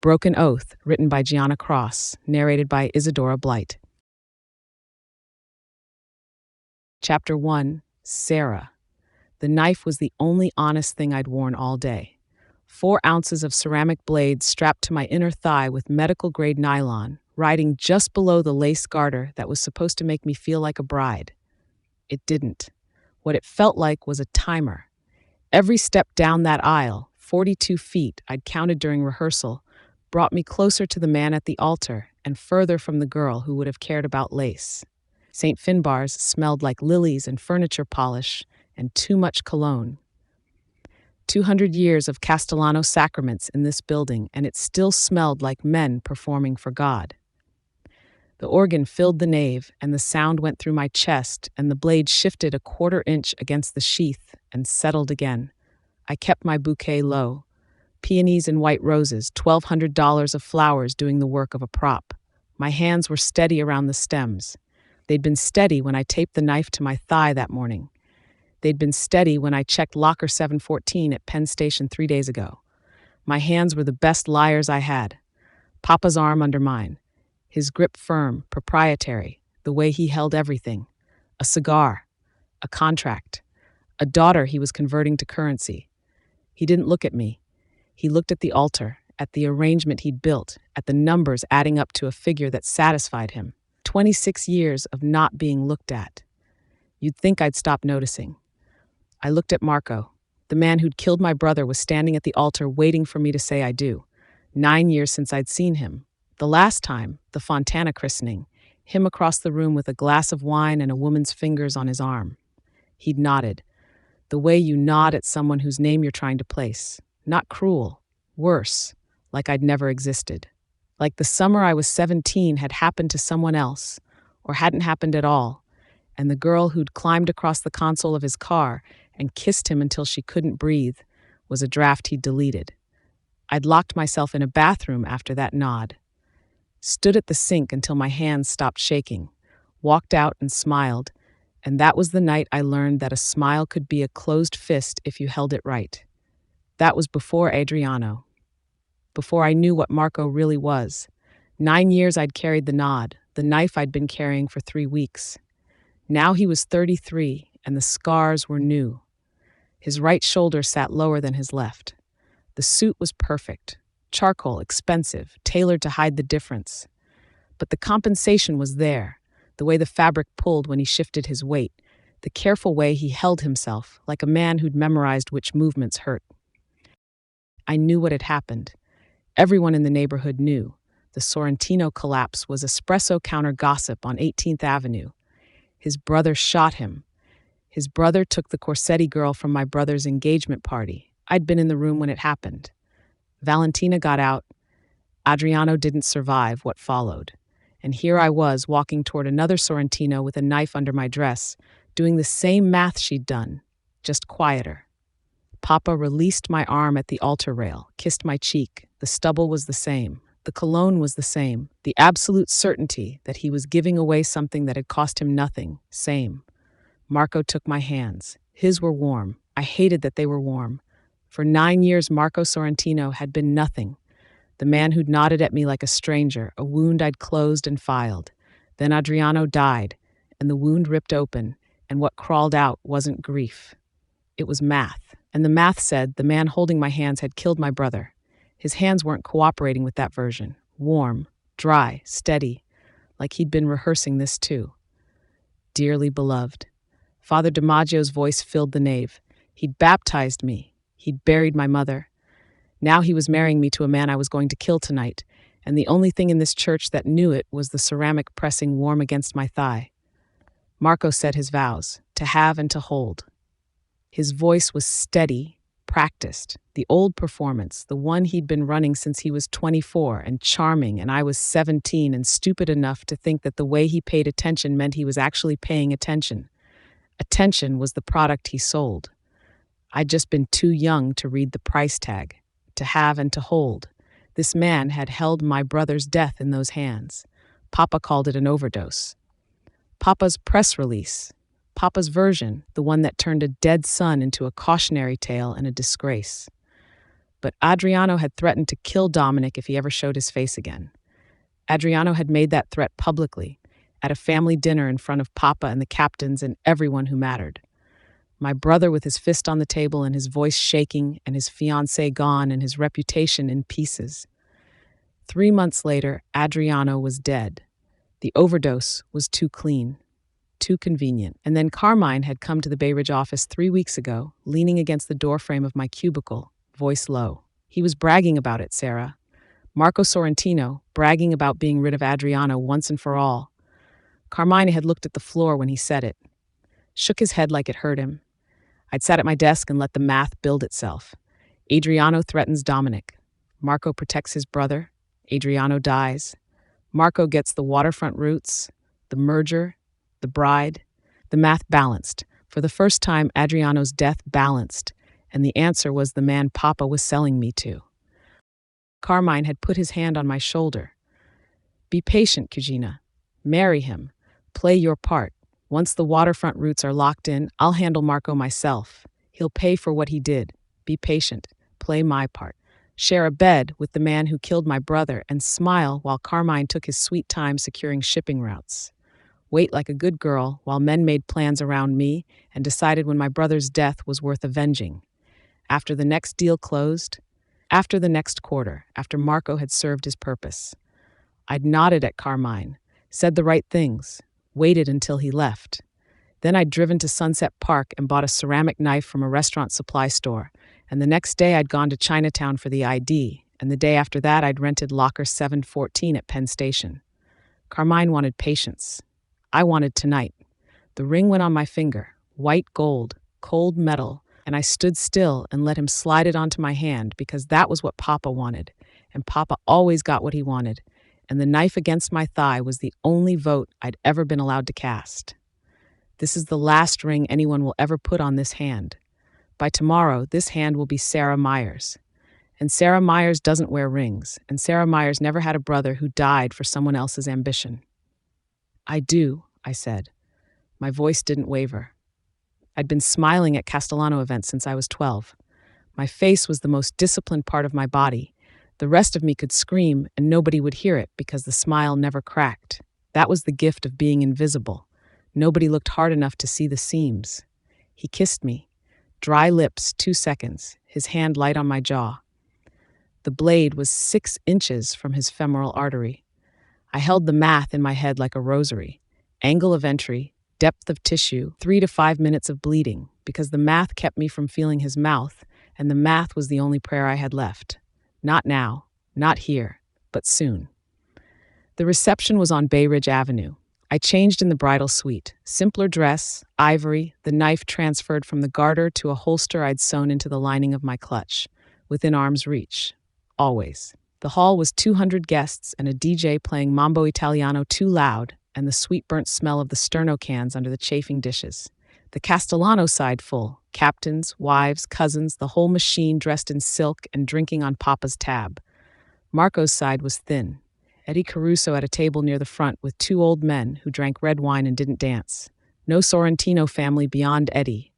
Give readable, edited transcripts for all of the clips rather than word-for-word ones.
Broken Oath, written by Gianna Cross, narrated by Isadora Blight. Chapter 1, Sera. The knife was the only honest thing I'd worn all day. 4 ounces of ceramic blades strapped to my inner thigh with medical-grade nylon, riding just below the lace garter that was supposed to make me feel like a bride. It didn't. What it felt like was a timer. Every step down that aisle, 42 feet I'd counted during rehearsal, brought me closer to the man at the altar and further from the girl who would have cared about lace. St. Finbar's smelled like lilies and furniture polish and too much cologne. 200 years of Castellano sacraments in this building, and it still smelled like men performing for God. The organ filled the nave, and the sound went through my chest, and the blade shifted a 1/4 inch against the sheath and settled again. I kept my bouquet low. Peonies and white roses, $1,200 of flowers doing the work of a prop. My hands were steady around the stems. They'd been steady when I taped the knife to my thigh that morning. They'd been steady when I checked locker 714 at Penn Station 3 days ago. My hands were the best liars I had. Papa's arm under mine. His grip firm, proprietary, the way he held everything. A cigar. A contract. A daughter he was converting to currency. He didn't look at me. He looked at the altar, at the arrangement he'd built, at the numbers adding up to a figure that satisfied him. 26 years of not being looked at. You'd think I'd stop noticing. I looked at Marco. The man who'd killed my brother was standing at the altar waiting for me to say I do. 9 years since I'd seen him. The last time, the Fontana christening, him across the room with a glass of wine and a woman's fingers on his arm. He'd nodded. The way you nod at someone whose name you're trying to place. Not cruel. Worse. Like I'd never existed. Like the summer I was 17 had happened to someone else, or hadn't happened at all, and the girl who'd climbed across the console of his car and kissed him until she couldn't breathe was a draft he'd deleted. I'd locked myself in a bathroom after that nod. Stood at the sink until my hands stopped shaking, walked out and smiled, and that was the night I learned that a smile could be a closed fist if you held it right. That was before Adriano. Before I knew what Marco really was. 9 years I'd carried the nod, the knife I'd been carrying for 3 weeks. Now he was 33, and the scars were new. His right shoulder sat lower than his left. The suit was perfect. Charcoal, expensive, tailored to hide the difference. But the compensation was there, the way the fabric pulled when he shifted his weight, the careful way he held himself, like a man who'd memorized which movements hurt. I knew what had happened. Everyone in the neighborhood knew. The Sorrentino collapse was espresso counter gossip on 18th Avenue. His brother shot him. His brother took the Corsetti girl from my brother's engagement party. I'd been in the room when it happened. Valentina got out. Adriano didn't survive what followed. And here I was walking toward another Sorrentino with a knife under my dress, doing the same math she'd done, just quieter. Papa released my arm at the altar rail, kissed my cheek. The stubble was the same. The cologne was the same. The absolute certainty that he was giving away something that had cost him nothing, same. Marco took my hands. His were warm. I hated that they were warm. For 9 years, Marco Sorrentino had been nothing. The man who'd nodded at me like a stranger, a wound I'd closed and filed. Then Adriano died, and the wound ripped open, and what crawled out wasn't grief. It was math. And the math said the man holding my hands had killed my brother. His hands weren't cooperating with that version. Warm, dry, steady, like he'd been rehearsing this too. Dearly beloved. Father DiMaggio's voice filled the nave. He'd baptized me. He'd buried my mother. Now he was marrying me to a man I was going to kill tonight, and the only thing in this church that knew it was the ceramic pressing warm against my thigh. Marco said his vows, to have and to hold. His voice was steady, practiced, the old performance, the one he'd been running since he was 24 and charming, and I was 17 and stupid enough to think that the way he paid attention meant he was actually paying attention. Attention was the product he sold. I'd just been too young to read the price tag, to have and to hold. This man had held my brother's death in those hands. Papa called it an overdose. Papa's press release. Papa's version, the one that turned a dead son into a cautionary tale and a disgrace. But Adriano had threatened to kill Dominic if he ever showed his face again. Adriano had made that threat publicly, at a family dinner in front of Papa and the captains and everyone who mattered. My brother with his fist on the table and his voice shaking and his fiancée gone and his reputation in pieces. 3 months later, Adriano was dead. The overdose was too clean, too convenient. And then Carmine had come to the Bay Ridge office 3 weeks ago, leaning against the doorframe of my cubicle, voice low. He was bragging about it, Sera. Marco Sorrentino, bragging about being rid of Adriano once and for all. Carmine had looked at the floor when he said it, shook his head like it hurt him. I'd sat at my desk and let the math build itself. Adriano threatens Dominic. Marco protects his brother. Adriano dies. Marco gets the waterfront roots, the merger, the bride. The math balanced. For the first time, Adriano's death balanced, and the answer was the man Papa was selling me to. Carmine had put his hand on my shoulder. Be patient, Gianna. Marry him. Play your part. Once the waterfront roots are locked in, I'll handle Marco myself. He'll pay for what he did. Be patient. Play my part. Share a bed with the man who killed my brother and smile while Carmine took his sweet time securing shipping routes. Wait like a good girl while men made plans around me and decided when my brother's death was worth avenging. After the next deal closed, after the next quarter, after Marco had served his purpose, I'd nodded at Carmine, said the right things, waited until he left. Then I'd driven to Sunset Park and bought a ceramic knife from a restaurant supply store, and the next day I'd gone to Chinatown for the ID, and the day after that I'd rented locker 714 at Penn Station. Carmine wanted patience. I wanted tonight. The ring went on my finger, white gold, cold metal, and I stood still and let him slide it onto my hand because that was what Papa wanted, and Papa always got what he wanted, and the knife against my thigh was the only vote I'd ever been allowed to cast. This is the last ring anyone will ever put on this hand. By tomorrow, this hand will be Sera Myers. And Sera Myers doesn't wear rings, and Sera Myers never had a brother who died for someone else's ambition. I do, I said. My voice didn't waver. I'd been smiling at Castellano events since I was 12. My face was the most disciplined part of my body. The rest of me could scream, and nobody would hear it because the smile never cracked. That was the gift of being invisible. Nobody looked hard enough to see the seams. He kissed me. Dry lips, 2 seconds, his hand light on my jaw. The blade was 6 inches from his femoral artery. I held the math in my head like a rosary. Angle of entry, depth of tissue, 3 to 5 minutes of bleeding, because the math kept me from feeling his mouth, and the math was the only prayer I had left. Not now, not here, but soon. The reception was on Bay Ridge Avenue. I changed in the bridal suite. Simpler dress, ivory, the knife transferred from the garter to a holster I'd sewn into the lining of my clutch, within arm's reach. Always. The hall was 200 guests and a DJ playing Mambo Italiano too loud, and the sweet burnt smell of the sterno cans under the chafing dishes. The Castellano side full, captains, wives, cousins, the whole machine dressed in silk and drinking on Papa's tab. Marco's side was thin. Eddie Caruso at a table near the front with 2 old men who drank red wine and didn't dance. No Sorrentino family beyond Eddie.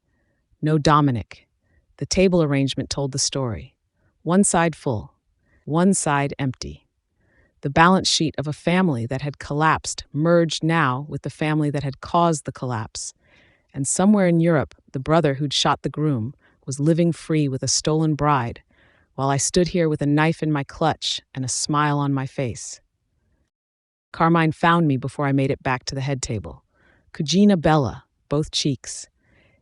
No Dominic. The table arrangement told the story. One side full, one side empty. The balance sheet of a family that had collapsed merged now with the family that had caused the collapse. And somewhere in Europe, the brother who'd shot the groom was living free with a stolen bride, while I stood here with a knife in my clutch and a smile on my face. Carmine found me before I made it back to the head table. Cugina Bella, both cheeks.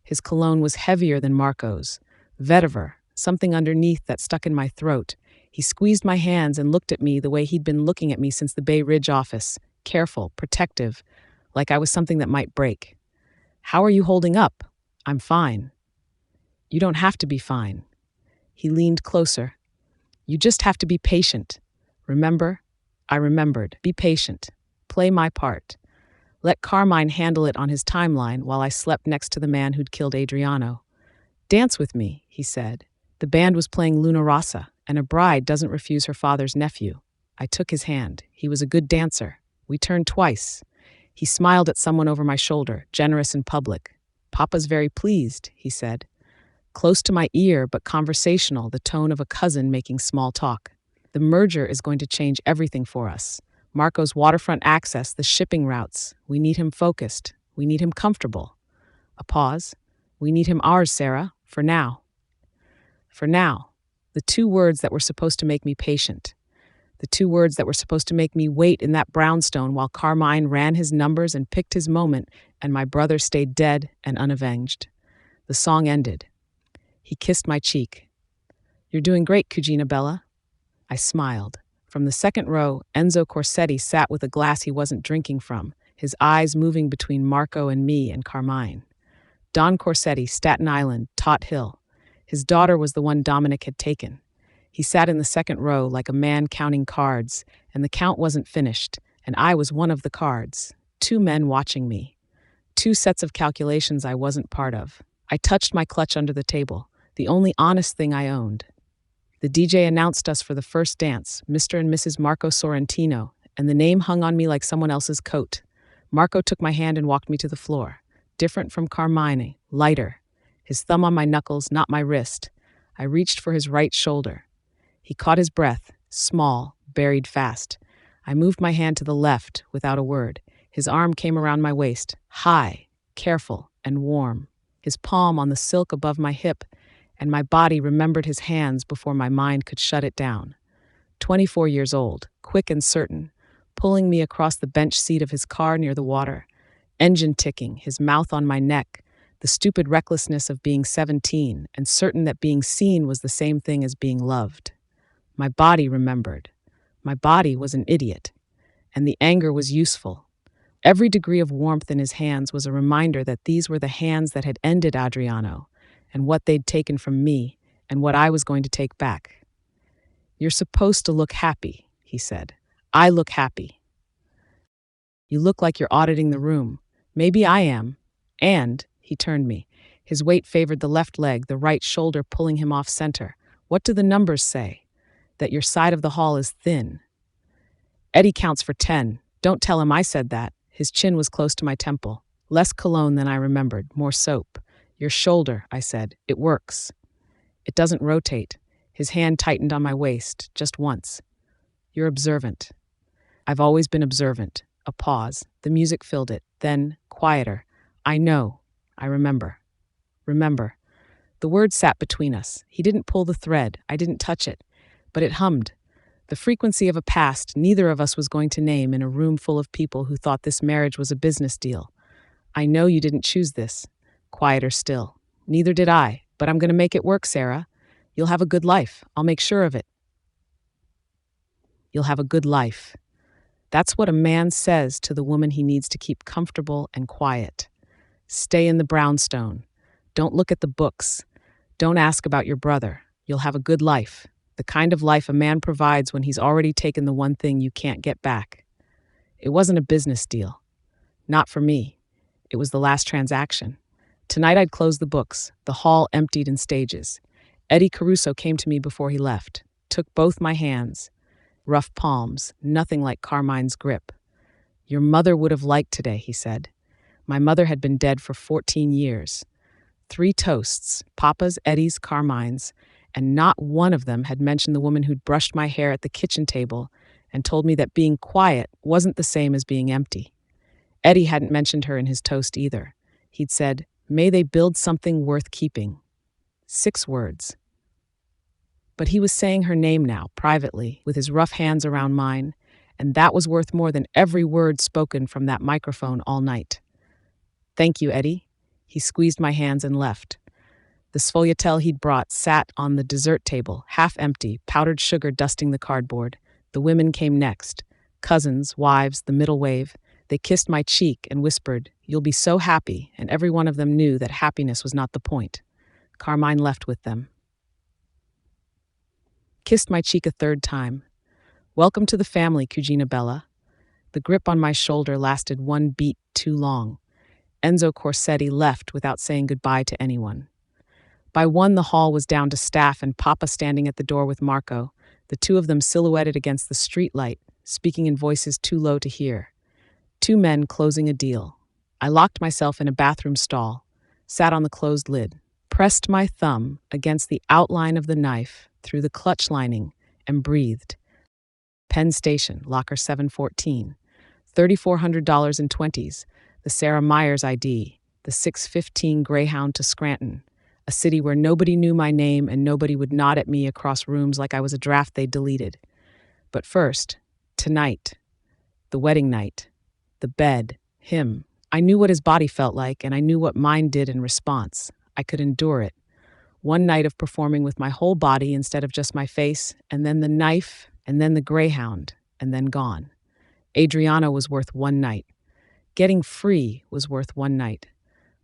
His cologne was heavier than Marco's. Vetiver, something underneath that stuck in my throat. He squeezed my hands and looked at me the way he'd been looking at me since the Bay Ridge office, careful, protective, like I was something that might break. How are you holding up? I'm fine. You don't have to be fine. He leaned closer. You just have to be patient. Remember? I remembered. Be patient. Play my part. Let Carmine handle it on his timeline while I slept next to the man who'd killed Adriano. Dance with me, he said. The band was playing Luna Rossa, and a bride doesn't refuse her father's nephew. I took his hand. He was a good dancer. We turned twice. He smiled at someone over my shoulder, generous in public. Papa's very pleased, he said. close to my ear but conversational, the tone of a cousin making small talk. The merger is going to change everything for us. Marco's waterfront access, the shipping routes. We need him focused. We need him comfortable. A pause. We need him ours, Sera, for now. For now. The two words that were supposed to make me patient. The two words that were supposed to make me wait in that brownstone while Carmine ran his numbers and picked his moment, and my brother stayed dead and unavenged. The song ended. He kissed my cheek. "You're doing great, Cugina Bella." I smiled. From the second row, Enzo Corsetti sat with a glass he wasn't drinking from, his eyes moving between Marco and me and Carmine. Don Corsetti, Staten Island, Tot Hill. His daughter was the one Dominic had taken. He sat in the second row like a man counting cards, and the count wasn't finished, and I was one of the cards. Two men watching me. Two sets of calculations I wasn't part of. I touched my clutch under the table, the only honest thing I owned. The DJ announced us for the first dance, Mr. and Mrs. Marco Sorrentino, and the name hung on me like someone else's coat. Marco took my hand and walked me to the floor. Different from Carmine, lighter. His thumb on my knuckles, not my wrist. I reached for his right shoulder. He caught his breath, small, buried fast. I moved my hand to the left, without a word. His arm came around my waist, high, careful, and warm. His palm on the silk above my hip, and my body remembered his hands before my mind could shut it down. 24 years old, quick and certain, pulling me across the bench seat of his car near the water. Engine ticking, his mouth on my neck, the stupid recklessness of being 17 and certain that being seen was the same thing as being loved. My body remembered. My body was an idiot, and the anger was useful. Every degree of warmth in his hands was a reminder that these were the hands that had ended Adriano, and what they'd taken from me, and what I was going to take back. "You're supposed to look happy," he said. "I look happy. You look like you're auditing the room. Maybe I am." And he turned me. His weight favored the left leg, the right shoulder pulling him off center. "What do the numbers say? That your side of the hall is thin. Eddie counts for 10. Don't tell him I said that." His chin was close to my temple. Less cologne than I remembered, more soap. "Your shoulder," I said. "It works. It doesn't rotate." His hand tightened on my waist, just once. "You're observant." "I've always been observant." A pause. The music filled it. Then, quieter. "I know. I remember." Remember. The word sat between us. He didn't pull the thread. I didn't touch it. But it hummed. The frequency of a past neither of us was going to name in a room full of people who thought this marriage was a business deal. "I know you didn't choose this." Quieter still. "Neither did I, but I'm going to make it work, Sera. You'll have a good life. I'll make sure of it." You'll have a good life. That's what a man says to the woman he needs to keep comfortable and quiet. Stay in the brownstone. Don't look at the books. Don't ask about your brother. You'll have a good life. The kind of life a man provides when he's already taken the one thing you can't get back. It wasn't a business deal. Not for me. It was the last transaction. Tonight I'd close the books. The hall emptied in stages. Eddie Caruso came to me before he left, took both my hands. Rough palms, nothing like Carmine's grip. "Your mother would have liked today," he said. My mother had been dead for 14 years. 3 toasts, Papa's, Eddie's, Carmine's, and not one of them had mentioned the woman who'd brushed my hair at the kitchen table and told me that being quiet wasn't the same as being empty. Eddie hadn't mentioned her in his toast either. He'd said, "May they build something worth keeping." 6 words. But he was saying her name now, privately, with his rough hands around mine, and that was worth more than every word spoken from that microphone all night. "Thank you, Eddie." He squeezed my hands and left. The sfogliatelle he'd brought sat on the dessert table, half empty, powdered sugar dusting the cardboard. The women came next. Cousins, wives, the middle wave. They kissed my cheek and whispered, "You'll be so happy," and every one of them knew that happiness was not the point. Carmine left with them. Kissed my cheek a third time. "Welcome to the family, Cugina Bella." The grip on my shoulder lasted 1 beat too long. Enzo Corsetti left without saying goodbye to anyone. By 1, the hall was down to staff and Papa standing at the door with Marco, the two of them silhouetted against the streetlight, speaking in voices too low to hear. 2 men closing a deal. I locked myself in a bathroom stall, sat on the closed lid, pressed my thumb against the outline of the knife through the clutch lining and breathed. Penn Station, locker 714, $3,400 in 20s, the Sarah Myers ID, the 615 Greyhound to Scranton, a city where nobody knew my name and nobody would nod at me across rooms like I was a draft they'd deleted. But first, tonight, the wedding night, the bed, him. I knew what his body felt like, and I knew what mine did in response. I could endure it. One night of performing with my whole body instead of just my face, and then the knife, and then the Greyhound, and then gone. Adriana was worth one night. Getting free was worth one night.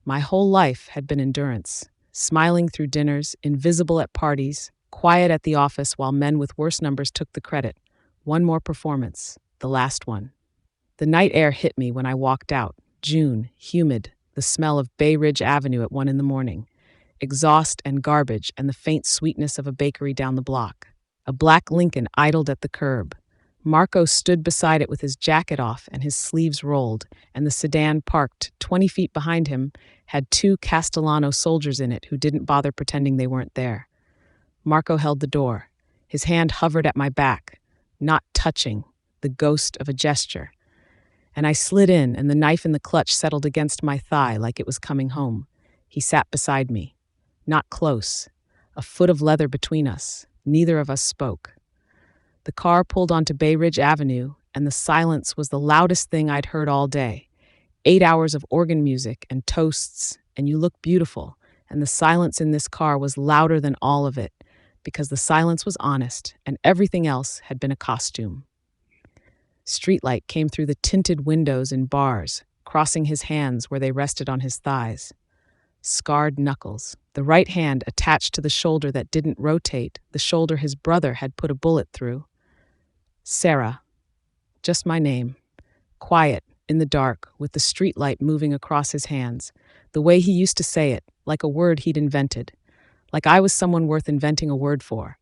My whole life had been endurance, smiling through dinners, invisible at parties, quiet at the office while men with worse numbers took the credit. One more performance, the last one. The night air hit me when I walked out. June, humid, the smell of Bay Ridge Avenue at 1 a.m, exhaust and garbage and the faint sweetness of a bakery down the block. A black Lincoln idled at the curb. Marco stood beside it with his jacket off and his sleeves rolled, and the sedan parked 20 feet behind him had 2 Castellano soldiers in it who didn't bother pretending they weren't there. Marco held the door. His hand hovered at my back, not touching, the ghost of a gesture. And I slid in, and the knife in the clutch settled against my thigh like it was coming home. He sat beside me. Not close. A foot of leather between us. Neither of us spoke. The car pulled onto Bay Ridge Avenue, and the silence was the loudest thing I'd heard all day. 8 hours of organ music and toasts, and you look beautiful, and the silence in this car was louder than all of it, because the silence was honest, and everything else had been a costume. Streetlight came through the tinted windows in bars, crossing his hands where they rested on his thighs. Scarred knuckles, the right hand attached to the shoulder that didn't rotate, the shoulder his brother had put a bullet through. Sera, just my name. Quiet, in the dark, with the streetlight moving across his hands, the way he used to say it, like a word he'd invented, like I was someone worth inventing a word for.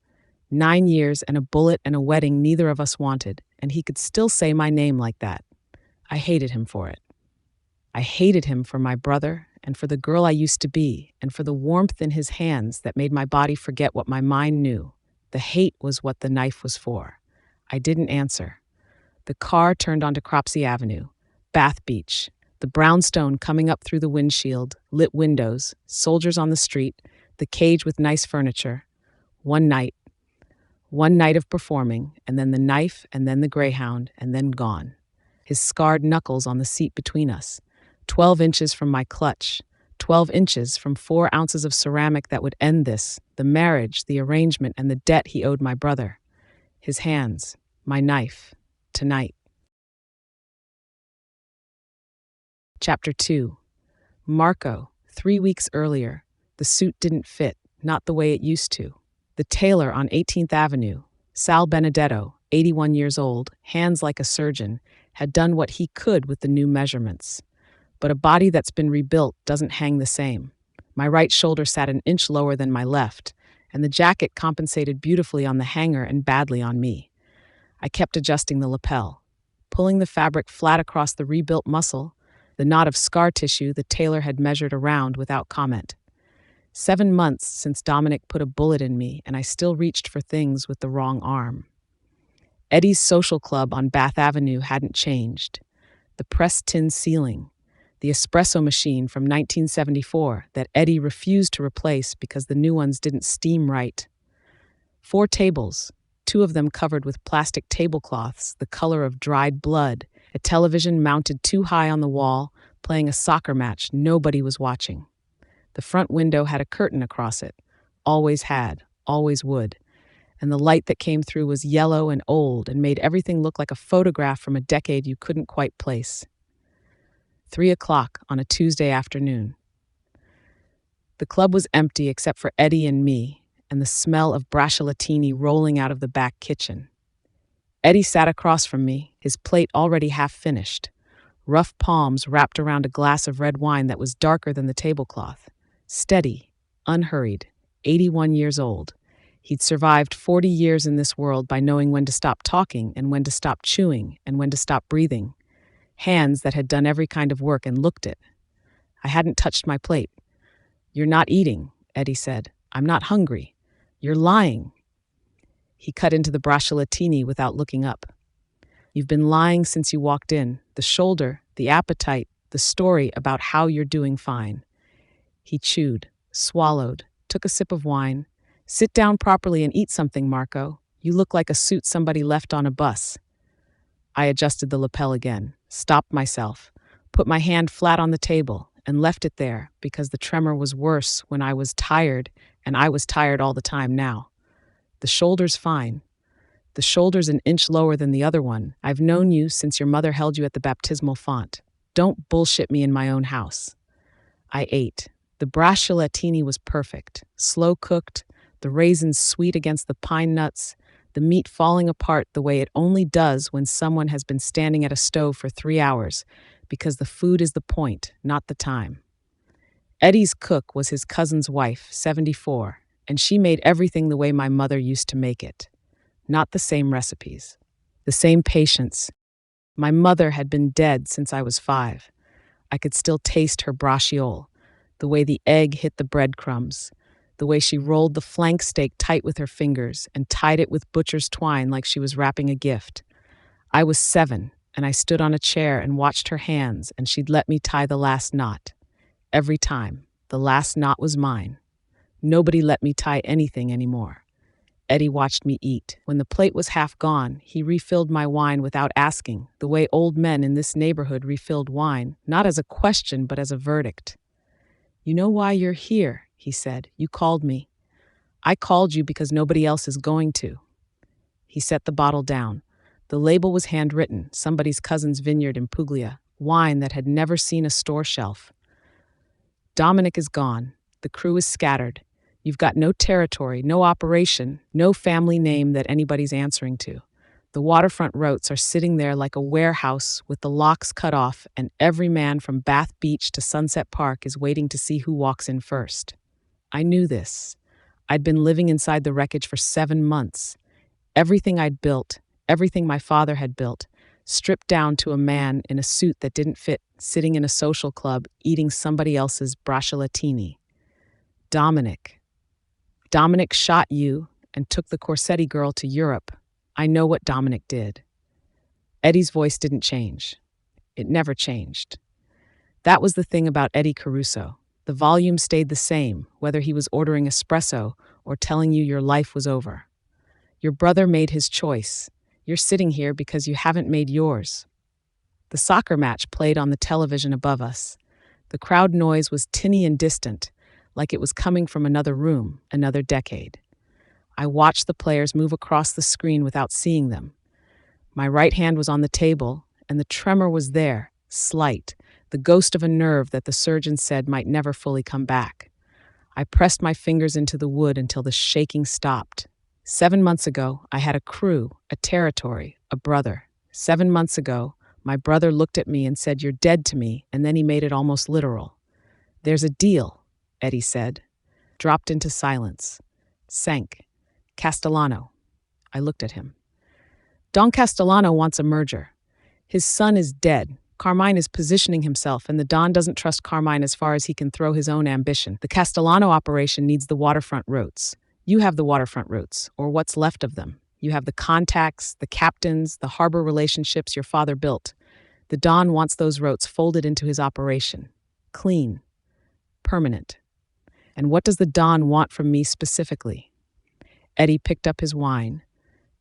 9 years and a bullet and a wedding neither of us wanted, and he could still say my name like that. I hated him for it. I hated him for my brother and for the girl I used to be and for the warmth in his hands that made my body forget what my mind knew. The hate was what the knife was for. I didn't answer. The car turned onto Cropsey Avenue, Bath Beach, the brownstone coming up through the windshield, lit windows, soldiers on the street, the cage with nice furniture. One night of performing, and then the knife, and then the Greyhound, and then gone. His scarred knuckles on the seat between us, 12 inches from my clutch, 12 inches from 4 ounces of ceramic that would end this, the marriage, the arrangement, and the debt he owed my brother. His hands, my knife, tonight. Chapter 2. Marco, 3 weeks earlier. The suit didn't fit, not the way it used to. The tailor on 18th Avenue, Sal Benedetto, 81 years old, hands like a surgeon, had done what he could with the new measurements. But a body that's been rebuilt doesn't hang the same. My right shoulder sat an inch lower than my left, and the jacket compensated beautifully on the hanger and badly on me. I kept adjusting the lapel, pulling the fabric flat across the rebuilt muscle, the knot of scar tissue the tailor had measured around without comment. 7 months since Dominic put a bullet in me, and I still reached for things with the wrong arm. Eddie's social club on Bath Avenue hadn't changed. The pressed tin ceiling, the espresso machine from 1974 that Eddie refused to replace because the new ones didn't steam right. 4 tables, 2 of them covered with plastic tablecloths the color of dried blood, a television mounted too high on the wall, playing a soccer match nobody was watching. The front window had a curtain across it, always had, always would, and the light that came through was yellow and old and made everything look like a photograph from a decade you couldn't quite place. 3 o'clock on a Tuesday afternoon. The club was empty except for Eddie and me, and the smell of bracciatini rolling out of the back kitchen. Eddie sat across from me, his plate already half finished, rough palms wrapped around a glass of red wine that was darker than the tablecloth. Steady, unhurried, 81 years old. He'd survived 40 years in this world by knowing when to stop talking and when to stop chewing and when to stop breathing. Hands that had done every kind of work and looked it. I hadn't touched my plate. "You're not eating," Eddie said. "I'm not hungry. You're lying." He cut into the bracciatini without looking up. "You've been lying since you walked in. The shoulder, the appetite, the story about how you're doing fine." He chewed, swallowed, took a sip of wine. "Sit down properly and eat something, Marco. You look like a suit somebody left on a bus." I adjusted the lapel again, stopped myself, put my hand flat on the table, and left it there because the tremor was worse when I was tired, and I was tired all the time now. "The shoulder's fine. The shoulder's an inch lower than the other one. I've known you since your mother held you at the baptismal font. Don't bullshit me in my own house." I ate. The bracciatini was perfect, slow-cooked, the raisins sweet against the pine nuts, the meat falling apart the way it only does when someone has been standing at a stove for 3 hours, because the food is the point, not the time. Eddie's cook was his cousin's wife, 74, and she made everything the way my mother used to make it. Not the same recipes, the same patience. My mother had been dead since I was 5. I could still taste her braciole, the way the egg hit the breadcrumbs, the way she rolled the flank steak tight with her fingers and tied it with butcher's twine like she was wrapping a gift. I was 7, and I stood on a chair and watched her hands, and she'd let me tie the last knot. Every time, the last knot was mine. Nobody let me tie anything anymore. Eddie watched me eat. When the plate was half gone, he refilled my wine without asking, the way old men in this neighborhood refilled wine, not as a question but as a verdict. "You know why you're here," he said. "You called me. I called you because nobody else is going to." He set the bottle down. The label was handwritten, somebody's cousin's vineyard in Puglia, wine that had never seen a store shelf. "Dominic is gone. The crew is scattered. You've got no territory, no operation, no family name that anybody's answering to. The waterfront roats are sitting there like a warehouse with the locks cut off, and every man from Bath Beach to Sunset Park is waiting to see who walks in first." I knew this. I'd been living inside the wreckage for 7 months. Everything I'd built, everything my father had built, stripped down to a man in a suit that didn't fit, sitting in a social club, eating somebody else's bracciatini. Dominic shot you and took the Corsetti girl to Europe. I know what Dominic did." Eddie's voice didn't change. It never changed. That was the thing about Eddie Caruso. The volume stayed the same, whether he was ordering espresso or telling you your life was over. Your brother made his choice. You're sitting here because you haven't made yours. The soccer match played on the television above us. The crowd noise was tinny and distant, like it was coming from another room, another decade. I watched the players move across the screen without seeing them. My right hand was on the table, and the tremor was there, slight, the ghost of a nerve that the surgeon said might never fully come back. I pressed my fingers into the wood until the shaking stopped. 7 months ago, I had a crew, a territory, a brother. 7 months ago, my brother looked at me and said, "You're dead to me," and then he made it almost literal. "There's a deal," Eddie said. Dropped into silence. Sank. "Castellano." I looked at him. "Don Castellano wants a merger. His son is dead. Carmine is positioning himself, and the Don doesn't trust Carmine as far as he can throw his own ambition. The Castellano operation needs the waterfront routes. You have the waterfront routes, or what's left of them. You have the contacts, the captains, the harbor relationships your father built. The Don wants those routes folded into his operation. Clean. Permanent. And what does the Don want from me specifically?" Eddie picked up his wine,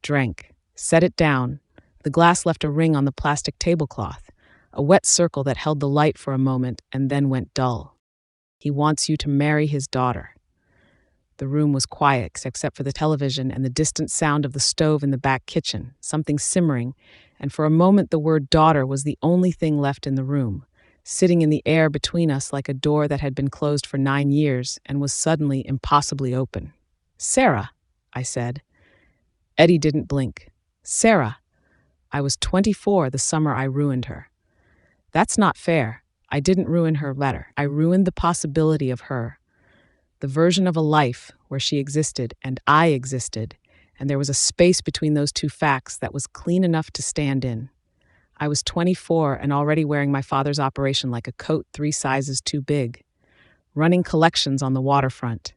drank, set it down. The glass left a ring on the plastic tablecloth, a wet circle that held the light for a moment and then went dull. "He wants you to marry his daughter." The room was quiet except for the television and the distant sound of the stove in the back kitchen, something simmering, and for a moment the word daughter was the only thing left in the room, sitting in the air between us like a door that had been closed for 9 years and was suddenly impossibly open. "Sera," I said. Eddie didn't blink. "Sera. I was 24 the summer I ruined her." "That's not fair. I didn't ruin her letter. I ruined the possibility of her. The version of a life where she existed and I existed, and there was a space between those two facts that was clean enough to stand in. I was 24 and already wearing my father's operation like a coat 3 sizes too big, running collections on the waterfront,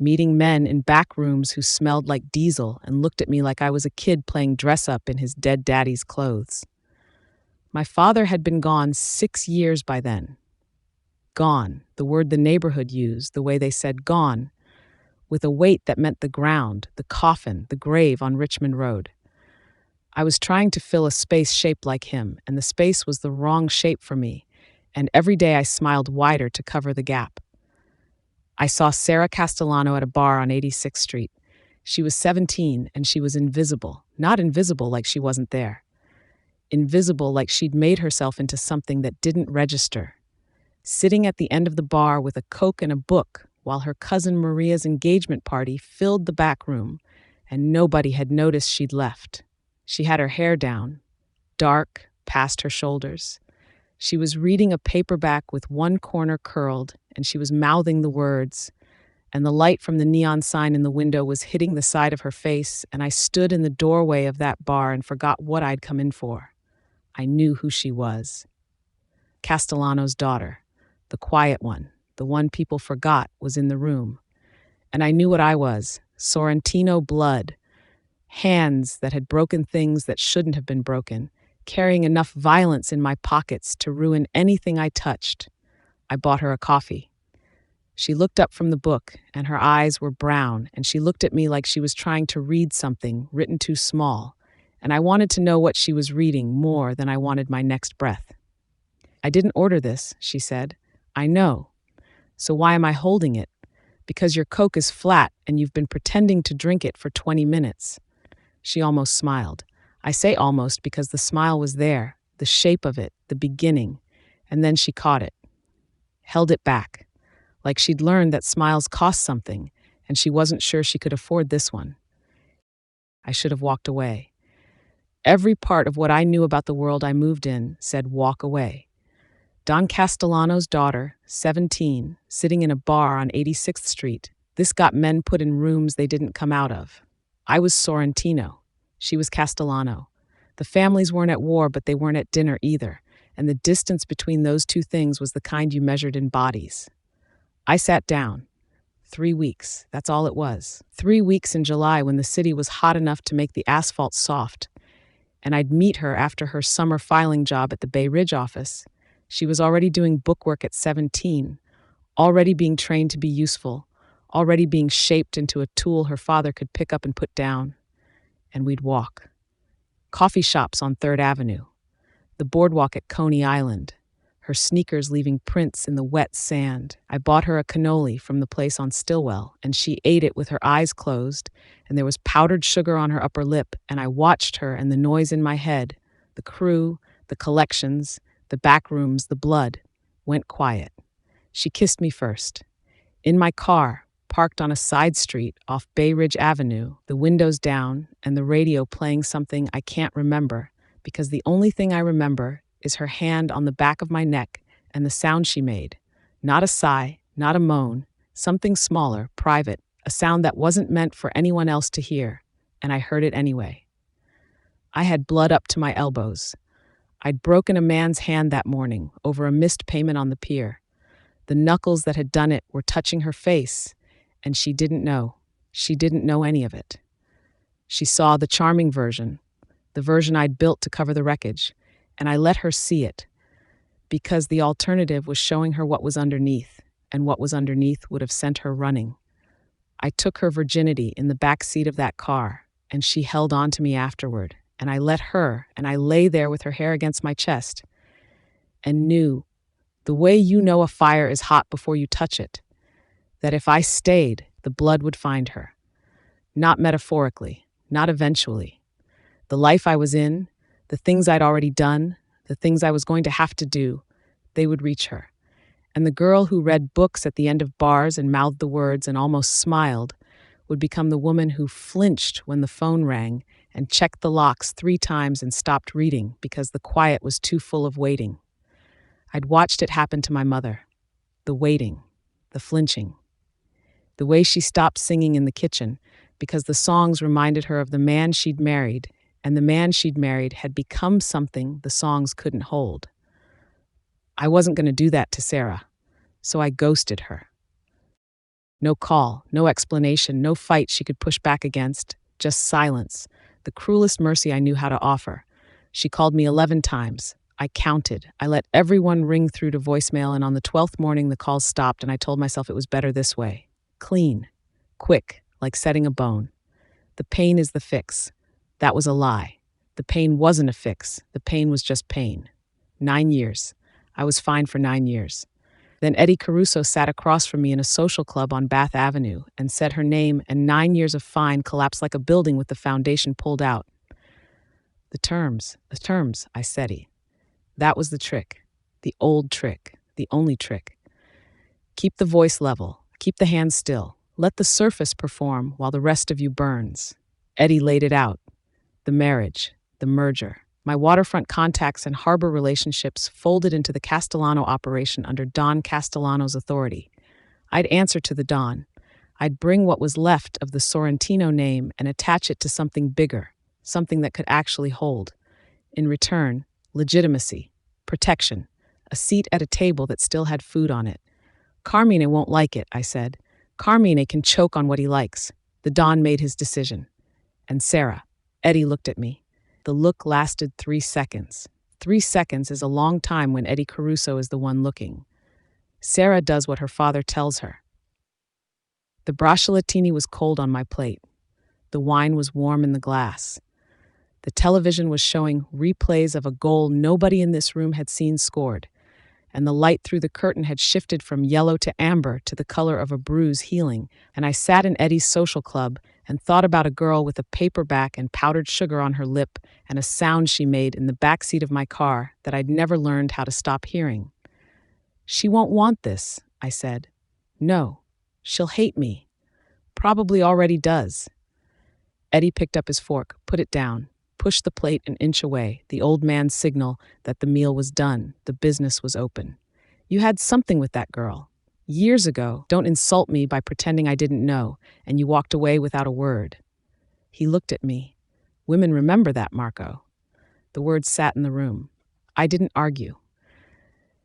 meeting men in back rooms who smelled like diesel and looked at me like I was a kid playing dress up in his dead daddy's clothes. My father had been gone 6 years by then. Gone, the word the neighborhood used, the way they said gone, with a weight that meant the ground, the coffin, the grave on Richmond Road. I was trying to fill a space shaped like him, and the space was the wrong shape for me, and every day I smiled wider to cover the gap. I saw Sera Castellano at a bar on 86th Street. She was 17, and she was invisible. Not invisible like she wasn't there. Invisible like she'd made herself into something that didn't register. Sitting at the end of the bar with a Coke and a book, while her cousin Maria's engagement party filled the back room, and nobody had noticed she'd left. She had her hair down, dark, past her shoulders. She was reading a paperback with one corner curled, and she was mouthing the words, and the light from the neon sign in the window was hitting the side of her face, and I stood in the doorway of that bar and forgot what I'd come in for. I knew who she was. Castellano's daughter, the quiet one, the one people forgot was in the room. And I knew what I was, Sorrentino blood, hands that had broken things that shouldn't have been broken, carrying enough violence in my pockets to ruin anything I touched. I bought her a coffee. She looked up from the book, and her eyes were brown, and she looked at me like she was trying to read something written too small, and I wanted to know what she was reading more than I wanted my next breath. "I didn't order this," she said. "I know. So why am I holding it? Because your Coke is flat, and you've been pretending to drink it for 20 minutes. She almost smiled. I say almost because the smile was there, the shape of it, the beginning, and then she caught it. Held it back, like she'd learned that smiles cost something, and she wasn't sure she could afford this one. I should have walked away. Every part of what I knew about the world I moved in said walk away. Don Castellano's daughter, 17, sitting in a bar on 86th Street. This got men put in rooms they didn't come out of. I was Sorrentino. She was Castellano. The families weren't at war, but they weren't at dinner either, and the distance between those two things was the kind you measured in bodies. I sat down. 3 weeks, that's all it was. 3 weeks in July when the city was hot enough to make the asphalt soft, and I'd meet her after her summer filing job at the Bay Ridge office. She was already doing bookwork at 17, already being trained to be useful, already being shaped into a tool her father could pick up and put down. And we'd walk. Coffee shops on 3rd Avenue, the boardwalk at Coney Island, her sneakers leaving prints in the wet sand. I bought her a cannoli from the place on Stillwell, and she ate it with her eyes closed, and there was powdered sugar on her upper lip, and I watched her and the noise in my head, the crew, the collections, the back rooms, the blood, went quiet. She kissed me first. In my car, parked on a side street off Bay Ridge Avenue, the windows down and the radio playing something I can't remember, because the only thing I remember is her hand on the back of my neck and the sound she made. Not a sigh, not a moan, something smaller, private, a sound that wasn't meant for anyone else to hear, and I heard it anyway. I had blood up to my elbows. I'd broken a man's hand that morning over a missed payment on the pier. The knuckles that had done it were touching her face, and she didn't know. She didn't know any of it. She saw the charming version, the version I'd built to cover the wreckage, and I let her see it, because the alternative was showing her what was underneath, and what was underneath would have sent her running. I took her virginity in the back seat of that car, and she held on to me afterward, and I let her, and I lay there with her hair against my chest, and knew, the way you know a fire is hot before you touch it, that if I stayed, the blood would find her. Not metaphorically, not eventually. The life I was in, the things I'd already done, the things I was going to have to do, they would reach her. And the girl who read books at the end of bars and mouthed the words and almost smiled would become the woman who flinched when the phone rang and checked the locks 3 times and stopped reading because the quiet was too full of waiting. I'd watched it happen to my mother. The waiting, the flinching. The way she stopped singing in the kitchen because the songs reminded her of the man she'd married, and the man she'd married had become something the songs couldn't hold. I wasn't going to do that to Sera, so I ghosted her. No call, no explanation, no fight she could push back against, just silence, the cruelest mercy I knew how to offer. She called me 11 times. I counted. I let everyone ring through to voicemail, and on the 12th morning the calls stopped, and I told myself it was better this way. Clean. Quick, like setting a bone. The pain is the fix. That was a lie. The pain wasn't a fix. The pain was just pain. 9 years. I was fined for 9 years. Then Eddie Caruso sat across from me in a social club on Bath Avenue and said her name, and 9 years of fine collapsed like a building with the foundation pulled out. The terms, I said. That was the trick. The old trick. The only trick. Keep the voice level. Keep the hands still. Let the surface perform while the rest of you burns. Eddie laid it out. The marriage. The merger. My waterfront contacts and harbor relationships folded into the Castellano operation under Don Castellano's authority. I'd answer to the Don. I'd bring what was left of the Sorrentino name and attach it to something bigger, something that could actually hold. In return, legitimacy, protection, a seat at a table that still had food on it. Carmine won't like it, I said. Carmine can choke on what he likes. The Don made his decision. And Sera. Eddie looked at me. The look lasted 3 seconds. 3 seconds is a long time when Eddie Caruso is the one looking. Sera does what her father tells her. The bracciatini was cold on my plate. The wine was warm in the glass. The television was showing replays of a goal nobody in this room had seen scored, and the light through the curtain had shifted from yellow to amber to the color of a bruise healing, and I sat in Eddie's social club and thought about a girl with a paperback and powdered sugar on her lip and a sound she made in the back seat of my car that I'd never learned how to stop hearing. She won't want this, I said. No, she'll hate me. Probably already does. Eddie picked up his fork, put it down, pushed the plate an inch away, the old man's signal that the meal was done, the business was open. You had something with that girl. Years ago, don't insult me by pretending I didn't know, and you walked away without a word. He looked at me. Women remember that, Marco. The words sat in the room. I didn't argue.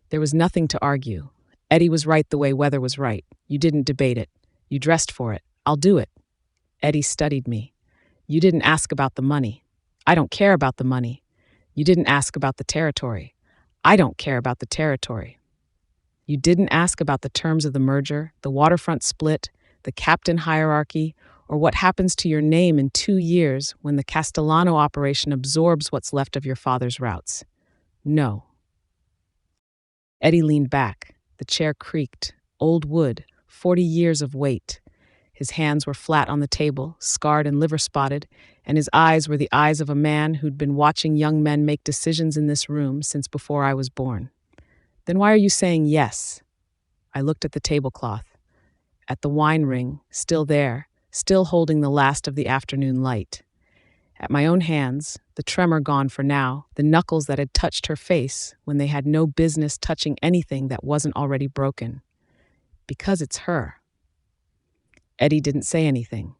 There was nothing to argue. Eddie was right the way weather was right. You didn't debate it. You dressed for it. I'll do it. Eddie studied me. You didn't ask about the money. I don't care about the money. You didn't ask about the territory. I don't care about the territory. You didn't ask about the terms of the merger, the waterfront split, the captain hierarchy, or what happens to your name in 2 years when the Castellano operation absorbs what's left of your father's routes. No. Eddie leaned back. The chair creaked. Old wood, 40 years of weight. His hands were flat on the table, scarred and liver-spotted, and his eyes were the eyes of a man who'd been watching young men make decisions in this room since before I was born. Then why are you saying yes? I looked at the tablecloth, at the wine ring, still there, still holding the last of the afternoon light. At my own hands, the tremor gone for now, the knuckles that had touched her face when they had no business touching anything that wasn't already broken. Because it's her. Eddie didn't say anything.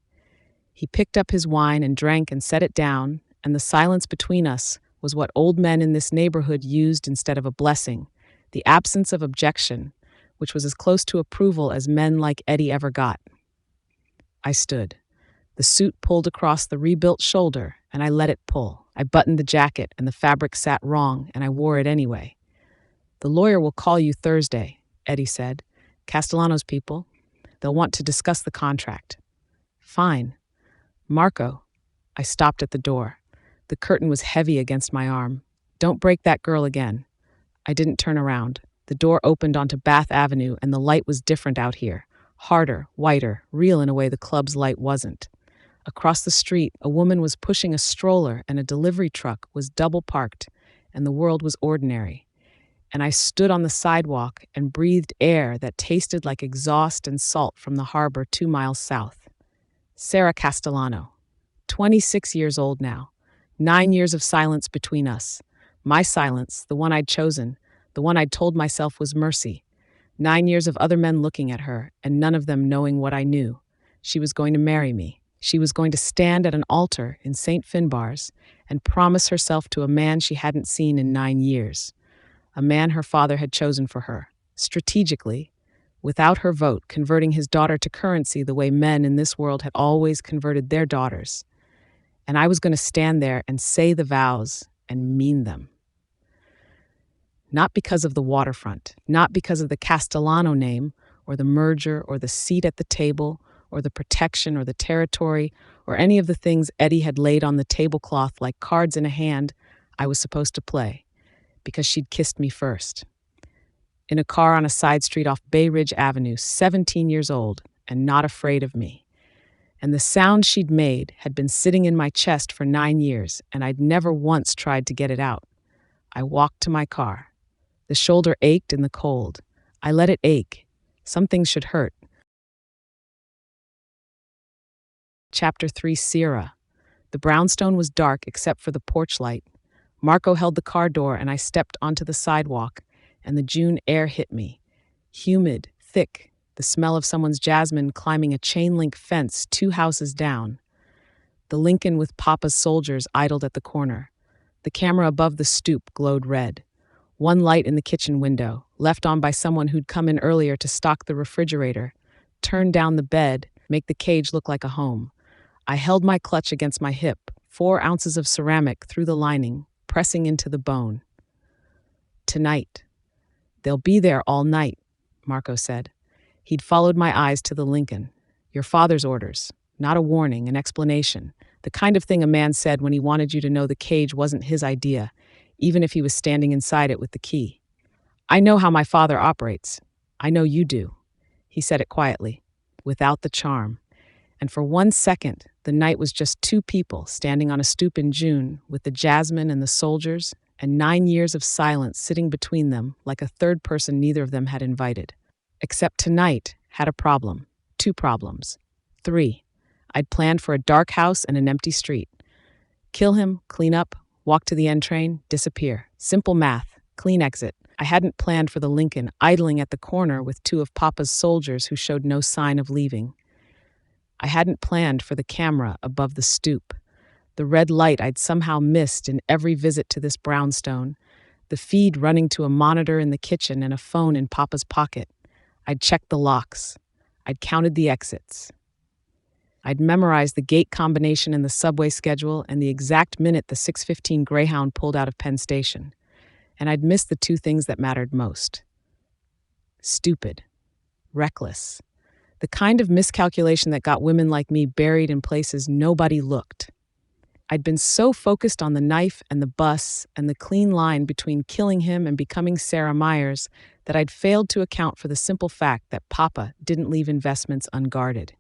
He picked up his wine and drank and set it down, and the silence between us was what old men in this neighborhood used instead of a blessing, the absence of objection, which was as close to approval as men like Eddie ever got. I stood. The suit pulled across the rebuilt shoulder, and I let it pull. I buttoned the jacket, and the fabric sat wrong, and I wore it anyway. The lawyer will call you Thursday, Eddie said. Castellano's people. They'll want to discuss the contract. Fine. Marco. I stopped at the door. The curtain was heavy against my arm. Don't break that girl again. I didn't turn around. The door opened onto Bath Avenue, and the light was different out here. Harder, whiter, real in a way the club's light wasn't. Across the street, a woman was pushing a stroller, and a delivery truck was double parked, and the world was ordinary. And I stood on the sidewalk and breathed air that tasted like exhaust and salt from the harbor 2 miles south. Sera Castellano, 26 years old now. 9 years of silence between us. My silence, the one I'd chosen, the one I'd told myself was mercy. 9 years of other men looking at her, and none of them knowing what I knew. She was going to marry me. She was going to stand at an altar in St. Finbar's and promise herself to a man she hadn't seen in 9 years. A man her father had chosen for her, strategically, without her vote, converting his daughter to currency the way men in this world had always converted their daughters. And I was going to stand there and say the vows and mean them. Not because of the waterfront, not because of the Castellano name, or the merger, or the seat at the table, or the protection, or the territory, or any of the things Eddie had laid on the tablecloth like cards in a hand I was supposed to play, because she'd kissed me first. In a car on a side street off Bay Ridge Avenue, 17 years old, and not afraid of me. And the sound she'd made had been sitting in my chest for 9 years, and I'd never once tried to get it out. I walked to my car. The shoulder ached in the cold. I let it ache. Some things should hurt. Chapter 3, Sera. The brownstone was dark except for the porch light. Marco held the car door and I stepped onto the sidewalk, and the June air hit me. Humid, thick, the smell of someone's jasmine climbing a chain-link fence 2 houses down. The Lincoln with Papa's soldiers idled at the corner. The camera above the stoop glowed red. One light in the kitchen window, left on by someone who'd come in earlier to stock the refrigerator, turned down the bed, make the cage look like a home. I held my clutch against my hip, 4 ounces of ceramic through the lining, pressing into the bone. Tonight. They'll be there all night, Marco said. He'd followed my eyes to the Lincoln. Your father's orders. Not a warning, an explanation. The kind of thing a man said when he wanted you to know the cage wasn't his idea, even if he was standing inside it with the key. I know how my father operates. I know you do. He said it quietly, without the charm. And for 1 second, the night was just 2 people standing on a stoop in June with the jasmine and the soldiers, and 9 years of silence sitting between them like a third person neither of them had invited. Except tonight had a problem. 2 problems. 3. I'd planned for a dark house and an empty street. Kill him, clean up, walk to the end train, disappear. Simple math, clean exit. I hadn't planned for the Lincoln idling at the corner with 2 of Papa's soldiers who showed no sign of leaving. I hadn't planned for the camera above the stoop, the red light I'd somehow missed in every visit to this brownstone, the feed running to a monitor in the kitchen and a phone in Papa's pocket. I'd checked the locks. I'd counted the exits. I'd memorized the gate combination in the subway schedule and the exact minute the 6:15 Greyhound pulled out of Penn Station. And I'd missed the 2 things that mattered most. Stupid. Reckless. The kind of miscalculation that got women like me buried in places nobody looked. I'd been so focused on the knife and the bus and the clean line between killing him and becoming Sarah Myers that I'd failed to account for the simple fact that Papa didn't leave investments unguarded.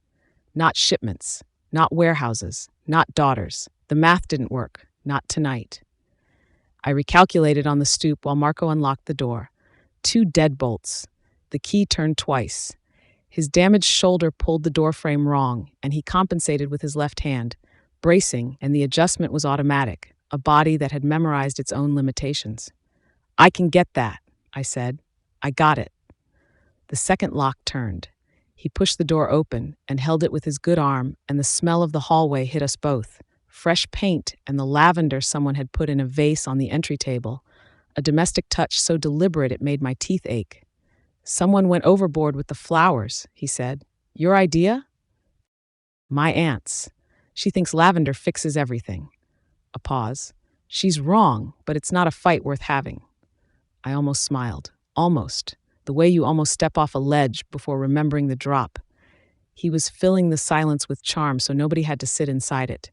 Not shipments, not warehouses, not daughters. The math didn't work, not tonight. I recalculated on the stoop while Marco unlocked the door. 2 deadbolts. The key turned twice. His damaged shoulder pulled the doorframe wrong, and he compensated with his left hand, bracing, and the adjustment was automatic, a body that had memorized its own limitations. I can get that, I said. I got it. The second lock turned. He pushed the door open and held it with his good arm, and the smell of the hallway hit us both. Fresh paint and the lavender someone had put in a vase on the entry table, a domestic touch so deliberate it made my teeth ache. Someone went overboard with the flowers, he said. Your idea? My aunt's. She thinks lavender fixes everything. A pause. She's wrong, but it's not a fight worth having. I almost smiled. Almost. The way you almost step off a ledge before remembering the drop. He was filling the silence with charm so nobody had to sit inside it.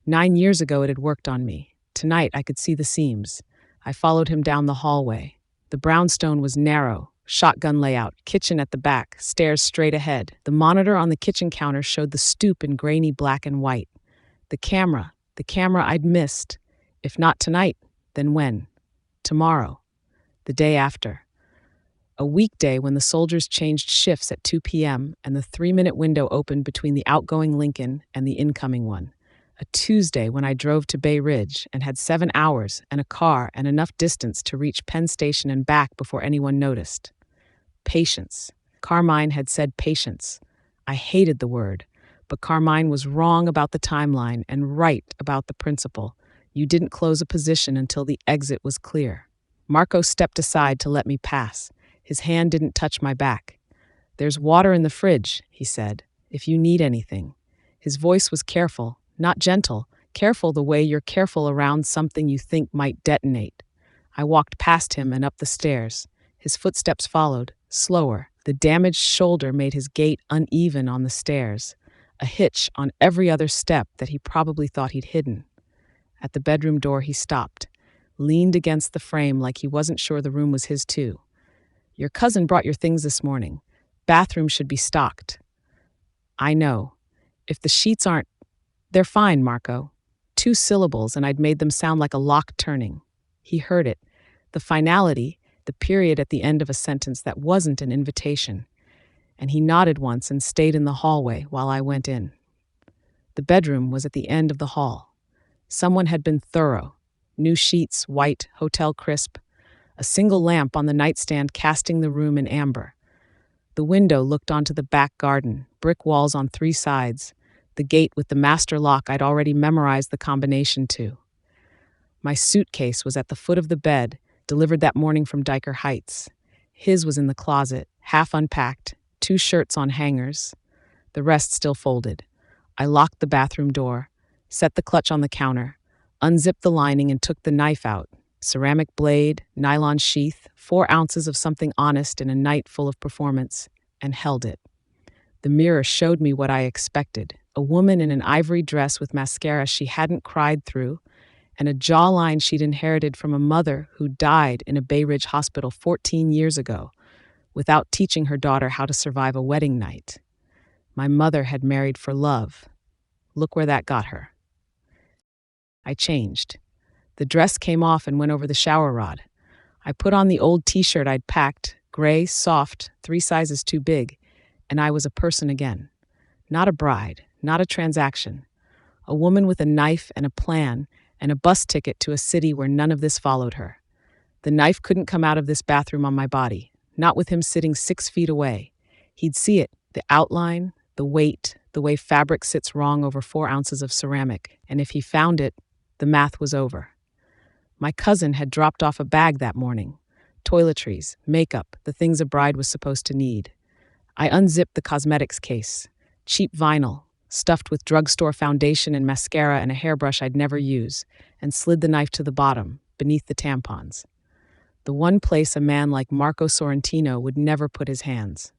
9 years ago it had worked on me. Tonight I could see the seams. I followed him down the hallway. The brownstone was narrow. Shotgun layout, kitchen at the back, stairs straight ahead. The monitor on the kitchen counter showed the stoop in grainy black and white. The camera I'd missed. If not tonight, then when? Tomorrow. The day after. A weekday when the soldiers changed shifts at 2 p.m. and the 3-minute window opened between the outgoing Lincoln and the incoming one. A Tuesday when I drove to Bay Ridge and had 7 hours and a car and enough distance to reach Penn Station and back before anyone noticed. Patience. Carmine had said patience. I hated the word, but Carmine was wrong about the timeline and right about the principle. You didn't close a position until the exit was clear. Marco stepped aside to let me pass. His hand didn't touch my back. "There's water in the fridge," he said, "if you need anything." His voice was careful, not gentle, careful the way you're careful around something you think might detonate. I walked past him and up the stairs. His footsteps followed, slower. The damaged shoulder made his gait uneven on the stairs, a hitch on every other step that he probably thought he'd hidden. At the bedroom door, he stopped, leaned against the frame like he wasn't sure the room was his too. "Your cousin brought your things this morning. Bathroom should be stocked." "I know. If the sheets aren't..." "They're fine, Marco." 2 syllables, and I'd made them sound like a lock turning. He heard it. The finality, the period at the end of a sentence that wasn't an invitation. And he nodded once and stayed in the hallway while I went in. The bedroom was at the end of the hall. Someone had been thorough. New sheets, white, hotel crisp. A single lamp on the nightstand casting the room in amber. The window looked onto the back garden, brick walls on 3 sides, the gate with the master lock I'd already memorized the combination to. My suitcase was at the foot of the bed, delivered that morning from Diker Heights. His was in the closet, half unpacked, 2 shirts on hangers, the rest still folded. I locked the bathroom door, set the clutch on the counter, unzipped the lining and took the knife out. Ceramic blade, nylon sheath, 4 ounces of something honest in a night full of performance, and held it. The mirror showed me what I expected, a woman in an ivory dress with mascara she hadn't cried through, and a jawline she'd inherited from a mother who died in a Bay Ridge hospital 14 years ago, without teaching her daughter how to survive a wedding night. My mother had married for love. Look where that got her. I changed. The dress came off and went over the shower rod. I put on the old t-shirt I'd packed, gray, soft, 3 sizes too big, and I was a person again. Not a bride, not a transaction. A woman with a knife and a plan, and a bus ticket to a city where none of this followed her. The knife couldn't come out of this bathroom on my body, not with him sitting 6 feet away. He'd see it, the outline, the weight, the way fabric sits wrong over 4 ounces of ceramic, and if he found it, the math was over. My cousin had dropped off a bag that morning. Toiletries, makeup, the things a bride was supposed to need. I unzipped the cosmetics case. Cheap vinyl, stuffed with drugstore foundation and mascara and a hairbrush I'd never use, and slid the knife to the bottom, beneath the tampons. The one place a man like Marco Sorrentino would never put his hands.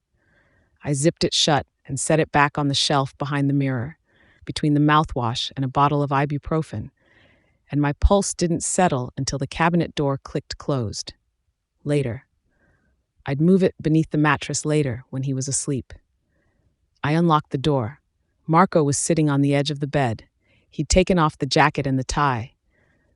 I zipped it shut and set it back on the shelf behind the mirror, between the mouthwash and a bottle of ibuprofen, and my pulse didn't settle until the cabinet door clicked closed. Later. I'd move it beneath the mattress later when he was asleep. I unlocked the door. Marco was sitting on the edge of the bed. He'd taken off the jacket and the tie.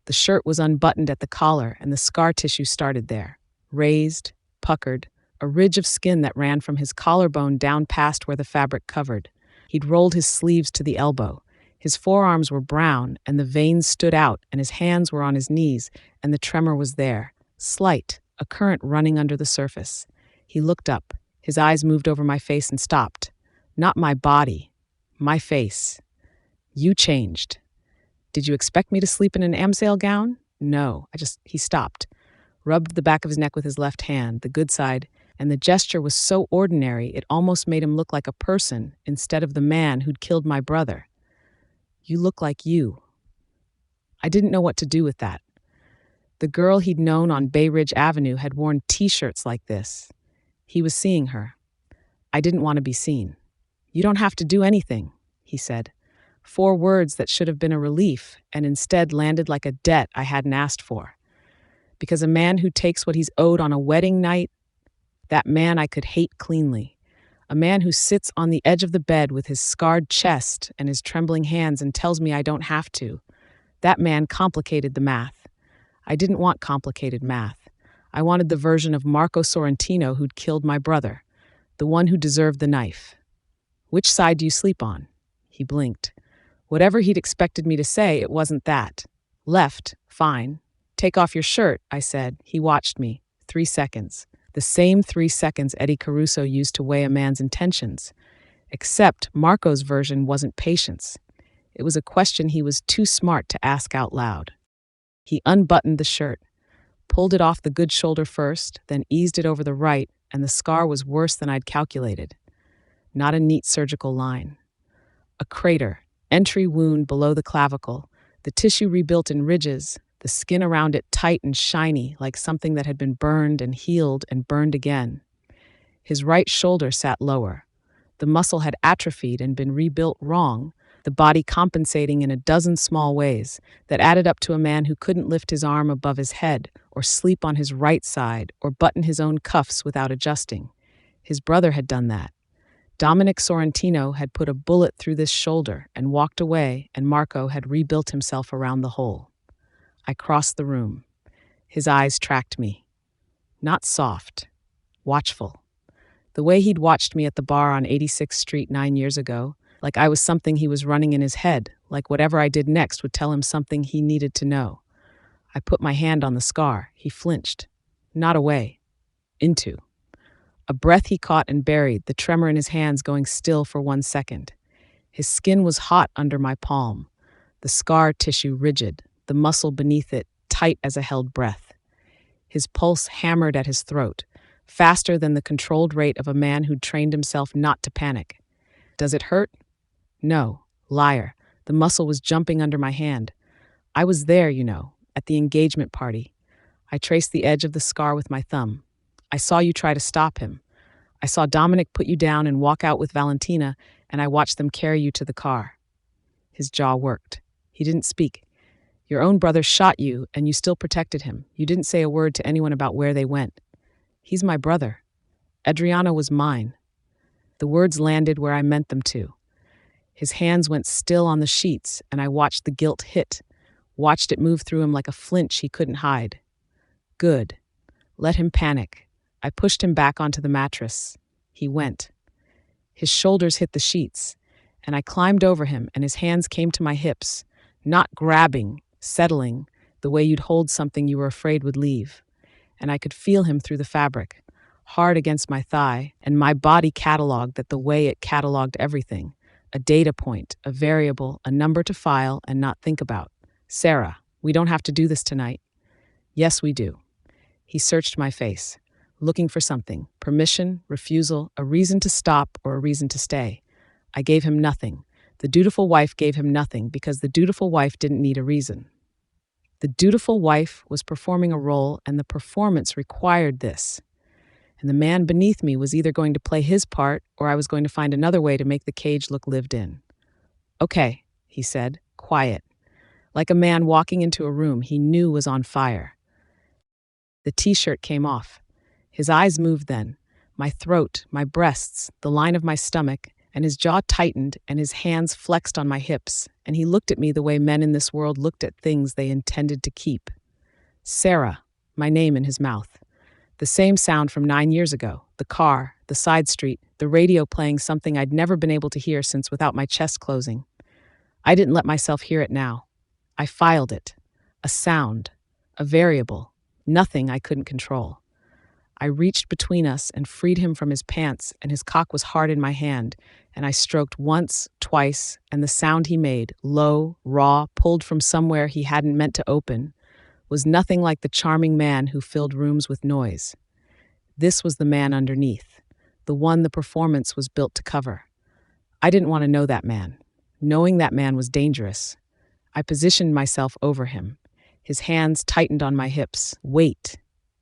The shirt was unbuttoned at the collar and the scar tissue started there. Raised, puckered, a ridge of skin that ran from his collarbone down past where the fabric covered. He'd rolled his sleeves to the elbow. His forearms were brown and the veins stood out and his hands were on his knees and the tremor was there, slight, a current running under the surface. He looked up. His eyes moved over my face and stopped. Not my body. My face. "You changed. Did you expect me to sleep in an Amsail gown?" "No, He stopped, rubbed the back of his neck with his left hand, the good side, and the gesture was so ordinary it almost made him look like a person instead of the man who'd killed my brother. "You look like you." I didn't know what to do with that. The girl he'd known on Bay Ridge Avenue had worn t-shirts like this. He was seeing her. I didn't want to be seen. "You don't have to do anything," he said. 4 words that should have been a relief and instead landed like a debt I hadn't asked for. Because a man who takes what he's owed on a wedding night, that man I could hate cleanly. A man who sits on the edge of the bed with his scarred chest and his trembling hands and tells me I don't have to. That man complicated the math. I didn't want complicated math. I wanted the version of Marco Sorrentino who'd killed my brother, the one who deserved the knife. "Which side do you sleep on?" He blinked. Whatever he'd expected me to say, it wasn't that. "Left, fine." "Take off your shirt," I said. He watched me. 3 seconds. The same 3 seconds Eddie Caruso used to weigh a man's intentions. Except Marco's version wasn't patience. It was a question he was too smart to ask out loud. He unbuttoned the shirt, pulled it off the good shoulder first, then eased it over the right, and the scar was worse than I'd calculated. Not a neat surgical line. A crater, entry wound below the clavicle, the tissue rebuilt in ridges, the skin around it tight and shiny like something that had been burned and healed and burned again. His right shoulder sat lower. The muscle had atrophied and been rebuilt wrong, the body compensating in a dozen small ways that added up to a man who couldn't lift his arm above his head or sleep on his right side or button his own cuffs without adjusting. His brother had done that. Dominic Sorrentino had put a bullet through this shoulder and walked away, and Marco had rebuilt himself around the hole. I crossed the room. His eyes tracked me. Not soft, watchful. The way he'd watched me at the bar on 86th Street 9 years ago, like I was something he was running in his head, like whatever I did next would tell him something he needed to know. I put my hand on the scar. He flinched. Not away. Into. A breath he caught and buried, the tremor in his hands going still for 1 second. His skin was hot under my palm, the scar tissue rigid, the muscle beneath it tight as a held breath. His pulse hammered at his throat, faster than the controlled rate of a man who'd trained himself not to panic. Does it hurt? No. Liar. The muscle was jumping under my hand. I was there, at the engagement party. I traced the edge of the scar with my thumb. I saw you try to stop him. I saw Dominic put you down and walk out with Valentina, and I watched them carry you to the car. His jaw worked. He didn't speak. Your own brother shot you, and you still protected him. You didn't say a word to anyone about where they went. He's my brother. Adriana was mine. The words landed where I meant them to. His hands went still on the sheets, and I watched the guilt hit, watched it move through him like a flinch he couldn't hide. Good. Let him panic. I pushed him back onto the mattress. He went. His shoulders hit the sheets, and I climbed over him, and his hands came to my hips, not grabbing, settling, the way you'd hold something you were afraid would leave. And I could feel him through the fabric, hard against my thigh, and my body cataloged that the way it cataloged everything, a data point, a variable, a number to file and not think about. Sera, we don't have to do this tonight. Yes, we do. He searched my face, looking for something, permission, refusal, a reason to stop or a reason to stay. I gave him nothing. The dutiful wife gave him nothing because the dutiful wife didn't need a reason. The dutiful wife was performing a role, and the performance required this. And the man beneath me was either going to play his part or I was going to find another way to make the cage look lived in. Okay, he said, quiet, like a man walking into a room he knew was on fire. The t-shirt came off. His eyes moved then, my throat, my breasts, the line of my stomach, and his jaw tightened and his hands flexed on my hips, and he looked at me the way men in this world looked at things they intended to keep. Sera, my name in his mouth. The same sound from 9 years ago, the car, the side street, the radio playing something I'd never been able to hear since without my chest closing. I didn't let myself hear it now. I filed it. A sound. A variable. Nothing I couldn't control. I reached between us and freed him from his pants, and his cock was hard in my hand, and I stroked once, twice, and the sound he made, low, raw, pulled from somewhere he hadn't meant to open, was nothing like the charming man who filled rooms with noise. This was the man underneath, the one the performance was built to cover. I didn't want to know that man. Knowing that man was dangerous. I positioned myself over him. His hands tightened on my hips. Wait.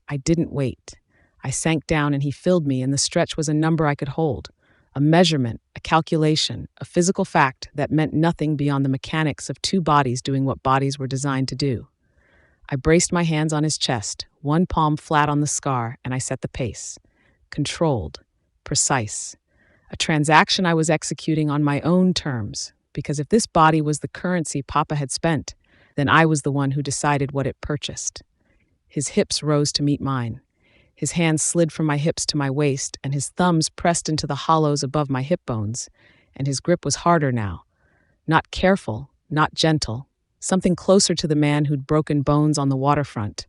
I didn't wait. I sank down and he filled me, and the stretch was a number I could hold, a measurement, a calculation, a physical fact that meant nothing beyond the mechanics of two bodies doing what bodies were designed to do. I braced my hands on his chest, one palm flat on the scar, and I set the pace. Controlled, precise. A transaction I was executing on my own terms, because if this body was the currency Papa had spent, then I was the one who decided what it purchased. His hips rose to meet mine. His hands slid from my hips to my waist, and his thumbs pressed into the hollows above my hip bones, and his grip was harder now. Not careful, not gentle, something closer to the man who'd broken bones on the waterfront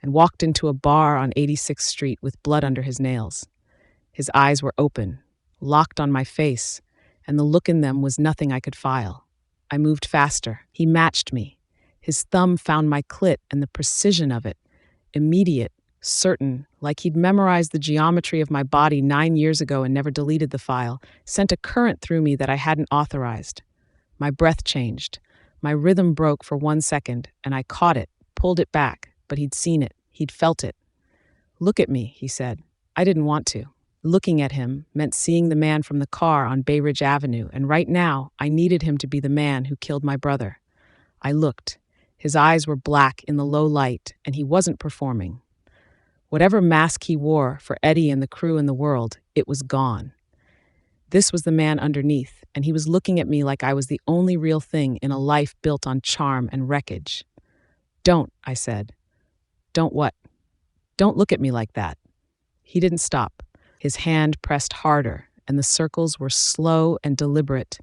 and walked into a bar on 86th Street with blood under his nails. His eyes were open, locked on my face, and the look in them was nothing I could file. I moved faster. He matched me. His thumb found my clit, and the precision of it, immediate, certain, like he'd memorized the geometry of my body 9 years ago and never deleted the file, sent a current through me that I hadn't authorized. My breath changed. My rhythm broke for 1 second, and I caught it, pulled it back, but he'd seen it, he'd felt it. "Look at me," he said. I didn't want to. Looking at him meant seeing the man from the car on Bay Ridge Avenue, and right now, I needed him to be the man who killed my brother. I looked. His eyes were black in the low light, and he wasn't performing. Whatever mask he wore for Eddie and the crew in the world, it was gone. This was the man underneath, and he was looking at me like I was the only real thing in a life built on charm and wreckage. "Don't," I said. "Don't what?" "Don't look at me like that." He didn't stop. His hand pressed harder, and the circles were slow and deliberate,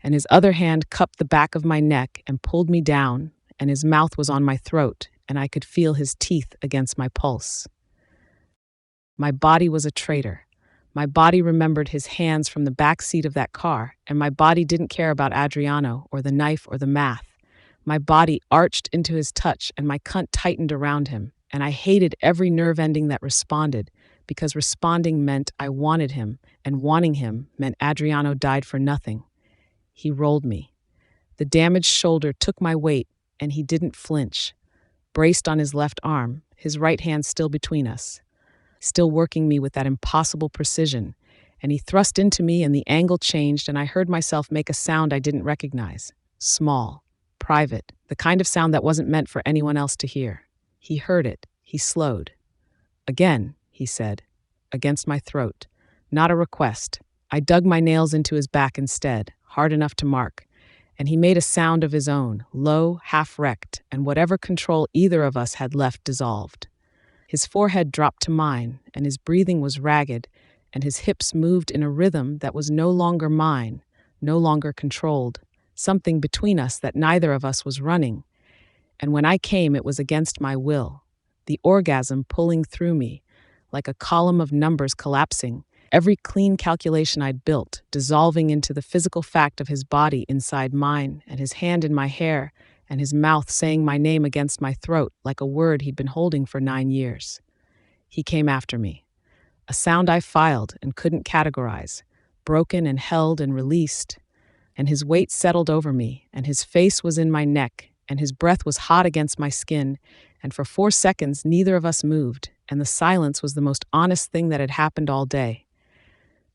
and his other hand cupped the back of my neck and pulled me down, and his mouth was on my throat, and I could feel his teeth against my pulse. My body was a traitor. My body remembered his hands from the back seat of that car, and my body didn't care about Adriano or the knife or the math. My body arched into his touch, and my cunt tightened around him, and I hated every nerve ending that responded, because responding meant I wanted him, and wanting him meant Adriano died for nothing. He rolled me. The damaged shoulder took my weight, and he didn't flinch. Braced on his left arm, his right hand still between us, still working me with that impossible precision, and he thrust into me and the angle changed and I heard myself make a sound I didn't recognize. Small, private, the kind of sound that wasn't meant for anyone else to hear. He heard it. He slowed. "Again," he said, against my throat. Not a request. I dug my nails into his back instead, hard enough to mark, and he made a sound of his own, low, half-wrecked, and whatever control either of us had left dissolved. His forehead dropped to mine, and his breathing was ragged, and his hips moved in a rhythm that was no longer mine, no longer controlled, something between us that neither of us was running. And when I came, it was against my will, the orgasm pulling through me, like a column of numbers collapsing, every clean calculation I'd built, dissolving into the physical fact of his body inside mine, and his hand in my hair, and his mouth saying my name against my throat like a word he'd been holding for 9 years. He came after me. A sound I filed and couldn't categorize, broken and held and released, and his weight settled over me, and his face was in my neck, and his breath was hot against my skin, and for 4 seconds neither of us moved, and the silence was the most honest thing that had happened all day.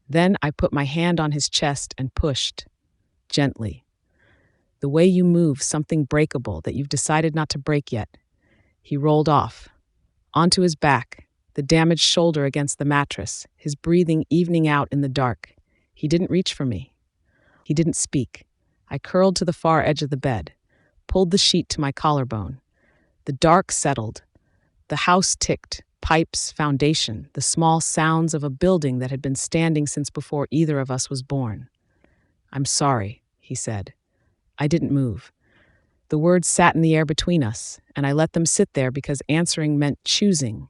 Then I put my hand on his chest and pushed, gently. The way you move something breakable that you've decided not to break yet. He rolled off, onto his back, the damaged shoulder against the mattress, his breathing evening out in the dark. He didn't reach for me. He didn't speak. I curled to the far edge of the bed, pulled the sheet to my collarbone. The dark settled. The house ticked, pipes, foundation, the small sounds of a building that had been standing since before either of us was born. "I'm sorry," he said. I didn't move. The words sat in the air between us, and I let them sit there because answering meant choosing.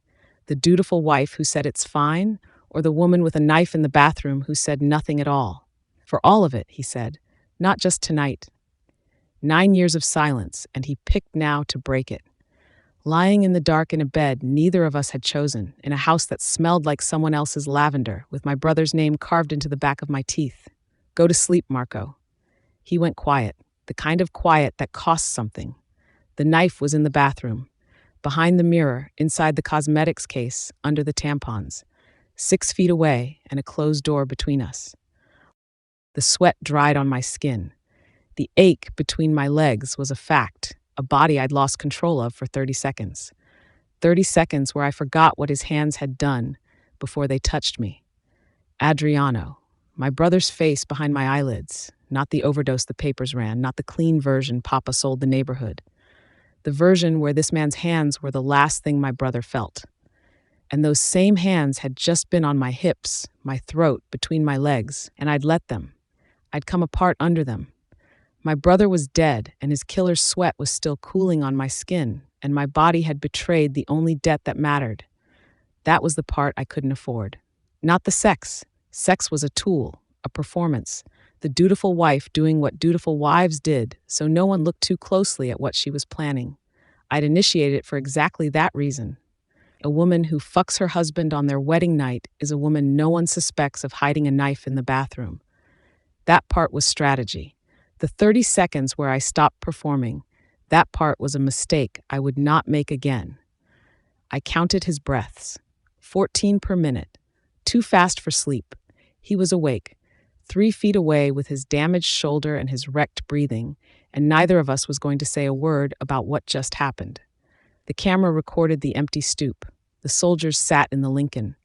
The dutiful wife who said it's fine, or the woman with a knife in the bathroom who said nothing at all. "For all of it," he said, "not just tonight." 9 years of silence, and he picked now to break it. Lying in the dark in a bed neither of us had chosen, in a house that smelled like someone else's lavender, with my brother's name carved into the back of my teeth. "Go to sleep, Marco." He went quiet. The kind of quiet that costs something. The knife was in the bathroom, behind the mirror, inside the cosmetics case, under the tampons, 6 feet away and a closed door between us. The sweat dried on my skin. The ache between my legs was a fact, a body I'd lost control of for 30 seconds. 30 seconds where I forgot what his hands had done before they touched me. Adriano, my brother's face behind my eyelids. Not the overdose the papers ran, not the clean version Papa sold the neighborhood. The version where this man's hands were the last thing my brother felt. And those same hands had just been on my hips, my throat, between my legs, and I'd let them. I'd come apart under them. My brother was dead, and his killer's sweat was still cooling on my skin, and my body had betrayed the only debt that mattered. That was the part I couldn't afford. Not the sex. Sex was a tool, a performance. The dutiful wife doing what dutiful wives did, so no one looked too closely at what she was planning. I'd initiated it for exactly that reason. A woman who fucks her husband on their wedding night is a woman no one suspects of hiding a knife in the bathroom. That part was strategy. The 30 seconds where I stopped performing, that part was a mistake I would not make again. I counted his breaths. 14 per minute. Too fast for sleep. He was awake, 3 feet away with his damaged shoulder and his wrecked breathing, and neither of us was going to say a word about what just happened. The camera recorded the empty stoop. The soldiers sat in the Lincoln.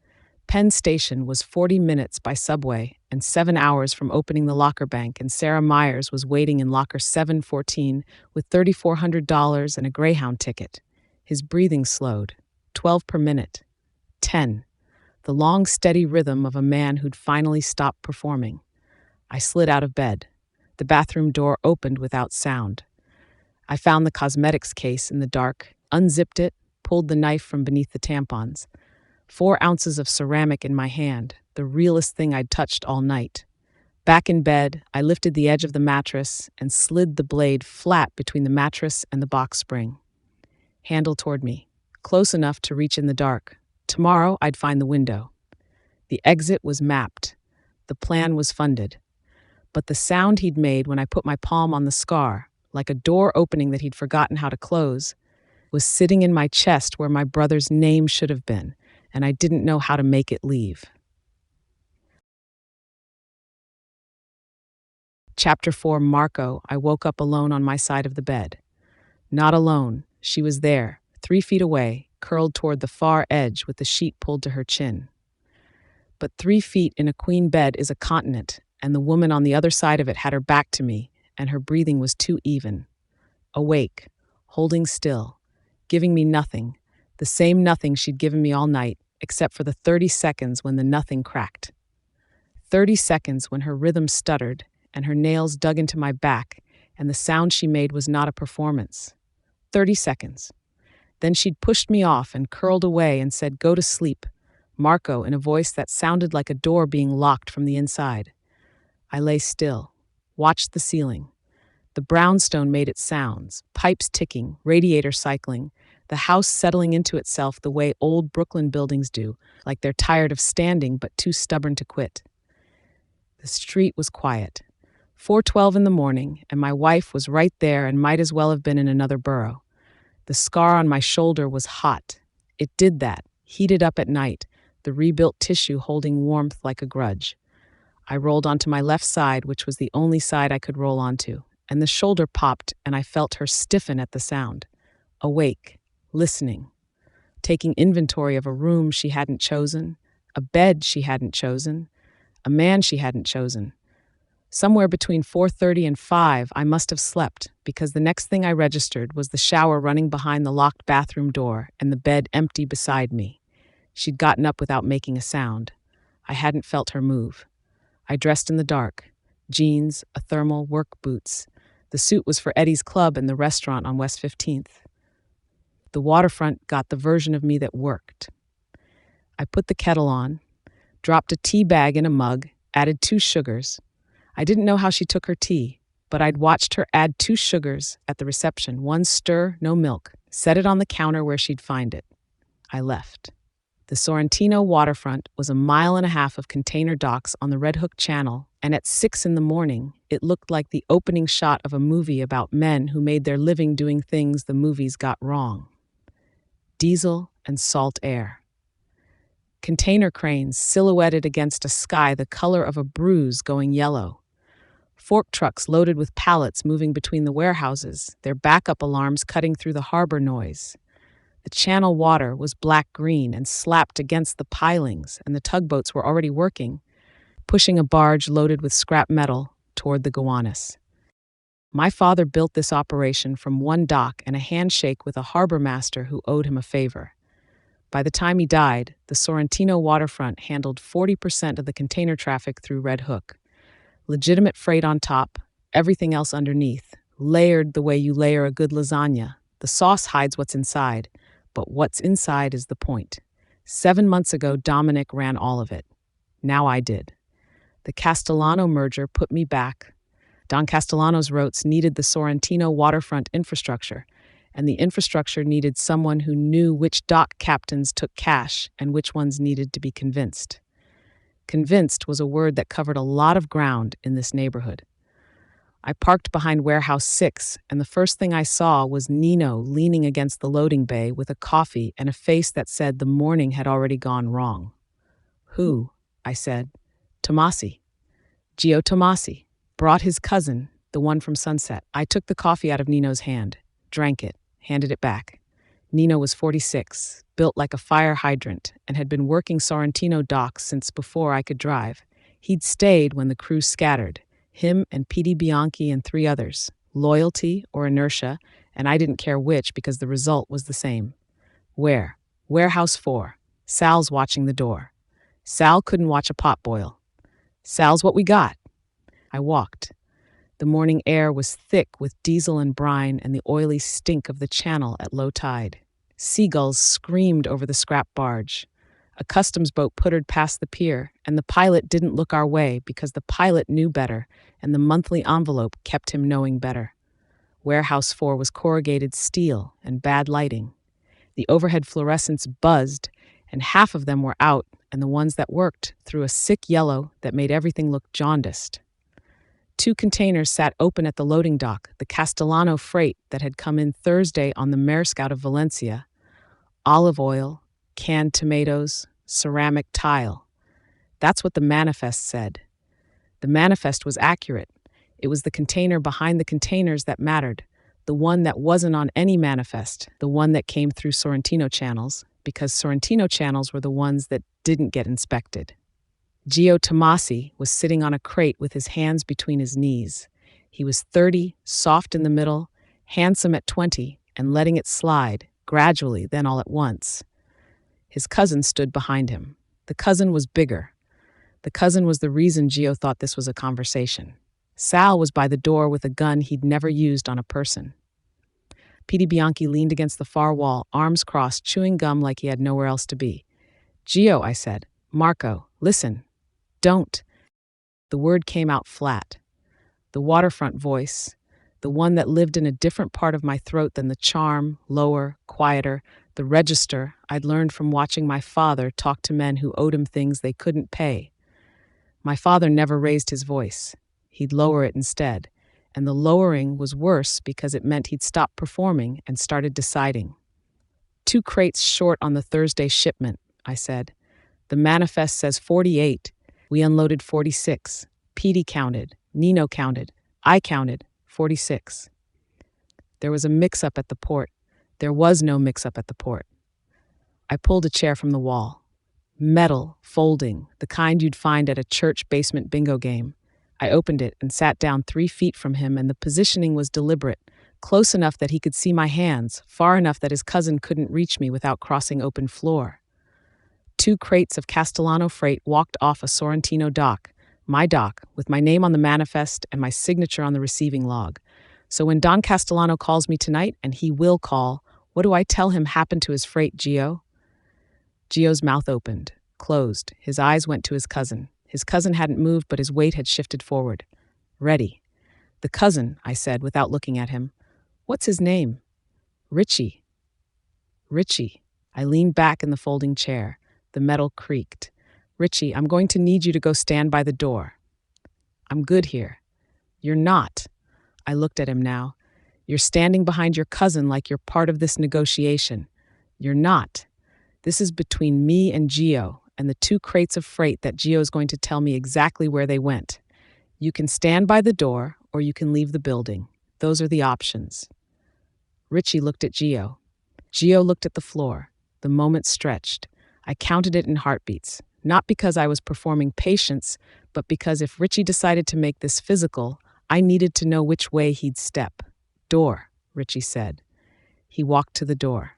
Penn Station was 40 minutes by subway and 7 hours from opening the locker bank, and Sarah Myers was waiting in locker 714 with $3,400 and a Greyhound ticket. His breathing slowed. 12 per minute. 10. The long, steady rhythm of a man who'd finally stopped performing. I slid out of bed. The bathroom door opened without sound. I found the cosmetics case in the dark, unzipped it, pulled the knife from beneath the tampons. 4 ounces of ceramic in my hand, the realest thing I'd touched all night. Back in bed, I lifted the edge of the mattress and slid the blade flat between the mattress and the box spring. Handle toward me, close enough to reach in the dark. Tomorrow, I'd find the window. The exit was mapped. The plan was funded. But the sound he'd made when I put my palm on the scar, like a door opening that he'd forgotten how to close, was sitting in my chest where my brother's name should have been, and I didn't know how to make it leave. Chapter 4, Marco. I woke up alone on my side of the bed. Not alone. She was there, 3 feet away, curled toward the far edge with the sheet pulled to her chin. But 3 feet in a queen bed is a continent, and the woman on the other side of it had her back to me, and her breathing was too even. Awake, holding still, giving me nothing, the same nothing she'd given me all night, except for the 30 seconds when the nothing cracked. 30 seconds when her rhythm stuttered, and her nails dug into my back, and the sound she made was not a performance. 30 seconds. Then she'd pushed me off and curled away and said, "Go to sleep," Marco, in a voice that sounded like a door being locked from the inside. I lay still, watched the ceiling. The brownstone made its sounds, pipes ticking, radiator cycling, the house settling into itself the way old Brooklyn buildings do, like they're tired of standing but too stubborn to quit. The street was quiet. 4:12 in the morning, and my wife was right there and might as well have been in another borough. The scar on my shoulder was hot. It did that, heated up at night, the rebuilt tissue holding warmth like a grudge. I rolled onto my left side, which was the only side I could roll onto, and the shoulder popped, and I felt her stiffen at the sound. Awake, listening, taking inventory of a room she hadn't chosen, a bed she hadn't chosen, a man she hadn't chosen. Somewhere between 4:30 and 5, I must have slept, because the next thing I registered was the shower running behind the locked bathroom door and the bed empty beside me. She'd gotten up without making a sound. I hadn't felt her move. I dressed in the dark. Jeans, a thermal, work boots. The suit was for Eddie's Club and the restaurant on West 15th. The waterfront got the version of me that worked. I put the kettle on, dropped a tea bag in a mug, added 2 sugars. I didn't know how she took her tea, but I'd watched her add 2 sugars at the reception, 1 stir, no milk, set it on the counter where she'd find it. I left. The Sorrentino waterfront was a 1.5 miles of container docks on the Red Hook Channel, and at 6 in the morning, it looked like the opening shot of a movie about men who made their living doing things the movies got wrong. Diesel and salt air. Container cranes silhouetted against a sky the color of a bruise going yellow. Fork trucks loaded with pallets moving between the warehouses, their backup alarms cutting through the harbor noise. The channel water was black-green and slapped against the pilings, and the tugboats were already working, pushing a barge loaded with scrap metal toward the Gowanus. My father built this operation from one dock and a handshake with a harbor master who owed him a favor. By the time he died, the Sorrentino waterfront handled 40% of the container traffic through Red Hook. Legitimate freight on top, everything else underneath, layered the way you layer a good lasagna. The sauce hides what's inside, but what's inside is the point. 7 months ago, Dominic ran all of it. Now I did. The Castellano merger put me back. Don Castellano's routes needed the Sorrentino waterfront infrastructure, and the infrastructure needed someone who knew which dock captains took cash and which ones needed to be convinced. Convinced was a word that covered a lot of ground in this neighborhood. I parked behind Warehouse 6, and the first thing I saw was Nino leaning against the loading bay with a coffee and a face that said the morning had already gone wrong. "Who?" I said. "Tomasi. Gio Tomasi. Brought his cousin, the one from Sunset." I took the coffee out of Nino's hand, drank it, handed it back. Nino was 46, built like a fire hydrant, and had been working Sorrentino docks since before I could drive. He'd stayed when the crew scattered, him and P.D. Bianchi and 3 others, loyalty or inertia, and I didn't care which because the result was the same. Where? Warehouse 4. Sal's watching the door. Sal couldn't watch a pot boil. "Sal's what we got." I walked. The morning air was thick with diesel and brine and the oily stink of the channel at low tide. Seagulls screamed over the scrap barge. A customs boat puttered past the pier, and the pilot didn't look our way because the pilot knew better, and the monthly envelope kept him knowing better. Warehouse 4 was corrugated steel and bad lighting. The overhead fluorescents buzzed, and half of them were out, and the ones that worked threw a sick yellow that made everything look jaundiced. 2 containers sat open at the loading dock, the Castellano freight that had come in Thursday on the Maersk out of Valencia. Olive oil, canned tomatoes, ceramic tile. That's what the manifest said. The manifest was accurate. It was the container behind the containers that mattered, the one that wasn't on any manifest, the one that came through Sorrentino channels, because Sorrentino channels were the ones that didn't get inspected. Gio Tomasi was sitting on a crate with his hands between his knees. He was 30, soft in the middle, handsome at 20, and letting it slide, gradually, then all at once. His cousin stood behind him. The cousin was bigger. The cousin was the reason Gio thought this was a conversation. Sal was by the door with a gun he'd never used on a person. P.D. Bianchi leaned against the far wall, arms crossed, chewing gum like he had nowhere else to be. "Gio," I said. "Marco, listen. Don't." The word came out flat. The waterfront voice, the one that lived in a different part of my throat than the charm, lower, quieter, the register I'd learned from watching my father talk to men who owed him things they couldn't pay. My father never raised his voice. He'd lower it instead, and the lowering was worse because it meant he'd stopped performing and started deciding. 2 crates short on the Thursday shipment, I said. The manifest says 48. We unloaded 46. Petey counted. Nino counted. I counted. 46. There was a mix-up at the port. There was no mix-up at the port. I pulled a chair from the wall. Metal, folding, the kind you'd find at a church basement bingo game. I opened it and sat down 3 feet from him, and the positioning was deliberate, close enough that he could see my hands, far enough that his cousin couldn't reach me without crossing open floor. 2 crates of Castellano freight walked off a Sorrentino dock, my dock, with my name on the manifest and my signature on the receiving log. So when Don Castellano calls me tonight, and he will call, what do I tell him happened to his freight, Gio? Gio's mouth opened, closed. His eyes went to his cousin. His cousin hadn't moved, but his weight had shifted forward. "Ready." "The cousin," I said without looking at him. "What's his name?" "Richie." "Richie." I leaned back in the folding chair. The metal creaked. "Richie, I'm going to need you to go stand by the door." "I'm good here." "You're not." I looked at him now. "You're standing behind your cousin like you're part of this negotiation. You're not. This is between me and Gio and the 2 crates of freight that Gio's going to tell me exactly where they went. You can stand by the door or you can leave the building. Those are the options." Richie looked at Gio. Gio looked at the floor. The moment stretched. I counted it in heartbeats, not because I was performing patience, but because if Richie decided to make this physical, I needed to know which way he'd step. "Door," Richie said. He walked to the door.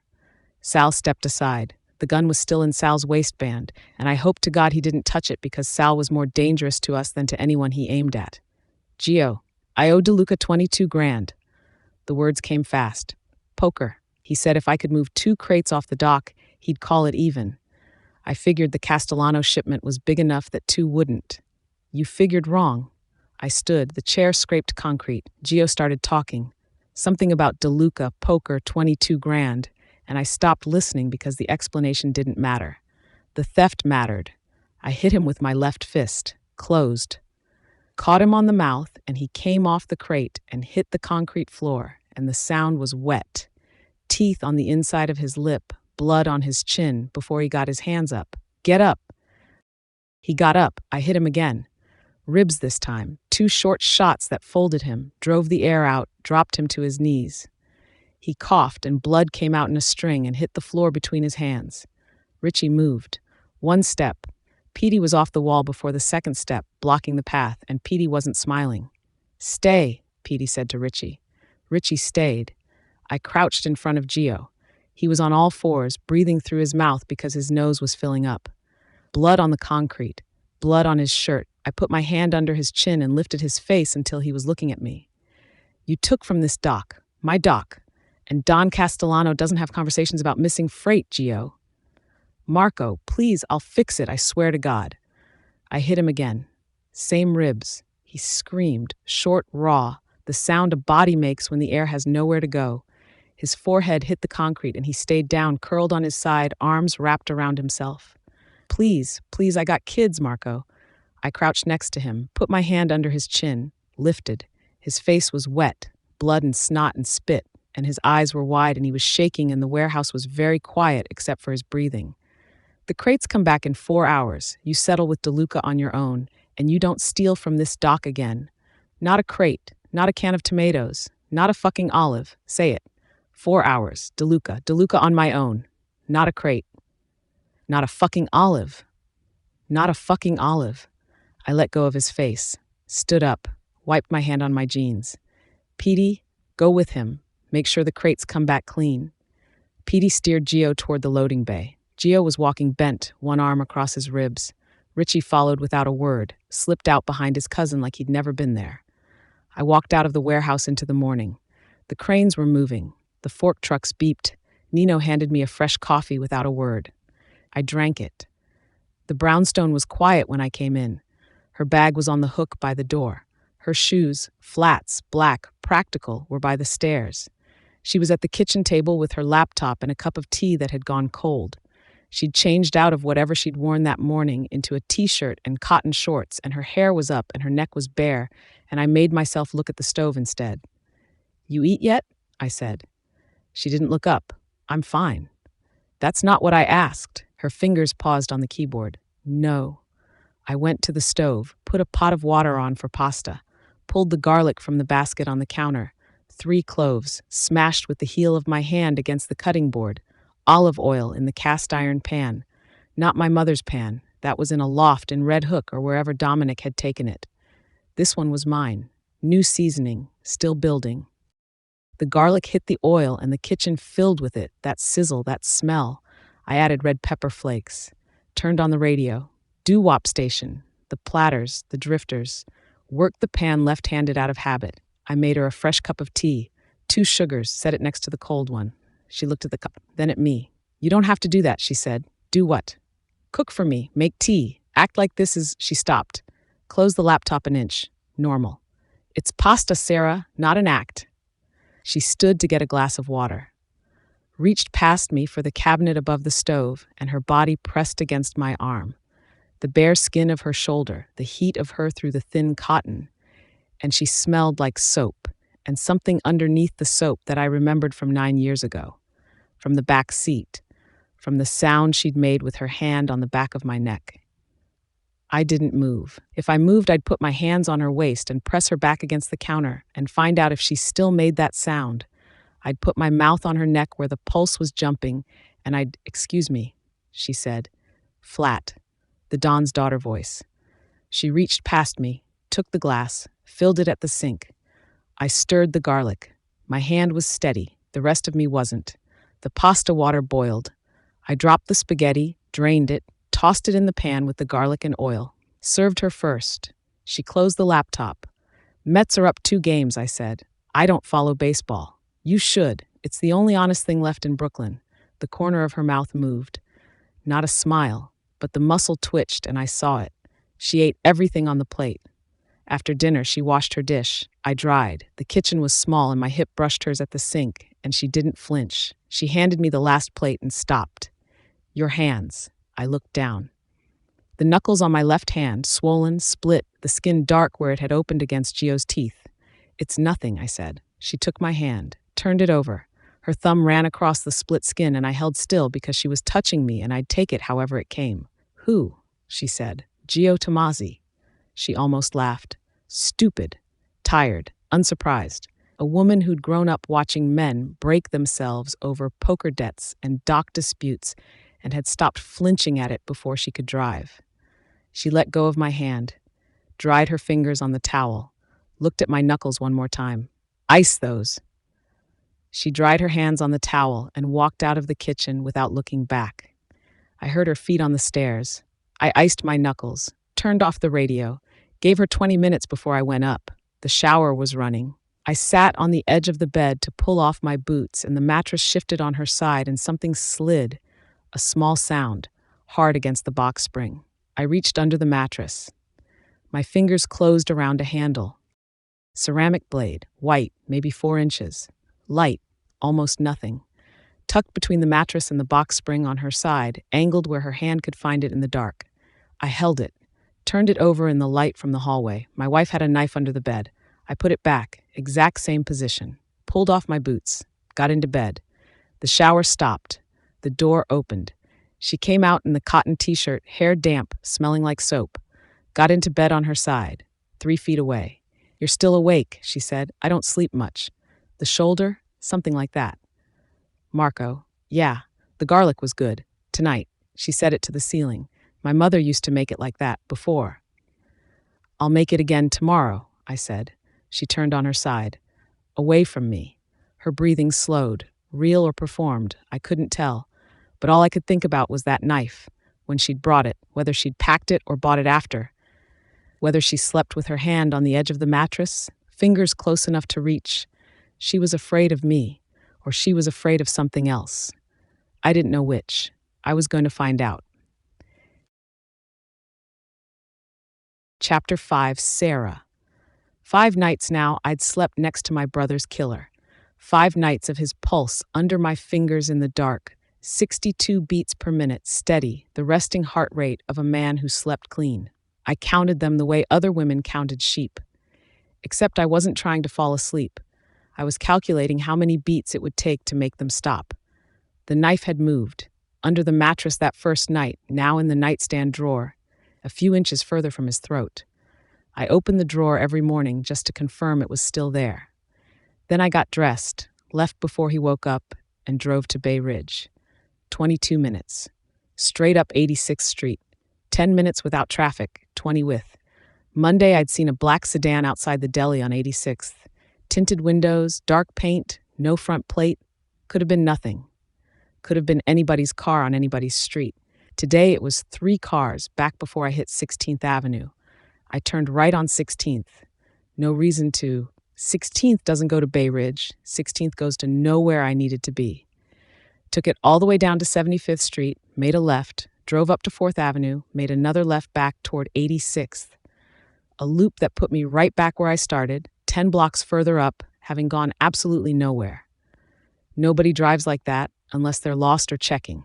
Sal stepped aside. The gun was still in Sal's waistband, and I hoped to God he didn't touch it because Sal was more dangerous to us than to anyone he aimed at. "Gio, I owe DeLuca 22 grand. The words came fast. "Poker." He said if I could move 2 crates off the dock, he'd call it even. I figured the Castellano shipment was big enough that 2 wouldn't. "You figured wrong." I stood. The chair scraped concrete. Gio started talking. Something about DeLuca, poker, 22 grand, and I stopped listening because the explanation didn't matter. The theft mattered. I hit him with my left fist, closed. Caught him on the mouth, and he came off the crate and hit the concrete floor, and the sound was wet. Teeth on the inside of his lip, blood on his chin before he got his hands up. Get up! He got up. I hit him again. Ribs this time. 2 short shots that folded him, drove the air out, dropped him to his knees. He coughed, and blood came out in a string and hit the floor between his hands. Richie moved. 1 step. Petey was off the wall before the 2nd step, blocking the path, and Petey wasn't smiling. Stay, Petey said to Richie. Richie stayed. I crouched in front of Gio. He was on all fours, breathing through his mouth because his nose was filling up. Blood on the concrete. Blood on his shirt. I put my hand under his chin and lifted his face until he was looking at me. You took from this dock, my dock, and Don Castellano doesn't have conversations about missing freight, Gio. Marco, please, I'll fix it, I swear to God. I hit him again. Same ribs. He screamed, short, raw, the sound a body makes when the air has nowhere to go. His forehead hit the concrete and he stayed down, curled on his side, arms wrapped around himself. Please, please, I got kids, Marco. I crouched next to him, put my hand under his chin, lifted. His face was wet, blood and snot and spit, and his eyes were wide and he was shaking and the warehouse was very quiet except for his breathing. The crates come back in 4 hours. You settle with DeLuca on your own, and you don't steal from this dock again. Not a crate, not a can of tomatoes, not a fucking olive. Say it. 4 hours. DeLuca. DeLuca on my own. Not a crate. Not a fucking olive. Not a fucking olive. I let go of his face, stood up, wiped my hand on my jeans. Petey, go with him. Make sure the crates come back clean. Petey steered Gio toward the loading bay. Gio was walking bent, 1 arm across his ribs. Richie followed without a word, slipped out behind his cousin like he'd never been there. I walked out of the warehouse into the morning. The cranes were moving. The fork trucks beeped. Nino handed me a fresh coffee without a word. I drank it. The brownstone was quiet when I came in. Her bag was on the hook by the door. Her shoes, flats, black, practical, were by the stairs. She was at the kitchen table with her laptop and a cup of tea that had gone cold. She'd changed out of whatever she'd worn that morning into a t-shirt and cotton shorts, and her hair was up and her neck was bare, and I made myself look at the stove instead. You eat yet? I said. She didn't look up. I'm fine. That's not what I asked. Her fingers paused on the keyboard. No. I went to the stove, put a pot of water on for pasta, pulled the garlic from the basket on the counter, 3 cloves, smashed with the heel of my hand against the cutting board, olive oil in the cast iron pan. Not my mother's pan. That was in a loft in Red Hook or wherever Dominic had taken it. This one was mine. New seasoning, still building. The garlic hit the oil and the kitchen filled with it, that sizzle, that smell. I added red pepper flakes. Turned on the radio. Doo-wop station. The Platters, the Drifters. Worked the pan left-handed out of habit. I made her a fresh cup of tea. 2 sugars, set it next to the cold one. She looked at the cup, then at me. You don't have to do that, she said. Do what? Cook for me, make tea. Act like this is... She stopped. Close the laptop an inch. Normal. It's pasta, Sera, not an act. She stood to get a glass of water. Reached past me for the cabinet above the stove, and her body pressed against my arm. The bare skin of her shoulder, the heat of her through the thin cotton. And she smelled like soap, and something underneath the soap that I remembered from 9 years ago. From the back seat. From the sound she'd made with her hand on the back of my neck. I didn't move. If I moved, I'd put my hands on her waist and press her back against the counter and find out if she still made that sound. I'd put my mouth on her neck where the pulse was jumping, and I'd, excuse me, she said. Flat. The Don's daughter voice. She reached past me, took the glass, filled it at the sink. I stirred the garlic. My hand was steady. The rest of me wasn't. The pasta water boiled. I dropped the spaghetti, drained it, tossed it in the pan with the garlic and oil. Served her first. She closed the laptop. Mets are up 2 games, I said. I don't follow baseball. You should. It's the only honest thing left in Brooklyn. The corner of her mouth moved. Not a smile, but the muscle twitched and I saw it. She ate everything on the plate. After dinner, she washed her dish. I dried. The kitchen was small and my hip brushed hers at the sink, and she didn't flinch. She handed me the last plate and stopped. Your hands. I looked down. The knuckles on my left hand, swollen, split, the skin dark where it had opened against Gio's teeth. It's nothing, I said. She took my hand, turned it over. Her thumb ran across the split skin and I held still because she was touching me and I'd take it however it came. Who? She said. Gio Tomasi. She almost laughed. Stupid. Tired. Unsurprised. A woman who'd grown up watching men break themselves over poker debts and dock disputes and had stopped flinching at it before she could drive. She let go of my hand, dried her fingers on the towel, looked at my knuckles one more time. Ice those. She dried her hands on the towel and walked out of the kitchen without looking back. I heard her feet on the stairs. I iced my knuckles, turned off the radio, gave her 20 minutes before I went up. The shower was running. I sat on the edge of the bed to pull off my boots, and the mattress shifted on her side and something slid, a small sound, hard against the box spring. I reached under the mattress. My fingers closed around a handle. Ceramic blade, white, maybe 4 inches. Light, almost nothing. Tucked between the mattress and the box spring on her side, angled where her hand could find it in the dark. I held it, turned it over in the light from the hallway. My wife had a knife under the bed. I put it back, exact same position. Pulled off my boots, got into bed. The shower stopped. The door opened. She came out in the cotton t-shirt, hair damp, smelling like soap. Got into bed on her side, 3 feet away. You're still awake, she said. I don't sleep much. The shoulder? Something like that. Marco. Yeah, the garlic was good. Tonight. She said it to the ceiling. My mother used to make it like that before. I'll make it again tomorrow, I said. She turned on her side. Away from me. Her breathing slowed. Real or performed, I couldn't tell. But all I could think about was that knife, when she'd brought it, whether she'd packed it or bought it after. Whether she slept with her hand on the edge of the mattress, fingers close enough to reach. She was afraid of me, or she was afraid of something else. I didn't know which. I was going to find out. Chapter 5, Sera. 5 nights now I'd slept next to my brother's killer. 5 nights of his pulse under my fingers in the dark, 62 beats per minute, steady, the resting heart rate of a man who slept clean. I counted them the way other women counted sheep. Except I wasn't trying to fall asleep. I was calculating how many beats it would take to make them stop. The knife had moved. Under the mattress that first night, now in the nightstand drawer, a few inches further from his throat. I opened the drawer every morning just to confirm it was still there. Then I got dressed, left before he woke up, and drove to Bay Ridge. 22 minutes. Straight up 86th Street. 10 minutes without traffic, 20 with. Monday, I'd seen a black sedan outside the deli on 86th. Tinted windows, dark paint, no front plate. Could have been nothing. Could have been anybody's car on anybody's street. Today, it was 3 cars back before I hit 16th Avenue. I turned right on 16th. No reason to. 16th doesn't go to Bay Ridge. 16th goes to nowhere I needed to be. Took it all the way down to 75th Street, made a left, drove up to 4th Avenue, made another left back toward 86th. A loop that put me right back where I started, 10 blocks further up, having gone absolutely nowhere. Nobody drives like that unless they're lost or checking.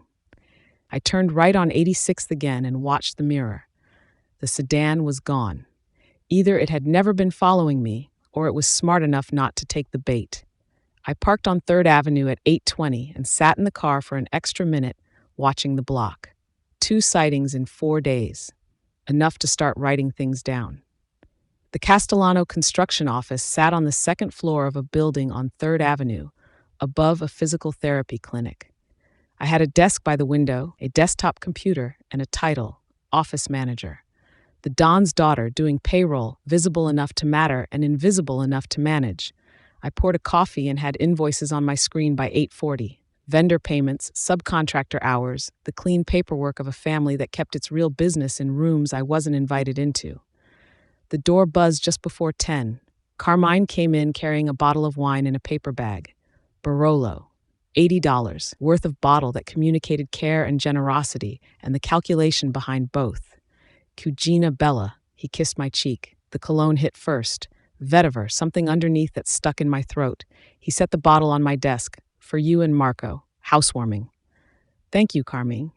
I turned right on 86th again and watched the mirror. The sedan was gone. Either it had never been following me, or it was smart enough not to take the bait. I parked on 3rd Avenue at 8:20 and sat in the car for an extra minute, watching the block. 2 sightings in 4 days. Enough to start writing things down. The Castellano construction office sat on the 2nd floor of a building on 3rd Avenue, above a physical therapy clinic. I had a desk by the window, a desktop computer, and a title, office manager. The Don's daughter doing payroll, visible enough to matter and invisible enough to manage. I poured a coffee and had invoices on my screen by 8:40. Vendor payments, subcontractor hours, the clean paperwork of a family that kept its real business in rooms I wasn't invited into. The door buzzed just before 10. Carmine came in carrying a bottle of wine in a paper bag. Barolo. $80 worth of bottle that communicated care and generosity and the calculation behind both. Cugina Bella, he kissed my cheek. The cologne hit first. Vetiver, something underneath that stuck in my throat. He set the bottle on my desk. For you and Marco. Housewarming. Thank you, Carmine.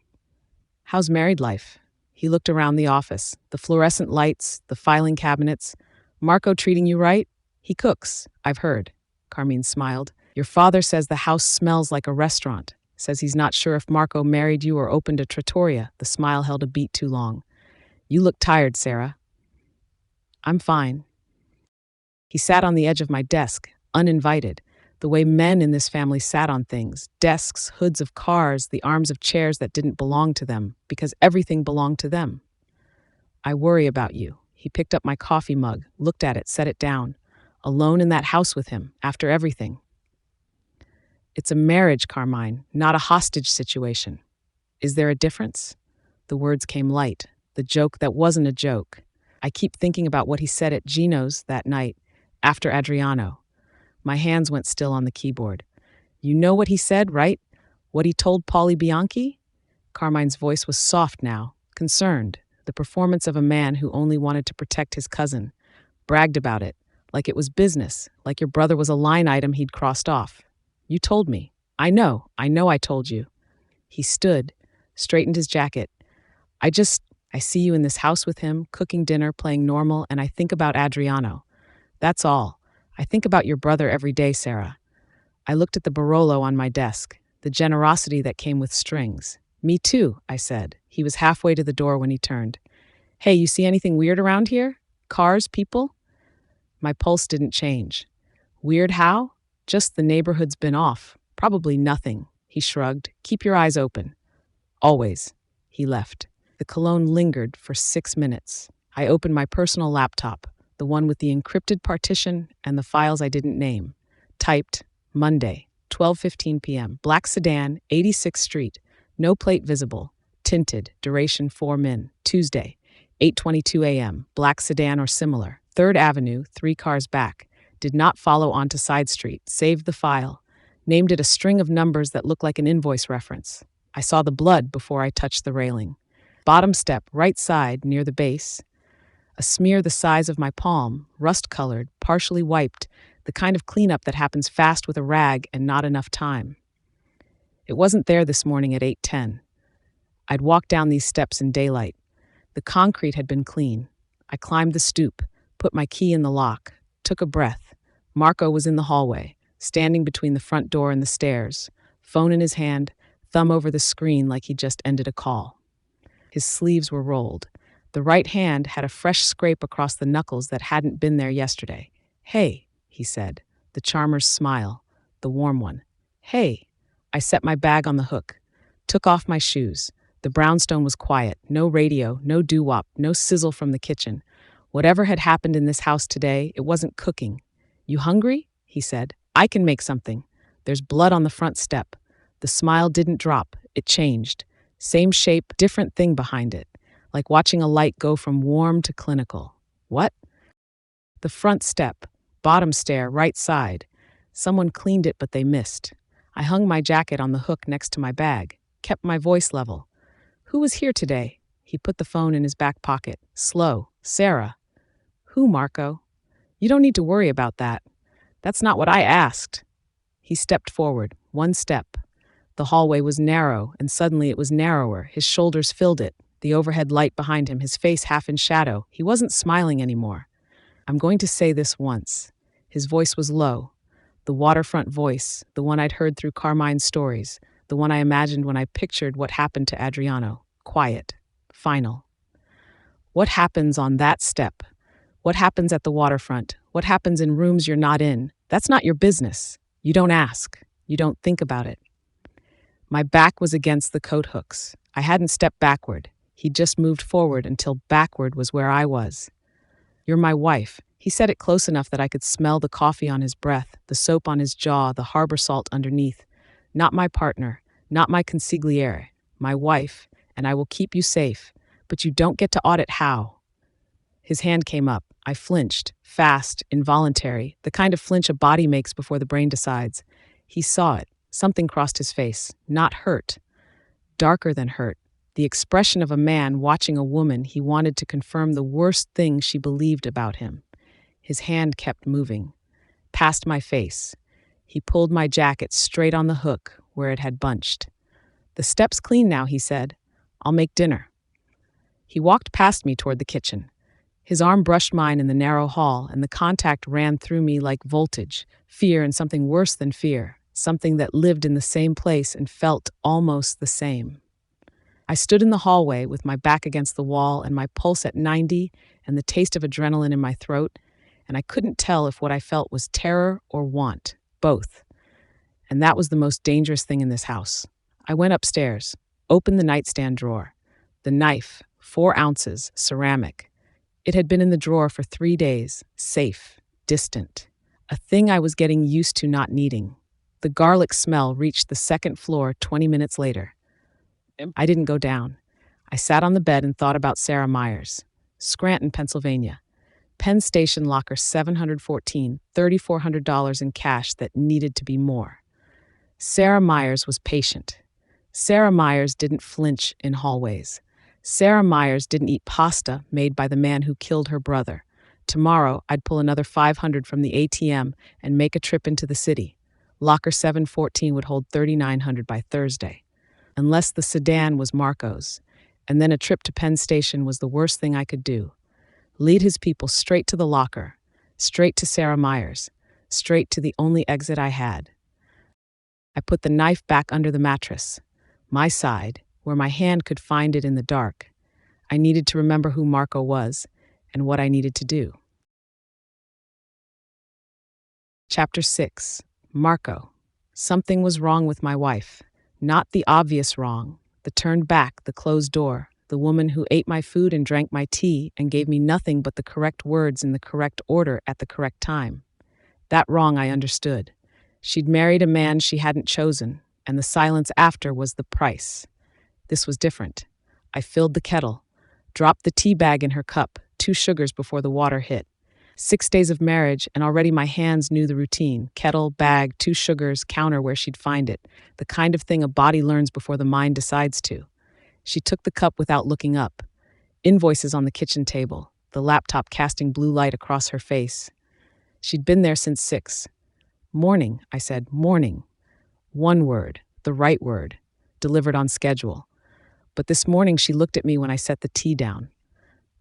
How's married life? He looked around the office. The fluorescent lights, the filing cabinets. Marco treating you right? He cooks, I've heard. Carmine smiled. Your father says the house smells like a restaurant. Says he's not sure if Marco married you or opened a trattoria. The smile held a beat too long. You look tired, Sera. I'm fine. He sat on the edge of my desk, uninvited, the way men in this family sat on things, desks, hoods of cars, the arms of chairs that didn't belong to them, because everything belonged to them. I worry about you. He picked up my coffee mug, looked at it, set it down. Alone in that house with him, after everything. It's a marriage, Carmine, not a hostage situation. Is there a difference? The words came light, the joke that wasn't a joke. I keep thinking about what he said at Gino's that night, after Adriano. My hands went still on the keyboard. You know what he said, right? What he told Paulie Bianchi? Carmine's voice was soft now, concerned, the performance of a man who only wanted to protect his cousin. Bragged about it, like it was business, like your brother was a line item he'd crossed off. You told me. I know I told you. He stood, straightened his jacket. I see you in this house with him, cooking dinner, playing normal, and I think about Adriano. That's all. I think about your brother every day, Sera. I looked at the Barolo on my desk, the generosity that came with strings. Me too, I said. He was halfway to the door when he turned. Hey, you see anything weird around here? Cars, people? My pulse didn't change. Weird how? Just the neighborhood's been off. Probably nothing. He shrugged. Keep your eyes open. Always. He left. The cologne lingered for 6 minutes. I opened my personal laptop, the one with the encrypted partition and the files I didn't name. Typed, Monday, 12:15 p.m., black sedan, 86th Street, no plate visible, tinted, duration 4 min. Tuesday, 8:22 a.m., black sedan or similar, 3rd Avenue, 3 cars back, did not follow onto side street, saved the file, named it a string of numbers that looked like an invoice reference. I saw the blood before I touched the railing. Bottom step, right side, near the base. A smear the size of my palm, rust-colored, partially wiped, the kind of cleanup that happens fast with a rag and not enough time. It wasn't there this morning at 8:10. I'd walked down these steps in daylight. The concrete had been clean. I climbed the stoop, put my key in the lock, took a breath. Marco was in the hallway, standing between the front door and the stairs, phone in his hand, thumb over the screen like he'd just ended a call. His sleeves were rolled. The right hand had a fresh scrape across the knuckles that hadn't been there yesterday. Hey, he said, the charmer's smile, the warm one. Hey. I set my bag on the hook, took off my shoes. The brownstone was quiet, no radio, no doo-wop, no sizzle from the kitchen. Whatever had happened in this house today, it wasn't cooking. You hungry? He said. I can make something. There's blood on the front step. The smile didn't drop, it changed. Same shape, different thing behind it. Like watching a light go from warm to clinical. What? The front step, bottom stair, right side. Someone cleaned it, but they missed. I hung my jacket on the hook next to my bag, kept my voice level. Who was here today? He put the phone in his back pocket. Slow. Sera. Who, Marco? You don't need to worry about that. That's not what I asked. He stepped forward, 1 step. The hallway was narrow, and suddenly it was narrower. His shoulders filled it. The overhead light behind him, his face half in shadow. He wasn't smiling anymore. I'm going to say this once. His voice was low. The waterfront voice, the one I'd heard through Carmine's stories, the one I imagined when I pictured what happened to Adriano. Quiet. Final. What happens on that step? What happens at the waterfront? What happens in rooms you're not in? That's not your business. You don't ask. You don't think about it. My back was against the coat hooks. I hadn't stepped backward. He'd just moved forward until backward was where I was. You're my wife. He said it close enough that I could smell the coffee on his breath, the soap on his jaw, the harbor salt underneath. Not my partner, not my consigliere, my wife, and I will keep you safe. But you don't get to audit how. His hand came up. I flinched, fast, involuntary, the kind of flinch a body makes before the brain decides. He saw it. Something crossed his face. Not hurt. Darker than hurt. the expression of a man watching a woman he wanted to confirm the worst thing she believed about him. His hand kept moving, past my face. He pulled my jacket straight on the hook where it had bunched. "The step's clean now," he said. "I'll make dinner." He walked past me toward the kitchen. His arm brushed mine in the narrow hall, and the contact ran through me like voltage, fear and something worse than fear, something that lived in the same place and felt almost the same. I stood in the hallway with my back against the wall and my pulse at 90 and the taste of adrenaline in my throat, and I couldn't tell if what I felt was terror or want, both. And that was the most dangerous thing in this house. I went upstairs, opened the nightstand drawer. The knife, 4 ounces, ceramic. It had been in the drawer for 3 days, safe, distant. A thing I was getting used to not needing. The garlic smell reached the second floor 20 minutes later. I didn't go down. I sat on the bed and thought about Sera Myers, Scranton, Pennsylvania. Penn Station locker 714, $3,400 in cash that needed to be more. Sera Myers was patient. Sera Myers didn't flinch in hallways. Sera Myers didn't eat pasta made by the man who killed her brother. Tomorrow, I'd pull another 500 from the ATM and make a trip into the city. Locker 714 would hold 3,900 by Thursday. Unless the sedan was Marco's. And then a trip to Penn Station was the worst thing I could do. Lead his people straight to the locker, straight to Sera Myers, straight to the only exit I had. I put the knife back under the mattress, my side, where my hand could find it in the dark. I needed to remember who Marco was and what I needed to do. Chapter 6. Marco. Something was wrong with my wife. Not the obvious wrong, the turned back, the closed door, the woman who ate my food and drank my tea and gave me nothing but the correct words in the correct order at the correct time. That wrong I understood. She'd married a man she hadn't chosen, and the silence after was the price. This was different. I filled the kettle, dropped the tea bag in her cup, 2 sugars before the water hit. 6 days of marriage, and already my hands knew the routine. Kettle, bag, 2 sugars, counter where she'd find it. The kind of thing a body learns before the mind decides to. She took the cup without looking up. Invoices on the kitchen table, the laptop casting blue light across her face. She'd been there since 6. "Morning," I said, "morning." One word, the right word, delivered on schedule. But this morning she looked at me when I set the tea down.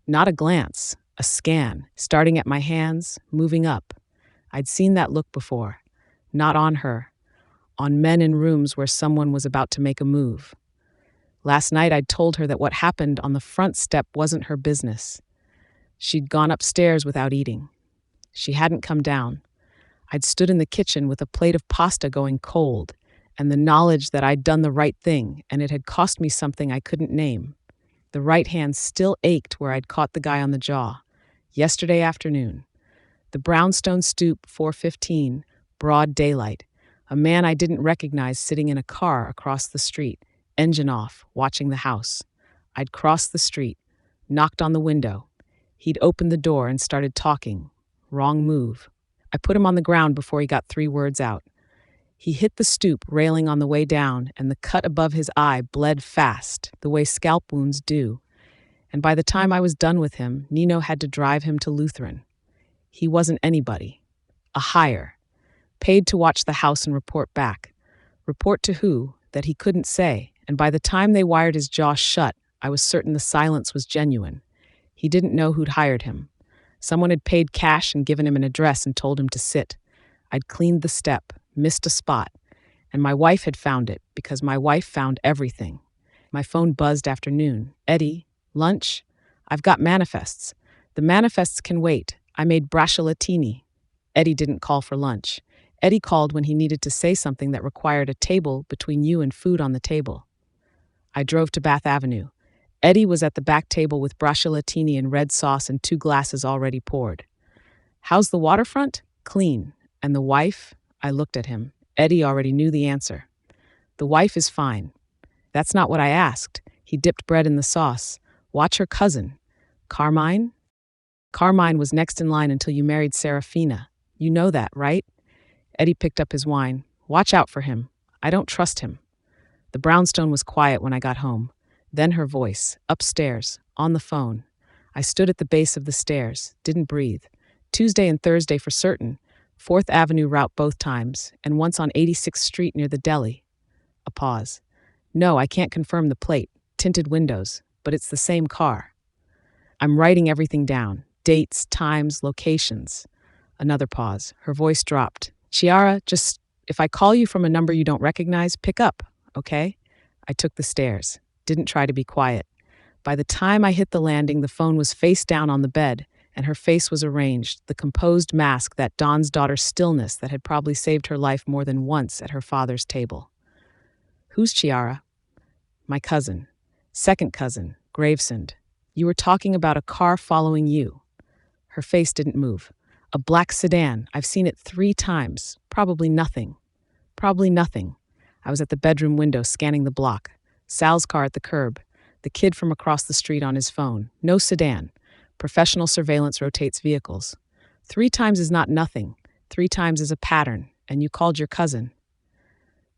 Not a glance, a scan, starting at my hands, moving up. I'd seen that look before. Not on her. On men in rooms where someone was about to make a move. Last night I'd told her that what happened on the front step wasn't her business. She'd gone upstairs without eating. She hadn't come down. I'd stood in the kitchen with a plate of pasta going cold, and the knowledge that I'd done the right thing, and it had cost me something I couldn't name. The right hand still ached where I'd caught the guy on the jaw. Yesterday afternoon. The brownstone stoop, 4:15, broad daylight. A man I didn't recognize sitting in a car across the street, engine off, watching the house. I'd crossed the street, knocked on the window. He'd opened the door and started talking. Wrong move. I put him on the ground before he got 3 words out. He hit the stoop railing on the way down, and the cut above his eye bled fast, the way scalp wounds do. And by the time I was done with him, Nino had to drive him to Lutheran. He wasn't anybody. A hire. Paid to watch the house and report back. Report to who? That he couldn't say, and by the time they wired his jaw shut, I was certain the silence was genuine. He didn't know who'd hired him. Someone had paid cash and given him an address and told him to sit. I'd cleaned the step, missed a spot, and my wife had found it because my wife found everything. My phone buzzed after noon. "Eddie, lunch? I've got manifests." "The manifests can wait. I made bracciatini." Eddie didn't call for lunch. Eddie called when he needed to say something that required a table between you and food on the table. I drove to Bath Avenue. Eddie was at the back table with bracciatini and red sauce and 2 glasses already poured. "How's the waterfront?" "Clean." "And the wife?" I looked at him. Eddie already knew the answer. "The wife is fine." "That's not what I asked." He dipped bread in the sauce. "Watch her cousin." "Carmine?" "Carmine was next in line until you married Serafina. You know that, right?" Eddie picked up his wine. "Watch out for him. I don't trust him." The brownstone was quiet when I got home. Then her voice, upstairs, on the phone. I stood at the base of the stairs, didn't breathe. Tuesday and Thursday for certain, 4th Avenue route both times, and once on 86th Street near the deli. A pause. No, I can't confirm the plate, tinted windows, but it's the same car. I'm writing everything down, dates, times, locations. Another pause. Her voice dropped. Chiara, just, if I call you from a number you don't recognize, pick up, okay? I took the stairs. Didn't try to be quiet. By the time I hit the landing, the phone was face down on the bed, and her face was arranged, the composed mask that Dawn's daughter's stillness that had probably saved her life more than once at her father's table. Who's Chiara? My cousin. Second cousin, Gravesend. You were talking about a car following you. Her face didn't move. A black sedan. I've seen it 3 times. Probably nothing. Probably nothing. I was at the bedroom window scanning the block. Sal's car at the curb. The kid from across the street on his phone. No sedan. Professional surveillance rotates vehicles. 3 times is not nothing. 3 times is a pattern. And you called your cousin.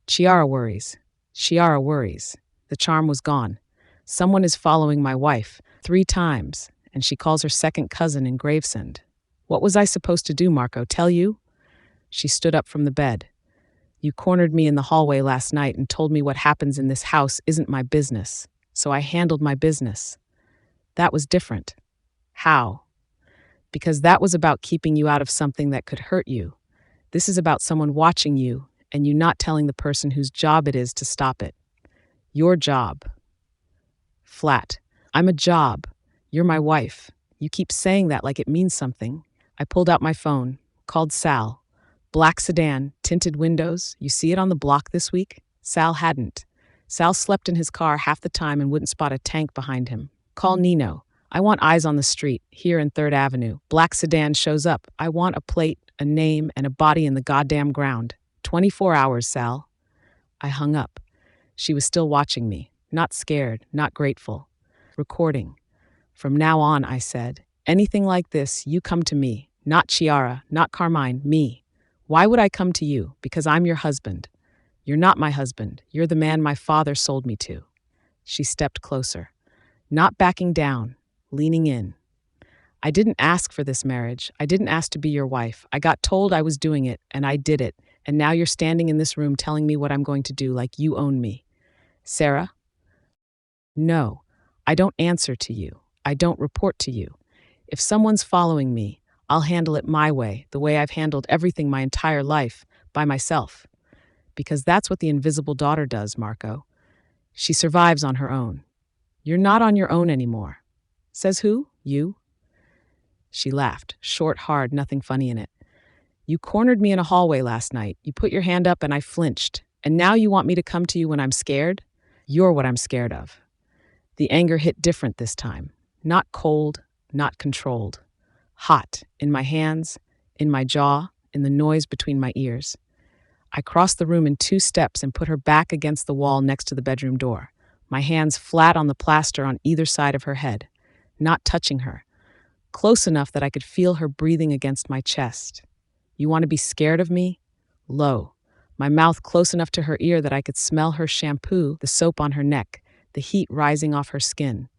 Chiara worries. Chiara worries. The charm was gone. Someone is following my wife 3 times, and she calls her second cousin in Gravesend. What was I supposed to do, Marco? Tell you? She stood up from the bed. You cornered me in the hallway last night and told me what happens in this house isn't my business, so I handled my business. That was different. How? Because that was about keeping you out of something that could hurt you. This is about someone watching you and you not telling the person whose job it is to stop it. Your job. Flat. I'm a job. You're my wife. You keep saying that like it means something. I pulled out my phone, called Sal. Black sedan, tinted windows. You see it on the block this week? Sal hadn't. Sal slept in his car half the time and wouldn't spot a tank behind him. Call Nino. I want eyes on the street, here in 3rd Avenue. Black sedan shows up. I want a plate, a name, and a body in the goddamn ground. 24 hours, Sal. I hung up. She was still watching me. Not scared, not grateful. Recording. From now on, I said, anything like this, you come to me. Not Chiara, not Carmine, me. Why would I come to you? Because I'm your husband. You're not my husband. You're the man my father sold me to. She stepped closer. Not backing down, leaning in. I didn't ask for this marriage. I didn't ask to be your wife. I got told I was doing it, and I did it. And now you're standing in this room telling me what I'm going to do like you own me. Sera? No, I don't answer to you. I don't report to you. If someone's following me, I'll handle it my way, the way I've handled everything my entire life, by myself. Because that's what the invisible daughter does, Marco. She survives on her own. You're not on your own anymore. Says who? You? She laughed, short, hard, nothing funny in it. You cornered me in a hallway last night. You put your hand up and I flinched. And now you want me to come to you when I'm scared? You're what I'm scared of. The anger hit different this time. Not cold, not controlled. Hot, in my hands, in my jaw, in the noise between my ears. I crossed the room in 2 steps and put her back against the wall next to the bedroom door, my hands flat on the plaster on either side of her head, not touching her, close enough that I could feel her breathing against my chest. You want to be scared of me? Low, my mouth close enough to her ear that I could smell her shampoo, the soap on her neck, the heat rising off her skin.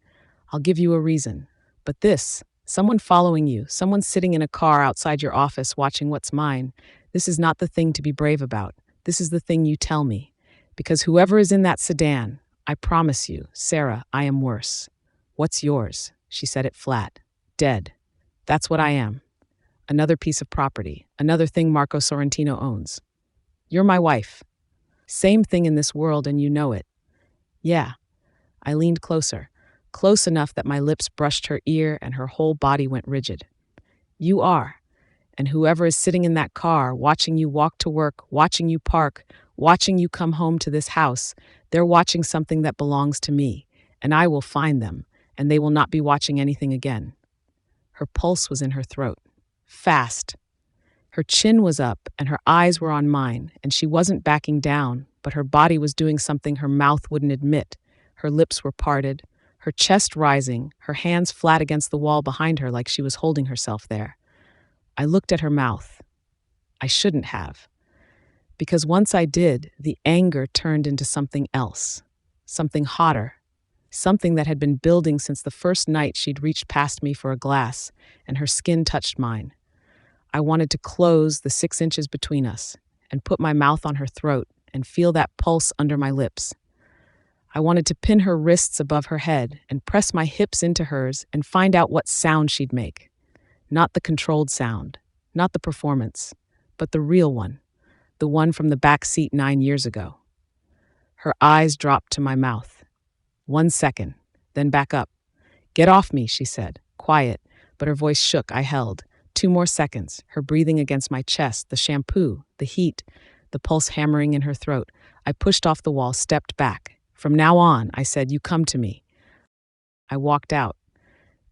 I'll give you a reason. But this, someone following you, someone sitting in a car outside your office watching what's mine, this is not the thing to be brave about. This is the thing you tell me. Because whoever is in that sedan, I promise you, Sera, I am worse. What's yours? She said it flat. Dead. That's what I am. Another piece of property. Another thing Marco Sorrentino owns. You're my wife. Same thing in this world and you know it. Yeah. I leaned closer. Close enough that my lips brushed her ear and her whole body went rigid. You are. And whoever is sitting in that car, watching you walk to work, watching you park, watching you come home to this house, they're watching something that belongs to me, and I will find them, and they will not be watching anything again. Her pulse was in her throat. Fast. Her chin was up, and her eyes were on mine, and she wasn't backing down, but her body was doing something her mouth wouldn't admit. Her lips were parted, her chest rising, her hands flat against the wall behind her like she was holding herself there. I looked at her mouth. I shouldn't have. Because once I did, the anger turned into something else, something hotter. something that had been building since the first night she'd reached past me for a glass, and her skin touched mine. I wanted to close the 6 inches between us and put my mouth on her throat and feel that pulse under my lips. I wanted to pin her wrists above her head and press my hips into hers and find out what sound she'd make. Not the controlled sound, not the performance, but the real one, the one from the back seat 9 years ago. Her eyes dropped to my mouth. 1 second, then back up. "Get off me," she said, quiet, but her voice shook. I held. 2 more seconds, her breathing against my chest, the shampoo, the heat, the pulse hammering in her throat. I pushed off the wall, stepped back. "From now on," I said, "you come to me." I walked out.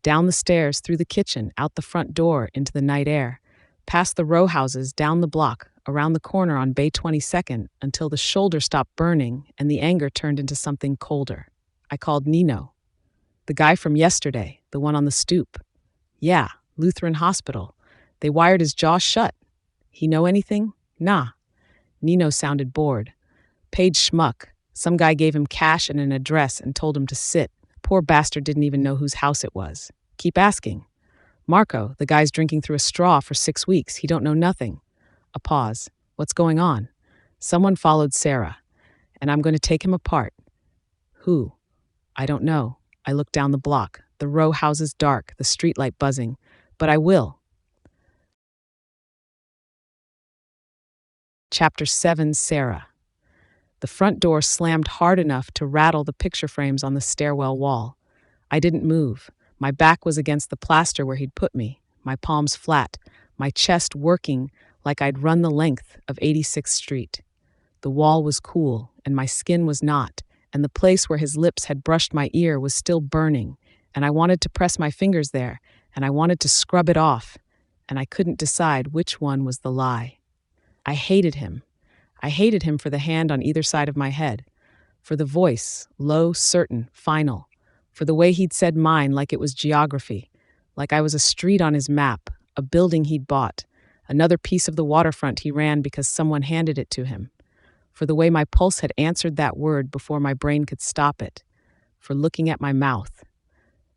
Down the stairs, through the kitchen, out the front door, into the night air, past the row houses, down the block, around the corner on Bay 22nd, until the shoulder stopped burning and the anger turned into something colder. I called Nino. "The guy from yesterday, the one on the stoop." "Yeah, Lutheran Hospital. They wired his jaw shut. He know anything?" "Nah." Nino sounded bored. "Paid schmuck. Some guy gave him cash and an address and told him to sit. Poor bastard didn't even know whose house it was. Keep asking." "Marco, the guy's drinking through a straw for 6 weeks. He don't know nothing." A pause. "What's going on?" "Someone followed Sera, and I'm going to take him apart." "Who?" "I don't know." I looked down the block, the row houses dark, the streetlight buzzing. "But I will." Chapter 7, Sera. The front door slammed hard enough to rattle the picture frames on the stairwell wall. I didn't move. My back was against the plaster where he'd put me, my palms flat, my chest working like I'd run the length of 86th Street. The wall was cool, and my skin was not, and the place where his lips had brushed my ear was still burning, and I wanted to press my fingers there, and I wanted to scrub it off, and I couldn't decide which one was the lie. I hated him. I hated him for the hand on either side of my head, for the voice, low, certain, final, for the way he'd said mine like it was geography, like I was a street on his map, a building he'd bought, another piece of the waterfront he ran because someone handed it to him, for the way my pulse had answered that word before my brain could stop it, for looking at my mouth,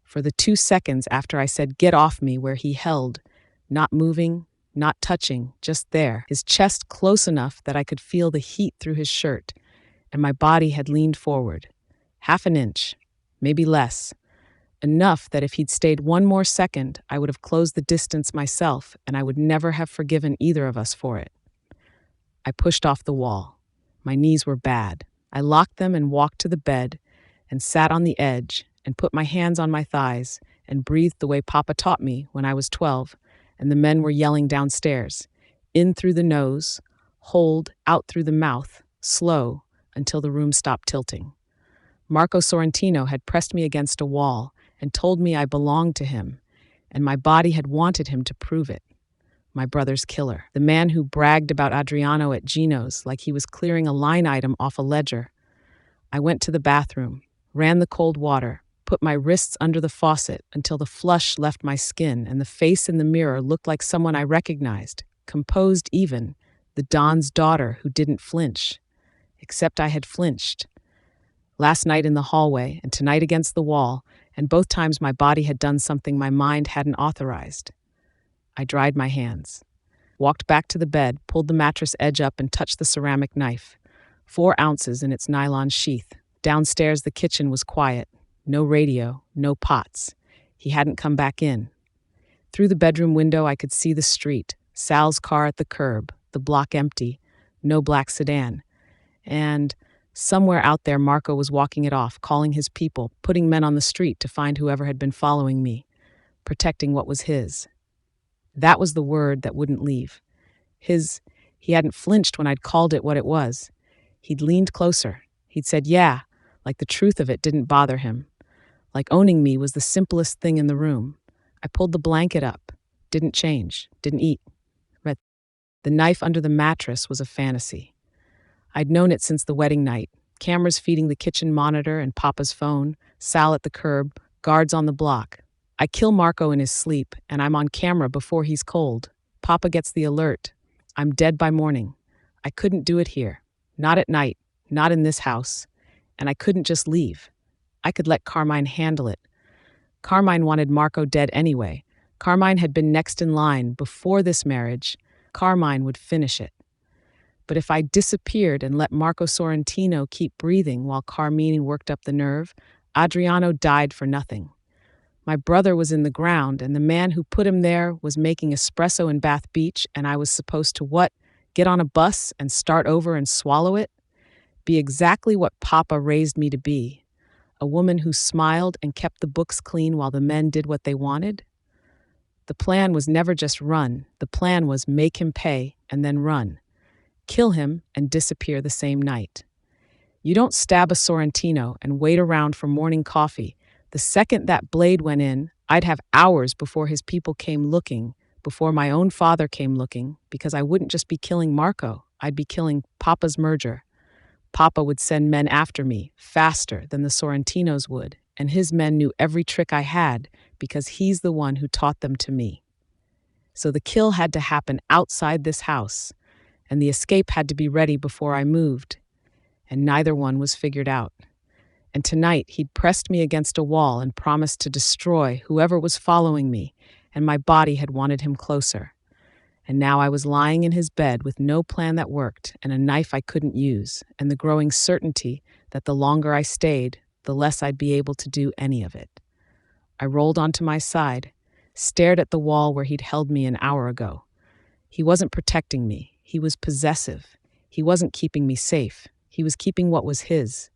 for the 2 seconds after I said "get off me" where he held, not moving, not touching, just there, his chest close enough that I could feel the heat through his shirt, and my body had leaned forward, 1/2 inch, maybe less, enough that if he'd stayed 1 more second, I would have closed the distance myself, and I would never have forgiven either of us for it. I pushed off the wall. My knees were bad. I locked them and walked to the bed and sat on the edge and put my hands on my thighs and breathed the way Papa taught me when I was 12, and the men were yelling downstairs. In through the nose, hold, out through the mouth, slow, until the room stopped tilting. Marco Sorrentino had pressed me against a wall and told me I belonged to him, and my body had wanted him to prove it. My brother's killer, the man who bragged about Adriano at Gino's like he was clearing a line item off a ledger. I went to the bathroom, ran the cold water, put my wrists under the faucet until the flush left my skin and the face in the mirror looked like someone I recognized, composed even, the Don's daughter who didn't flinch. Except I had flinched. Last night in the hallway and tonight against the wall, and both times my body had done something my mind hadn't authorized. I dried my hands, walked back to the bed, pulled the mattress edge up and touched the ceramic knife, 4 ounces in its nylon sheath. Downstairs the kitchen was quiet, no radio, no pots. He hadn't come back in. Through the bedroom window I could see the street, Sal's car at the curb, the block empty, no black sedan. And somewhere out there Marco was walking it off, calling his people, putting men on the street to find whoever had been following me, protecting what was his. That was the word that wouldn't leave. He hadn't flinched when I'd called it what it was. He'd leaned closer. He'd said, yeah, like the truth of it didn't bother him. Like owning me was the simplest thing in the room. I pulled the blanket up. Didn't change. Didn't eat. The knife under the mattress was a fantasy. I'd known it since the wedding night. Cameras feeding the kitchen monitor and Papa's phone, Sal at the curb, guards on the block. I kill Marco in his sleep, and I'm on camera before he's cold. Papa gets the alert. I'm dead by morning. I couldn't do it here. Not at night. Not in this house. And I couldn't just leave. I could let Carmine handle it. Carmine wanted Marco dead anyway. Carmine had been next in line before this marriage. Carmine would finish it. But if I disappeared and let Marco Sorrentino keep breathing while Carmine worked up the nerve, Adriano died for nothing. My brother was in the ground, and the man who put him there was making espresso in Bath Beach, and I was supposed to what? Get on a bus and start over and swallow it? Be exactly what Papa raised me to be. A woman who smiled and kept the books clean while the men did what they wanted? The plan was never just run. The plan was make him pay and then run. Kill him and disappear the same night. You don't stab a Sorrentino and wait around for morning coffee. The second that blade went in, I'd have hours before his people came looking, before my own father came looking, because I wouldn't just be killing Marco, I'd be killing Papa's merger. Papa would send men after me, faster than the Sorrentinos would, and his men knew every trick I had because he's the one who taught them to me. So the kill had to happen outside this house, and the escape had to be ready before I moved, and neither one was figured out. And tonight he'd pressed me against a wall and promised to destroy whoever was following me, and my body had wanted him closer. And now I was lying in his bed with no plan that worked and a knife I couldn't use, and the growing certainty that the longer I stayed, the less I'd be able to do any of it. I rolled onto my side, stared at the wall where he'd held me an hour ago. He wasn't protecting me. He was possessive. He wasn't keeping me safe. He was keeping what was his.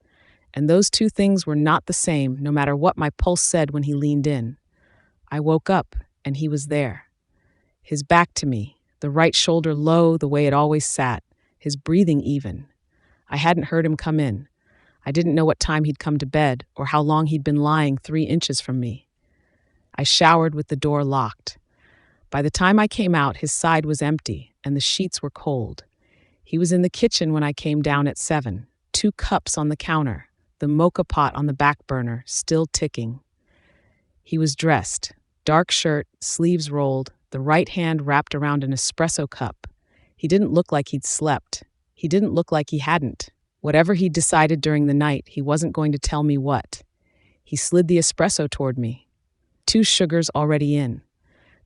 And those two things were not the same, no matter what my pulse said when he leaned in. I woke up, and he was there. His back to me, the right shoulder low the way it always sat, his breathing even. I hadn't heard him come in. I didn't know what time he'd come to bed or how long he'd been lying 3 inches from me. I showered with the door locked. By the time I came out, his side was empty, and the sheets were cold. He was in the kitchen when I came down at 7, 2 cups on the counter, the mocha pot on the back burner, still ticking. He was dressed, dark shirt, sleeves rolled, the right hand wrapped around an espresso cup. He didn't look like he'd slept. He didn't look like he hadn't. Whatever he'd decided during the night, he wasn't going to tell me what. He slid the espresso toward me. 2 sugars already in.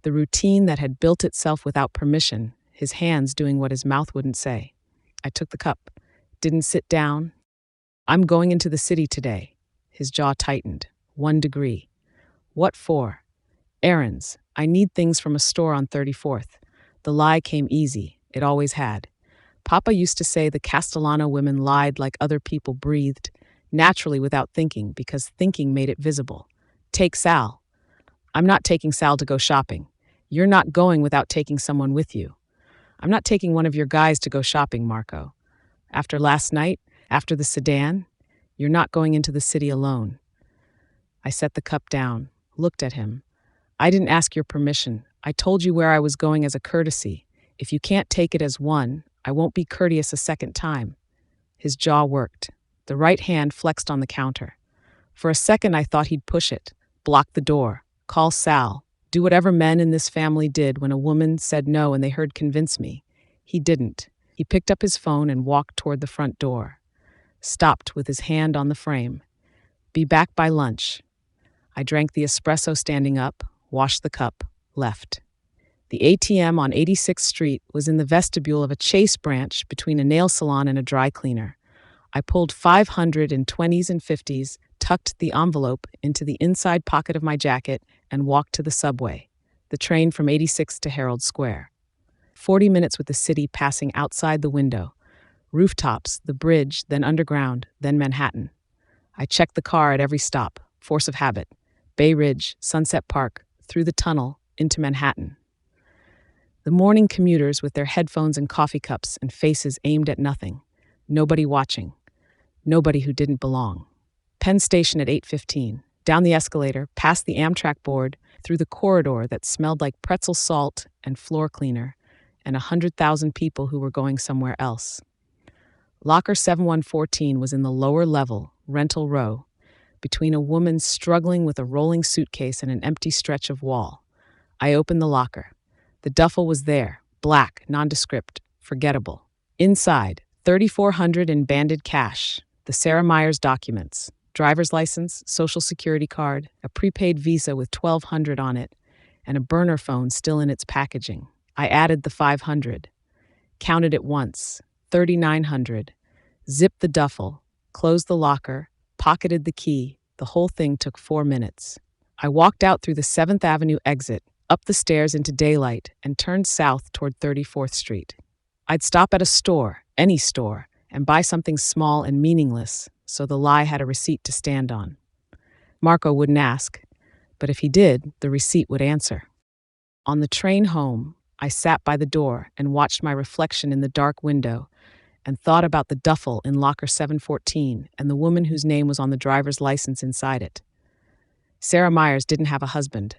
The routine that had built itself without permission, his hands doing what his mouth wouldn't say. I took the cup. Didn't sit down. I'm going into the city today. His jaw tightened. 1 degree. What for? Errands. I need things from a store on 34th. The lie came easy. It always had. Papa used to say the Castellano women lied like other people breathed, naturally without thinking, because thinking made it visible. Take Sal. I'm not taking Sal to go shopping. You're not going without taking someone with you. I'm not taking one of your guys to go shopping, Marco. After last night, after the sedan, you're not going into the city alone. I set the cup down, looked at him. I didn't ask your permission. I told you where I was going as a courtesy. If you can't take it as one, I won't be courteous a second time. His jaw worked. The right hand flexed on the counter. For a second, I thought he'd push it, block the door, call Sal, do whatever men in this family did when a woman said no and they heard convince me. He didn't. He picked up his phone and walked toward the front door. Stopped with his hand on the frame. Be back by lunch. I drank the espresso standing up, washed the cup, left. The ATM on 86th Street was in the vestibule of a Chase branch between a nail salon and a dry cleaner. I pulled 500 in 20s and 50s, tucked the envelope into the inside pocket of my jacket, and walked to the subway, the train from 86th to Herald Square. 40 minutes with the city passing outside the window. Rooftops, the bridge, then underground, then Manhattan. I checked the car at every stop, force of habit. Bay Ridge, Sunset Park, through the tunnel, into Manhattan. The morning commuters with their headphones and coffee cups and faces aimed at nothing. Nobody watching. Nobody who didn't belong. Penn Station at 8:15. Down the escalator, past the Amtrak board, through the corridor that smelled like pretzel salt and floor cleaner, and 100,000 people who were going somewhere else. Locker 7114 was in the lower level, rental row, between a woman struggling with a rolling suitcase and an empty stretch of wall. I opened the locker. The duffel was there, black, nondescript, forgettable. Inside, $3,400 in banded cash, the Sarah Myers documents, driver's license, social security card, a prepaid Visa with 1,200 on it, and a burner phone still in its packaging. I added the 500, counted it once, 3,900, zipped the duffel, closed the locker, pocketed the key. The whole thing took 4 minutes. I walked out through the 7th Avenue exit, up the stairs into daylight, and turned south toward 34th Street. I'd stop at a store, any store, and buy something small and meaningless, so the lie had a receipt to stand on. Marco wouldn't ask, but if he did, the receipt would answer. On the train home, I sat by the door and watched my reflection in the dark window and thought about the duffel in locker 714 and the woman whose name was on the driver's license inside it. Sera Myers didn't have a husband.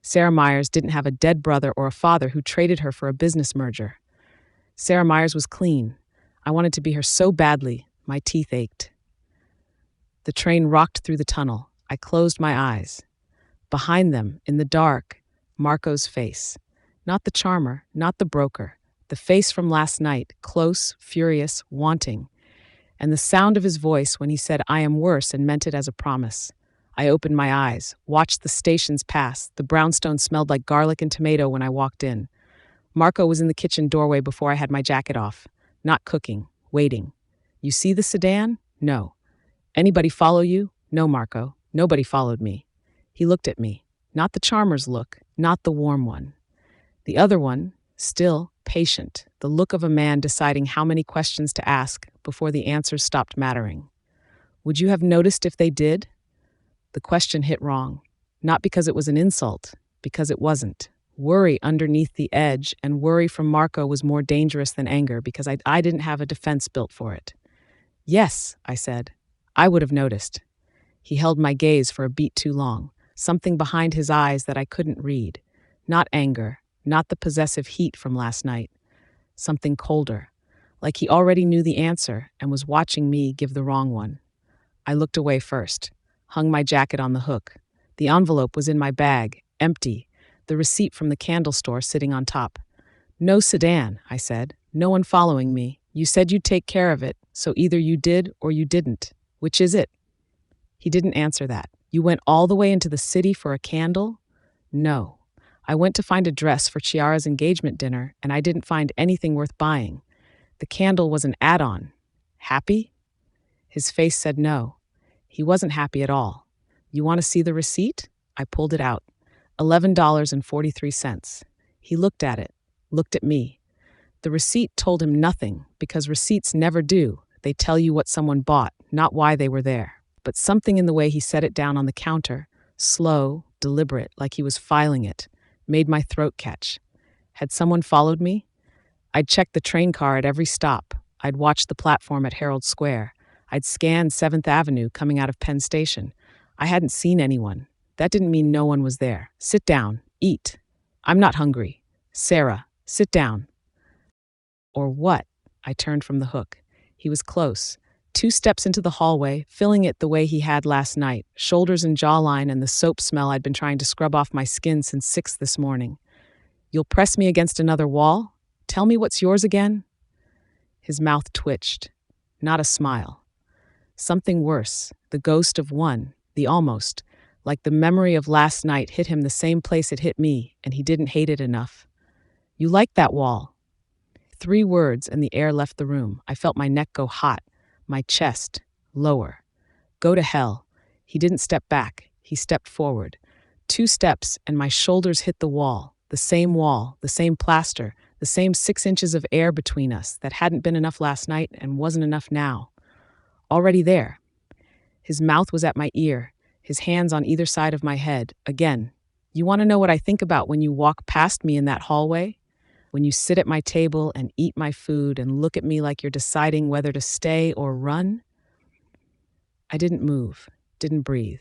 Sera Myers didn't have a dead brother or a father who traded her for a business merger. Sera Myers was clean. I wanted to be her so badly, my teeth ached. The train rocked through the tunnel. I closed my eyes. Behind them, in the dark, Marco's face. Not the charmer, not the broker. The face from last night, close, furious, wanting. And the sound of his voice when he said, "I am worse," and meant it as a promise. I opened my eyes, watched the stations pass. The brownstone smelled like garlic and tomato when I walked in. Marco was in the kitchen doorway before I had my jacket off. Not cooking, waiting. "You see the sedan?" "No." "Anybody follow you?" "No, Marco. Nobody followed me." He looked at me. Not the charmer's look, not the warm one. The other one, still, patient, the look of a man deciding how many questions to ask before the answers stopped mattering. "Would you have noticed if they did?" The question hit wrong. Not because it was an insult, because it wasn't. Worry underneath the edge, and worry from Marco was more dangerous than anger because I didn't have a defense built for it. "Yes," I said. "I would have noticed." He held my gaze for a beat too long, something behind his eyes that I couldn't read. Not anger, not the possessive heat from last night. Something colder, like he already knew the answer and was watching me give the wrong one. I looked away first, hung my jacket on the hook. The envelope was in my bag, empty, the receipt from the candle store sitting on top. "No sedan," I said. "No one following me. You said you'd take care of it, so either you did or you didn't. Which is it?" He didn't answer that. "You went all the way into the city for a candle?" "No. I went to find a dress for Chiara's engagement dinner, and I didn't find anything worth buying. The candle was an add-on. Happy?" His face said no. He wasn't happy at all. "You want to see the receipt?" I pulled it out. $11.43. He looked at it, looked at me. The receipt told him nothing, because receipts never do. They tell you what someone bought, not why they were there. But something in the way he set it down on the counter, slow, deliberate, like he was filing it, made my throat catch. Had someone followed me? I'd checked the train car at every stop. I'd watched the platform at Herald Square. I'd scanned 7th Avenue coming out of Penn Station. I hadn't seen anyone. That didn't mean no one was there. "Sit down. Eat." "I'm not hungry." "Sera, sit down." Or what? I turned from the hook. He was close. 2 steps into the hallway, filling it the way he had last night, shoulders and jawline and the soap smell I'd been trying to scrub off my skin since 6 this morning. "You'll press me against another wall? Tell me what's yours again?" His mouth twitched. Not a smile. Something worse, the ghost of one, the almost, like the memory of last night hit him the same place it hit me, and he didn't hate it enough. "You like that wall." 3 words and the air left the room. I felt my neck go hot, my chest, lower. Go to hell. He didn't step back. He stepped forward. 2 steps and my shoulders hit the wall, the same plaster, the same 6 inches of air between us that hadn't been enough last night and wasn't enough now. Already there. His mouth was at my ear, his hands on either side of my head. Again, "You want to know what I think about when you walk past me in that hallway? When you sit at my table and eat my food and look at me like you're deciding whether to stay or run?" I didn't move, didn't breathe.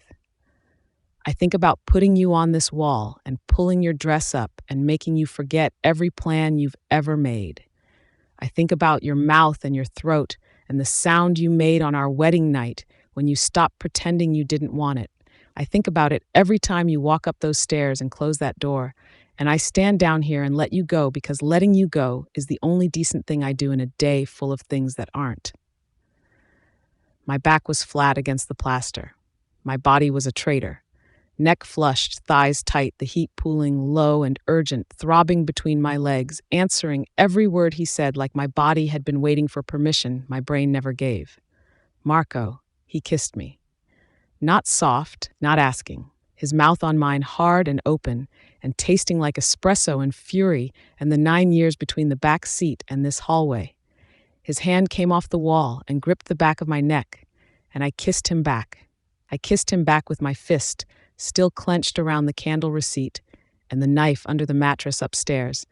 "I think about putting you on this wall and pulling your dress up and making you forget every plan you've ever made. I think about your mouth and your throat and the sound you made on our wedding night when you stopped pretending you didn't want it. I think about it every time you walk up those stairs and close that door, and I stand down here and let you go because letting you go is the only decent thing I do in a day full of things that aren't." My back was flat against the plaster. My body was a traitor. Neck flushed, thighs tight, the heat pooling low and urgent, throbbing between my legs, answering every word he said like my body had been waiting for permission my brain never gave. Marco, he kissed me. Not soft, not asking. His mouth on mine hard and open, and tasting like espresso and fury and the 9 years between the back seat and this hallway. His hand came off the wall and gripped the back of my neck, and I kissed him back. I kissed him back with my fist, still clenched around the candle receipt, and the knife under the mattress upstairs,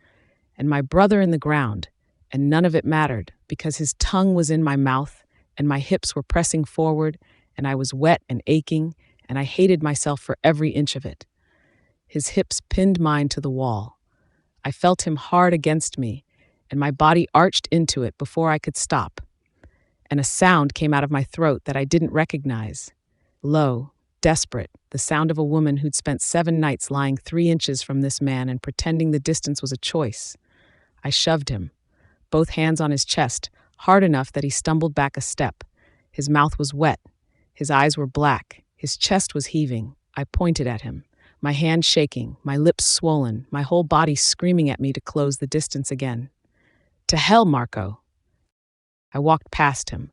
and my brother in the ground, and none of it mattered, because his tongue was in my mouth, and my hips were pressing forward, and I was wet and aching, and I hated myself for every inch of it. His hips pinned mine to the wall. I felt him hard against me, and my body arched into it before I could stop. And a sound came out of my throat that I didn't recognize. Low, desperate, the sound of a woman who'd spent 7 nights lying 3 inches from this man and pretending the distance was a choice. I shoved him, both hands on his chest, hard enough that he stumbled back a step. His mouth was wet. His eyes were black. His chest was heaving. I pointed at him, my hand shaking, my lips swollen, my whole body screaming at me to close the distance again. To hell, Marco! I walked past him,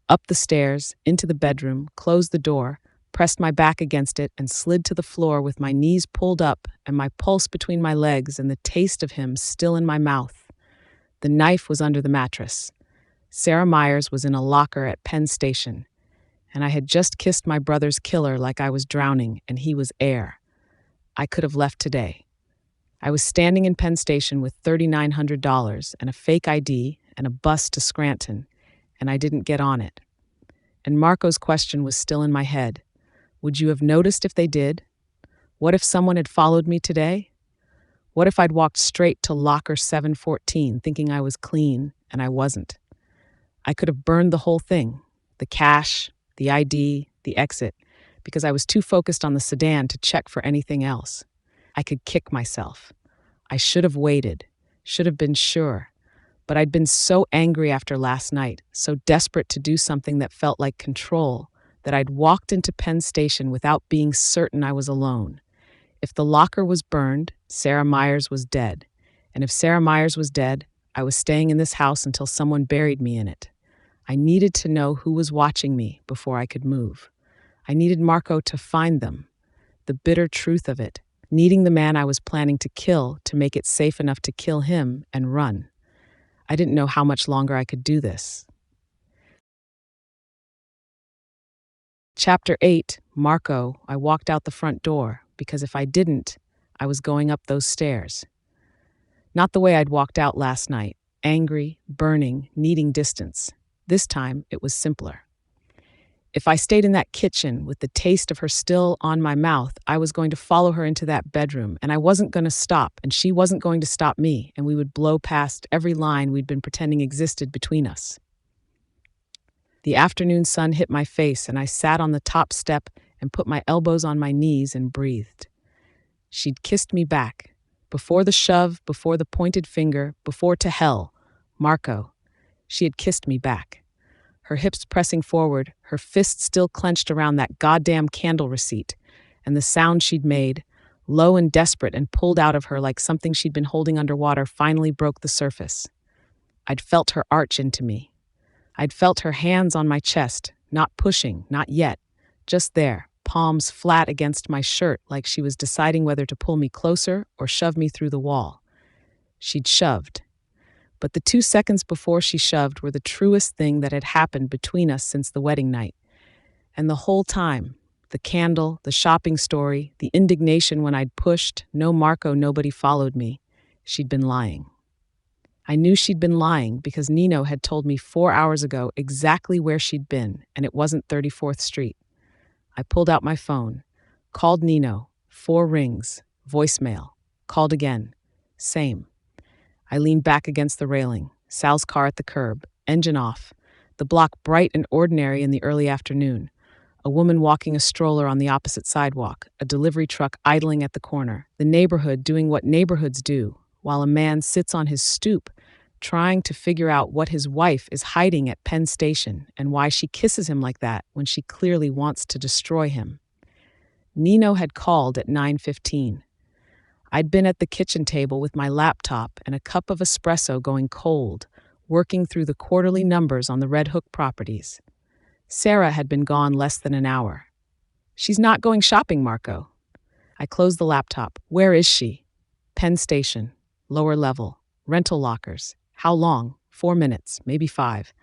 up the stairs, into the bedroom, closed the door, pressed my back against it, and slid to the floor with my knees pulled up and my pulse between my legs and the taste of him still in my mouth. The knife was under the mattress. Sera Myers was in a locker at Penn Station, and I had just kissed my brother's killer like I was drowning, and he was air. I could have left today. I was standing in Penn Station with $3,900 and a fake ID and a bus to Scranton, and I didn't get on it. And Marco's question was still in my head. Would you have noticed if they did? What if someone had followed me today? What if I'd walked straight to locker 714 thinking I was clean, and I wasn't? I could have burned the whole thing, the cash, the ID, the exit, because I was too focused on the sedan to check for anything else. I could kick myself. I should have waited, should have been sure. But I'd been so angry after last night, so desperate to do something that felt like control, that I'd walked into Penn Station without being certain I was alone. If the locker was burned, Sera Myers was dead. And if Sera Myers was dead, I was staying in this house until someone buried me in it. I needed to know who was watching me before I could move. I needed Marco to find them. The bitter truth of it, needing the man I was planning to kill to make it safe enough to kill him and run. I didn't know how much longer I could do this. Chapter 8, Marco, I walked out the front door, because if I didn't, I was going up those stairs. Not the way I'd walked out last night, angry, burning, needing distance. This time, it was simpler. If I stayed in that kitchen with the taste of her still on my mouth, I was going to follow her into that bedroom, and I wasn't going to stop, and she wasn't going to stop me, and we would blow past every line we'd been pretending existed between us. The afternoon sun hit my face, and I sat on the top step and put my elbows on my knees and breathed. She'd kissed me back. Before the shove, before the pointed finger, before to hell, Marco. She had kissed me back. Her hips pressing forward, her fists still clenched around that goddamn candle receipt, and the sound she'd made, low and desperate and pulled out of her like something she'd been holding underwater, finally broke the surface. I'd felt her arch into me. I'd felt her hands on my chest, not pushing, not yet, just there, palms flat against my shirt like she was deciding whether to pull me closer or shove me through the wall. She'd shoved. But the 2 seconds before she shoved were the truest thing that had happened between us since the wedding night. And the whole time, the candle, the shopping story, the indignation when I'd pushed, no Marco, nobody followed me, she'd been lying. I knew she'd been lying because Nino had told me 4 hours ago exactly where she'd been, and it wasn't 34th Street. I pulled out my phone, called Nino, 4 rings, voicemail, called again, same. I leaned back against the railing, Sal's car at the curb, engine off, the block bright and ordinary in the early afternoon, a woman walking a stroller on the opposite sidewalk, a delivery truck idling at the corner, the neighborhood doing what neighborhoods do, while a man sits on his stoop, trying to figure out what his wife is hiding at Penn Station and why she kisses him like that when she clearly wants to destroy him. Nino had called at 9:15. I'd been at the kitchen table with my laptop and a cup of espresso going cold, working through the quarterly numbers on the Red Hook properties. Sera had been gone less than an hour. She's not going shopping, Marco. I closed the laptop. Where is she? Penn Station. Lower level. Rental lockers. How long? 4 minutes, maybe 5.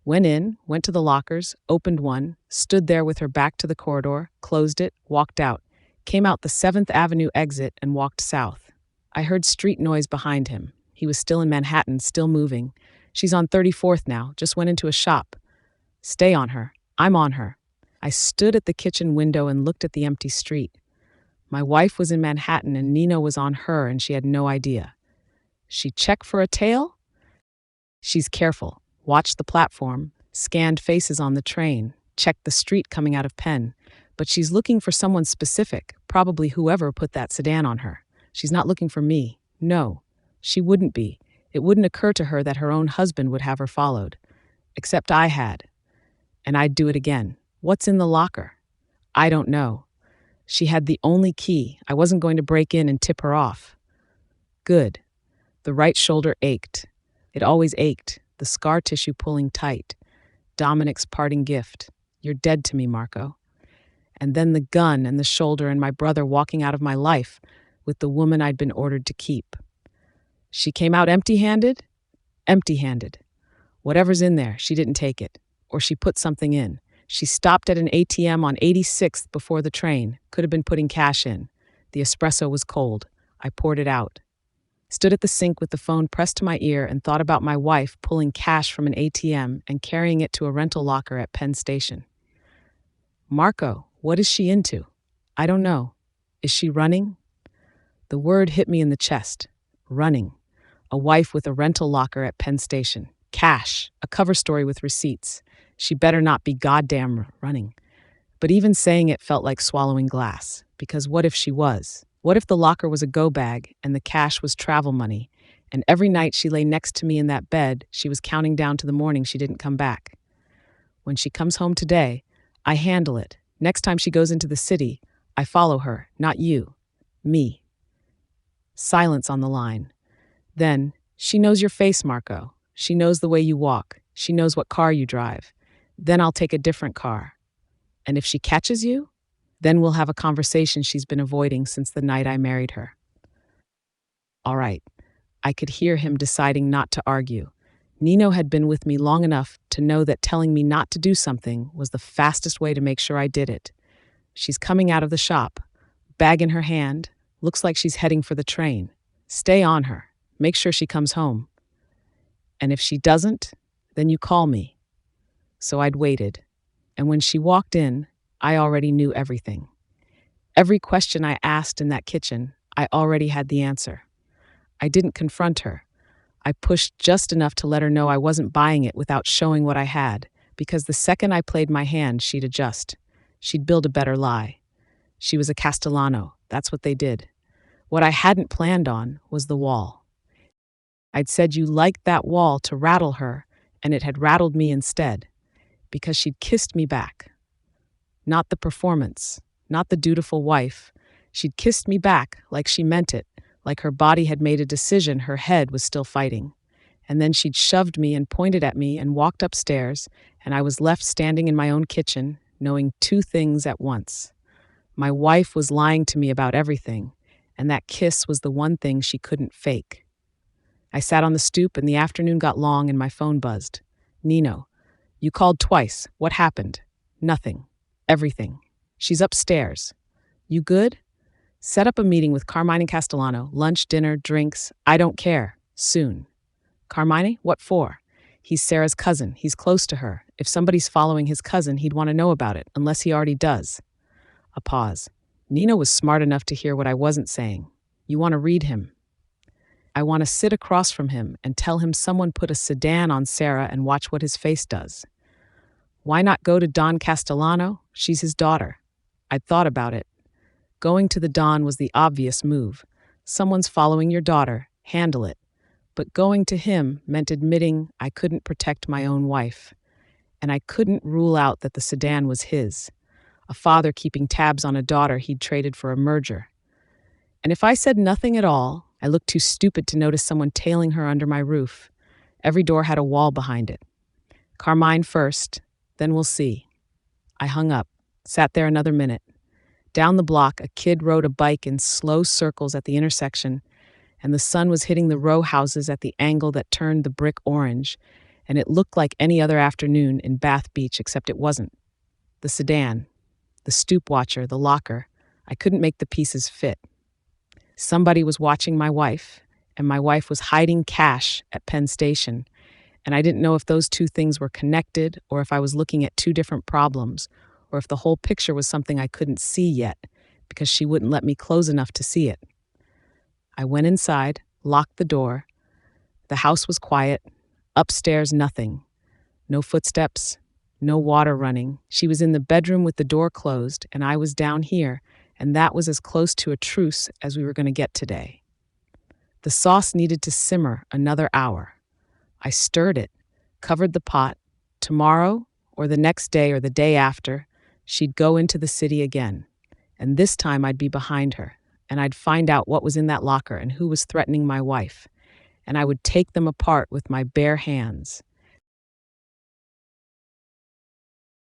Went in, went to the lockers, opened one, stood there with her back to the corridor, closed it, walked out, came out the 7th Avenue exit and walked south. I heard street noise behind him. He was still in Manhattan, still moving. She's on 34th now, just went into a shop. Stay on her. I'm on her. I stood at the kitchen window and looked at the empty street. My wife was in Manhattan and Nino was on her and she had no idea. She checked for a tail? She's careful. Watched the platform, scanned faces on the train, checked the street coming out of Penn. But she's looking for someone specific, probably whoever put that sedan on her. She's not looking for me. No, she wouldn't be. It wouldn't occur to her that her own husband would have her followed. Except I had. And I'd do it again. What's in the locker? I don't know. She had the only key. I wasn't going to break in and tip her off. Good. The right shoulder ached. It always ached, the scar tissue pulling tight. Dominic's parting gift. You're dead to me, Marco. And then the gun and the shoulder and my brother walking out of my life with the woman I'd been ordered to keep. She came out empty-handed? Empty-handed. Whatever's in there, she didn't take it. Or she put something in. She stopped at an ATM on 86th before the train. Could have been putting cash in. The espresso was cold. I poured it out. Stood at the sink with the phone pressed to my ear and thought about my wife pulling cash from an ATM and carrying it to a rental locker at Penn Station. Marco, what is she into? I don't know. Is she running? The word hit me in the chest. Running. A wife with a rental locker at Penn Station. Cash. A cover story with receipts. She better not be goddamn running. But even saying it felt like swallowing glass. Because what if she was? What if the locker was a go bag and the cash was travel money, and every night she lay next to me in that bed, she was counting down to the morning she didn't come back? When she comes home today, I handle it. Next time she goes into the city, I follow her, not you. Me. Silence on the line. Then, she knows your face, Marco. She knows the way you walk. She knows what car you drive. Then I'll take a different car. And if she catches you, then we'll have a conversation she's been avoiding since the night I married her. All right. I could hear him deciding not to argue. Nino had been with me long enough to know that telling me not to do something was the fastest way to make sure I did it. She's coming out of the shop, bag in her hand, looks like she's heading for the train. Stay on her. Make sure she comes home. And if she doesn't, then you call me. So I'd waited. And when she walked in, I already knew everything. Every question I asked in that kitchen, I already had the answer. I didn't confront her. I pushed just enough to let her know I wasn't buying it without showing what I had, because the second I played my hand, she'd adjust. She'd build a better lie. She was a Castellano. That's what they did. What I hadn't planned on was the wall. I'd said you liked that wall to rattle her, and it had rattled me instead, because she'd kissed me back. Not the performance, not the dutiful wife. She'd kissed me back like she meant it, like her body had made a decision her head was still fighting. And then she'd shoved me and pointed at me and walked upstairs, and I was left standing in my own kitchen, knowing 2 things at once. My wife was lying to me about everything, and that kiss was the one thing she couldn't fake. I sat on the stoop and the afternoon got long and my phone buzzed. Nino, you called twice. What happened? Nothing. Everything. She's upstairs. You good? Set up a meeting with Carmine and Castellano. Lunch, dinner, drinks. I don't care. Soon. Carmine? What for? He's Sera's cousin. He's close to her. If somebody's following his cousin, he'd want to know about it, unless he already does. A pause. Nino was smart enough to hear what I wasn't saying. You want to read him? I want to sit across from him and tell him someone put a sedan on Sera and watch what his face does. Why not go to Don Castellano? She's his daughter. I'd thought about it. Going to the Don was the obvious move. Someone's following your daughter. Handle it. But going to him meant admitting I couldn't protect my own wife, and I couldn't rule out that the sedan was his, a father keeping tabs on a daughter he'd traded for a merger. And if I said nothing at all, I looked too stupid to notice someone tailing her under my roof. Every door had a wall behind it. Carmine first, then we'll see. I hung up, sat there another minute. Down the block, a kid rode a bike in slow circles at the intersection, and the sun was hitting the row houses at the angle that turned the brick orange, and it looked like any other afternoon in Bath Beach, except it wasn't. The sedan, the stoop watcher, the locker, I couldn't make the pieces fit. Somebody was watching my wife, and my wife was hiding cash at Penn Station, and I didn't know if those two things were connected or if I was looking at two different problems, or if the whole picture was something I couldn't see yet because she wouldn't let me close enough to see it. I went inside, locked the door. The house was quiet. Upstairs, nothing. No footsteps, no water running. She was in the bedroom with the door closed, and I was down here, and that was as close to a truce as we were going to get today. The sauce needed to simmer another hour. I stirred it, covered the pot. Tomorrow, or the next day or the day after, she'd go into the city again. And this time I'd be behind her, and I'd find out what was in that locker and who was threatening my wife. And I would take them apart with my bare hands.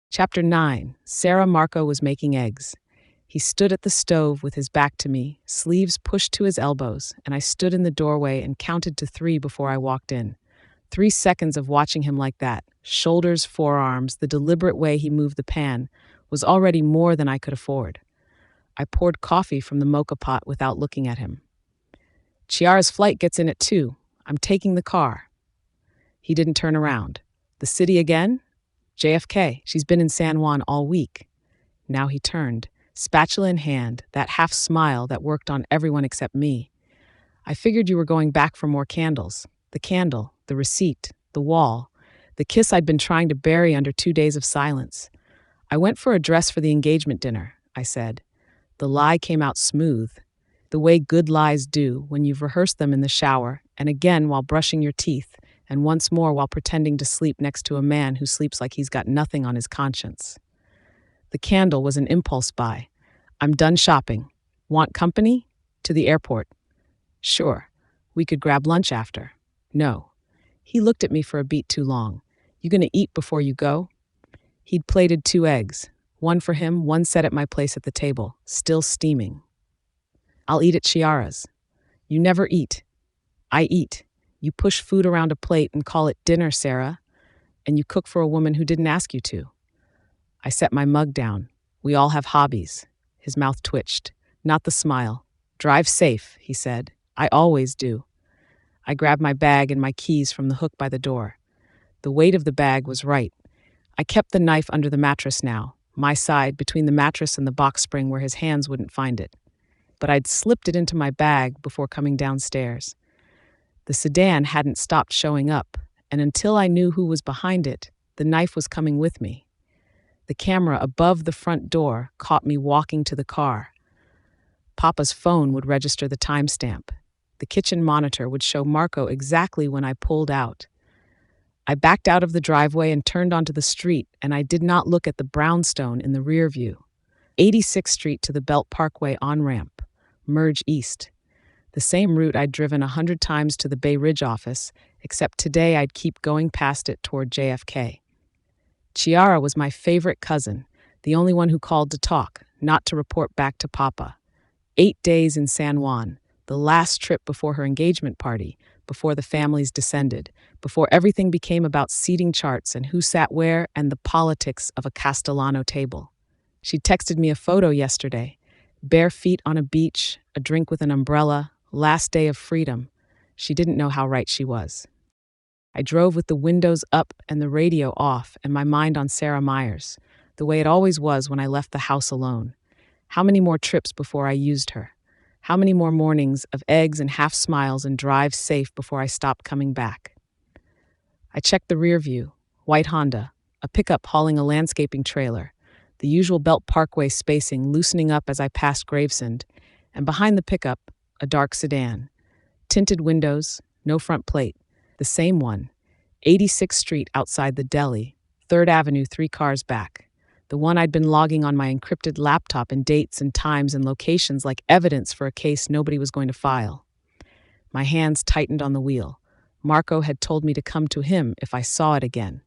Chapter 9. Sera Marco was making eggs. He stood at the stove with his back to me, sleeves pushed to his elbows, and I stood in the doorway and counted to 3 before I walked in. 3 seconds of watching him like that, shoulders, forearms, the deliberate way he moved the pan, was already more than I could afford. I poured coffee from the mocha pot without looking at him. Chiara's flight gets in at 2. I'm taking the car. He didn't turn around. The city again? JFK. She's been in San Juan all week. Now he turned, spatula in hand, that half smile that worked on everyone except me. I figured you were going back for more candles. The candle, the receipt, the wall, the kiss I'd been trying to bury under 2 days of silence. I went for a dress for the engagement dinner, I said. The lie came out smooth, the way good lies do when you've rehearsed them in the shower, and again while brushing your teeth, and once more while pretending to sleep next to a man who sleeps like he's got nothing on his conscience. The candle was an impulse buy. I'm done shopping. Want company? To the airport. Sure. We could grab lunch after. No. He looked at me for a beat too long. You gonna eat before you go? He'd plated 2 eggs. One for him, one set at my place at the table, still steaming. I'll eat at Chiara's. You never eat. I eat. You push food around a plate and call it dinner, Sera, and you cook for a woman who didn't ask you to. I set my mug down. We all have hobbies. His mouth twitched. Not the smile. Drive safe, he said. I always do. I grabbed my bag and my keys from the hook by the door. The weight of the bag was right. I kept the knife under the mattress now, my side between the mattress and the box spring where his hands wouldn't find it. But I'd slipped it into my bag before coming downstairs. The sedan hadn't stopped showing up, and until I knew who was behind it, the knife was coming with me. The camera above the front door caught me walking to the car. Papa's phone would register the timestamp. The kitchen monitor would show Marco exactly when I pulled out. I backed out of the driveway and turned onto the street, and I did not look at the brownstone in the rear view. 86th Street to the Belt Parkway on-ramp. Merge east. The same route I'd driven 100 times to the Bay Ridge office, except today I'd keep going past it toward JFK. Chiara was my favorite cousin, the only one who called to talk, not to report back to Papa. 8 days in San Juan, the last trip before her engagement party, before the families descended, before everything became about seating charts and who sat where and the politics of a Castellano table. She texted me a photo yesterday. Bare feet on a beach, a drink with an umbrella, last day of freedom. She didn't know how right she was. I drove with the windows up and the radio off and my mind on Sarah Myers, the way it always was when I left the house alone. How many more trips before I used her? How many more mornings of eggs and half smiles and drive safe before I stopped coming back? I checked the rear view. White Honda, a pickup hauling a landscaping trailer, the usual Belt Parkway spacing loosening up as I passed Gravesend, and behind the pickup, a dark sedan. Tinted windows, No front plate. The same one. 86th Street outside the deli. 3rd Avenue 3 cars back. The one I'd been logging on my encrypted laptop in dates and times and locations like evidence for a case nobody was going to file. My hands tightened on the wheel. Marco had told me to come to him if I saw it again.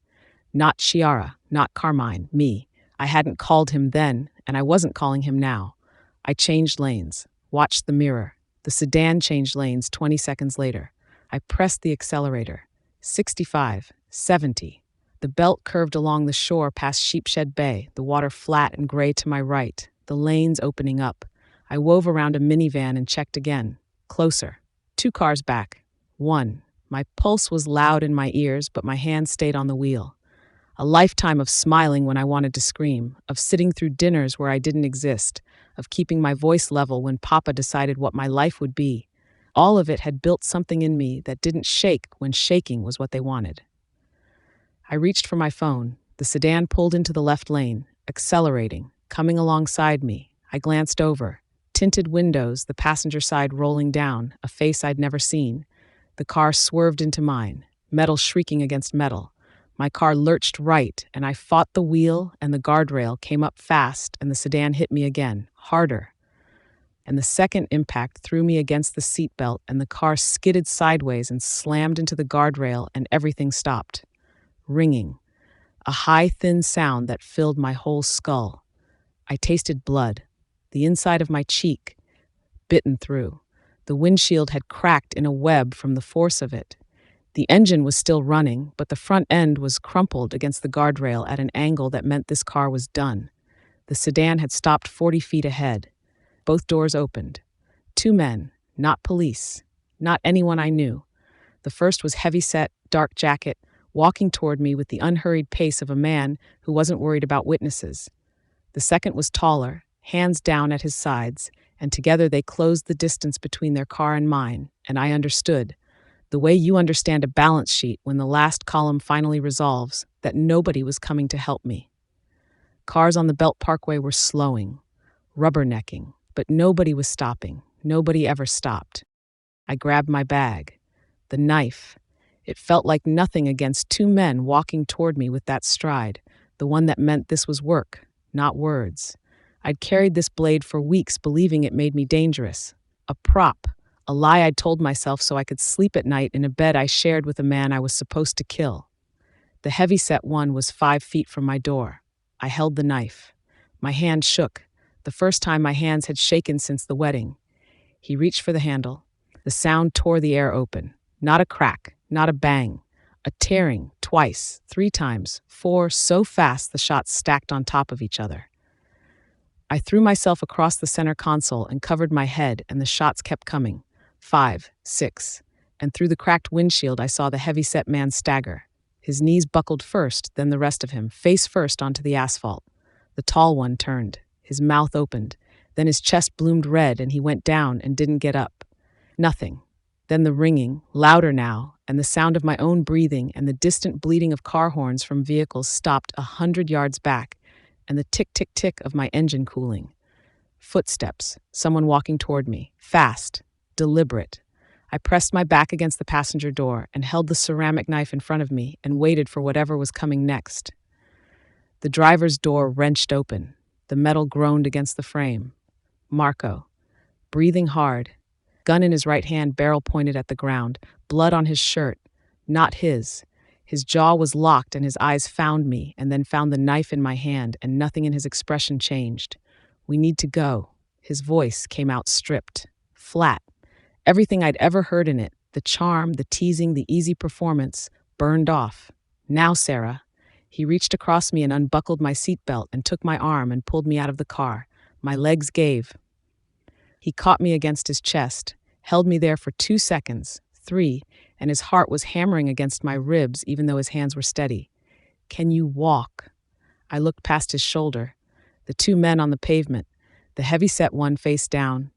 Not Chiara, not Carmine, me. I hadn't called him then, and I wasn't calling him now. I changed lanes, watched the mirror. The sedan changed lanes 20 seconds later. I pressed the accelerator. 65, 70. The belt curved along the shore past Sheepshed Bay, the water flat and gray to my right, the lanes opening up. I wove around a minivan and checked again. Closer. 2 cars back. 1. My pulse was loud in my ears, but my hand stayed on the wheel. A lifetime of smiling when I wanted to scream, of sitting through dinners where I didn't exist, of keeping my voice level when Papa decided what my life would be. All of it had built something in me that didn't shake when shaking was what they wanted. I reached for my phone. The sedan pulled into the left lane, accelerating, coming alongside me. I glanced over. Tinted windows, the passenger side rolling down, a face I'd never seen. The car swerved into mine, metal shrieking against metal. My car lurched right, and I fought the wheel, and the guardrail came up fast, and the sedan hit me again, harder. And the second impact threw me against the seatbelt, and the car skidded sideways and slammed into the guardrail, and everything stopped. Ringing. A high, thin sound that filled my whole skull. I tasted blood, the inside of my cheek, bitten through. The windshield had cracked in a web from the force of it. The engine was still running, but the front end was crumpled against the guardrail at an angle that meant this car was done. The sedan had stopped 40 feet ahead. Both doors opened. 2 men, not police, not anyone I knew. The first was heavy-set, dark jacket, walking toward me with the unhurried pace of a man who wasn't worried about witnesses. The second was taller, hands down at his sides, and together they closed the distance between their car and mine, and I understood, the way you understand a balance sheet when the last column finally resolves, that nobody was coming to help me. Cars on the Belt Parkway were slowing, rubbernecking, but nobody was stopping. Nobody ever stopped. I grabbed my bag. The knife. It felt like nothing against 2 men walking toward me with that stride, the one that meant this was work, not words. I'd carried this blade for weeks, believing it made me dangerous. A prop, a lie I'd told myself so I could sleep at night in a bed I shared with a man I was supposed to kill. The heavy-set one was 5 feet from my door. I held the knife. My hand shook, the first time my hands had shaken since the wedding. He reached for the handle. The sound tore the air open. Not a crack, not a bang. A tearing, twice, 3 times, 4, so fast the shots stacked on top of each other. I threw myself across the center console and covered my head, and the shots kept coming. 5, 6, and through the cracked windshield I saw the heavy-set man stagger. His knees buckled first, then the rest of him, face first onto the asphalt. The tall one turned. His mouth opened. Then his chest bloomed red, and he went down and didn't get up. Nothing. Then the ringing, louder now, and the sound of my own breathing and the distant bleating of car horns from vehicles stopped 100 yards back, and the tick-tick-tick of my engine cooling. Footsteps, someone walking toward me, fast, deliberate. I pressed my back against the passenger door and held the ceramic knife in front of me and waited for whatever was coming next. The driver's door wrenched open. The metal groaned against the frame. Marco, breathing hard, gun in his right hand, barrel pointed at the ground, blood on his shirt, not his. His jaw was locked and his eyes found me and then found the knife in my hand, and nothing in his expression changed. "We need to go." His voice came out stripped, flat. Everything I'd ever heard in it, the charm, the teasing, the easy performance, burned off. "Now, Sera." He reached across me and unbuckled my seatbelt and took my arm and pulled me out of the car. My legs gave. He caught me against his chest, held me there for 2 seconds, 3, and his heart was hammering against my ribs even though his hands were steady. "Can you walk?" I looked past his shoulder. The 2 men on the pavement, the heavy-set one face down,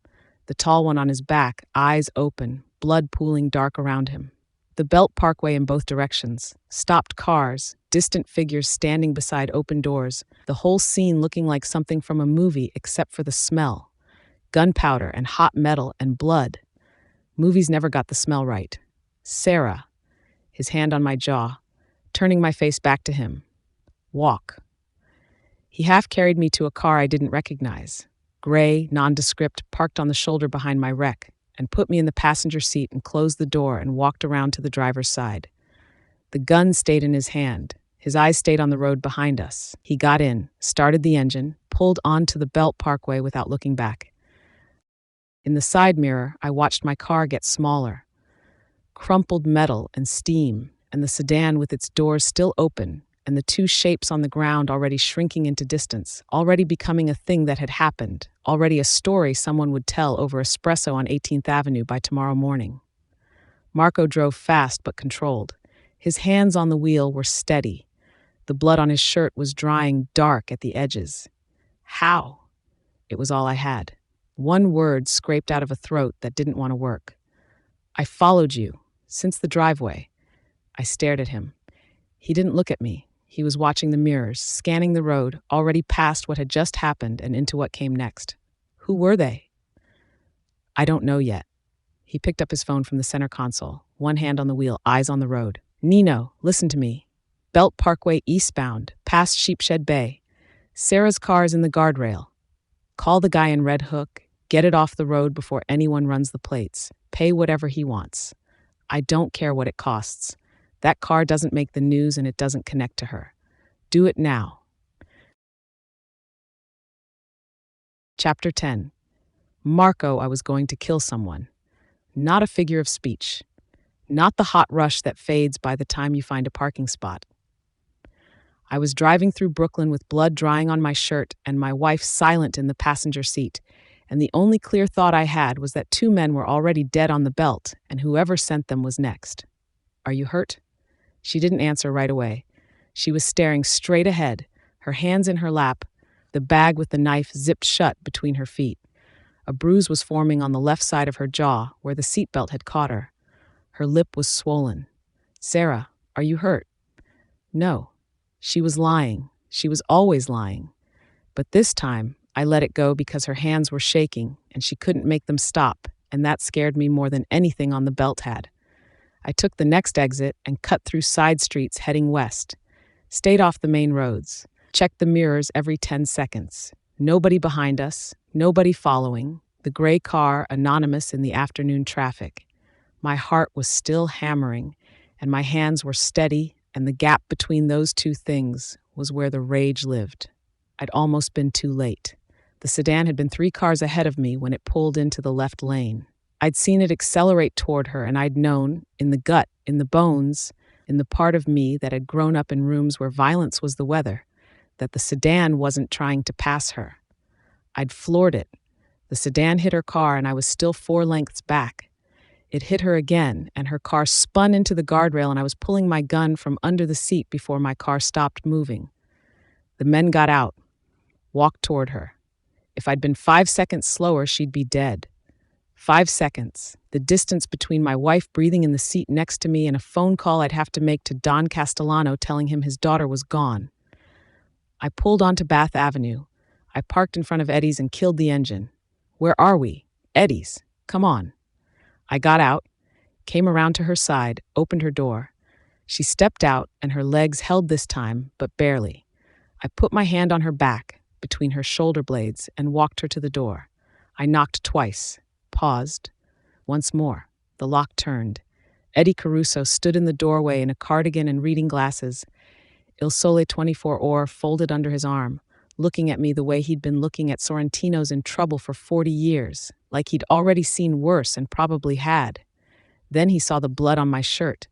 the tall one on his back, eyes open, blood pooling dark around him. The Belt Parkway in both directions, stopped cars, distant figures standing beside open doors, the whole scene looking like something from a movie except for the smell. Gunpowder and hot metal and blood. Movies never got the smell right. Sera, his hand on my jaw, turning my face back to him. Walk. He half carried me to a car I didn't recognize. Gray, nondescript, parked on the shoulder behind my wreck, and put me in the passenger seat and closed the door and walked around to the driver's side. The gun stayed in his hand. His eyes stayed on the road behind us. He got in, started the engine, pulled onto the Belt Parkway without looking back. In the side mirror, I watched my car get smaller. Crumpled metal and steam, and the sedan with its doors still open, and the two shapes on the ground already shrinking into distance, already becoming a thing that had happened, already a story someone would tell over espresso on 18th Avenue by tomorrow morning. Marco drove fast but controlled. His hands on the wheel were steady. The blood on his shirt was drying dark at the edges. How? It was all I had. One word scraped out of a throat that didn't want to work. I followed you, since the driveway. I stared at him. He didn't look at me. He was watching the mirrors, scanning the road, already past what had just happened and into what came next. Who were they? I don't know yet. He picked up his phone from the center console, one hand on the wheel, eyes on the road. Nino, listen to me. Belt Parkway eastbound, past Sheepshed Bay. Sera's car is in the guardrail. Call the guy in Red Hook, get it off the road before anyone runs the plates. Pay whatever he wants. I don't care what it costs. That car doesn't make the news and it doesn't connect to her. Do it now. Chapter 10. Marco, I was going to kill someone. Not a figure of speech. Not the hot rush that fades by the time you find a parking spot. I was driving through Brooklyn with blood drying on my shirt and my wife silent in the passenger seat, and the only clear thought I had was that two men were already dead on the belt, and whoever sent them was next. Are you hurt? She didn't answer right away. She was staring straight ahead, her hands in her lap, the bag with the knife zipped shut between her feet. A bruise was forming on the left side of her jaw, where the seatbelt had caught her. Her lip was swollen. Sera, are you hurt? No. She was lying. She was always lying. But this time, I let it go because her hands were shaking, and she couldn't make them stop, and that scared me more than anything on the belt had. I took the next exit and cut through side streets heading west. Stayed off the main roads. Checked the mirrors every 10 seconds. Nobody behind us, nobody following. The gray car anonymous in the afternoon traffic. My heart was still hammering, and my hands were steady, and the gap between those two things was where the rage lived. I'd almost been too late. The sedan had been 3 cars ahead of me when it pulled into the left lane. I'd seen it accelerate toward her, and I'd known, in the gut, in the bones, in the part of me that had grown up in rooms where violence was the weather, that the sedan wasn't trying to pass her. I'd floored it. The sedan hit her car, and I was still 4 lengths back. It hit her again, and her car spun into the guardrail, and I was pulling my gun from under the seat before my car stopped moving. The men got out, walked toward her. If I'd been 5 seconds slower, she'd be dead. 5 seconds, the distance between my wife breathing in the seat next to me and a phone call I'd have to make to Don Castellano telling him his daughter was gone. I pulled onto Bath Avenue. I parked in front of Eddie's and killed the engine. Where are we? Eddie's. Come on. I got out, came around to her side, opened her door. She stepped out, and her legs held this time, but barely. I put my hand on her back, between her shoulder blades, and walked her to the door. I knocked twice, paused. Once more, the lock turned. Eddie Caruso stood in the doorway in a cardigan and reading glasses, Il Sole 24 Ore folded under his arm, looking at me the way he'd been looking at Sorrentinos in trouble for 40 years, like he'd already seen worse and probably had. Then he saw the blood on my shirt.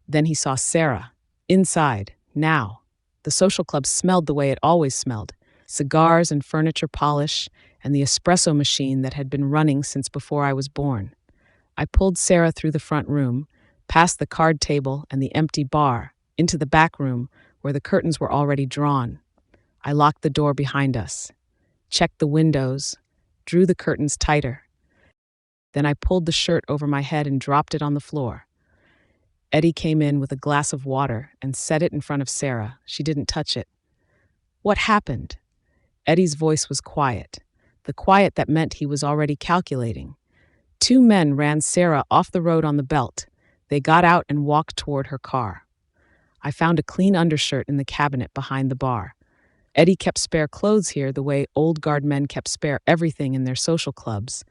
Then he saw Sera. Inside, now. The social club smelled the way it always smelled. Cigars and furniture polish, and the espresso machine that had been running since before I was born. I pulled Sera through the front room, past the card table and the empty bar, into the back room where the curtains were already drawn. I locked the door behind us, checked the windows, drew the curtains tighter. Then I pulled the shirt over my head and dropped it on the floor. Eddie came in with a glass of water and set it in front of Sera. She didn't touch it. What happened? Eddie's voice was quiet, the quiet that meant he was already calculating. 2 men ran Sera off the road on the belt. They got out and walked toward her car. I found a clean undershirt in the cabinet behind the bar. Eddie kept spare clothes here the way old guard men kept spare everything in their social clubs.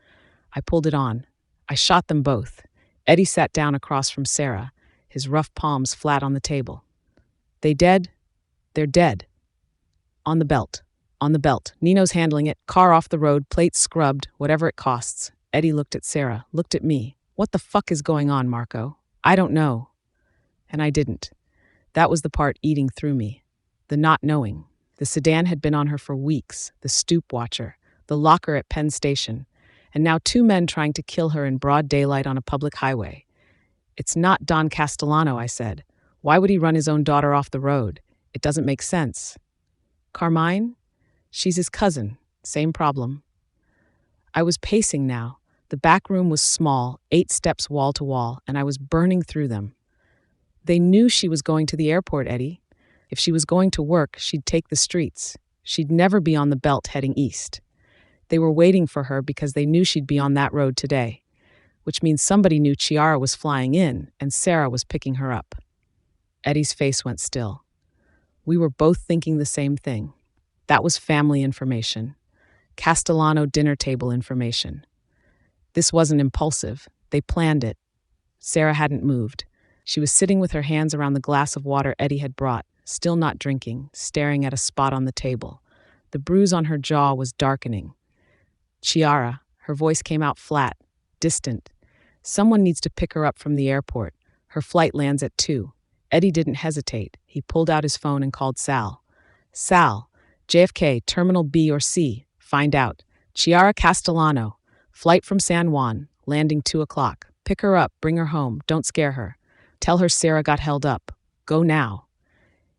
I pulled it on. I shot them both. Eddie sat down across from Sera, his rough palms flat on the table. They dead? They're dead. On the belt. On the belt. Nino's handling it. Car off the road, plates scrubbed, whatever it costs. Eddie looked at Sera, looked at me. What the fuck is going on, Marco? I don't know. And I didn't. That was the part eating through me. The not knowing. The sedan had been on her for weeks, the stoop watcher, the locker at Penn Station, and now two men trying to kill her in broad daylight on a public highway. It's not Don Castellano, I said. Why would he run his own daughter off the road? It doesn't make sense. Carmine? She's his cousin. Same problem. I was pacing now. The back room was small, 8 steps wall to wall, and I was burning through them. They knew she was going to the airport, Eddie. If she was going to work, she'd take the streets. She'd never be on the belt heading east. They were waiting for her because they knew she'd be on that road today, which means somebody knew Chiara was flying in and Sera was picking her up. Eddie's face went still. We were both thinking the same thing. That was family information. Castellano dinner table information. This wasn't impulsive. They planned it. Sera hadn't moved. She was sitting with her hands around the glass of water Eddie had brought, still not drinking, staring at a spot on the table. The bruise on her jaw was darkening. Chiara, her voice came out flat, distant. Someone needs to pick her up from the airport. Her flight lands at 2. Eddie didn't hesitate. He pulled out his phone and called Sal. Sal, JFK, Terminal B or C. Find out. Chiara Castellano. Flight from San Juan. Landing 2 o'clock. Pick her up. Bring her home. Don't scare her. Tell her Sera got held up. Go now.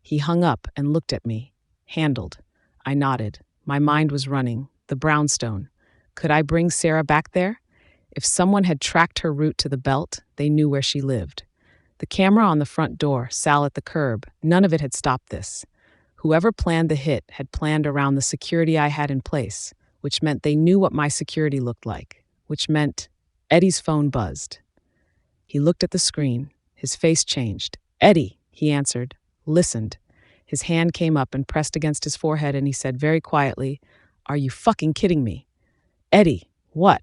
He hung up and looked at me. Handled. I nodded. My mind was running. The brownstone. Could I bring Sera back there? If someone had tracked her route to the belt, they knew where she lived. The camera on the front door, Sal at the curb, none of it had stopped this. Whoever planned the hit had planned around the security I had in place, which meant they knew what my security looked like, which meant Eddie's phone buzzed. He looked at the screen. His face changed. Eddie, he answered, listened. His hand came up and pressed against his forehead and he said very quietly, "Are you fucking kidding me?" Eddie, what?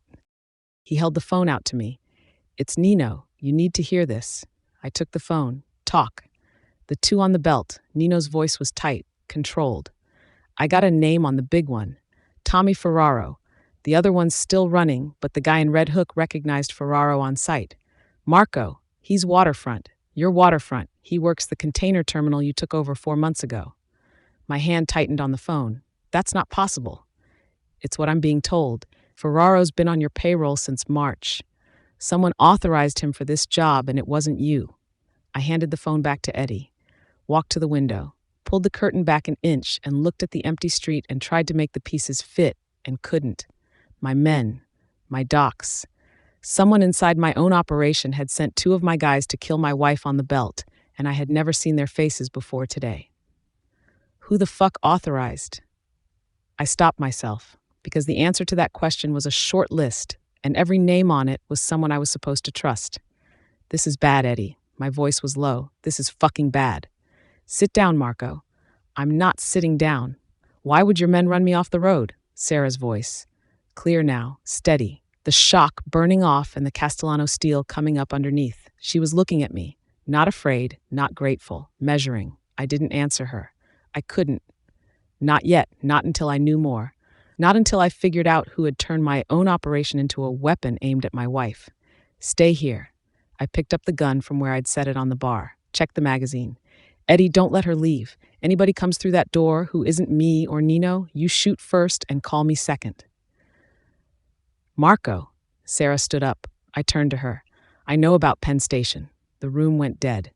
He held the phone out to me. It's Nino. You need to hear this. I took the phone. Talk. The 2 on the belt. Nino's voice was tight, controlled. I got a name on the big one. Tommy Ferraro. The other one's still running, but the guy in Red Hook recognized Ferraro on sight. Marco. He's waterfront. You're waterfront. He works the container terminal you took over 4 months ago. My hand tightened on the phone. That's not possible. It's what I'm being told. Ferraro's been on your payroll since March. Someone authorized him for this job and it wasn't you. I handed the phone back to Eddie, walked to the window, pulled the curtain back an inch and looked at the empty street and tried to make the pieces fit and couldn't. My men, my docs. Someone inside my own operation had sent 2 of my guys to kill my wife on the belt, and I had never seen their faces before today. Who the fuck authorized? I stopped myself, because the answer to that question was a short list, and every name on it was someone I was supposed to trust. This is bad, Eddie. My voice was low. This is fucking bad. Sit down, Marco. I'm not sitting down. Why would your men run me off the road? Sera's voice. Clear now, steady. The shock burning off and the Castellano steel coming up underneath. She was looking at me, not afraid, not grateful, measuring. I didn't answer her. I couldn't. Not yet, not until I knew more. Not until I figured out who had turned my own operation into a weapon aimed at my wife. Stay here. I picked up the gun from where I'd set it on the bar. Checked the magazine. Eddie, don't let her leave. Anybody comes through that door who isn't me or Nino, you shoot first and call me second. Marco. Sera stood up. I turned to her. I know about Penn Station. The room went dead.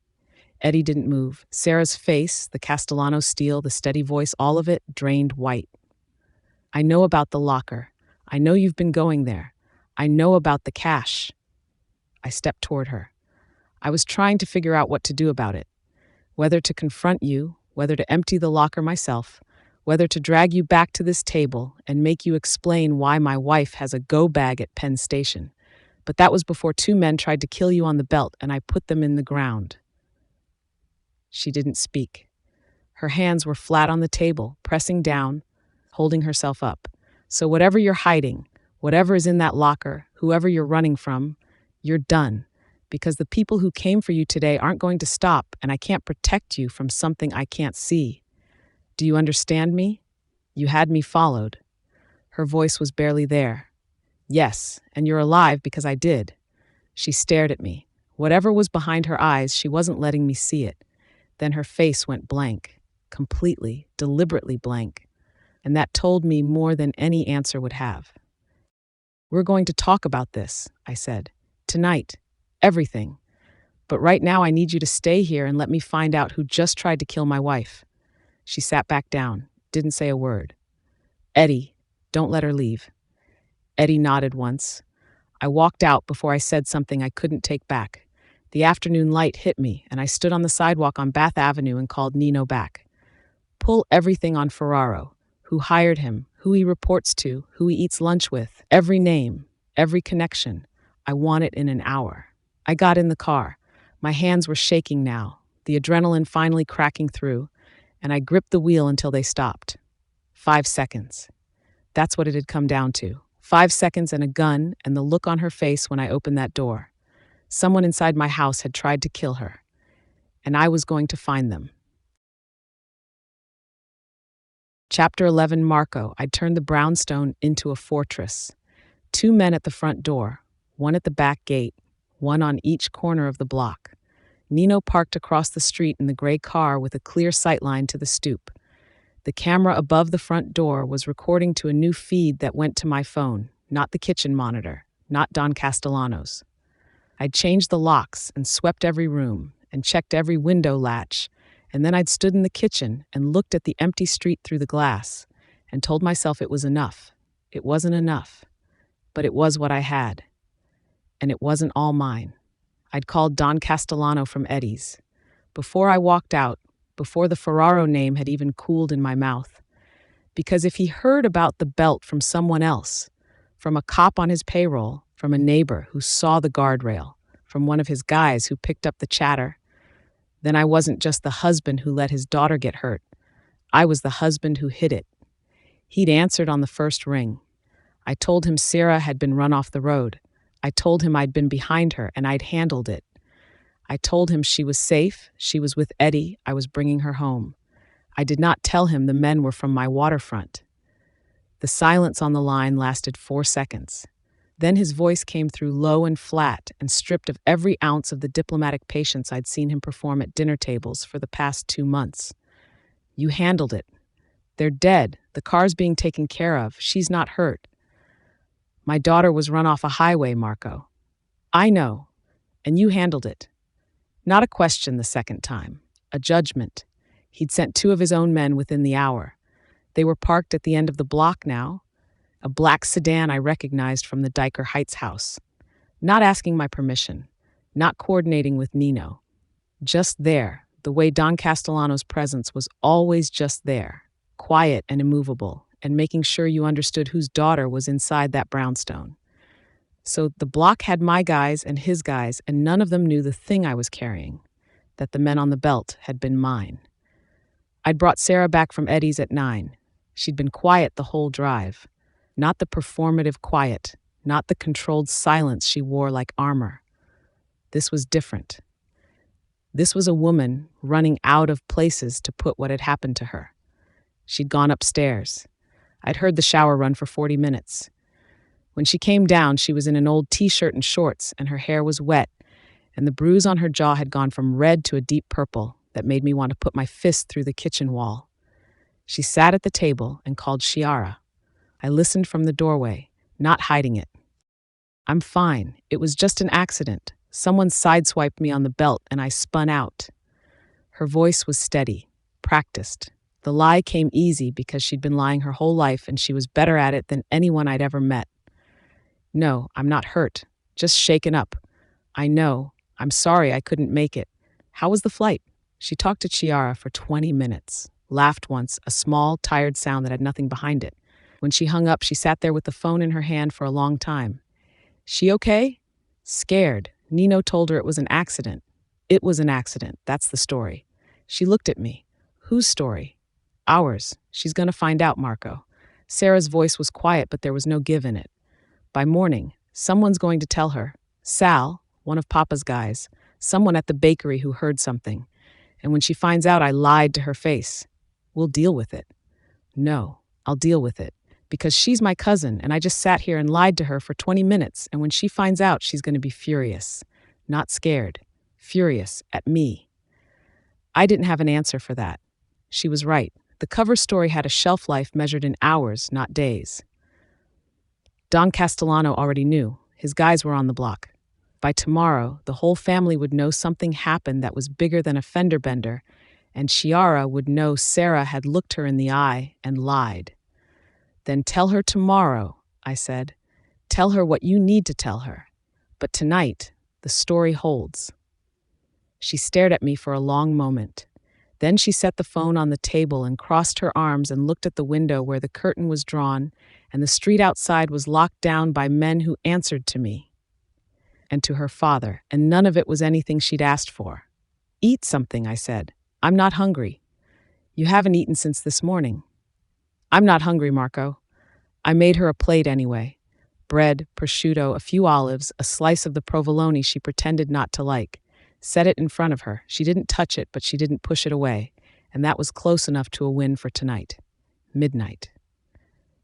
Eddie didn't move. Sera's face, the Castellano steel, the steady voice, all of it drained white. I know about the locker. I know you've been going there. I know about the cash. I stepped toward her. I was trying to figure out what to do about it. Whether to confront you, whether to empty the locker myself, whether to drag you back to this table and make you explain why my wife has a go bag at Penn Station. But that was before two men tried to kill you on the belt and I put them in the ground." She didn't speak. Her hands were flat on the table, pressing down, holding herself up. "So whatever you're hiding, whatever is in that locker, whoever you're running from, you're done. Because the people who came for you today aren't going to stop, and I can't protect you from something I can't see. Do you understand me? You had me followed." Her voice was barely there. "Yes, and you're alive because I did." She stared at me. Whatever was behind her eyes, she wasn't letting me see it. Then her face went blank, completely, deliberately blank. And that told me more than any answer would have. "We're going to talk about this," I said. "Tonight. Everything. But right now I need you to stay here and let me find out who just tried to kill my wife." She sat back down, didn't say a word. "Eddie, don't let her leave." Eddie nodded once. I walked out before I said something I couldn't take back. The afternoon light hit me, and I stood on the sidewalk on Bath Avenue and called Nino back. Pull everything on Ferraro. Who hired him, who he reports to, who he eats lunch with, every name, every connection. I want it in an hour. I got in the car. My hands were shaking now, the adrenaline finally cracking through, and I gripped the wheel until they stopped. 5 seconds. That's what it had come down to. 5 seconds and a gun and the look on her face when I opened that door. Someone inside my house had tried to kill her, and I was going to find them. Chapter 11, Marco. I'd turned the brownstone into a fortress. 2 men at the front door, one at the back gate, one on each corner of the block. Nino parked across the street in the gray car with a clear sightline to the stoop. The camera above the front door was recording to a new feed that went to my phone, not the kitchen monitor, not Don Castellano's. I'd changed the locks and swept every room and checked every window latch, and then I'd stood in the kitchen and looked at the empty street through the glass and told myself it was enough. It wasn't enough, but it was what I had. And it wasn't all mine. I'd called Don Castellano from Eddie's. Before I walked out, before the Ferraro name had even cooled in my mouth. Because if he heard about the belt from someone else, from a cop on his payroll, from a neighbor who saw the guardrail, from one of his guys who picked up the chatter, then I wasn't just the husband who let his daughter get hurt. I was the husband who hid it. He'd answered on the first ring. I told him Sera had been run off the road. I told him I'd been behind her and I'd handled it. I told him she was safe, she was with Eddie, I was bringing her home. I did not tell him the men were from my waterfront. The silence on the line lasted 4 seconds. Then his voice came through low and flat and stripped of every ounce of the diplomatic patience I'd seen him perform at dinner tables for the past 2 months. "You handled it. They're dead. The car's being taken care of. She's not hurt. My daughter was run off a highway, Marco. I know. And you handled it." Not a question the second time. A judgment. He'd sent 2 of his own men within the hour. They were parked at the end of the block now. A black sedan I recognized from the Diker Heights house. Not asking my permission. Not coordinating with Nino. Just there, the way Don Castellano's presence was always just there. Quiet and immovable, and making sure you understood whose daughter was inside that brownstone. So the block had my guys and his guys, and none of them knew the thing I was carrying, that the men on the belt had been mine. I'd brought Sera back from Eddie's at 9. She'd been quiet the whole drive. Not the performative quiet, not the controlled silence she wore like armor. This was different. This was a woman running out of places to put what had happened to her. She'd gone upstairs. I'd heard the shower run for 40 minutes. When she came down, she was in an old t-shirt and shorts, and her hair was wet, and the bruise on her jaw had gone from red to a deep purple that made me want to put my fist through the kitchen wall. She sat at the table and called Chiara. I listened from the doorway, not hiding it. "I'm fine. It was just an accident. Someone sideswiped me on the belt and I spun out." Her voice was steady, practiced. The lie came easy because she'd been lying her whole life and she was better at it than anyone I'd ever met. "No, I'm not hurt. Just shaken up. I know. I'm sorry I couldn't make it. How was the flight?" She talked to Chiara for 20 minutes, laughed once, a small, tired sound that had nothing behind it. When she hung up, she sat there with the phone in her hand for a long time. "She okay?" Scared, Nino told her it was an accident. It was an accident, that's the story. She looked at me. Whose story? Ours. She's gonna find out, Marco. Sera's voice was quiet, but there was no give in it. By morning, someone's going to tell her. Sal, one of Papa's guys, someone at the bakery who heard something. And when she finds out I lied to her face, we'll deal with it. No, I'll deal with it. Because she's my cousin, and I just sat here and lied to her for 20 minutes, and when she finds out, she's going to be furious. Not scared. Furious at me. I didn't have an answer for that. She was right. The cover story had a shelf life measured in hours, not days. Don Castellano already knew. His guys were on the block. By tomorrow, the whole family would know something happened that was bigger than a fender bender, and Chiara would know Sera had looked her in the eye and lied. Then tell her tomorrow, I said. Tell her what you need to tell her. But tonight, the story holds. She stared at me for a long moment. Then she set the phone on the table and crossed her arms and looked at the window where the curtain was drawn and the street outside was locked down by men who answered to me and to her father, and none of it was anything she'd asked for. Eat something, I said. I'm not hungry. You haven't eaten since this morning. I'm not hungry, Marco. I made her a plate anyway. Bread, prosciutto, a few olives, a slice of the provolone she pretended not to like. Set it in front of her. She didn't touch it, but she didn't push it away, and that was close enough to a win for tonight. Midnight.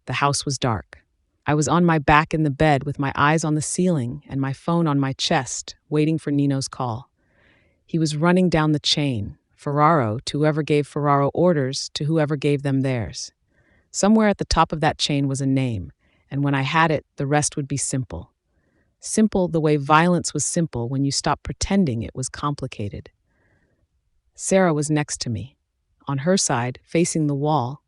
The house was dark. I was on my back in the bed with my eyes on the ceiling and my phone on my chest, waiting for Nino's call. He was running down the chain, Ferraro to whoever gave Ferraro orders to whoever gave them theirs. Somewhere at the top of that chain was a name, and when I had it, the rest would be simple. Simple the way violence was simple when you stopped pretending it was complicated. Sera was next to me, on her side, facing the wall,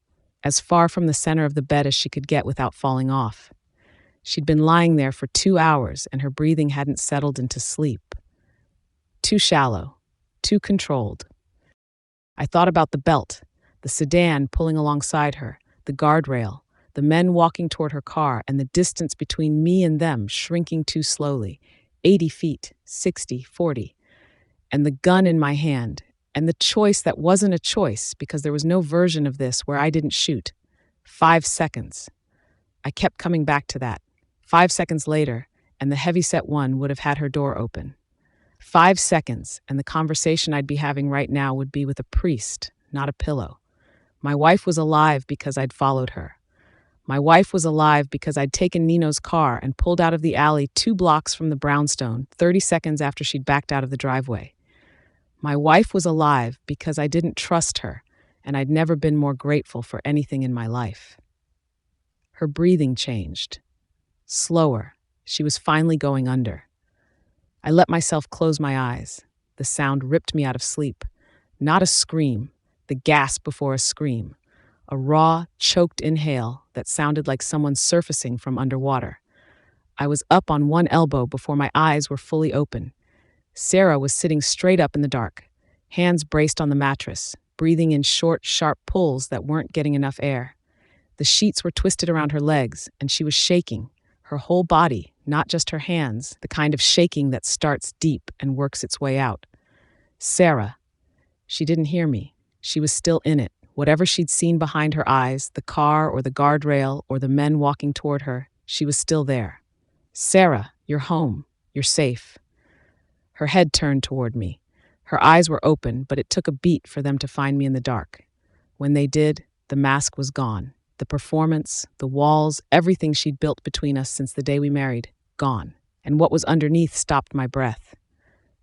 as far from the center of the bed as she could get without falling off. She'd been lying there for 2 hours, and her breathing hadn't settled into sleep. Too shallow, too controlled. I thought about the belt, the sedan pulling alongside her, the guardrail, the men walking toward her car, and the distance between me and them shrinking too slowly, 80 feet, 60, 40, and the gun in my hand, and the choice that wasn't a choice because there was no version of this where I didn't shoot. 5 seconds. I kept coming back to that. 5 seconds later, and the heavyset one would have had her door open. 5 seconds, and the conversation I'd be having right now would be with a priest, not a pillow. My wife was alive because I'd followed her. My wife was alive because I'd taken Nino's car and pulled out of the alley 2 blocks from the brownstone 30 seconds after she'd backed out of the driveway. My wife was alive because I didn't trust her, and I'd never been more grateful for anything in my life. Her breathing changed. Slower. She was finally going under. I let myself close my eyes. The sound ripped me out of sleep. Not a scream, the gasp before a scream. A raw, choked inhale that sounded like someone surfacing from underwater. I was up on one elbow before my eyes were fully open. Sera was sitting straight up in the dark, hands braced on the mattress, breathing in short, sharp pulls that weren't getting enough air. The sheets were twisted around her legs, and she was shaking, her whole body, not just her hands, the kind of shaking that starts deep and works its way out. Sera. She didn't hear me. She was still in it. Whatever she'd seen behind her eyes, the car or the guardrail or the men walking toward her, she was still there. Sera, you're home. You're safe. Her head turned toward me. Her eyes were open, but it took a beat for them to find me in the dark. When they did, the mask was gone. The performance, the walls, everything she'd built between us since the day we married, gone. And what was underneath stopped my breath.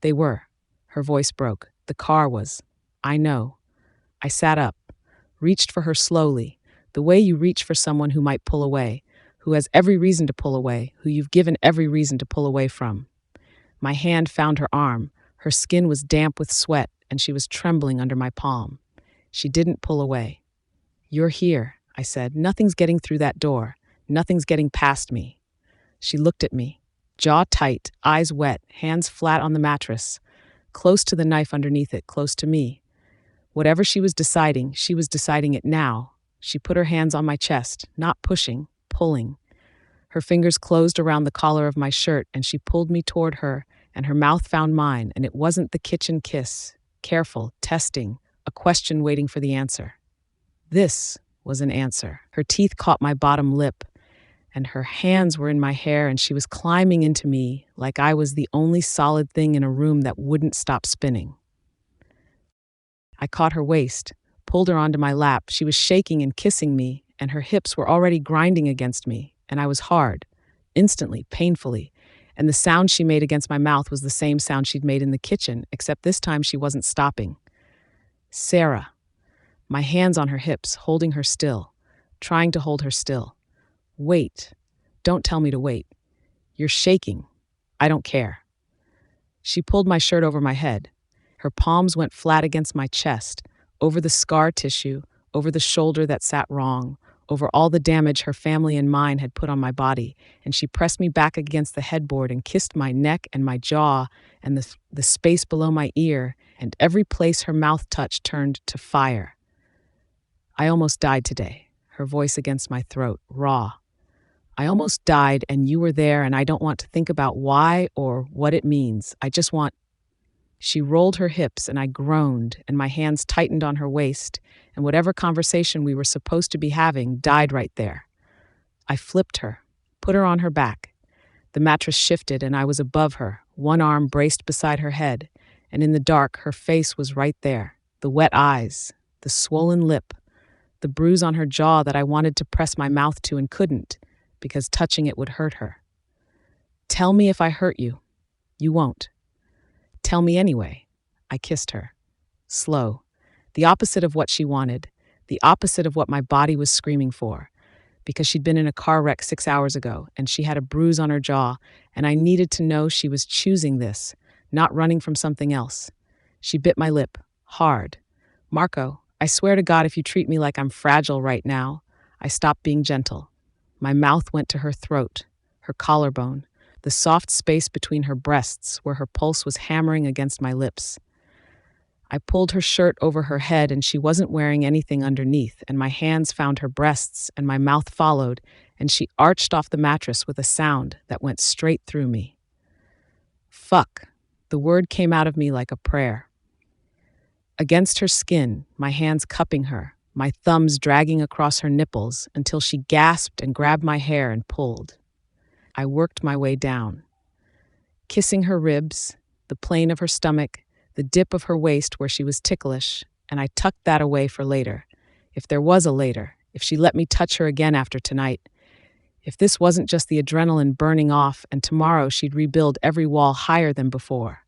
They were. Her voice broke. The car was. I know. I sat up, reached for her slowly, the way you reach for someone who might pull away, who has every reason to pull away, who you've given every reason to pull away from. My hand found her arm. Her skin was damp with sweat, and she was trembling under my palm. She didn't pull away. You're here, I said. Nothing's getting through that door. Nothing's getting past me. She looked at me, jaw tight, eyes wet, hands flat on the mattress, close to the knife underneath it, close to me. Whatever she was deciding it now. She put her hands on my chest, not pushing, pulling. Her fingers closed around the collar of my shirt, and she pulled me toward her, and her mouth found mine, and it wasn't the kitchen kiss. Careful, testing, a question waiting for the answer. This was an answer. Her teeth caught my bottom lip, and her hands were in my hair, and she was climbing into me like I was the only solid thing in a room that wouldn't stop spinning. I caught her waist, pulled her onto my lap. She was shaking and kissing me, and her hips were already grinding against me, and I was hard, instantly, painfully, and the sound she made against my mouth was the same sound she'd made in the kitchen, except this time she wasn't stopping. Sera. My hands on her hips, holding her still, trying to hold her still. Wait. Don't tell me to wait. You're shaking. I don't care. She pulled my shirt over my head. Her palms went flat against my chest, over the scar tissue, over the shoulder that sat wrong, over all the damage her family and mine had put on my body, and she pressed me back against the headboard and kissed my neck and my jaw and the space below my ear, and every place her mouth touched turned to fire. I almost died today, her voice against my throat, raw. I almost died, and you were there, and I don't want to think about why or what it means. I just want... She rolled her hips, and I groaned, and my hands tightened on her waist, and whatever conversation we were supposed to be having died right there. I flipped her, put her on her back. The mattress shifted, and I was above her, one arm braced beside her head, and in the dark, her face was right there, the wet eyes, the swollen lip, the bruise on her jaw that I wanted to press my mouth to and couldn't, because touching it would hurt her. Tell me if I hurt you. You won't. Tell me anyway. I kissed her. Slow. The opposite of what she wanted. The opposite of what my body was screaming for. Because she'd been in a car wreck 6 hours ago, and she had a bruise on her jaw, and I needed to know she was choosing this, not running from something else. She bit my lip. Hard. Marco, I swear to God if you treat me like I'm fragile right now. I stopped being gentle. My mouth went to her throat, her collarbone, the soft space between her breasts where her pulse was hammering against my lips. I pulled her shirt over her head, and she wasn't wearing anything underneath, and my hands found her breasts, and my mouth followed, and she arched off the mattress with a sound that went straight through me. Fuck. The word came out of me like a prayer. Against her skin, my hands cupping her, my thumbs dragging across her nipples until she gasped and grabbed my hair and pulled. I worked my way down, kissing her ribs, the plane of her stomach, the dip of her waist where she was ticklish, and I tucked that away for later. If there was a later, if she let me touch her again after tonight, if this wasn't just the adrenaline burning off and tomorrow she'd rebuild every wall higher than before.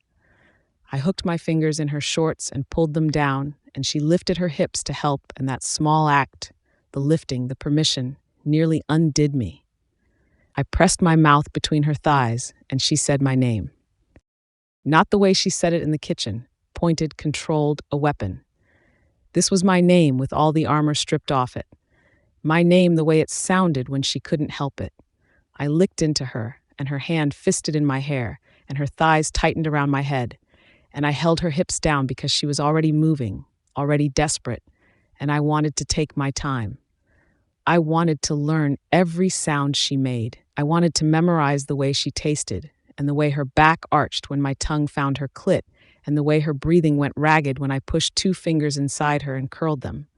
I hooked my fingers in her shorts and pulled them down, and she lifted her hips to help, and that small act, the lifting, the permission, nearly undid me. I pressed my mouth between her thighs, and she said my name. Not the way she said it in the kitchen, pointed, controlled, a weapon. This was my name with all the armor stripped off it. My name the way it sounded when she couldn't help it. I licked into her, and her hand fisted in my hair, and her thighs tightened around my head, and I held her hips down because she was already moving, already desperate, and I wanted to take my time. I wanted to learn every sound she made. I wanted to memorize the way she tasted, and the way her back arched when my tongue found her clit, and the way her breathing went ragged when I pushed 2 fingers inside her and curled them.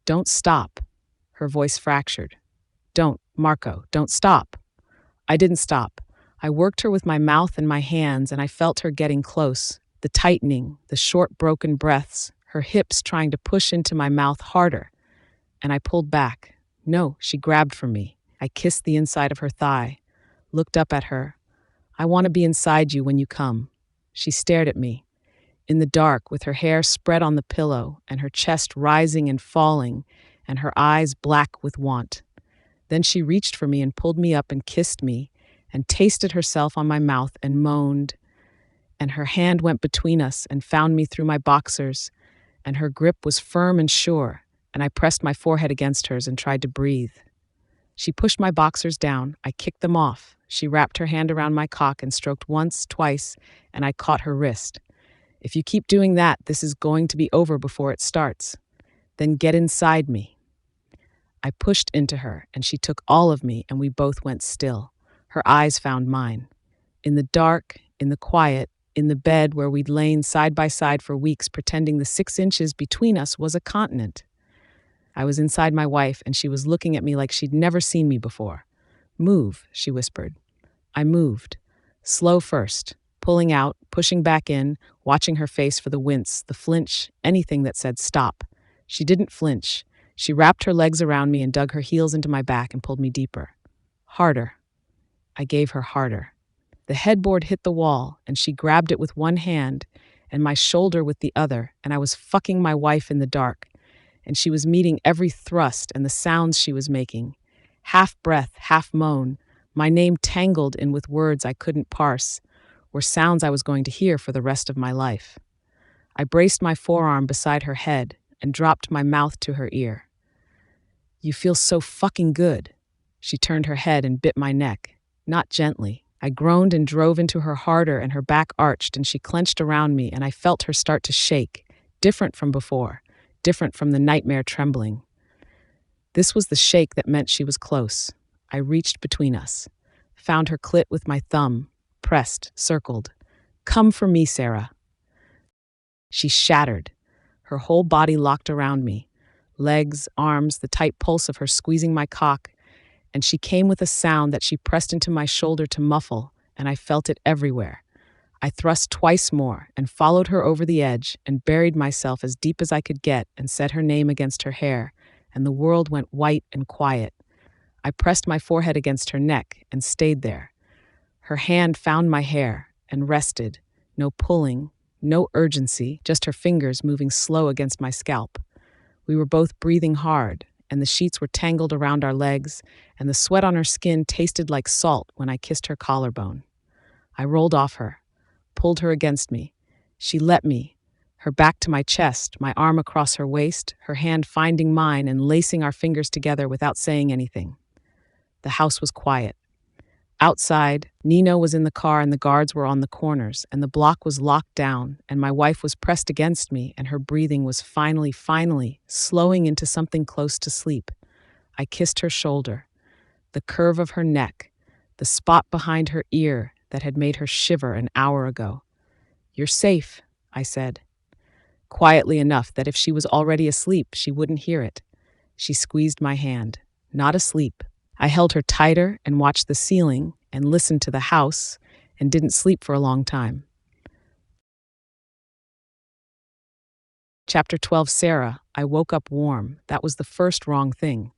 Don't stop. Her voice fractured. Don't, Marco, don't stop. I didn't stop. I worked her with my mouth and my hands, and I felt her getting close, the tightening, the short broken breaths, her hips trying to push into my mouth harder. And I pulled back. No, she grabbed for me. I kissed the inside of her thigh, looked up at her. I want to be inside you when you come. She stared at me, in the dark, with her hair spread on the pillow, and her chest rising and falling, and her eyes black with want. Then she reached for me and pulled me up and kissed me, and tasted herself on my mouth and moaned, and her hand went between us and found me through my boxers, and her grip was firm and sure, and I pressed my forehead against hers and tried to breathe. She pushed my boxers down. I kicked them off. She wrapped her hand around my cock and stroked once, twice, and I caught her wrist. If you keep doing that, this is going to be over before it starts. Then get inside me. I pushed into her, and she took all of me, and we both went still. Her eyes found mine. In the dark, in the quiet, in the bed where we'd lain side by side for weeks pretending the 6 inches between us was a continent. I was inside my wife, and she was looking at me like she'd never seen me before. "Move," she whispered. I moved. Slow first, pulling out, pushing back in, watching her face for the wince, the flinch, anything that said stop. She didn't flinch. She wrapped her legs around me and dug her heels into my back and pulled me deeper. Harder. I gave her harder. The headboard hit the wall, and she grabbed it with one hand and my shoulder with the other, and I was fucking my wife in the dark, and she was meeting every thrust and the sounds she was making. Half breath, half moan, my name tangled in with words I couldn't parse, were sounds I was going to hear for the rest of my life. I braced my forearm beside her head and dropped my mouth to her ear. "You feel so fucking good." She turned her head and bit my neck, not gently. I groaned and drove into her harder, and her back arched, and she clenched around me, and I felt her start to shake, different from before, different from the nightmare trembling. This was the shake that meant she was close. I reached between us, found her clit with my thumb, pressed, circled. "Come for me, Sera." She shattered, her whole body locked around me, legs, arms, the tight pulse of her squeezing my cock, and she came with a sound that she pressed into my shoulder to muffle, and I felt it everywhere. I thrust twice more and followed her over the edge and buried myself as deep as I could get and said her name against her hair, and the world went white and quiet. I pressed my forehead against her neck and stayed there. Her hand found my hair and rested, no pulling, no urgency, just her fingers moving slow against my scalp. We were both breathing hard, and the sheets were tangled around our legs, and the sweat on her skin tasted like salt when I kissed her collarbone. I rolled off her, pulled her against me. She let me, her back to my chest, my arm across her waist, her hand finding mine and lacing our fingers together without saying anything. The house was quiet. Outside, Nino was in the car and the guards were on the corners, and the block was locked down, and my wife was pressed against me, and her breathing was finally, slowing into something close to sleep. I kissed her shoulder, the curve of her neck, the spot behind her ear that had made her shiver an hour ago. "You're safe," I said, quietly enough that if she was already asleep, she wouldn't hear it. She squeezed my hand. Not asleep. I held her tighter and watched the ceiling and listened to the house and didn't sleep for a long time. Chapter 12, Sera. I woke up warm. That was the first wrong thing.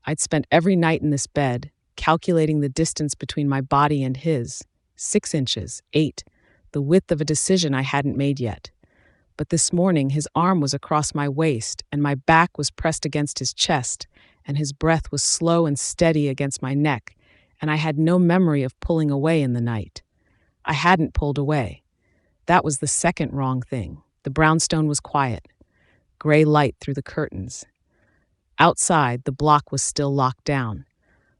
I'd spent every night in this bed, calculating the distance between my body and his. 6 inches, 8, the width of a decision I hadn't made yet. But this morning his arm was across my waist and my back was pressed against his chest, and his breath was slow and steady against my neck, and I had no memory of pulling away in the night. I hadn't pulled away. That was the second wrong thing. The brownstone was quiet, gray light through the curtains. Outside, the block was still locked down.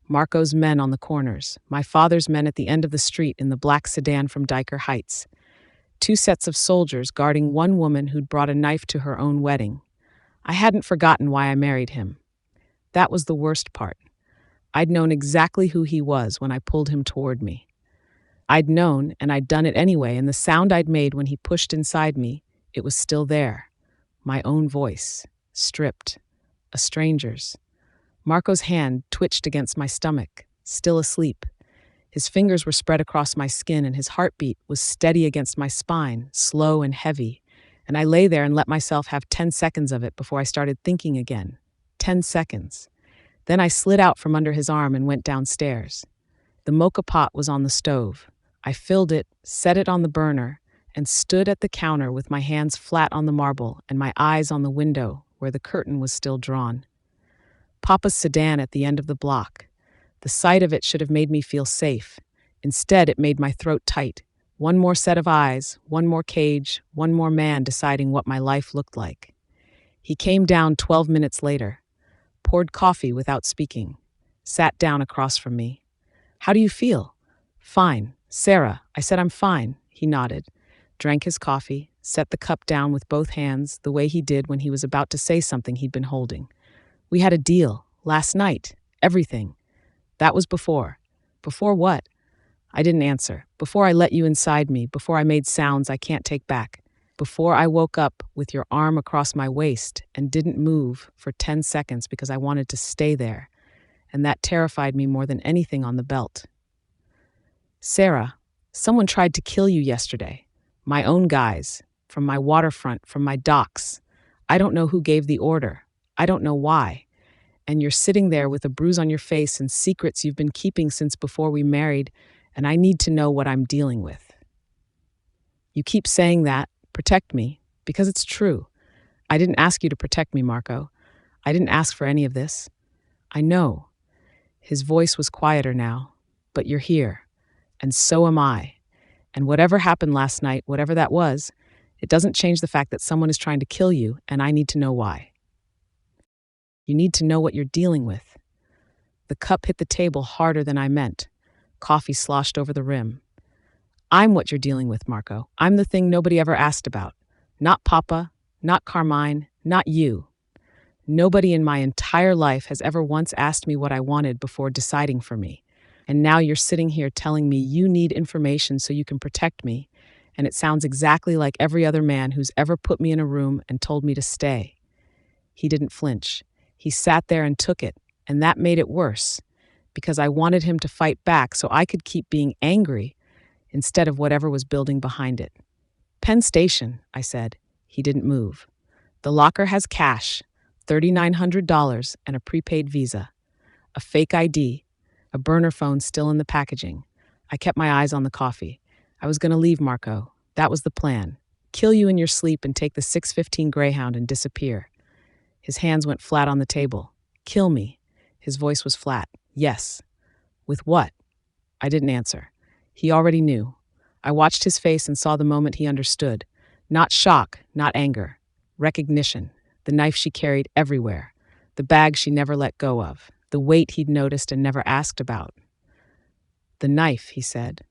Marco's men on the corners, my father's men at the end of the street in the black sedan from Diker Heights. 2 sets of soldiers guarding one woman who'd brought a knife to her own wedding. I hadn't forgotten why I married him. That was the worst part. I'd known exactly who he was when I pulled him toward me. I'd known, and I'd done it anyway, and the sound I'd made when he pushed inside me, it was still there. My own voice, stripped, a stranger's. Marco's hand twitched against my stomach, still asleep. His fingers were spread across my skin, and his heartbeat was steady against my spine, slow and heavy. And I lay there and let myself have 10 seconds of it before I started thinking again. 10 seconds. Then I slid out from under his arm and went downstairs. The mocha pot was on the stove. I filled it, set it on the burner, and stood at the counter with my hands flat on the marble and my eyes on the window where the curtain was still drawn. Papa's sedan at the end of the block. The sight of it should have made me feel safe. Instead, it made my throat tight. One more set of eyes, one more cage, one more man deciding what my life looked like. He came down 12 minutes later, poured coffee without speaking, sat down across from me. "How do you feel?" "Fine. Sera." I said, "I'm fine." He nodded, drank his coffee, set the cup down with both hands the way he did when he was about to say something he'd been holding. "We had a deal. Last night. Everything. That was before. Before what? I didn't answer. Before I let you inside me, before I made sounds I can't take back. Before I woke up with your arm across my waist and didn't move for 10 seconds because I wanted to stay there, and that terrified me more than anything on the belt. Sera, someone tried to kill you yesterday. My own guys, from my waterfront, from my docks. I don't know who gave the order. I don't know why. And you're sitting there with a bruise on your face and secrets you've been keeping since before we married, and I need to know what I'm dealing with. You keep saying that, protect me, because it's true. I didn't ask you to protect me, Marco. I didn't ask for any of this. I know. His voice was quieter now, but you're here, and so am I. And whatever happened last night, whatever that was, it doesn't change the fact that someone is trying to kill you, and I need to know why. You need to know what you're dealing with. The cup hit the table harder than I meant. Coffee sloshed over the rim. I'm what you're dealing with, Marco. I'm the thing nobody ever asked about. Not Papa, not Carmine, not you. Nobody in my entire life has ever once asked me what I wanted before deciding for me. And now you're sitting here telling me you need information so you can protect me, and it sounds exactly like every other man who's ever put me in a room and told me to stay. He didn't flinch. He sat there and took it, and that made it worse, because I wanted him to fight back so I could keep being angry instead of whatever was building behind it. Penn Station, I said. He didn't move. The locker has cash, $3,900 and a prepaid Visa, a fake ID, a burner phone still in the packaging. I kept my eyes on the coffee. I was going to leave, Marco. That was the plan. Kill you in your sleep and take the 6:15 Greyhound and disappear. His hands went flat on the table. Kill me. His voice was flat. Yes. With what? I didn't answer. He already knew. I watched his face and saw the moment he understood. Not shock, not anger. Recognition. The knife she carried everywhere. The bag she never let go of. The weight he'd noticed and never asked about. The knife, he said.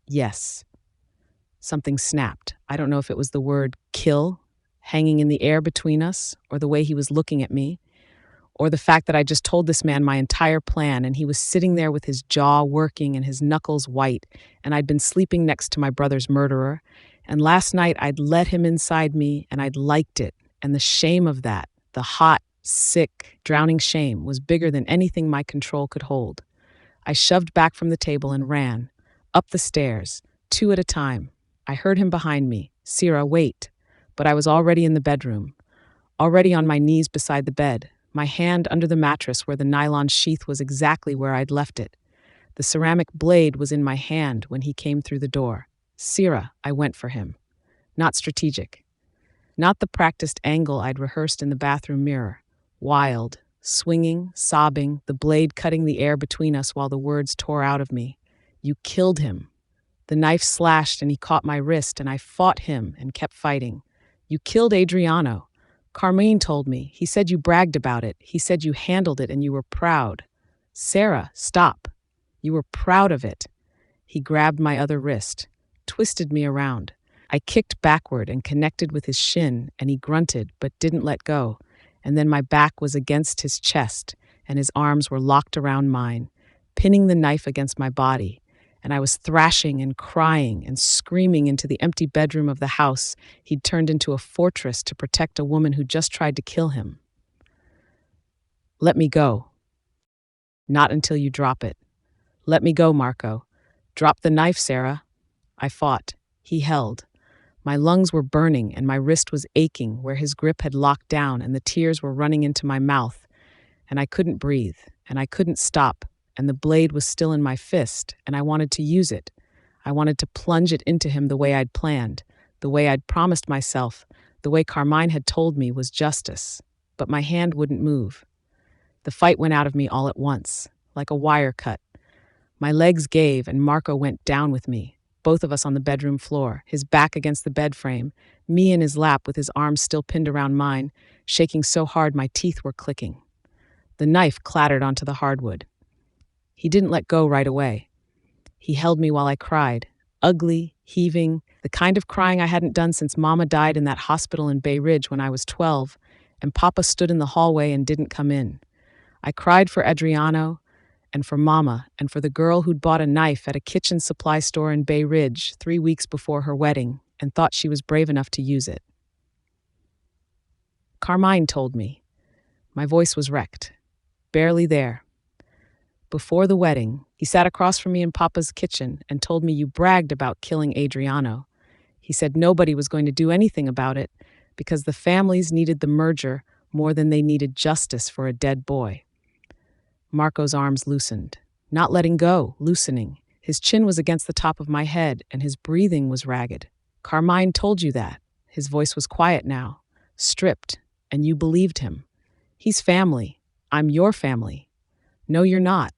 Yes. Something snapped. I don't know if it was the word kill hanging in the air between us, or the way he was looking at me, or the fact that I just told this man my entire plan and he was sitting there with his jaw working and his knuckles white, and I'd been sleeping next to my brother's murderer, and last night I'd let him inside me and I'd liked it, and the shame of that, the hot, sick, drowning shame, was bigger than anything my control could hold. I shoved back from the table and ran, up the stairs, 2 at a time. I heard him behind me. Sera, wait. But I was already in the bedroom, already on my knees beside the bed, my hand under the mattress where the nylon sheath was exactly where I'd left it. The ceramic blade was in my hand when he came through the door. Sera, I went for him. Not strategic. Not the practiced angle I'd rehearsed in the bathroom mirror. Wild, swinging, sobbing, the blade cutting the air between us while the words tore out of me. You killed him. The knife slashed and he caught my wrist, and I fought him and kept fighting. You killed Adriano. Carmine told me. He said you bragged about it. He said you handled it and you were proud. Sera, stop. You were proud of it. He grabbed my other wrist, twisted me around. I kicked backward and connected with his shin, and he grunted but didn't let go. And then my back was against his chest, and his arms were locked around mine, pinning the knife against my body. And I was thrashing and crying and screaming into the empty bedroom of the house he'd turned into a fortress to protect a woman who just tried to kill him. Let me go. Not until you drop it. Let me go, Marco. Drop the knife, Sera. I fought. He held. My lungs were burning and my wrist was aching where his grip had locked down, and the tears were running into my mouth, and I couldn't breathe, and I couldn't stop. And the blade was still in my fist, and I wanted to use it. I wanted to plunge it into him the way I'd planned, the way I'd promised myself, the way Carmine had told me was justice. But my hand wouldn't move. The fight went out of me all at once, like a wire cut. My legs gave, and Marco went down with me, both of us on the bedroom floor, his back against the bed frame, me in his lap with his arms still pinned around mine, shaking so hard my teeth were clicking. The knife clattered onto the hardwood. He didn't let go right away. He held me while I cried, ugly, heaving, the kind of crying I hadn't done since Mama died in that hospital in Bay Ridge when I was 12, and Papa stood in the hallway and didn't come in. I cried for Adriano and for Mama and for the girl who'd bought a knife at a kitchen supply store in Bay Ridge 3 weeks before her wedding and thought she was brave enough to use it. Carmine told me. My voice was wrecked. Barely there. Before the wedding, he sat across from me in Papa's kitchen and told me you bragged about killing Adriano. He said nobody was going to do anything about it because the families needed the merger more than they needed justice for a dead boy. Marco's arms loosened, not letting go, loosening. His chin was against the top of my head and his breathing was ragged. Carmine told you that. His voice was quiet now, stripped, and you believed him. He's family. I'm your family. No, you're not.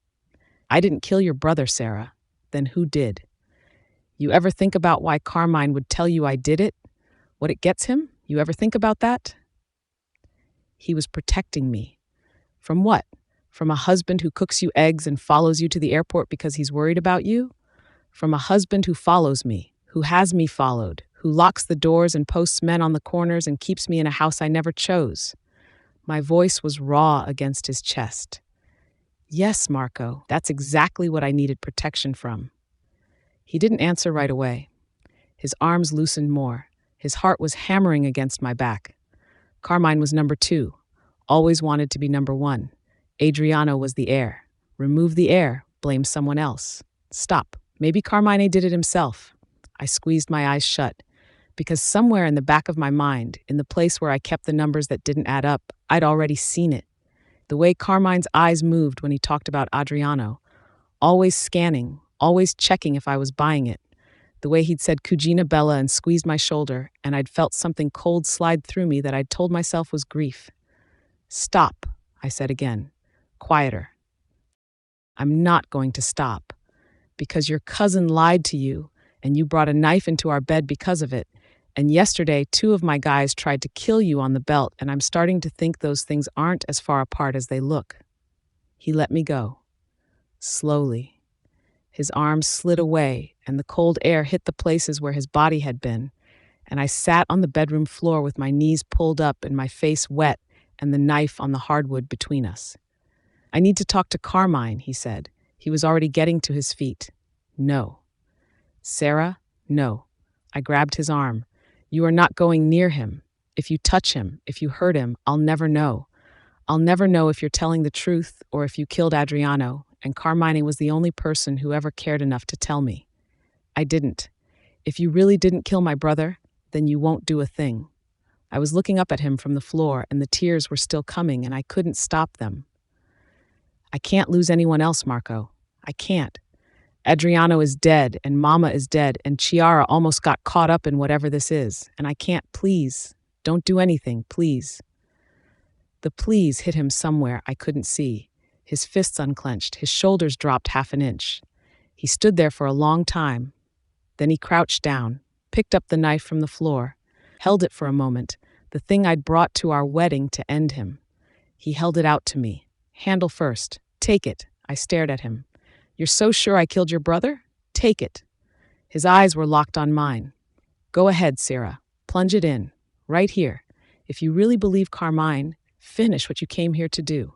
I didn't kill your brother, Sera. Then who did? You ever think about why Carmine would tell you I did it? What it gets him? You ever think about that? He was protecting me. From what? From a husband who cooks you eggs and follows you to the airport because he's worried about you? From a husband who follows me, who has me followed, who locks the doors and posts men on the corners and keeps me in a house I never chose. My voice was raw against his chest. Yes, Marco, that's exactly what I needed protection from. He didn't answer right away. His arms loosened more. His heart was hammering against my back. Carmine was number 2. Always wanted to be number 1. Adriano was the heir. Remove the heir, blame someone else. Stop. Maybe Carmine did it himself. I squeezed my eyes shut, because somewhere in the back of my mind, in the place where I kept the numbers that didn't add up, I'd already seen it. The way Carmine's eyes moved when he talked about Adriano, always scanning, always checking if I was buying it. The way he'd said Cugina Bella and squeezed my shoulder, and I'd felt something cold slide through me that I'd told myself was grief. Stop, I said again, quieter. I'm not going to stop, because your cousin lied to you, and you brought a knife into our bed because of it. And yesterday, 2 of my guys tried to kill you on the belt, and I'm starting to think those things aren't as far apart as they look. He let me go. Slowly. His arms slid away, and the cold air hit the places where his body had been, and I sat on the bedroom floor with my knees pulled up and my face wet and the knife on the hardwood between us. I need to talk to Carmine, he said. He was already getting to his feet. No. Sera, no. I grabbed his arm. You are not going near him. If you touch him, if you hurt him, I'll never know. I'll never know if you're telling the truth or if you killed Adriano, and Carmine was the only person who ever cared enough to tell me. I didn't. If you really didn't kill my brother, then you won't do a thing. I was looking up at him from the floor, and the tears were still coming, and I couldn't stop them. I can't lose anyone else, Marco. I can't. Adriano is dead, and Mama is dead, and Chiara almost got caught up in whatever this is, and I can't, please. Don't do anything, please. The please hit him somewhere I couldn't see. His fists unclenched, his shoulders dropped half an inch. He stood there for a long time. Then he crouched down, picked up the knife from the floor, held it for a moment, the thing I'd brought to our wedding to end him. He held it out to me. Handle first. Take it. I stared at him. You're so sure I killed your brother? Take it. His eyes were locked on mine. Go ahead, Sera. Plunge it in. Right here. If you really believe Carmine, finish what you came here to do.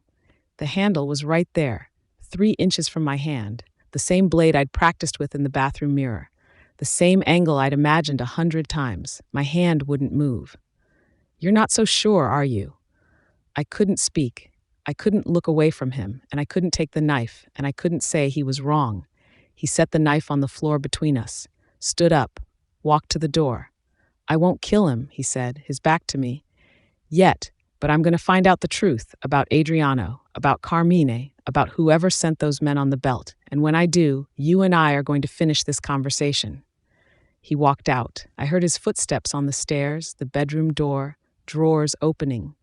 The handle was right there, 3 inches from my hand, the same blade I'd practiced with in the bathroom mirror, the same angle I'd imagined 100 times. My hand wouldn't move. You're not so sure, are you? I couldn't speak. I couldn't look away from him, and I couldn't take the knife, and I couldn't say he was wrong. He set the knife on the floor between us, stood up, walked to the door. I won't kill him, he said, his back to me. Yet, but I'm going to find out the truth about Adriano, about Carmine, about whoever sent those men on the belt, and when I do, you and I are going to finish this conversation. He walked out. I heard his footsteps on the stairs, the bedroom door, drawers opening.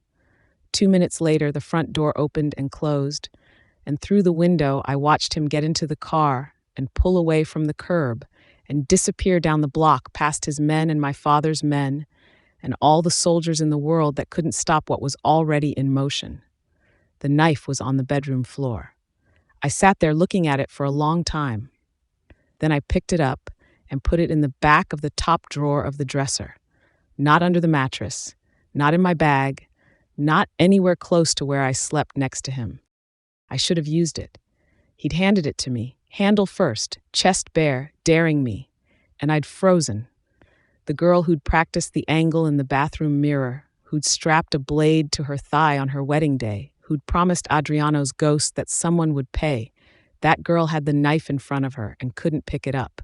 2 minutes later, the front door opened and closed, and through the window, I watched him get into the car and pull away from the curb and disappear down the block past his men and my father's men and all the soldiers in the world that couldn't stop what was already in motion. The knife was on the bedroom floor. I sat there looking at it for a long time. Then I picked it up and put it in the back of the top drawer of the dresser, not under the mattress, not in my bag, not anywhere close to where I slept next to him. I should have used it. He'd handed it to me, handle first, chest bare, daring me. And I'd frozen. The girl who'd practiced the angle in the bathroom mirror, who'd strapped a blade to her thigh on her wedding day, who'd promised Adriano's ghost that someone would pay. That girl had the knife in front of her and couldn't pick it up.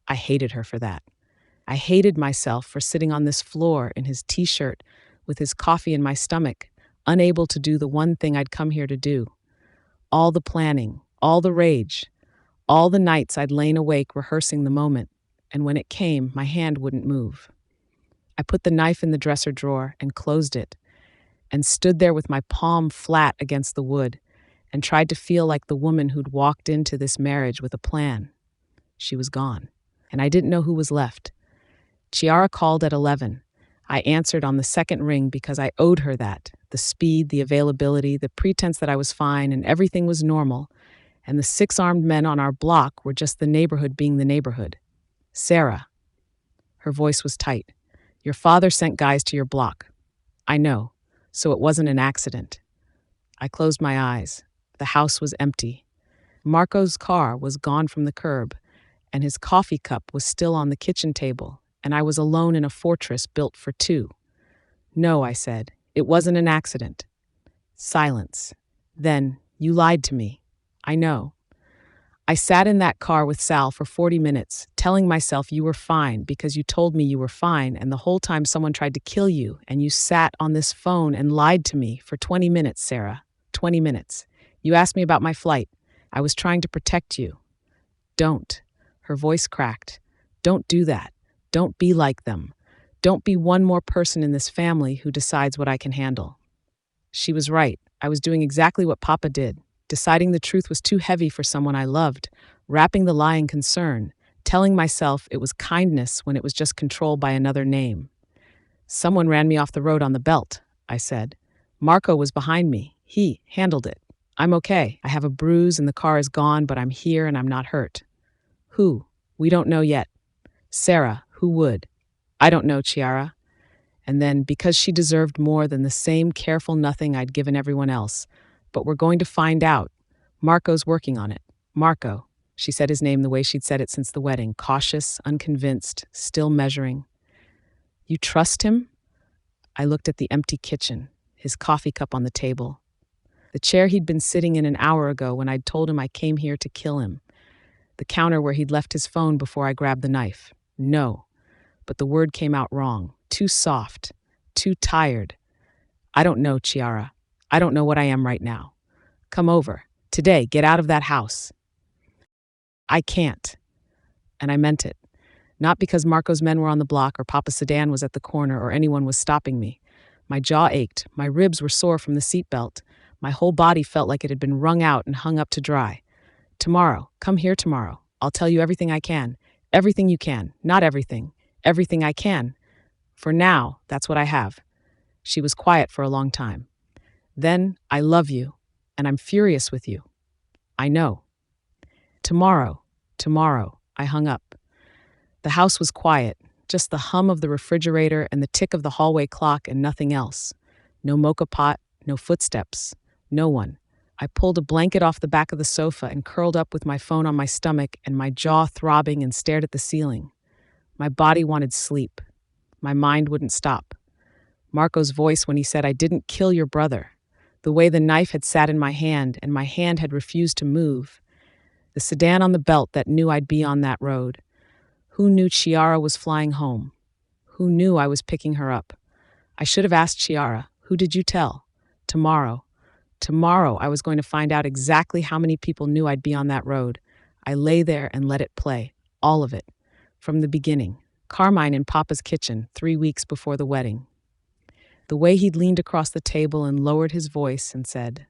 I hated her for that. I hated myself for sitting on this floor in his t-shirt with his coffee in my stomach, unable to do the one thing I'd come here to do. All the planning, all the rage, all the nights I'd lain awake rehearsing the moment, and when it came, my hand wouldn't move. I put the knife in the dresser drawer and closed it, and stood there with my palm flat against the wood, and tried to feel like the woman who'd walked into this marriage with a plan. She was gone, and I didn't know who was left. Chiara called at 11. I answered on the second ring because I owed her that, the speed, the availability, the pretense that I was fine and everything was normal, and the 6 armed men on our block were just the neighborhood being the neighborhood. Sera. Her voice was tight. Your father sent guys to your block. I know, so it wasn't an accident. I closed my eyes. The house was empty. Marco's car was gone from the curb, and his coffee cup was still on the kitchen table, and I was alone in a fortress built for 2. No, I said, it wasn't an accident. Silence. Then, you lied to me. I know. I sat in that car with Sal for 40 minutes, telling myself you were fine because you told me you were fine, and the whole time someone tried to kill you, and you sat on this phone and lied to me for 20 minutes, Sera. 20 minutes. You asked me about my flight. I was trying to protect you. Don't. Her voice cracked. Don't do that. Don't be like them. Don't be one more person in this family who decides what I can handle. She was right. I was doing exactly what Papa did. Deciding the truth was too heavy for someone I loved, wrapping the lie in concern, telling myself it was kindness when it was just control by another name. Someone ran me off the road on the belt, I said. Marco was behind me. He handled it. I'm okay. I have a bruise and the car is gone, but I'm here and I'm not hurt. Who? We don't know yet. Sera, who would? I don't know, Chiara. And then, because she deserved more than the same careful nothing I'd given everyone else, but we're going to find out. Marco's working on it. Marco. She said his name the way she'd said it since the wedding, cautious, unconvinced, still measuring. You trust him? I looked at the empty kitchen, his coffee cup on the table. The chair he'd been sitting in an hour ago when I'd told him I came here to kill him. The counter where he'd left his phone before I grabbed the knife. No. But the word came out wrong. Too soft. Too tired. I don't know, Chiara. I don't know what I am right now. Come over. Today, get out of that house. I can't. And I meant it. Not because Marco's men were on the block or Papa's sedan was at the corner or anyone was stopping me. My jaw ached. My ribs were sore from the seatbelt. My whole body felt like it had been wrung out and hung up to dry. Tomorrow. Come here tomorrow. I'll tell you everything I can. Everything you can. Not everything. Everything I can. For now, that's what I have. She was quiet for a long time. Then, I love you, and I'm furious with you. I know. Tomorrow, I hung up. The house was quiet, just the hum of the refrigerator and the tick of the hallway clock and nothing else. No mocha pot, no footsteps, no one. I pulled a blanket off the back of the sofa and curled up with my phone on my stomach and my jaw throbbing and stared at the ceiling. My body wanted sleep. My mind wouldn't stop. Marco's voice when he said I didn't kill your brother. The way the knife had sat in my hand and my hand had refused to move. The sedan on the belt that knew I'd be on that road. Who knew Chiara was flying home? Who knew I was picking her up? I should have asked Chiara, who did you tell? Tomorrow I was going to find out exactly how many people knew I'd be on that road. I lay there and let it play, all of it, from the beginning. Carmine in Papa's kitchen 3 weeks before the wedding. The way he'd leaned across the table and lowered his voice and said,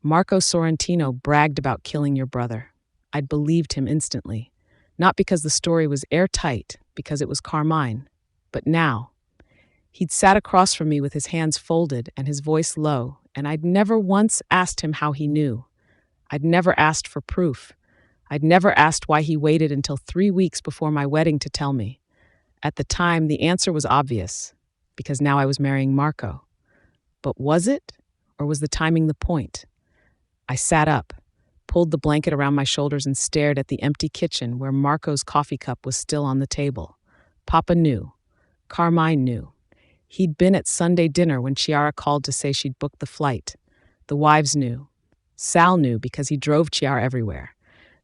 Marco Sorrentino bragged about killing your brother. I'd believed him instantly. Not because the story was airtight, because it was Carmine. But now, he'd sat across from me with his hands folded and his voice low, and I'd never once asked him how he knew. I'd never asked for proof. I'd never asked why he waited until 3 weeks before my wedding to tell me. At the time, the answer was obvious, because now I was marrying Marco. But was it? Or was the timing the point? I sat up, pulled the blanket around my shoulders, and stared at the empty kitchen where Marco's coffee cup was still on the table. Papa knew. Carmine knew. He'd been at Sunday dinner when Chiara called to say she'd booked the flight. The wives knew. Sal knew because he drove Chiara everywhere.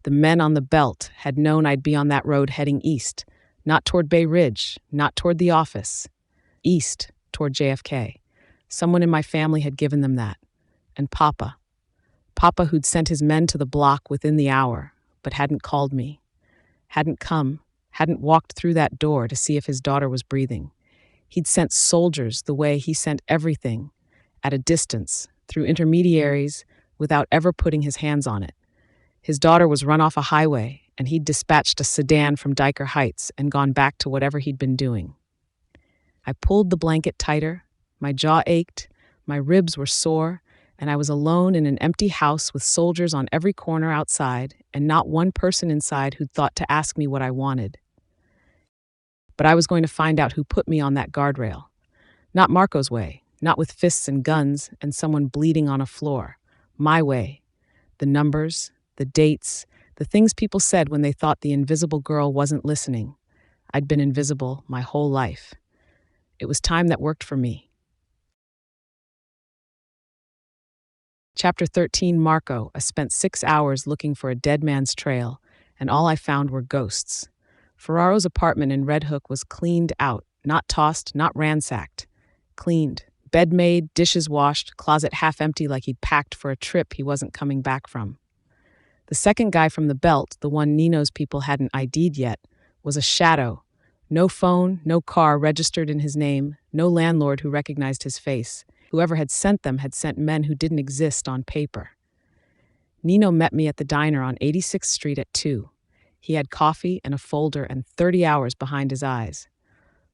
The men on the belt had known I'd be on that road heading east, not toward Bay Ridge, not toward the office. East, toward JFK. Someone in my family had given them that. And Papa. Papa, who'd sent his men to the block within the hour, but hadn't called me. Hadn't come, hadn't walked through that door to see if his daughter was breathing. He'd sent soldiers the way he sent everything, at a distance, through intermediaries, without ever putting his hands on it. His daughter was run off a highway, and he'd dispatched a sedan from Diker Heights and gone back to whatever he'd been doing. I pulled the blanket tighter, my jaw ached, my ribs were sore, and I was alone in an empty house with soldiers on every corner outside and not one person inside who'd thought to ask me what I wanted. But I was going to find out who put me on that guardrail. Not Marco's way, not with fists and guns and someone bleeding on a floor. My way. The numbers, the dates, the things people said when they thought the invisible girl wasn't listening. I'd been invisible my whole life. It was time that worked for me. Chapter 13, Marco. I spent 6 hours looking for a dead man's trail, and all I found were ghosts. Ferraro's apartment in Red Hook was cleaned out, not tossed, not ransacked. Cleaned. Bed made, dishes washed, closet half empty like he'd packed for a trip he wasn't coming back from. The second guy from the belt, the one Nino's people hadn't ID'd yet, was a shadow. No phone, no car registered in his name, no landlord who recognized his face. Whoever had sent them had sent men who didn't exist on paper. Nino met me at the diner on 86th Street at 2. He had coffee and a folder and 30 hours behind his eyes.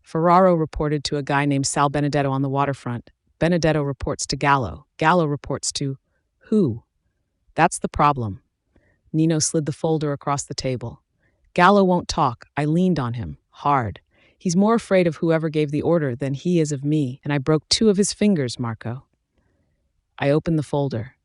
Ferraro reported to a guy named Sal Benedetto on the waterfront. Benedetto reports to Gallo. Gallo reports to who? That's the problem. Nino slid the folder across the table. Gallo won't talk. I leaned on him, hard. He's more afraid of whoever gave the order than he is of me, and I broke 2 of his fingers, Marco. I opened the folder.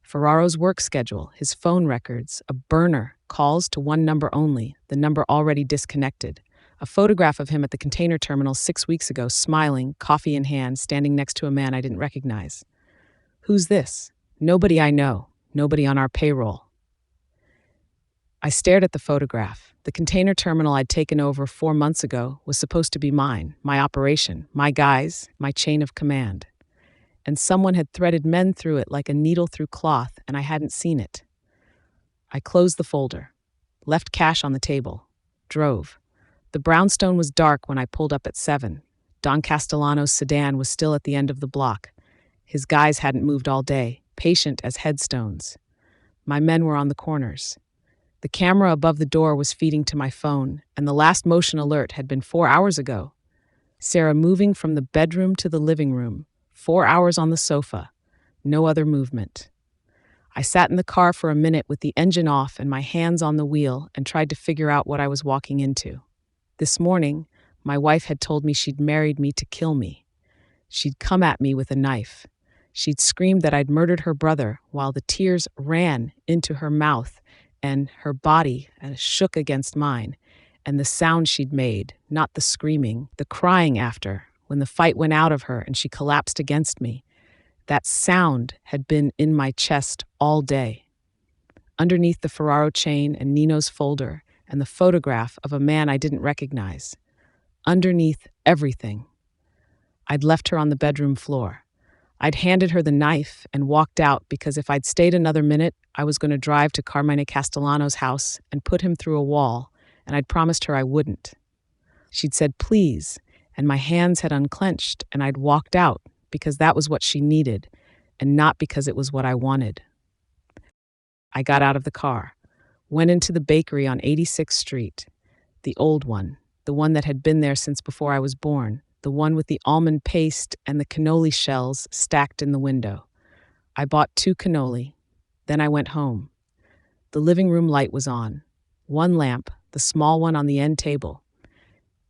Ferraro's work schedule, his phone records, a burner, calls to one number only, the number already disconnected. A photograph of him at the container terminal 6 weeks ago, smiling, coffee in hand, standing next to a man I didn't recognize. Who's this? Nobody I know. Nobody on our payroll. I stared at the photograph. The container terminal I'd taken over 4 months ago was supposed to be mine, my operation, my guys, my chain of command. And someone had threaded men through it like a needle through cloth, and I hadn't seen it. I closed the folder, left cash on the table, drove. The brownstone was dark when I pulled up at 7. Don Castellano's sedan was still at the end of the block. His guys hadn't moved all day, patient as headstones. My men were on the corners. The camera above the door was feeding to my phone, and the last motion alert had been 4 hours ago. Sera moving from the bedroom to the living room, 4 hours on the sofa, no other movement. I sat in the car for a minute with the engine off and my hands on the wheel and tried to figure out what I was walking into. This morning, my wife had told me she'd married me to kill me. She'd come at me with a knife. She'd screamed that I'd murdered her brother while the tears ran into her mouth and her body shook against mine, and the sound she'd made, not the screaming, the crying after, when the fight went out of her and she collapsed against me. That sound had been in my chest all day. Underneath the Ferraro chain and Nino's folder and the photograph of a man I didn't recognize. Underneath everything. I'd left her on the bedroom floor. I'd handed her the knife and walked out because if I'd stayed another minute, I was going to drive to Carmine Castellano's house and put him through a wall, and I'd promised her I wouldn't. She'd said, please, and my hands had unclenched, and I'd walked out because that was what she needed, and not because it was what I wanted. I got out of the car, went into the bakery on 86th Street, the old one, the one that had been there since before I was born, the one with the almond paste and the cannoli shells stacked in the window. I bought 2 cannoli. Then I went home. The living room light was on. 1 lamp, the small one on the end table.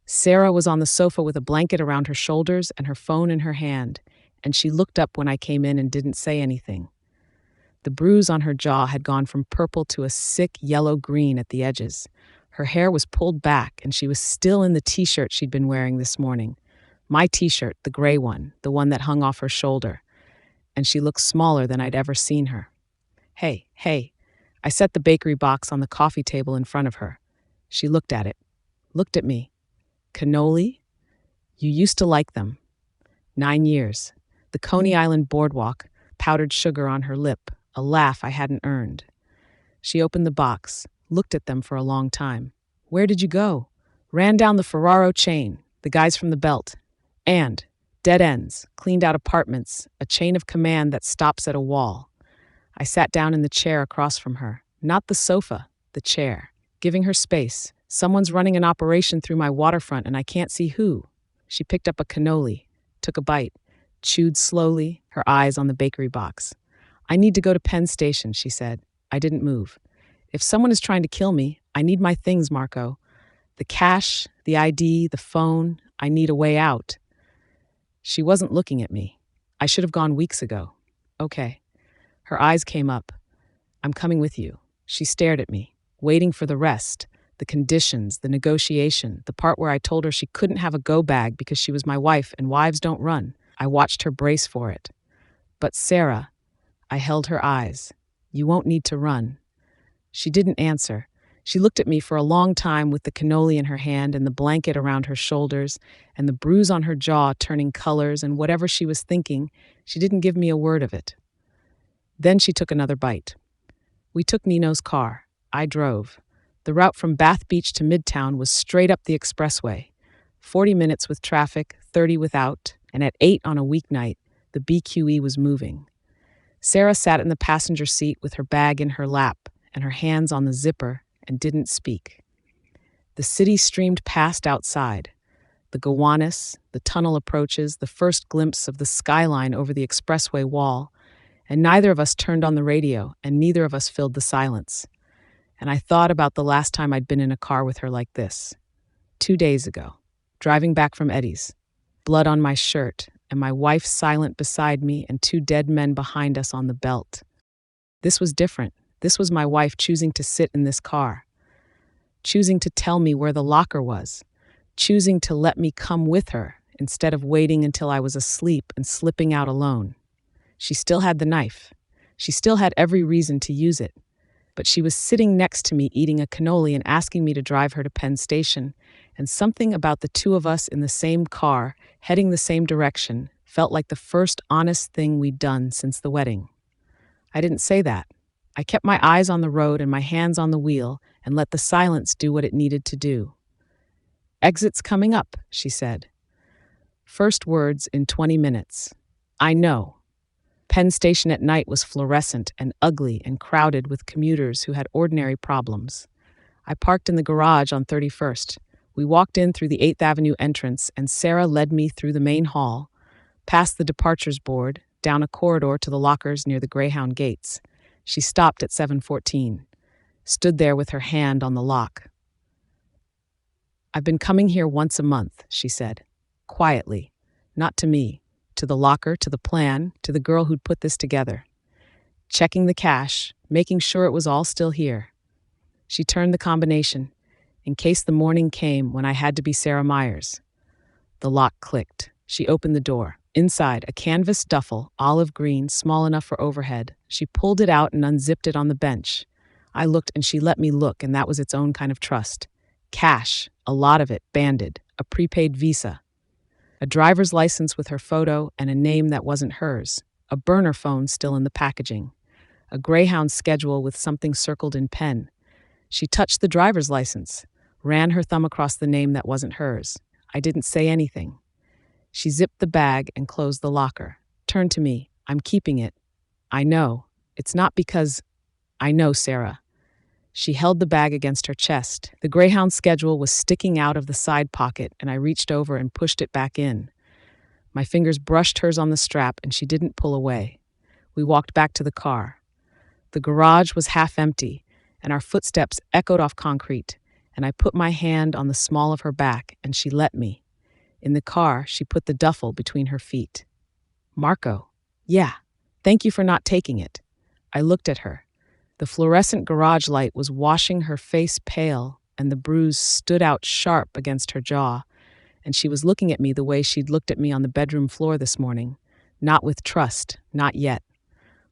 Sera was on the sofa with a blanket around her shoulders and her phone in her hand, and she looked up when I came in and didn't say anything. The bruise on her jaw had gone from purple to a sick yellow-green at the edges. Her hair was pulled back, and she was still in the t-shirt she'd been wearing this morning. My t-shirt, the gray one, the one that hung off her shoulder. And she looked smaller than I'd ever seen her. Hey. I set the bakery box on the coffee table in front of her. She looked at it, looked at me. Cannoli? You used to like them. 9 years. The Coney Island boardwalk, powdered sugar on her lip, a laugh I hadn't earned. She opened the box, looked at them for a long time. Where did you go? Ran down the Ferraro chain, the guys from the belt. And dead ends, cleaned out apartments, a chain of command that stops at a wall. I sat down in the chair across from her, not the sofa, the chair, giving her space. Someone's running an operation through my waterfront and I can't see who. She picked up a cannoli, took a bite, chewed slowly, her eyes on the bakery box. I need to go to Penn Station, she said. I didn't move. If someone is trying to kill me, I need my things, Marco. The cash, the ID, the phone, I need a way out. She wasn't looking at me. I should have gone weeks ago. Okay. Her eyes came up. I'm coming with you. She stared at me, waiting for the rest, the conditions, the negotiation, the part where I told her she couldn't have a go bag because she was my wife and wives don't run. I watched her brace for it. But Sera, I held her eyes. You won't need to run. She didn't answer. She looked at me for a long time with the cannoli in her hand and the blanket around her shoulders and the bruise on her jaw turning colors, and whatever she was thinking, she didn't give me a word of it. Then she took another bite. We took Nino's car. I drove. The route from Bath Beach to Midtown was straight up the expressway. 40 minutes with traffic, 30 without, and at 8 on a weeknight, the BQE was moving. Sera sat in the passenger seat with her bag in her lap and her hands on the zipper and didn't speak. The city streamed past outside. The Gowanus, the tunnel approaches, the first glimpse of the skyline over the expressway wall, and neither of us turned on the radio, and neither of us filled the silence. And I thought about the last time I'd been in a car with her like this. 2 days ago, driving back from Eddie's. Blood on my shirt, and my wife silent beside me, and 2 dead men behind us on the belt. This was different. This was my wife choosing to sit in this car, choosing to tell me where the locker was, choosing to let me come with her instead of waiting until I was asleep and slipping out alone. She still had the knife. She still had every reason to use it. But she was sitting next to me eating a cannoli and asking me to drive her to Penn Station, and something about the 2 of us in the same car, heading the same direction, felt like the first honest thing we'd done since the wedding. I didn't say that. I kept my eyes on the road and my hands on the wheel and let the silence do what it needed to do. Exit's coming up, she said. First words in 20 minutes. I know. Penn Station at night was fluorescent and ugly and crowded with commuters who had ordinary problems. I parked in the garage on 31st. We walked in through the 8th Avenue entrance, and Sera led me through the main hall, past the departures board, down a corridor to the lockers near the Greyhound gates. She stopped at 714, stood there with her hand on the lock. I've been coming here once a month, she said, quietly, not to me. To the locker, to the plan, to the girl who'd put this together. Checking the cash, making sure it was all still here. She turned the combination, in case the morning came when I had to be Sarah Myers. The lock clicked. She opened the door. Inside, a canvas duffel, olive green, small enough for overhead. She pulled it out and unzipped it on the bench. I looked and she let me look, and that was its own kind of trust. Cash, a lot of it, banded, a prepaid Visa. A driver's license with her photo and a name that wasn't hers, a burner phone still in the packaging, a Greyhound schedule with something circled in pen. She touched the driver's license, ran her thumb across the name that wasn't hers. I didn't say anything. She zipped the bag and closed the locker, turned to me. I'm keeping it. I know. It's not because I know, Sera. She held the bag against her chest. The Greyhound schedule was sticking out of the side pocket, and I reached over and pushed it back in. My fingers brushed hers on the strap, and she didn't pull away. We walked back to the car. The garage was half empty, and our footsteps echoed off concrete, and I put my hand on the small of her back, and she let me. In the car, she put the duffel between her feet. Marco. Yeah. Thank you for not taking it. I looked at her. The fluorescent garage light was washing her face pale, and the bruise stood out sharp against her jaw, and she was looking at me the way she'd looked at me on the bedroom floor this morning. Not with trust, not yet.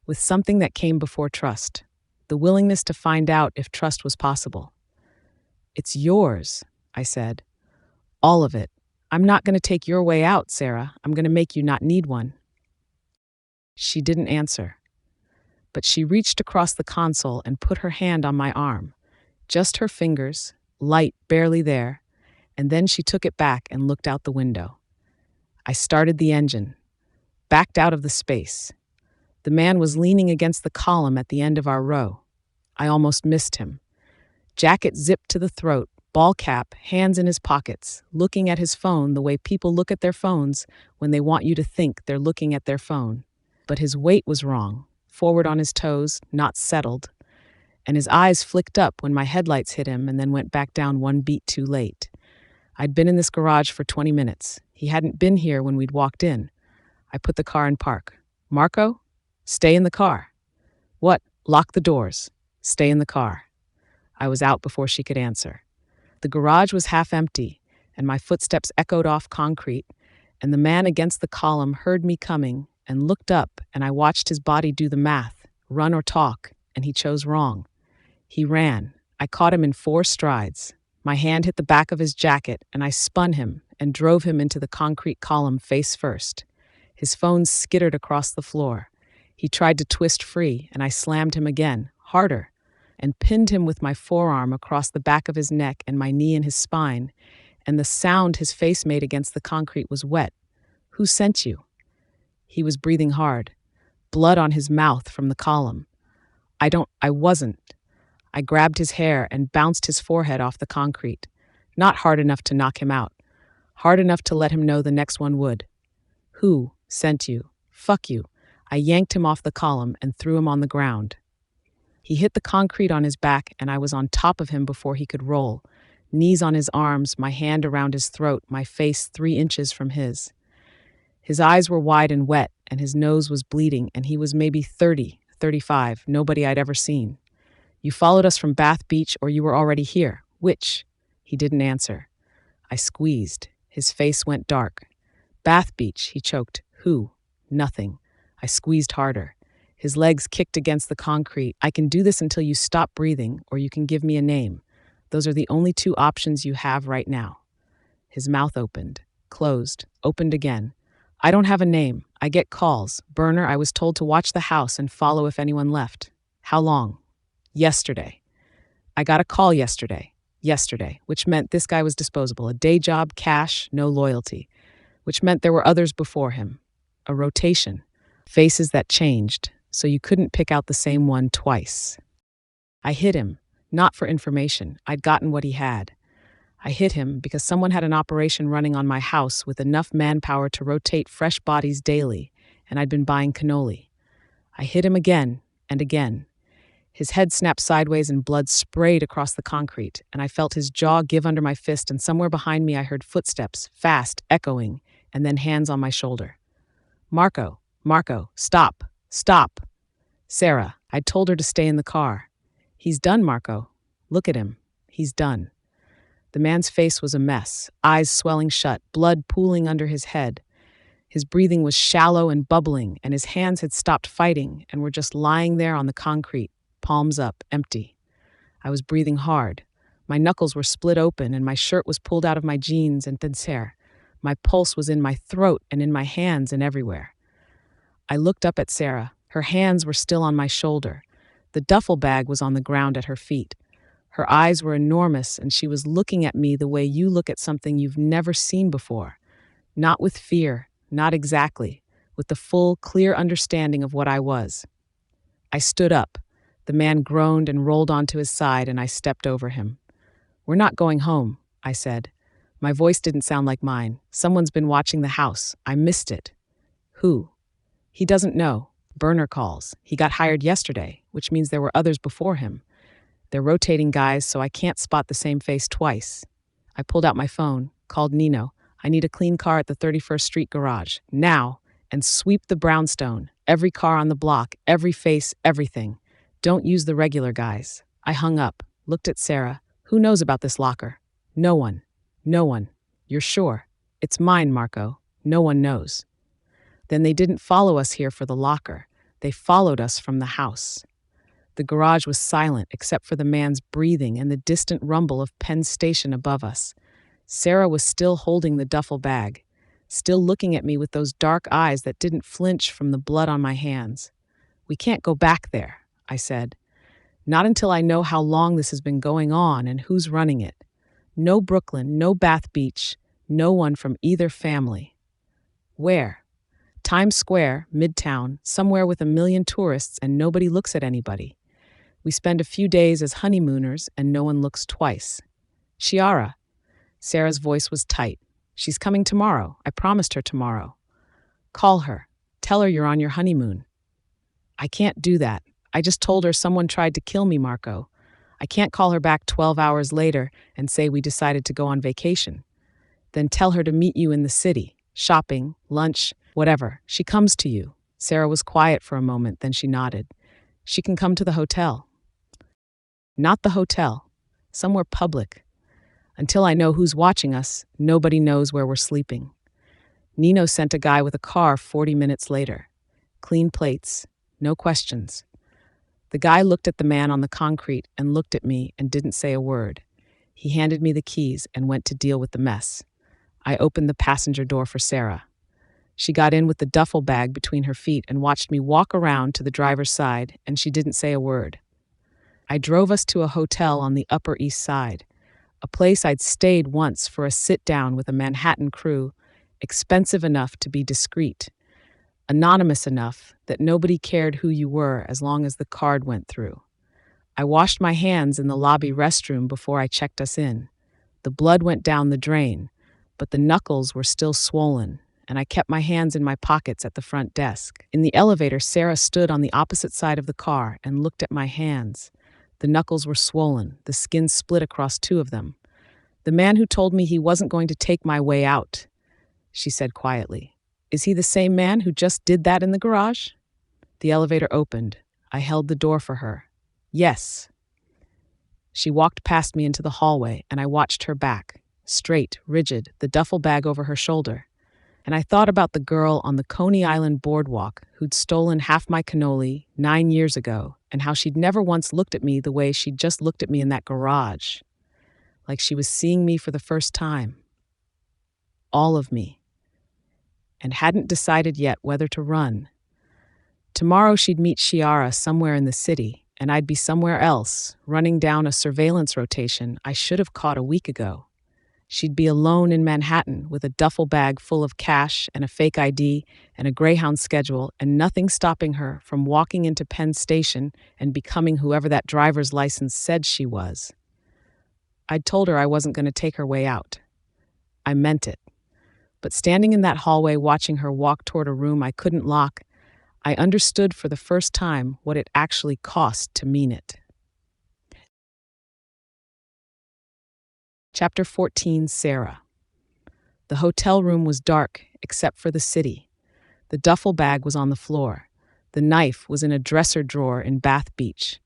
With something that came before trust. The willingness to find out if trust was possible. "It's yours," I said. "All of it. I'm not going to take your way out, Sera. I'm going to make you not need one." She didn't answer. But she reached across the console and put her hand on my arm. Just her fingers, light barely there, and then she took it back and looked out the window. I started the engine, backed out of the space. The man was leaning against the column at the end of our row. I almost missed him. Jacket zipped to the throat, ball cap, hands in his pockets, looking at his phone the way people look at their phones when they want you to think they're looking at their phone. But his weight was wrong, forward on his toes, not settled, and his eyes flicked up when my headlights hit him and then went back down one beat too late. I'd been in this garage for 20 minutes. He hadn't been here when we'd walked in. I put the car in park. "Marco? Stay in the car." "What? Lock the doors. Stay in the car." I was out before she could answer. The garage was half empty, and my footsteps echoed off concrete, and the man against the column heard me coming and looked up, and I watched his body do the math, run or talk, and he chose wrong. He ran. I caught him in 4 strides. My hand hit the back of his jacket, and I spun him and drove him into the concrete column face first. His phone skittered across the floor. He tried to twist free, and I slammed him again, harder, and pinned him with my forearm across the back of his neck and my knee in his spine, and the sound his face made against the concrete was wet. "Who sent you?" He was breathing hard, blood on his mouth from the column. I wasn't. I grabbed his hair and bounced his forehead off the concrete. Not hard enough to knock him out. Hard enough to let him know the next one would. "Who sent you? Fuck you." I yanked him off the column and threw him on the ground. He hit the concrete on his back, and I was on top of him before he could roll. Knees on his arms, my hand around his throat, my face 3 inches from his. His eyes were wide and wet, and his nose was bleeding, and he was maybe 30, 35, nobody I'd ever seen. "You followed us from Bath Beach, or you were already here? Which?" He didn't answer. I squeezed. His face went dark. "Bath Beach," he choked. "Who?" "Nothing." I squeezed harder. His legs kicked against the concrete. "I can do this until you stop breathing, or you can give me a name. Those are the only 2 options you have right now." His mouth opened, closed, opened again. "I don't have a name. I get calls. Burner, I was told to watch the house and follow if anyone left." "How long?" "Yesterday." "I got a call yesterday." Yesterday, which meant this guy was disposable. A day job, cash, no loyalty. Which meant there were others before him. A rotation. Faces that changed, so you couldn't pick out the same one twice. I hit him, not for information. I'd gotten what he had. I hit him because someone had an operation running on my house with enough manpower to rotate fresh bodies daily, and I'd been buying cannoli. I hit him again and again. His head snapped sideways and blood sprayed across the concrete, and I felt his jaw give under my fist, and somewhere behind me I heard footsteps, fast, echoing, and then hands on my shoulder. "Marco, Marco, stop, stop." "Sera," I'd told her to stay in the car. "He's done, Marco. Look at him. He's done." The man's face was a mess, eyes swelling shut, blood pooling under his head. His breathing was shallow and bubbling, and his hands had stopped fighting and were just lying there on the concrete, palms up, empty. I was breathing hard. My knuckles were split open, and my shirt was pulled out of my jeans and hair. My pulse was in my throat and in my hands and everywhere. I looked up at Sera. Her hands were still on my shoulder. The duffel bag was on the ground at her feet. Her eyes were enormous, and she was looking at me the way you look at something you've never seen before. Not with fear, not exactly, with the full, clear understanding of what I was. I stood up. The man groaned and rolled onto his side, and I stepped over him. "We're not going home," I said. My voice didn't sound like mine. "Someone's been watching the house. I missed it." "Who?" "He doesn't know. Burner calls. He got hired yesterday, which means there were others before him. They're rotating guys, so I can't spot the same face twice." I pulled out my phone, called Nino. "I need a clean car at the 31st Street garage. Now. and sweep the brownstone, every car on the block, every face, everything. Don't use the regular guys. I hung up, looked at Sera. Who knows about this locker? No one. No one. You're sure? It's mine, Marco. No one knows. Then they didn't follow us here for the locker. They followed us from the house. The garage was silent except for the man's breathing and the distant rumble of Penn Station above us. Sera was still holding the duffel bag, still looking at me with those dark eyes that didn't flinch from the blood on my hands. We can't go back there, I said. Not until I know how long this has been going on and who's running it. No Brooklyn, no Bath Beach, no one from either family. Where? Times Square, Midtown, somewhere with 1 million tourists and nobody looks at anybody. We spend a few days as honeymooners and no one looks twice. Chiara. Sera's voice was tight. She's coming tomorrow. I promised her tomorrow. Call her. Tell her you're on your honeymoon. I can't do that. I just told her someone tried to kill me, Marco. I can't call her back 12 hours later and say we decided to go on vacation. Then tell her to meet you in the city. Shopping, lunch, whatever. She comes to you. Sera was quiet for a moment, then she nodded. She can come to the hotel. Not the hotel. Somewhere public. Until I know who's watching us, nobody knows where we're sleeping. Nino sent a guy with a car 40 minutes later. Clean plates. No questions. The guy looked at the man on the concrete and looked at me and didn't say a word. He handed me the keys and went to deal with the mess. I opened the passenger door for Sera. She got in with the duffel bag between her feet and watched me walk around to the driver's side, and she didn't say a word. I drove us to a hotel on the Upper East Side, a place I'd stayed once for a sit-down with a Manhattan crew, expensive enough to be discreet, anonymous enough that nobody cared who you were as long as the card went through. I washed my hands in the lobby restroom before I checked us in. The blood went down the drain, but the knuckles were still swollen, and I kept my hands in my pockets at the front desk. In the elevator, Sera stood on the opposite side of the car and looked at my hands. The knuckles were swollen, the skin split across 2 of them. The man who told me he wasn't going to take my way out, she said quietly. Is he the same man who just did that in the garage? The elevator opened. I held the door for her. Yes. She walked past me into the hallway, and I watched her back, straight, rigid, the duffel bag over her shoulder. And I thought about the girl on the Coney Island boardwalk who'd stolen half my cannoli 9 years ago, and how she'd never once looked at me the way she'd just looked at me in that garage, like she was seeing me for the first time. All of me. And hadn't decided yet whether to run. Tomorrow she'd meet Chiara somewhere in the city, and I'd be somewhere else, running down a surveillance rotation I should have caught a week ago. She'd be alone in Manhattan with a duffel bag full of cash and a fake ID and a Greyhound schedule, and nothing stopping her from walking into Penn Station and becoming whoever that driver's license said she was. I'd told her I wasn't going to take her way out. I meant it. But standing in that hallway watching her walk toward a room I couldn't lock, I understood for the first time what it actually cost to mean it. Chapter 14, Sera. The hotel room was dark, except for the city. The duffel bag was on the floor. The knife was in a dresser drawer in Bath Beach.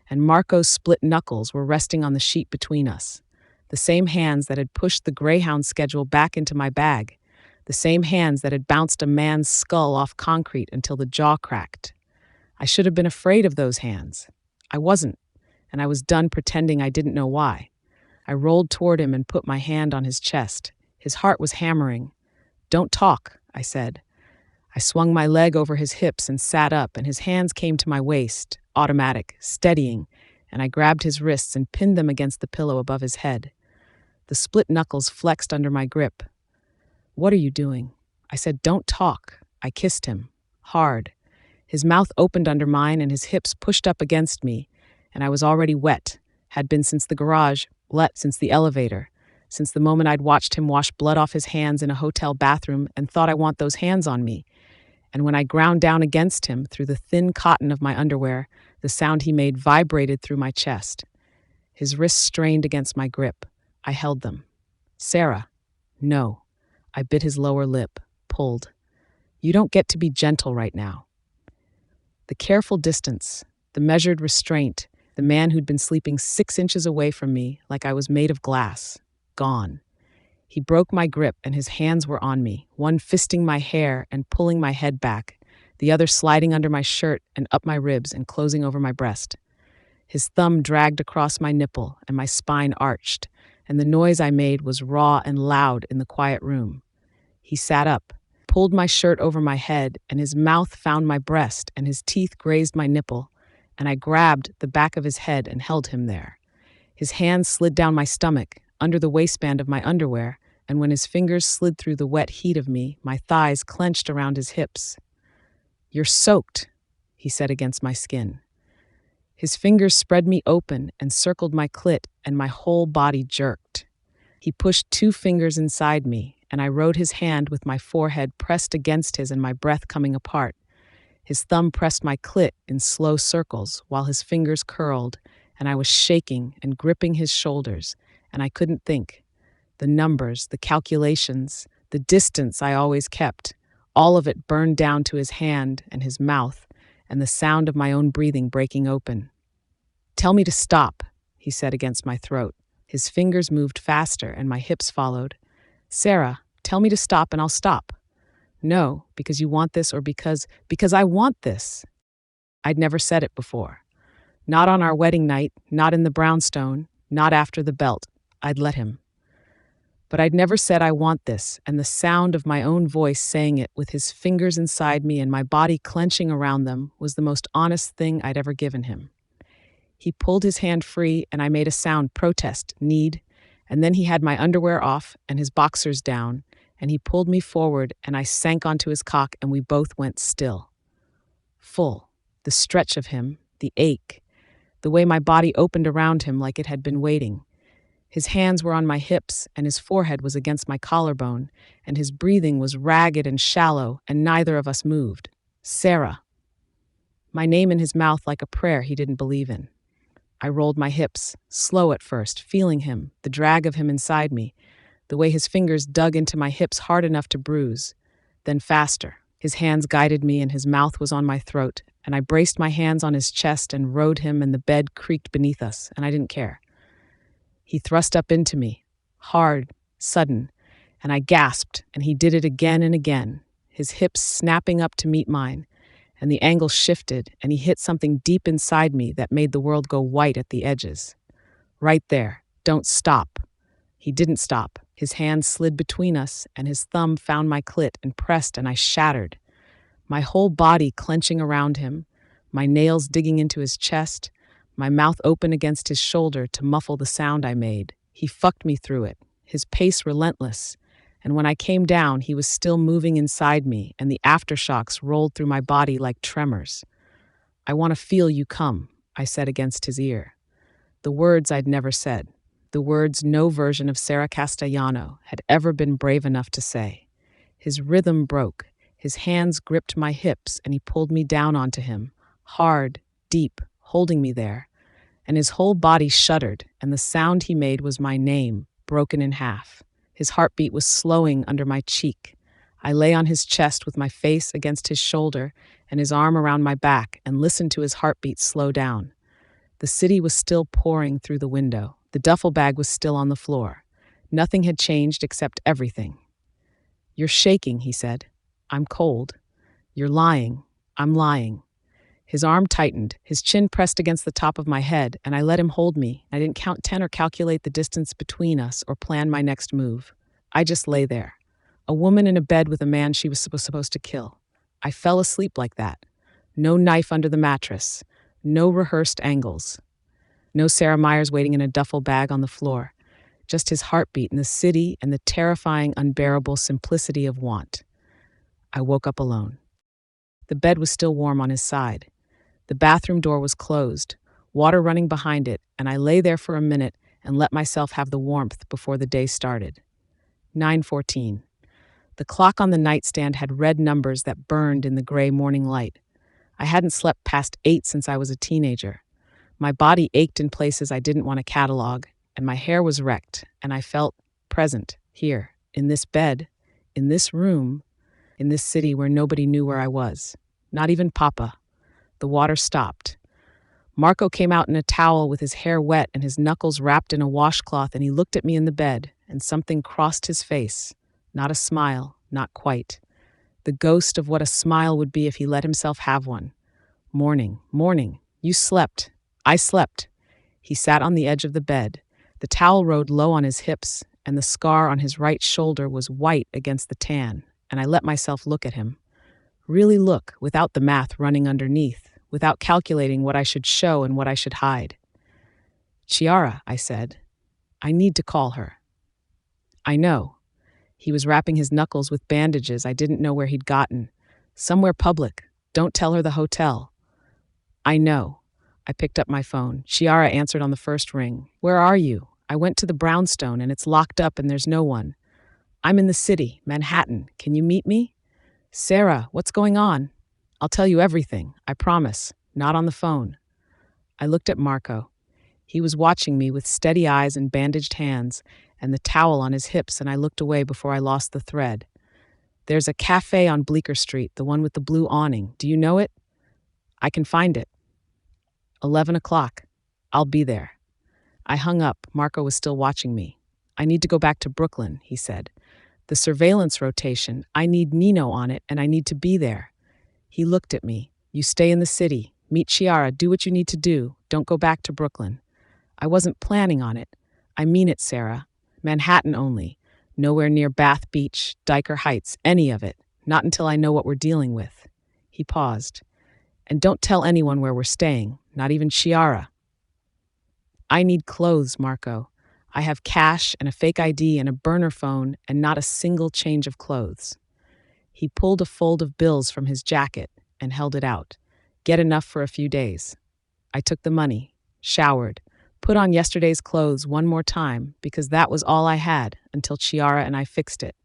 And Marco's split knuckles were resting on the sheet between us. The same hands that had pushed the Greyhound schedule back into my bag. The same hands that had bounced a man's skull off concrete until the jaw cracked. I should have been afraid of those hands. I wasn't, and I was done pretending I didn't know why. I rolled toward him and put my hand on his chest. His heart was hammering. Don't talk, I said. I swung my leg over his hips and sat up, and his hands came to my waist, automatic, steadying, and I grabbed his wrists and pinned them against the pillow above his head. The split knuckles flexed under my grip. What are you doing? I said, don't talk. I kissed him, hard. His mouth opened under mine and his hips pushed up against me, and I was already wet, had been since the garage, since the elevator, since the moment I'd watched him wash blood off his hands in a hotel bathroom and thought I want those hands on me. And when I ground down against him through the thin cotton of my underwear, the sound he made vibrated through my chest. His wrists strained against my grip. I held them. Sera. No. I bit his lower lip, pulled. You don't get to be gentle right now. The careful distance, the measured restraint, the man who'd been sleeping 6 inches away from me like I was made of glass, gone. He broke my grip and his hands were on me, one fisting my hair and pulling my head back, the other sliding under my shirt and up my ribs and closing over my breast. His thumb dragged across my nipple and my spine arched, and the noise I made was raw and loud in the quiet room. He sat up, pulled my shirt over my head, and his mouth found my breast and his teeth grazed my nipple, and I grabbed the back of his head and held him there. His hands slid down my stomach, under the waistband of my underwear, and when his fingers slid through the wet heat of me, my thighs clenched around his hips. "You're soaked," he said against my skin. His fingers spread me open and circled my clit, and my whole body jerked. He pushed 2 fingers inside me, and I rode his hand with my forehead pressed against his and my breath coming apart. His thumb pressed my clit in slow circles while his fingers curled, and I was shaking and gripping his shoulders, and I couldn't think. The numbers, the calculations, the distance I always kept, all of it burned down to his hand and his mouth, and the sound of my own breathing breaking open. "Tell me to stop," he said against my throat. His fingers moved faster and my hips followed. "Sera, tell me to stop and I'll stop." "No, because you want this or because I want this." I'd never said it before. Not on our wedding night, not in the brownstone, not after the belt. I'd let him. But I'd never said I want this, and the sound of my own voice saying it with his fingers inside me and my body clenching around them was the most honest thing I'd ever given him. He pulled his hand free and I made a sound, protest, need, and then he had my underwear off and his boxers down, and he pulled me forward and I sank onto his cock and we both went still. Full, the stretch of him, the ache, the way my body opened around him like it had been waiting. His hands were on my hips, and his forehead was against my collarbone, and his breathing was ragged and shallow, and neither of us moved. "Sera." My name in his mouth like a prayer he didn't believe in. I rolled my hips, slow at first, feeling him, the drag of him inside me, the way his fingers dug into my hips hard enough to bruise. Then faster. His hands guided me, and his mouth was on my throat, and I braced my hands on his chest and rode him, and the bed creaked beneath us, and I didn't care. He thrust up into me, hard, sudden, and I gasped, and he did it again and again, his hips snapping up to meet mine, and the angle shifted, and he hit something deep inside me that made the world go white at the edges. "Right there, don't stop." He didn't stop. His hand slid between us, and his thumb found my clit and pressed, and I shattered. My whole body clenching around him, my nails digging into his chest, my mouth open against his shoulder to muffle the sound I made. He fucked me through it, his pace relentless, and when I came down, he was still moving inside me, and the aftershocks rolled through my body like tremors. "I want to feel you come," I said against his ear. The words I'd never said, the words no version of Sera Castellano had ever been brave enough to say. His rhythm broke, his hands gripped my hips, and he pulled me down onto him, hard, deep, holding me there. And his whole body shuddered, and the sound he made was my name, broken in half. His heartbeat was slowing under my cheek. I lay on his chest with my face against his shoulder and his arm around my back and listened to his heartbeat slow down. The city was still pouring through the window. The duffel bag was still on the floor. Nothing had changed except everything. "You're shaking," he said. "I'm cold." "You're lying." "I'm lying." His arm tightened, his chin pressed against the top of my head, and I let him hold me. I didn't count 10 or calculate the distance between us or plan my next move. I just lay there, a woman in a bed with a man she was supposed to kill. I fell asleep like that. No knife under the mattress, no rehearsed angles, no Sarah Myers waiting in a duffel bag on the floor, just his heartbeat in the city and the terrifying, unbearable simplicity of want. I woke up alone. The bed was still warm on his side. The bathroom door was closed, water running behind it, and I lay there for a minute and let myself have the warmth before the day started. 9:14. The clock on the nightstand had red numbers that burned in the gray morning light. I hadn't slept past 8 since I was a teenager. My body ached in places I didn't want to catalog, and my hair was wrecked, and I felt present, here, in this bed, in this room. in this city where nobody knew where I was. Not even Papa. The water stopped. Marco came out in a towel with his hair wet and his knuckles wrapped in a washcloth, and he looked at me in the bed, and something crossed his face. Not a smile, not quite. The ghost of what a smile would be if he let himself have one. Morning, morning. You slept. I slept. He sat on the edge of the bed. The towel rode low on his hips, and the scar on his right shoulder was white against the tan, and I let myself look at him. Really look, without the math running underneath, without calculating what I should show and what I should hide. Chiara, I said. I need to call her. I know. He was wrapping his knuckles with bandages I didn't know where he'd gotten. Somewhere public. Don't tell her the hotel. I know. I picked up my phone. Chiara answered on the first ring. Where are you? I went to the brownstone and it's locked up and there's no one. I'm in the city, Manhattan. Can you meet me? Sera, what's going on? I'll tell you everything, I promise. Not on the phone. I looked at Marco. He was watching me with steady eyes and bandaged hands, and the towel on his hips, and I looked away before I lost the thread. There's a cafe on Bleecker Street, the one with the blue awning. Do you know it? I can find it. 11 o'clock. I'll be there. I hung up. Marco was still watching me. I need to go back to Brooklyn, he said. The surveillance rotation, I need Nino on it, and I need to be there. He looked at me. You stay in the city. Meet Chiara. Do what you need to do. Don't go back to Brooklyn. I wasn't planning on it. I mean it, Sera. Manhattan only. Nowhere near Bath Beach, Diker Heights, any of it. Not until I know what we're dealing with. He paused. And don't tell anyone where we're staying, not even Chiara. I need clothes, Marco. I have cash and a fake ID and a burner phone and not a single change of clothes. He pulled a fold of bills from his jacket and held it out. Get enough for a few days. I took the money, showered, put on yesterday's clothes one more time because that was all I had until Chiara and I fixed it.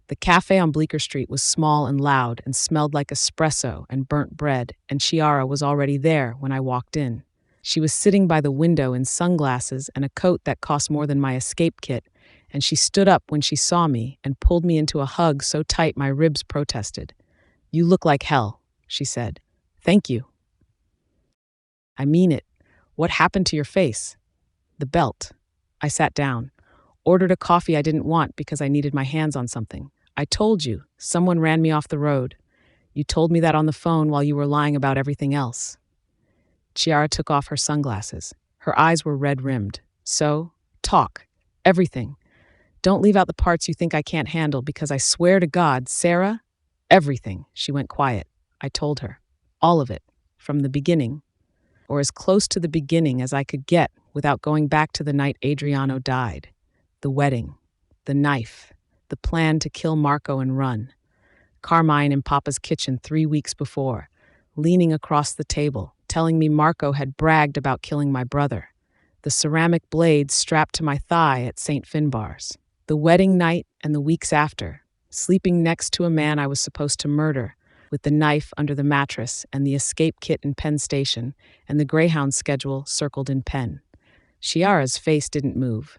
The cafe on Bleecker Street was small and loud and smelled like espresso and burnt bread, and Chiara was already there when I walked in. She was sitting by the window in sunglasses and a coat that cost more than my escape kit, and she stood up when she saw me and pulled me into a hug so tight my ribs protested. You look like hell, she said. Thank you. I mean it. What happened to your face? The belt. I sat down. Ordered a coffee I didn't want because I needed my hands on something. I told you, someone ran me off the road. You told me that on the phone while you were lying about everything else. Chiara took off her sunglasses. Her eyes were red-rimmed. So, talk. Everything. Don't leave out the parts you think I can't handle because I swear to God, Sera, everything. She went quiet. I told her. All of it. From the beginning. Or as close to the beginning as I could get without going back to the night Adriano died. The wedding. The knife. The plan to kill Marco and run. Carmine in Papa's kitchen 3 weeks before, leaning across the table, telling me Marco had bragged about killing my brother. The ceramic blade strapped to my thigh at St. Finbar's. The wedding night and the weeks after, sleeping next to a man I was supposed to murder, with the knife under the mattress and the escape kit in Penn Station and the Greyhound schedule circled in pen. Chiara's face didn't move.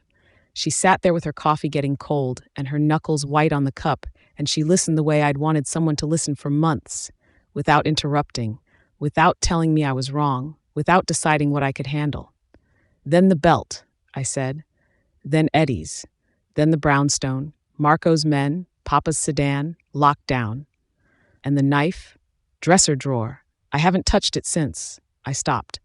She sat there with her coffee getting cold and her knuckles white on the cup, and she listened the way I'd wanted someone to listen for months, without interrupting, without telling me I was wrong, without deciding what I could handle. Then the belt, I said. Then Eddie's. Then the brownstone, Marco's men, Papa's sedan, locked down. And the knife? Dresser drawer. I haven't touched it since. I stopped.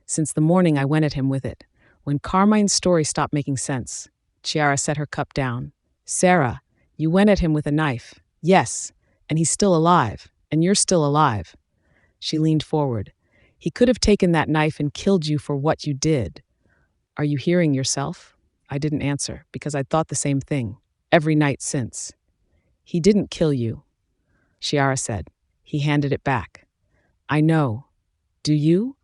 Since the morning I went at him with it. When Carmine's story stopped making sense. Chiara set her cup down. Sera, you went at him with a knife. Yes, and he's still alive. And you're still alive. She leaned forward. He could have taken that knife and killed you for what you did. Are you hearing yourself? I didn't answer, because I'd thought the same thing, every night since. He didn't kill you, Chiara said. He handed it back. I know. Do you?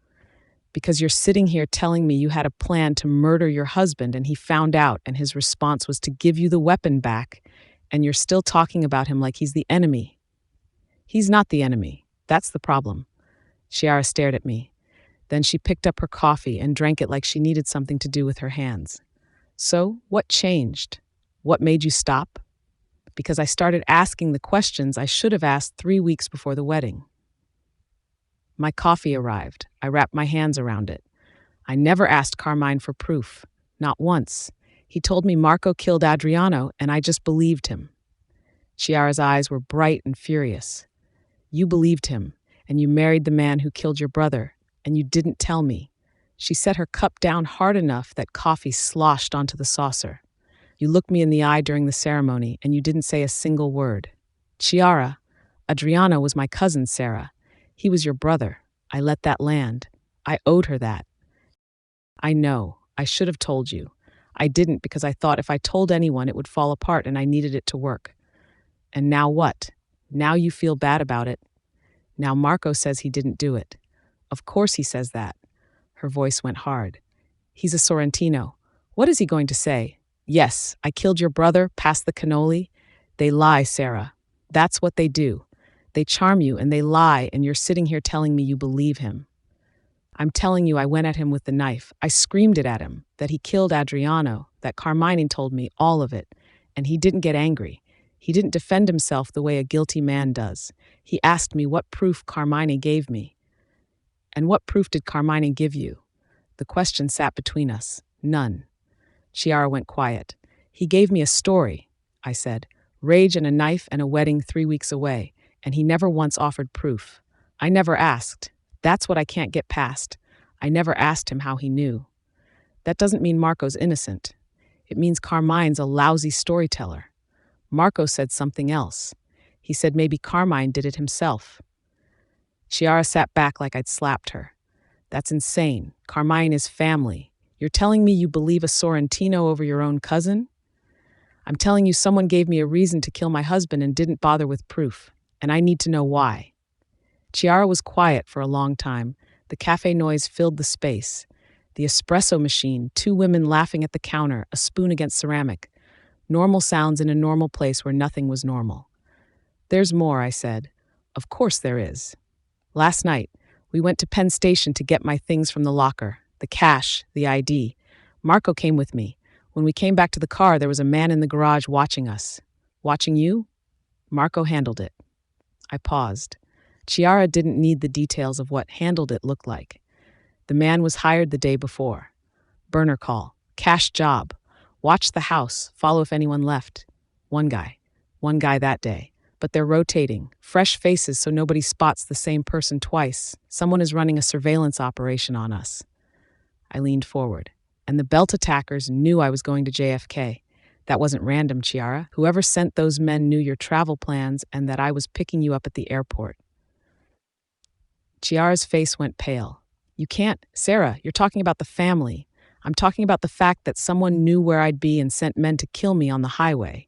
Because you're sitting here telling me you had a plan to murder your husband and he found out and his response was to give you the weapon back, and you're still talking about him like he's the enemy. He's not the enemy. That's the problem. Chiara stared at me. Then she picked up her coffee and drank it like she needed something to do with her hands. So, what changed? What made you stop? Because I started asking the questions I should have asked 3 weeks before the wedding. My coffee arrived. I wrapped my hands around it. I never asked Carmine for proof. Not once. He told me Marco killed Adriano, and I just believed him. Chiara's eyes were bright and furious. You believed him, and you married the man who killed your brother, and you didn't tell me. She set her cup down hard enough that coffee sloshed onto the saucer. You looked me in the eye during the ceremony, and you didn't say a single word. Chiara, Adriano was my cousin, Sera. He was your brother. I let that land. I owed her that. I know. I should have told you. I didn't because I thought if I told anyone it would fall apart and I needed it to work. And now what? Now you feel bad about it. Now Marco says he didn't do it. Of course he says that. Her voice went hard. He's a Sorrentino. What is he going to say? Yes, I killed your brother, passed the cannoli. They lie, Sera. That's what they do. They charm you and they lie, and you're sitting here telling me you believe him. I'm telling you I went at him with the knife. I screamed it at him, that he killed Adriano, that Carmine told me all of it, and he didn't get angry. He didn't defend himself the way a guilty man does. He asked me what proof Carmine gave me. And what proof did Carmine give you? The question sat between us. None. Chiara went quiet. He gave me a story, I said. Rage and a knife and a wedding 3 weeks away, and he never once offered proof. I never asked. That's what I can't get past. I never asked him how he knew. That doesn't mean Marco's innocent. It means Carmine's a lousy storyteller. Marco said something else. He said maybe Carmine did it himself. Chiara sat back like I'd slapped her. That's insane. Carmine is family. You're telling me you believe a Sorrentino over your own cousin? I'm telling you someone gave me a reason to kill my husband and didn't bother with proof, and I need to know why. Chiara was quiet for a long time. The cafe noise filled the space. The espresso machine, 2 women laughing at the counter, a spoon against ceramic. Normal sounds in a normal place where nothing was normal. There's more, I said. Of course there is. Last night, we went to Penn Station to get my things from the locker, the cash, the ID. Marco came with me. When we came back to the car, there was a man in the garage watching us. Watching you? Marco handled it. I paused. Chiara didn't need the details of what handled it looked like. The man was hired the day before. Burner call. Cash job. Watch the house. Follow if anyone left. One guy that day. But they're rotating. Fresh faces so nobody spots the same person twice. Someone is running a surveillance operation on us. I leaned forward. And the belt attackers knew I was going to JFK. That wasn't random, Chiara. Whoever sent those men knew your travel plans and that I was picking you up at the airport. Chiara's face went pale. You can't, Sera, you're talking about the family. I'm talking about the fact that someone knew where I'd be and sent men to kill me on the highway.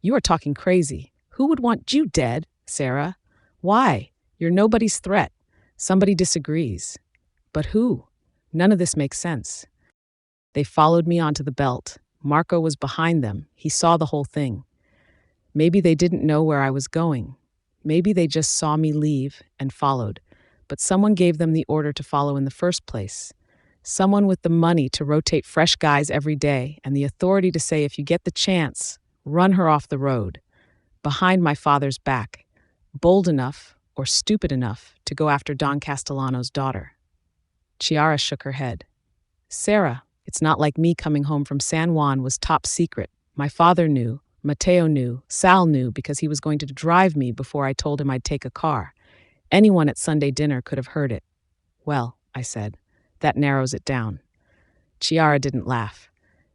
You are talking crazy. Who would want you dead, Sera? Why? You're nobody's threat. Somebody disagrees. But who? None of this makes sense. They followed me onto the belt. Marco was behind them. He saw the whole thing. Maybe they didn't know where I was going. Maybe they just saw me leave and followed. But someone gave them the order to follow in the first place. Someone with the money to rotate fresh guys every day and the authority to say if you get the chance, run her off the road. Behind my father's back. Bold enough or stupid enough to go after Don Castellano's daughter. Chiara shook her head. Sera, it's not like me coming home from San Juan was top secret. My father knew, Matteo knew, Sal knew because he was going to drive me before I told him I'd take a car. Anyone at Sunday dinner could have heard it. Well, I said, that narrows it down. Chiara didn't laugh.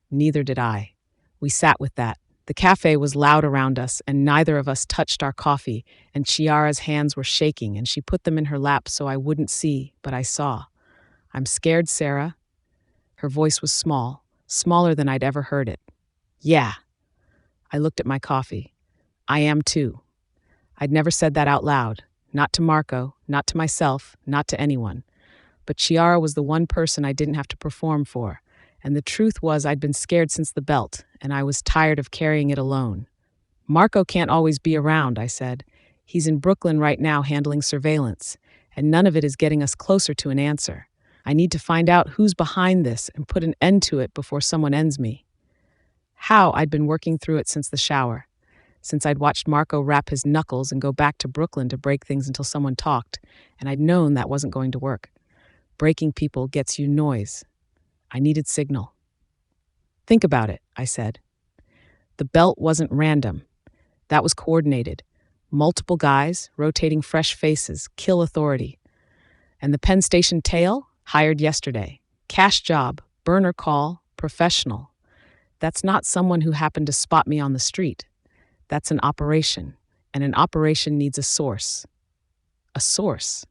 Neither did I. We sat with that. The cafe was loud around us, and neither of us touched our coffee, and Chiara's hands were shaking, and she put them in her lap so I wouldn't see, but I saw. I'm scared, Sera. Her voice was small, smaller than I'd ever heard it. Yeah. I looked at my coffee. I am too. I'd never said that out loud. Not to Marco, not to myself, not to anyone. But Chiara was the one person I didn't have to perform for, and the truth was I'd been scared since the belt, and I was tired of carrying it alone. Marco can't always be around, I said. He's in Brooklyn right now handling surveillance, and none of it is getting us closer to an answer. I need to find out who's behind this and put an end to it before someone ends me. How? I'd been working through it since the shower. since I'd watched Marco wrap his knuckles and go back to Brooklyn to break things until someone talked, and I'd known that wasn't going to work. Breaking people gets you noise. I needed signal. Think about it, I said. The belt wasn't random. That was coordinated. Multiple guys, rotating fresh faces, kill authority. And the Penn Station tail? Hired yesterday. Cash job, burner call, professional. That's not someone who happened to spot me on the street. That's an operation, and an operation needs a source. A source.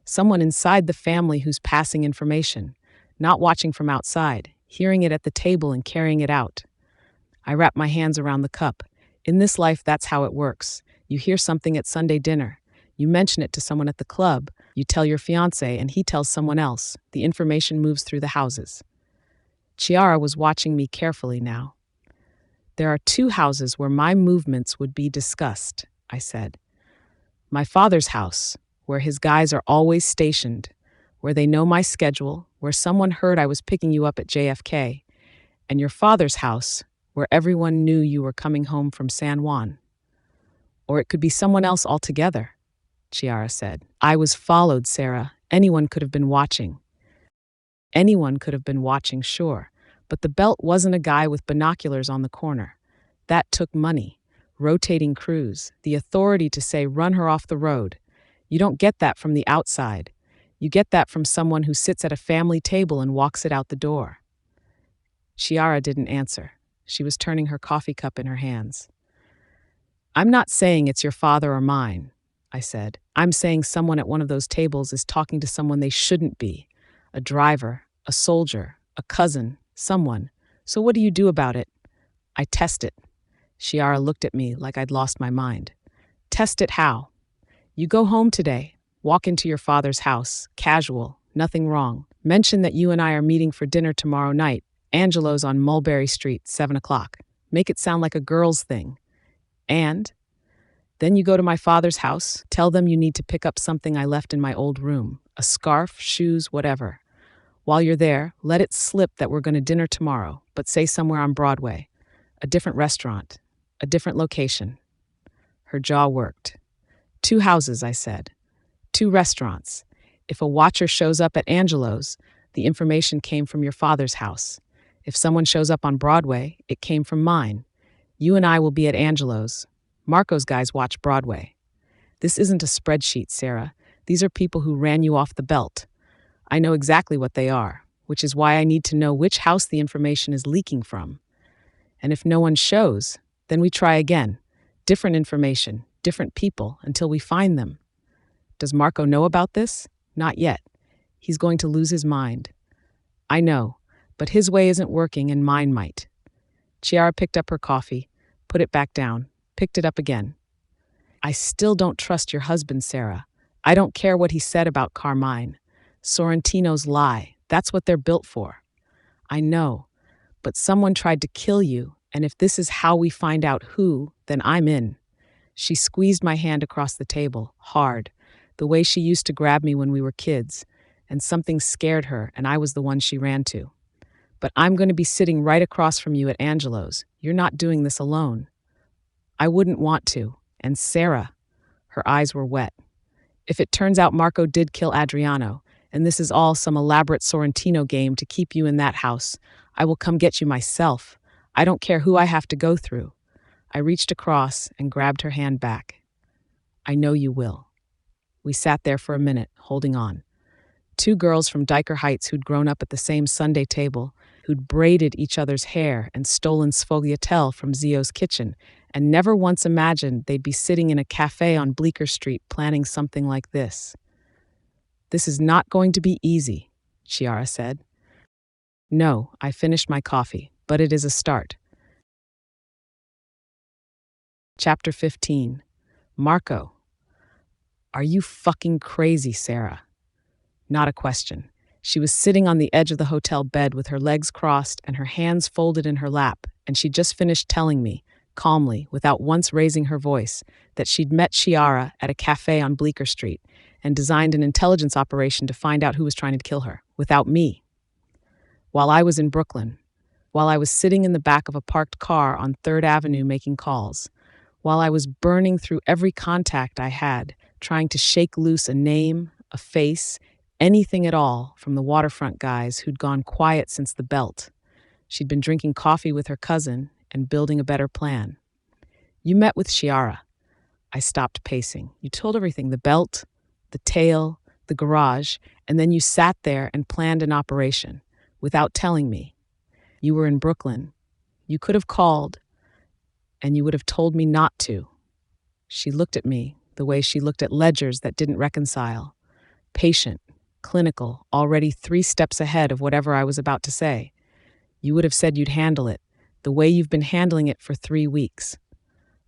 Someone inside the family who's passing information, not watching from outside, hearing it at the table and carrying it out. I wrap my hands around the cup. In this life, that's how it works. You hear something at Sunday dinner. You mention it to someone at the club. You tell your fiancé and he tells someone else. The information moves through the houses. Chiara was watching me carefully now. There are 2 houses where my movements would be discussed, I said. My father's house, where his guys are always stationed, where they know my schedule, where someone heard I was picking you up at JFK, and your father's house, where everyone knew you were coming home from San Juan. Or it could be someone else altogether, Chiara said. I was followed, Sera. Anyone could have been watching. Anyone could have been watching, sure, but the belt wasn't a guy with binoculars on the corner. That took money, rotating crews, the authority to say, run her off the road. You don't get that from the outside. You get that from someone who sits at a family table and walks it out the door. Chiara didn't answer. She was turning her coffee cup in her hands. I'm not saying it's your father or mine, I said. I'm saying someone at one of those tables is talking to someone they shouldn't be. A driver, a soldier, a cousin, someone. So what do you do about it? I test it. Chiara looked at me like I'd lost my mind. Test it how? You go home today, walk into your father's house, casual, nothing wrong. Mention that you and I are meeting for dinner tomorrow night, Angelo's on Mulberry Street, 7 o'clock. Make it sound like a girl's thing. And then you go to my father's house, tell them you need to pick up something I left in my old room, a scarf, shoes, whatever. While you're there, let it slip that we're going to dinner tomorrow, but say somewhere on Broadway. A different restaurant, a different location. Her jaw worked. 2 houses, I said. 2 restaurants. If a watcher shows up at Angelo's, the information came from your father's house. If someone shows up on Broadway, it came from mine. You and I will be at Angelo's. Marco's guys watch Broadway. This isn't a spreadsheet, Sera. These are people who ran you off the belt. I know exactly what they are, which is why I need to know which house the information is leaking from. And if no one shows, then we try again. Different information, different people, until we find them. Does Marco know about this? Not yet. He's going to lose his mind. I know, but his way isn't working and mine might. Chiara picked up her coffee, put it back down, picked it up again. I still don't trust your husband, Sera. I don't care what he said about Carmine. Sorrentino's lie. That's what they're built for. I know, but someone tried to kill you, and if this is how we find out who, then I'm in. She squeezed my hand across the table, hard, the way she used to grab me when we were kids, and something scared her, and I was the one she ran to. But I'm going to be sitting right across from you at Angelo's. You're not doing this alone. I wouldn't want to. And Sera, her eyes were wet. If it turns out Marco did kill Adriano, and this is all some elaborate Sorrentino game to keep you in that house, I will come get you myself. I don't care who I have to go through. I reached across and grabbed her hand back. I know you will. We sat there for a minute, holding on. 2 girls from Diker Heights who'd grown up at the same Sunday table, who'd braided each other's hair and stolen sfogliatelle from Zio's kitchen, and never once imagined they'd be sitting in a cafe on Bleecker Street planning something like this. This is not going to be easy, Chiara said. No, I finished my coffee, but it is a start. Chapter 15. Marco. Are you fucking crazy, Sera? Not a question. She was sitting on the edge of the hotel bed with her legs crossed and her hands folded in her lap, and she'd just finished telling me, calmly, without once raising her voice, that she'd met Chiara at a cafe on Bleecker Street and designed an intelligence operation to find out who was trying to kill her, without me. While I was in Brooklyn, while I was sitting in the back of a parked car on 3rd Avenue making calls, while I was burning through every contact I had, trying to shake loose a name, a face, anything at all from the waterfront guys who'd gone quiet since the belt. She'd been drinking coffee with her cousin and building a better plan. You met with Chiara. I stopped pacing. You told everything, the belt, the tail, the garage, and then you sat there and planned an operation without telling me. You were in Brooklyn. You could have called, and you would have told me not to. She looked at me the way she looked at ledgers that didn't reconcile. Patient, clinical, already 3 steps ahead of whatever I was about to say. You would have said you'd handle it, the way you've been handling it for 3 weeks.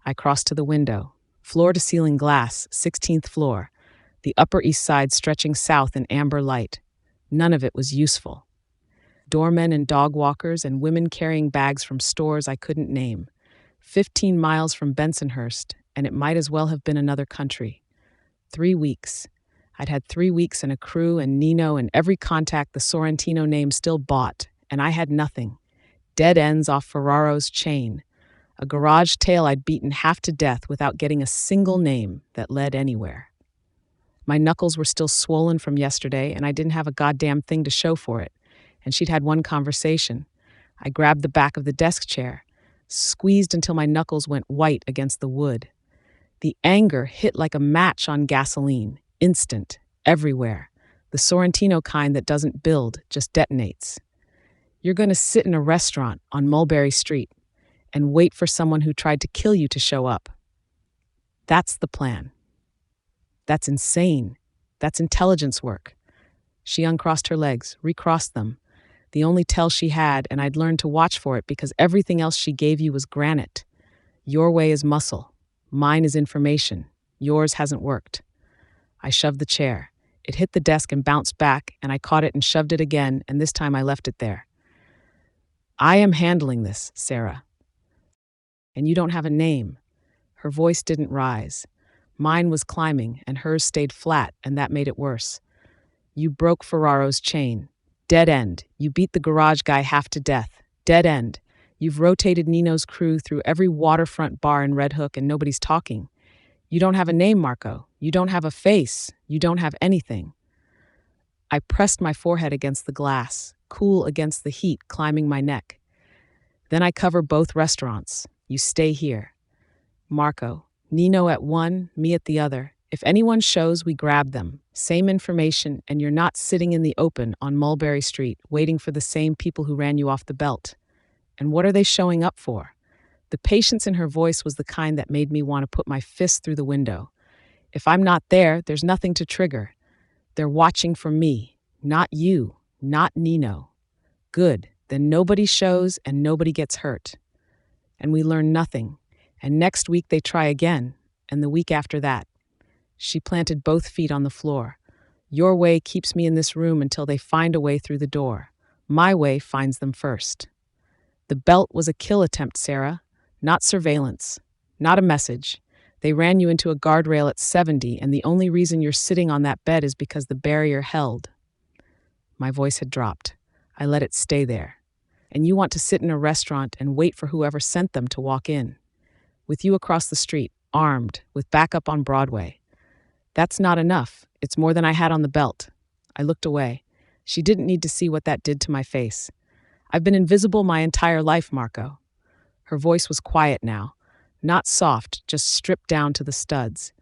I crossed to the window. Floor-to-ceiling glass, 16th floor. The Upper East Side stretching south in amber light. None of it was useful. Doormen and dog walkers and women carrying bags from stores I couldn't name. 15 miles from Bensonhurst, and it might as well have been another country. 3 weeks. I'd had 3 weeks and a crew and Nino and every contact the Sorrentino name still bought, and I had nothing. Dead ends off Ferraro's chain. A garage tale I'd beaten half to death without getting a single name that led anywhere. My knuckles were still swollen from yesterday, and I didn't have a goddamn thing to show for it. And she'd had one conversation. I grabbed the back of the desk chair, squeezed until my knuckles went white against the wood. The anger hit like a match on gasoline, instant, everywhere. The Sorrentino kind that doesn't build, just detonates. You're going to sit in a restaurant on Mulberry Street and wait for someone who tried to kill you to show up. That's the plan. That's insane. That's intelligence work. She uncrossed her legs, recrossed them. The only tell she had, and I'd learned to watch for it because everything else she gave you was granite. Your way is muscle. Mine is information. Yours hasn't worked. I shoved the chair. It hit the desk and bounced back, and I caught it and shoved it again, and this time I left it there. I am handling this, Sera. And you don't have a name. Her voice didn't rise. Mine was climbing, and hers stayed flat, and that made it worse. You broke Ferraro's chain. Dead end. You beat the garage guy half to death. Dead end. You've rotated Nino's crew through every waterfront bar in Red Hook, and nobody's talking. You don't have a name, Marco. You don't have a face. You don't have anything. I pressed my forehead against the glass, cool against the heat climbing my neck. Then I cover both restaurants. You stay here. Marco, Nino at one, me at the other. If anyone shows, we grab them. Same information, and you're not sitting in the open on Mulberry Street waiting for the same people who ran you off the belt. And what are they showing up for? The patience in her voice was the kind that made me want to put my fist through the window. If I'm not there, there's nothing to trigger. They're watching for me, not you, not Nino. Good, then nobody shows and nobody gets hurt. And we learn nothing. And next week they try again, and the week after that. She planted both feet on the floor. Your way keeps me in this room until they find a way through the door. My way finds them first. The belt was a kill attempt, Sera, not surveillance, not a message. They ran you into a guardrail at 70, and the only reason you're sitting on that bed is because the barrier held. My voice had dropped. I let it stay there. And you want to sit in a restaurant and wait for whoever sent them to walk in. With you across the street, armed, with backup on Broadway. That's not enough. It's more than I had on the belt. I looked away. She didn't need to see what that did to my face. I've been invisible my entire life, Marco. Her voice was quiet now. Not soft, just stripped down to the studs.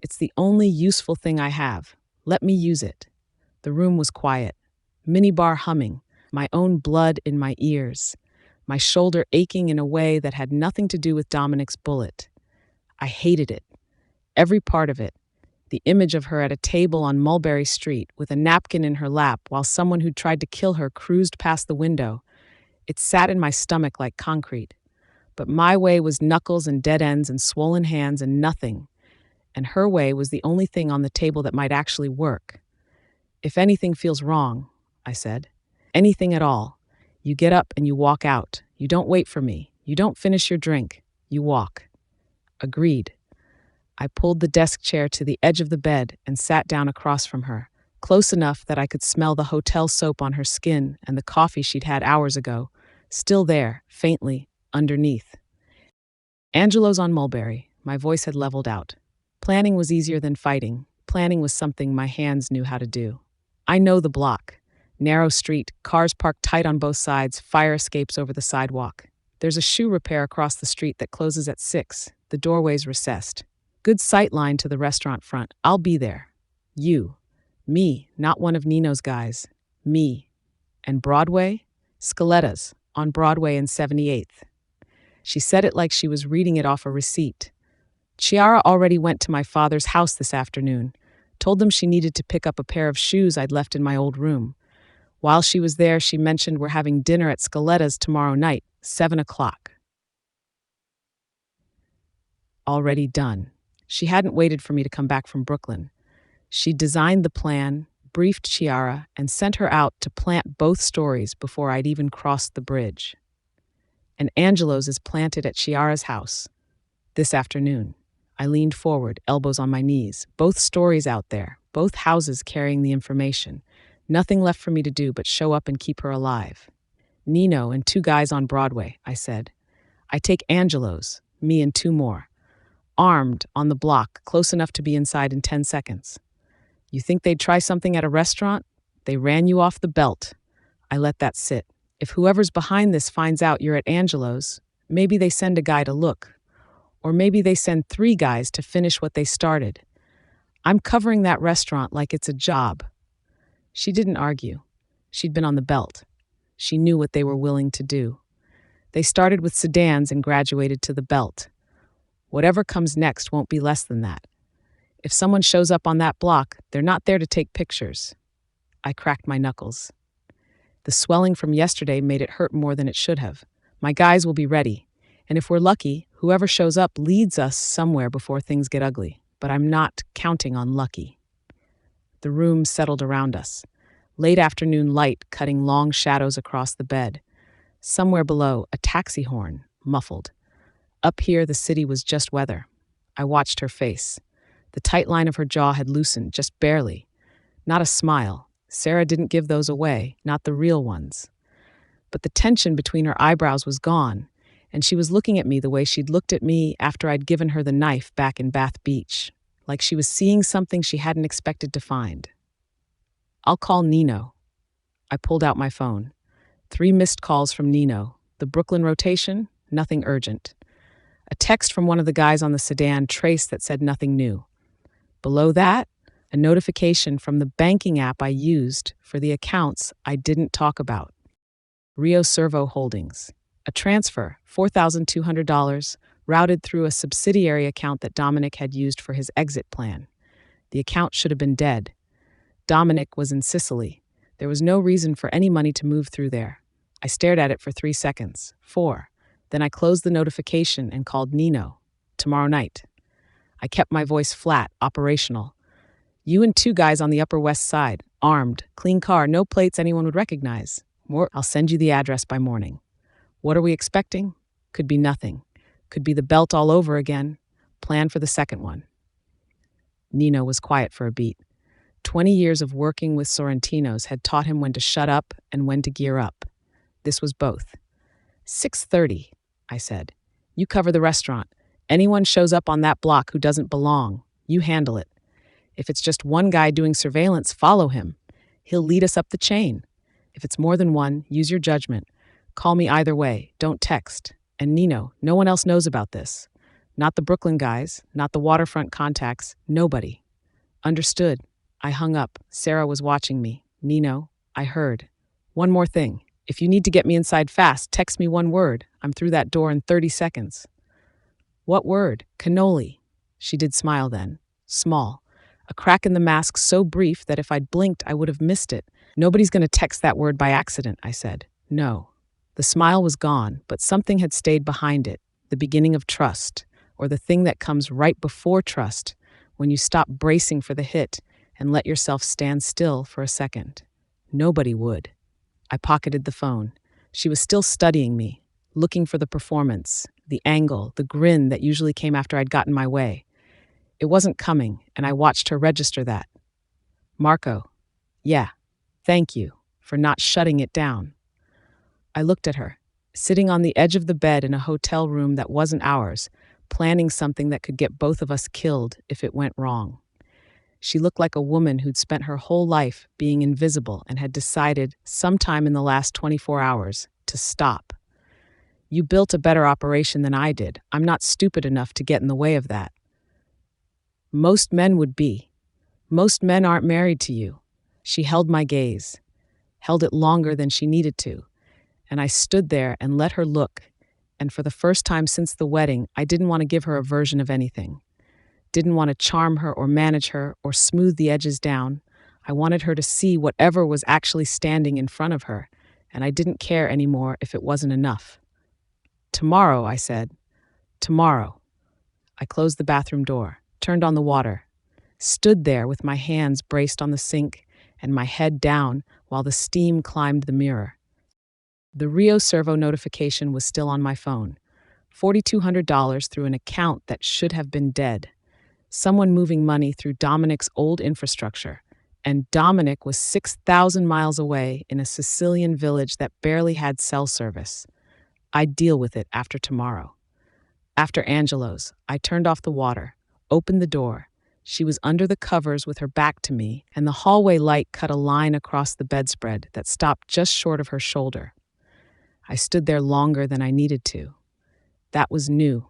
It's the only useful thing I have. Let me use it. The room was quiet. Minibar humming. My own blood in my ears. My shoulder aching in a way that had nothing to do with Dominic's bullet. I hated it. Every part of it. The image of her at a table on Mulberry Street with a napkin in her lap while someone who'd tried to kill her cruised past the window. It sat in my stomach like concrete. But my way was knuckles and dead ends and swollen hands and nothing. And her way was the only thing on the table that might actually work. If anything feels wrong, I said. Anything at all. You get up and you walk out. You don't wait for me. You don't finish your drink. You walk. Agreed. I pulled the desk chair to the edge of the bed and sat down across from her, close enough that I could smell the hotel soap on her skin and the coffee she'd had hours ago, still there, faintly, underneath. Angelo's on Mulberry, My voice had leveled out. Planning was easier than fighting. Planning was something my hands knew how to do. I know the block. Narrow street, cars parked tight on both sides, fire escapes over the sidewalk. There's a shoe repair across the street that closes at 6. The doorway's recessed. Good sight line to the restaurant front. I'll be there. You. Me, not one of Nino's guys. Me. And Broadway? Scaletta's, on Broadway and 78th. She said it like she was reading it off a receipt. Chiara already went to my father's house this afternoon. Told them she needed to pick up a pair of shoes I'd left in my old room. While she was there, she mentioned we're having dinner at Scaletta's tomorrow night, 7 o'clock. Already done. She hadn't waited for me to come back from Brooklyn. She designed the plan, briefed Chiara, and sent her out to plant both stories before I'd even crossed the bridge. And Angelo's is planted at Chiara's house. This afternoon. I leaned forward, elbows on my knees. Both stories out there, both houses carrying the information. Nothing left for me to do but show up and keep her alive. Nino and 2 guys on Broadway, I said. I take Angelo's, me and 2 more. Armed, on the block, close enough to be inside in 10 seconds. You think they'd try something at a restaurant? They ran you off the belt. I let that sit. If whoever's behind this finds out you're at Angelo's, maybe they send a guy to look. Or maybe they send 3 guys to finish what they started. I'm covering that restaurant like it's a job. She didn't argue. She'd been on the belt. She knew what they were willing to do. They started with sedans and graduated to the belt. Whatever comes next won't be less than that. If someone shows up on that block, they're not there to take pictures. I cracked my knuckles. The swelling from yesterday made it hurt more than it should have. My guys will be ready. And if we're lucky, whoever shows up leads us somewhere before things get ugly. But I'm not counting on lucky. The room settled around us. Late afternoon light cutting long shadows across the bed. Somewhere below, a taxi horn, muffled. Up here, the city was just weather. I watched her face. The tight line of her jaw had loosened, just barely. Not a smile. Sera didn't give those away, not the real ones. But the tension between her eyebrows was gone, and she was looking at me the way she'd looked at me after I'd given her the knife back in Bath Beach, like she was seeing something she hadn't expected to find. I'll call Nino. I pulled out my phone. 3 missed calls from Nino. The Brooklyn rotation, nothing urgent. A text from one of the guys on the sedan trace that said nothing new. Below that, a notification from the banking app I used for the accounts I didn't talk about. Rio Servo Holdings. A transfer, $4,200, routed through a subsidiary account that Dominic had used for his exit plan. The account should have been dead. Dominic was in Sicily. There was no reason for any money to move through there. I stared at it for 3 seconds, 4. Then I closed the notification and called Nino. Tomorrow night. I kept my voice flat, operational. You and 2 guys on the Upper West Side, armed, clean car, no plates anyone would recognize. I'll send you the address by morning. What are we expecting? Could be nothing. Could be the belt all over again. Plan for the second one. Nino was quiet for a beat. 20 years of working with Sorrentinos had taught him when to shut up and when to gear up. This was both. 6:30, I said. You cover the restaurant. Anyone shows up on that block who doesn't belong, you handle it. If it's just one guy doing surveillance, follow him. He'll lead us up the chain. If it's more than one, use your judgment. Call me either way. Don't text. And Nino, no one else knows about this. Not the Brooklyn guys, not the waterfront contacts, nobody. Understood. I hung up. Sera was watching me. Nino, I heard. One more thing. If you need to get me inside fast, text me one word. I'm through that door in 30 seconds. What word? Cannoli. She did smile then. Small. A crack in the mask so brief that if I'd blinked, I would have missed it. Nobody's going to text that word by accident, I said. No. The smile was gone, but something had stayed behind it. The beginning of trust, or the thing that comes right before trust, when you stop bracing for the hit and let yourself stand still for a second. Nobody would. I pocketed the phone. She was still studying me, looking for the performance, the angle, the grin that usually came after I'd gotten my way. It wasn't coming, and I watched her register that. Marco. Yeah, thank you for not shutting it down. I looked at her, sitting on the edge of the bed in a hotel room that wasn't ours, planning something that could get both of us killed if it went wrong. She looked like a woman who'd spent her whole life being invisible and had decided, sometime in the last 24 hours, to stop. You built a better operation than I did. I'm not stupid enough to get in the way of that. Most men would be. Most men aren't married to you. She held my gaze, held it longer than she needed to, and I stood there and let her look, and for the first time since the wedding, I didn't want to give her a version of anything. Didn't want to charm her or manage her or smooth the edges down. I wanted her to see whatever was actually standing in front of her, and I didn't care anymore if it wasn't enough. Tomorrow, I said. Tomorrow. I closed the bathroom door, turned on the water, stood there with my hands braced on the sink and my head down while the steam climbed the mirror. The Rio Servo notification was still on my phone. $4,200 through an account that should have been dead. Someone moving money through Dominic's old infrastructure. And Dominic was 6,000 miles away in a Sicilian village that barely had cell service. I'd deal with it after tomorrow. After Angelo's, I turned off the water, opened the door. She was under the covers with her back to me, and the hallway light cut a line across the bedspread that stopped just short of her shoulder. I stood there longer than I needed to. That was new.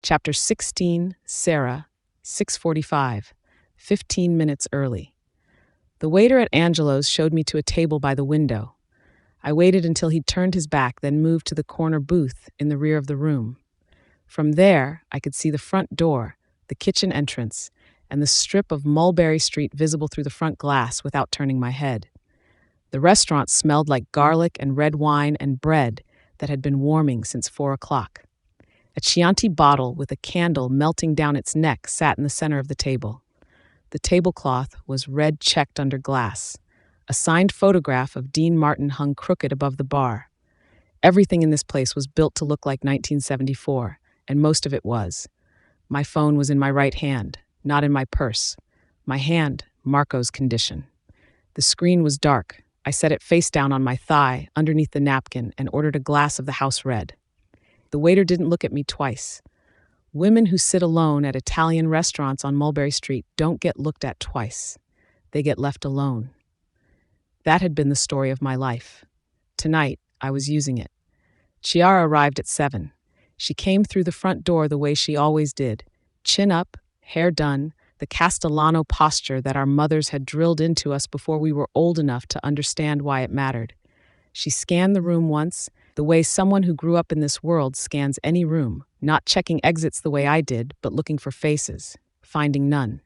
Chapter 16, Sera, 6:45, 15 minutes early. The waiter at Angelo's showed me to a table by the window. I waited until he'd turned his back, then moved to the corner booth in the rear of the room. From there, I could see the front door, the kitchen entrance, and the strip of Mulberry Street visible through the front glass without turning my head. The restaurant smelled like garlic and red wine and bread that had been warming since 4 o'clock. A Chianti bottle with a candle melting down its neck sat in the center of the table. The tablecloth was red checked under glass. A signed photograph of Dean Martin hung crooked above the bar. Everything in this place was built to look like 1974, and most of it was. My phone was in my right hand, not in my purse. My hand, Marco's condition. The screen was dark. I set it face down on my thigh, underneath the napkin, and ordered a glass of the house red. The waiter didn't look at me twice. Women who sit alone at Italian restaurants on Mulberry Street don't get looked at twice. They get left alone. That had been the story of my life. Tonight, I was using it. Chiara arrived at 7. She came through the front door the way she always did. Chin up, hair done, the Castellano posture that our mothers had drilled into us before we were old enough to understand why it mattered. She scanned the room once, the way someone who grew up in this world scans any room, not checking exits the way I did, but looking for faces, finding none.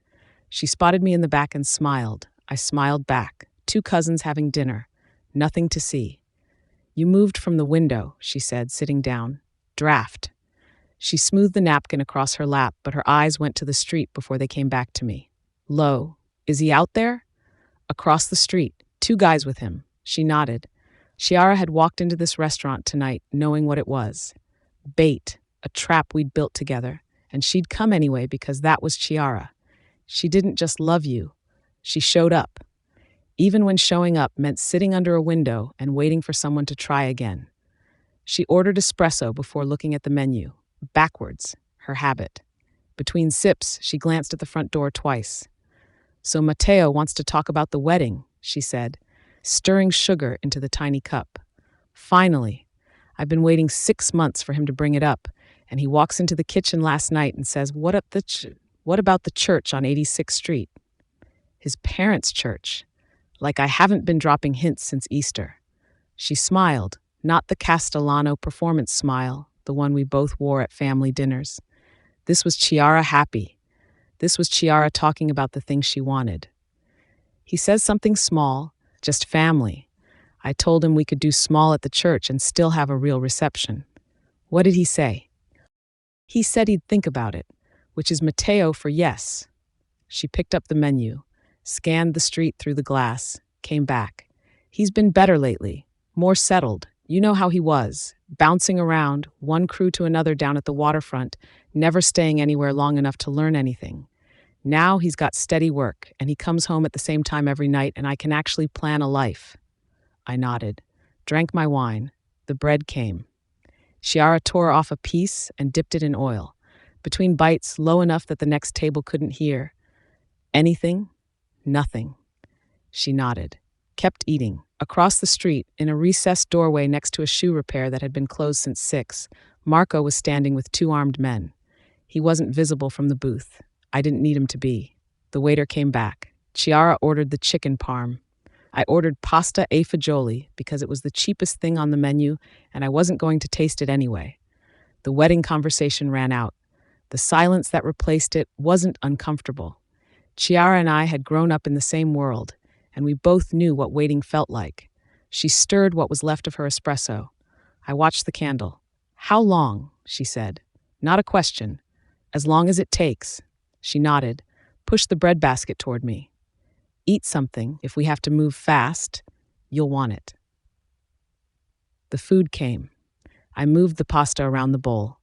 She spotted me in the back and smiled. I smiled back. 2 cousins having dinner. Nothing to see. You moved from the window, she said, sitting down. Draft. She smoothed the napkin across her lap, but her eyes went to the street before they came back to me. Lo, is he out there? Across the street, 2 guys with him. She nodded. Chiara had walked into this restaurant tonight, knowing what it was. Bait, a trap we'd built together, and she'd come anyway because that was Chiara. She didn't just love you. She showed up. Even when showing up meant sitting under a window and waiting for someone to try again. She ordered espresso before looking at the menu. Backwards, her habit. Between sips, she glanced at the front door twice. So Matteo wants to talk about the wedding, she said, stirring sugar into the tiny cup. Finally, I've been waiting 6 months for him to bring it up, and he walks into the kitchen last night and says, what about the church on 86th Street? His parents' church. Like I haven't been dropping hints since Easter. She smiled, not the Castellano performance smile, the one we both wore at family dinners. This was Chiara happy. This was Chiara talking about the things she wanted. He says something small, just family. I told him we could do small at the church and still have a real reception. What did he say? He said he'd think about it, which is Matteo for yes. She picked up the menu, scanned the street through the glass, came back. He's been better lately, more settled. You know how he was, bouncing around, one crew to another down at the waterfront, never staying anywhere long enough to learn anything. Now he's got steady work, and he comes home at the same time every night, and I can actually plan a life. I nodded, drank my wine. The bread came. Chiara tore off a piece and dipped it in oil. Between bites, low enough that the next table couldn't hear. Anything? Nothing. She nodded. Kept eating. Across the street, in a recessed doorway next to a shoe repair that had been closed since 6, Marco was standing with 2 armed men. He wasn't visible from the booth. I didn't need him to be. The waiter came back. Chiara ordered the chicken parm. I ordered pasta e fagioli because it was the cheapest thing on the menu and I wasn't going to taste it anyway. The wedding conversation ran out. The silence that replaced it wasn't uncomfortable. Chiara and I had grown up in the same world, and we both knew what waiting felt like. She stirred what was left of her espresso. I watched the candle. "How long?" she said. Not a question. "As long as it takes." She nodded, pushed the bread basket toward me. "Eat something. If we have to move fast, you'll want it." The food came. I moved the pasta around the bowl.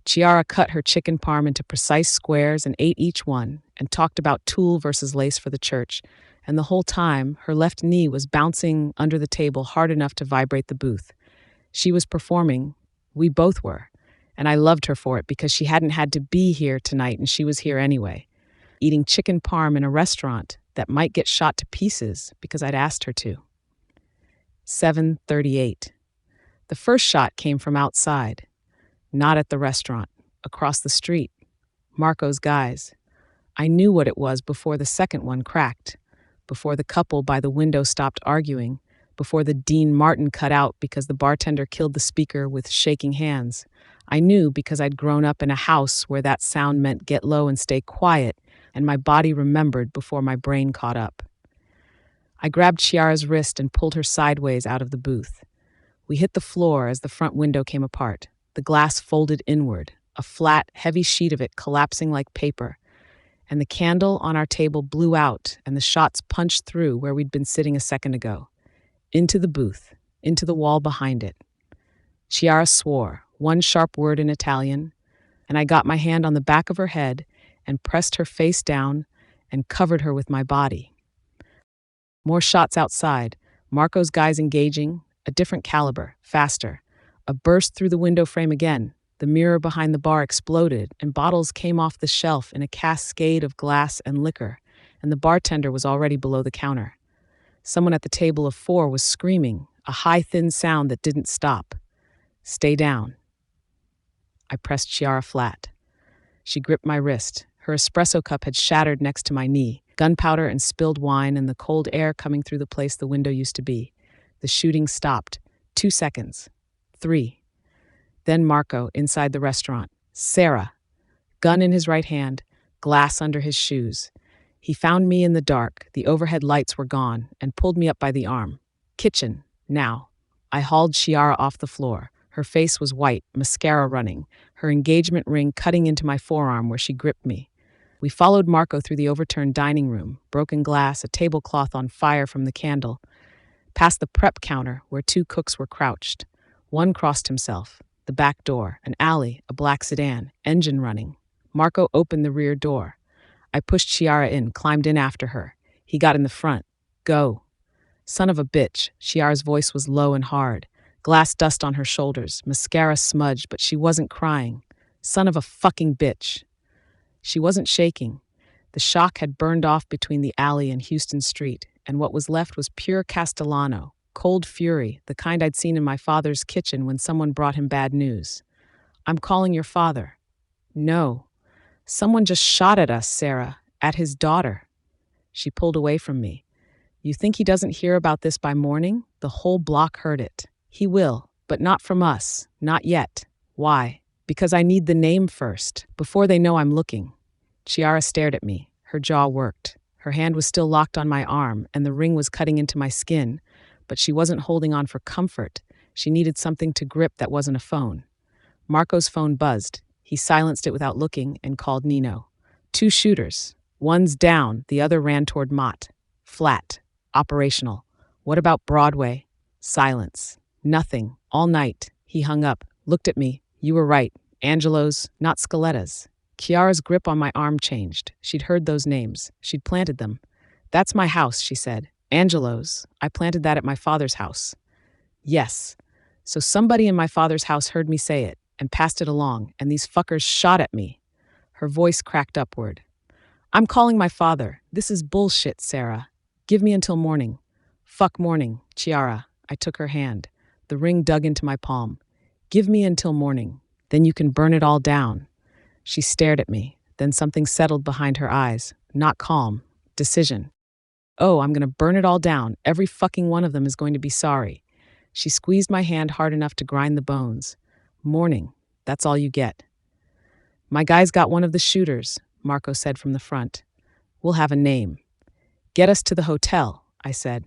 Chiara cut her chicken parm into precise squares and ate each one, and talked about tulle versus lace for the church, and the whole time her left knee was bouncing under the table hard enough to vibrate the booth. She was performing. We both were. And I loved her for it because she hadn't had to be here tonight and she was here anyway. Eating chicken parm in a restaurant that might get shot to pieces because I'd asked her to. 7:38. The first shot came from outside. Not at the restaurant. Across the street. Marco's guys. I knew what it was before the second one cracked. Before the couple by the window stopped arguing. Before the Dean Martin cut out because the bartender killed the speaker with shaking hands. I knew because I'd grown up in a house where that sound meant get low and stay quiet, and my body remembered before my brain caught up. I grabbed Chiara's wrist and pulled her sideways out of the booth. We hit the floor as the front window came apart. The glass folded inward, a flat, heavy sheet of it collapsing like paper, and the candle on our table blew out and the shots punched through where we'd been sitting a second ago. Into the booth, into the wall behind it. Chiara swore, one sharp word in Italian, and I got my hand on the back of her head and pressed her face down and covered her with my body. More shots outside, Marco's guys engaging, a different caliber, faster. A burst through the window frame again. The mirror behind the bar exploded, and bottles came off the shelf in a cascade of glass and liquor, and the bartender was already below the counter. Someone at the table of 4 was screaming, a high, thin sound that didn't stop. "Stay down." I pressed Chiara flat. She gripped my wrist. Her espresso cup had shattered next to my knee, gunpowder and spilled wine and the cold air coming through the place the window used to be. The shooting stopped. 2 seconds. 3. Then Marco, inside the restaurant. Sera. Gun in his right hand, glass under his shoes. He found me in the dark, the overhead lights were gone, and pulled me up by the arm. "Kitchen, now." I hauled Chiara off the floor. Her face was white, mascara running, her engagement ring cutting into my forearm where she gripped me. We followed Marco through the overturned dining room, broken glass, a tablecloth on fire from the candle, past the prep counter where 2 cooks were crouched. One crossed himself. The back door, an alley, a black sedan, engine running. Marco opened the rear door. I pushed Chiara in, climbed in after her. He got in the front. "Go." "Son of a bitch." Chiara's voice was low and hard. Glass dust on her shoulders, mascara smudged, but she wasn't crying. "Son of a fucking bitch." She wasn't shaking. The shock had burned off between the alley and Houston Street, and what was left was pure Castellano, cold fury, the kind I'd seen in my father's kitchen when someone brought him bad news. "I'm calling your father." "No. Someone just shot at us, Sera, at his daughter." She pulled away from me. "You think he doesn't hear about this by morning? The whole block heard it. He will, but not from us, not yet. Why? Because I need the name first, before they know I'm looking." Chiara stared at me. Her jaw worked. Her hand was still locked on my arm, and the ring was cutting into my skin, but she wasn't holding on for comfort. She needed something to grip that wasn't a phone. Marco's phone buzzed. He silenced it without looking and called Nino. 2 shooters. One's down, the other ran toward Mott. Flat. Operational. What about Broadway? Silence. Nothing. All night. He hung up, looked at me. You were right. Angelo's, not Scoletta's. Chiara's grip on my arm changed. She'd heard those names. She'd planted them. That's my house, she said. Angelo's. I planted that at my father's house. Yes. So somebody in my father's house heard me say it and passed it along, and these fuckers shot at me. Her voice cracked upward. I'm calling my father. This is bullshit, Sera. Give me until morning. Fuck morning, Chiara. I took her hand. The ring dug into my palm. Give me until morning. Then you can burn it all down. She stared at me. Then something settled behind her eyes. Not calm. Decision. Oh, I'm going to burn it all down. Every fucking one of them is going to be sorry. She squeezed my hand hard enough to grind the bones. Morning. That's all you get. My guy's got one of the shooters, Marco said from the front. We'll have a name. Get us to the hotel, I said.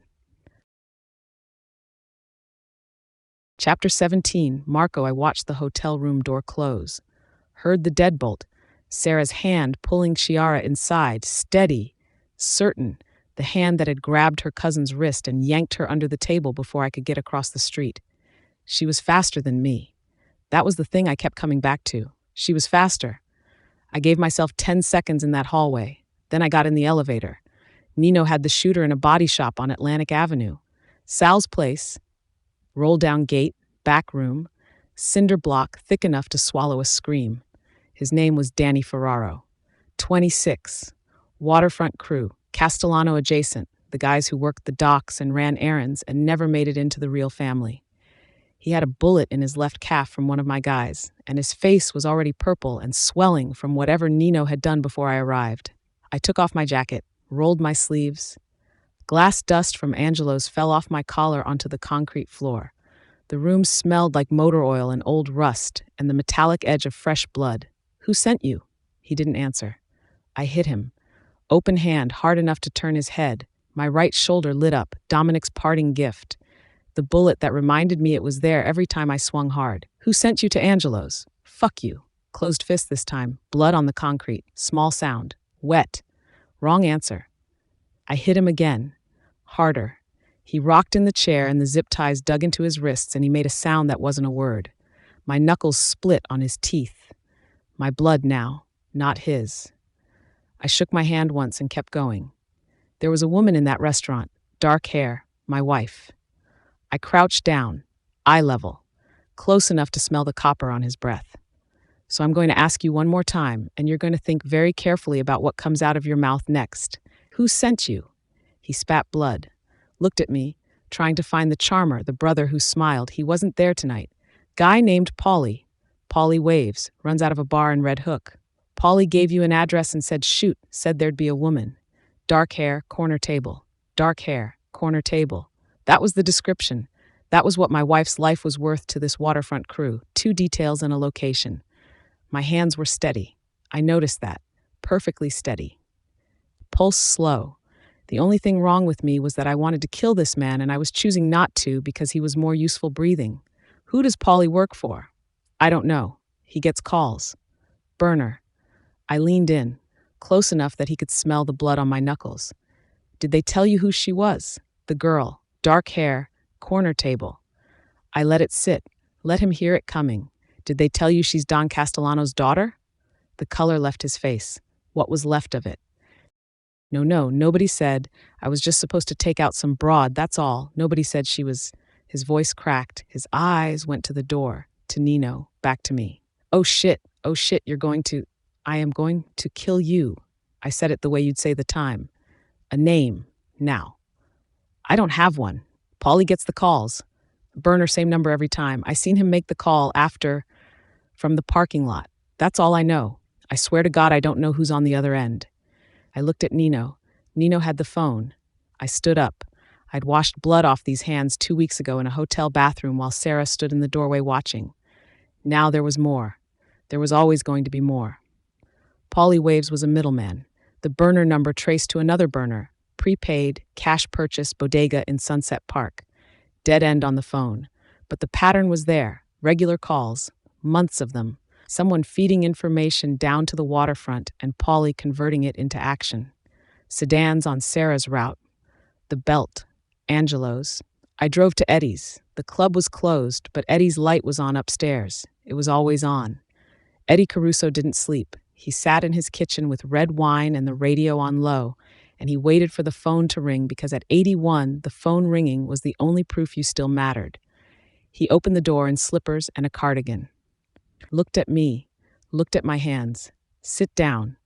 Chapter 17, Marco. I watched the hotel room door close. Heard the deadbolt. Sera's hand pulling Chiara inside, steady, certain, the hand that had grabbed her cousin's wrist and yanked her under the table before I could get across the street. She was faster than me. That was the thing I kept coming back to. She was faster. I gave myself 10 seconds in that hallway. Then I got in the elevator. Nino had the shooter in a body shop on Atlantic Avenue. Sal's place, roll-down gate, back room, cinder block thick enough to swallow a scream. His name was Danny Ferraro. 26. Waterfront crew, Castellano adjacent, the guys who worked the docks and ran errands and never made it into the real family. He had a bullet in his left calf from one of my guys, and his face was already purple and swelling from whatever Nino had done before I arrived. I took off my jacket, rolled my sleeves. Glass dust from Angelo's fell off my collar onto the concrete floor. The room smelled like motor oil and old rust and the metallic edge of fresh blood. Who sent you? He didn't answer. I hit him. Open hand, hard enough to turn his head. My right shoulder lit up, Dominic's parting gift. The bullet that reminded me it was there every time I swung hard. Who sent you to Angelo's? Fuck you. Closed fist this time. Blood on the concrete. Small sound. Wet. Wrong answer. I hit him again. Harder. He rocked in the chair and the zip ties dug into his wrists and he made a sound that wasn't a word. My knuckles split on his teeth. My blood now, not his. I shook my hand once and kept going. There was a woman in that restaurant, dark hair, my wife. I crouched down, eye level, close enough to smell the copper on his breath. So I'm going to ask you one more time, and you're going to think very carefully about what comes out of your mouth next. Who sent you? He spat blood, looked at me, trying to find the charmer, the brother who smiled. He wasn't there tonight. Guy named Paulie. Paulie Waves, runs out of a bar in Red Hook. Paulie gave you an address and said shoot, said there'd be a woman. Dark hair, corner table. Dark hair, corner table. That was the description. That was what my wife's life was worth to this waterfront crew. 2 details and a location. My hands were steady. I noticed that. Perfectly steady. Pulse slow. The only thing wrong with me was that I wanted to kill this man and I was choosing not to because he was more useful breathing. Who does Paulie work for? I don't know. He gets calls. Burner. I leaned in, close enough that he could smell the blood on my knuckles. Did they tell you who she was? The girl, dark hair, corner table. I let it sit, let him hear it coming. Did they tell you she's Don Castellano's daughter? The color left his face. What was left of it? No, nobody said. I was just supposed to take out some broad, that's all. Nobody said she was. His voice cracked. His eyes went to the door, to Nino, back to me. Oh shit, you're going to... I am going to kill you. I said it the way you'd say the time. A name, now. I don't have one. Paulie gets the calls. Burner, same number every time. I seen him make the call after, from the parking lot. That's all I know. I swear to God I don't know who's on the other end. I looked at Nino. Nino had the phone. I stood up. I'd washed blood off these hands 2 weeks ago in a hotel bathroom while Sera stood in the doorway watching. Now there was more. There was always going to be more. Paulie Waves was a middleman. The burner number traced to another burner, prepaid, cash purchase bodega in Sunset Park. Dead end on the phone. But the pattern was there. Regular calls. Months of them. Someone feeding information down to the waterfront and Paulie converting it into action. Sedans on Sera's route. The Belt. Angelo's. I drove to Eddie's. The club was closed, but Eddie's light was on upstairs. It was always on. Eddie Caruso didn't sleep. He sat in his kitchen with red wine and the radio on low, and he waited for the phone to ring because at 81, the phone ringing was the only proof you still mattered. He opened the door in slippers and a cardigan. Looked at me, looked at my hands. Sit down.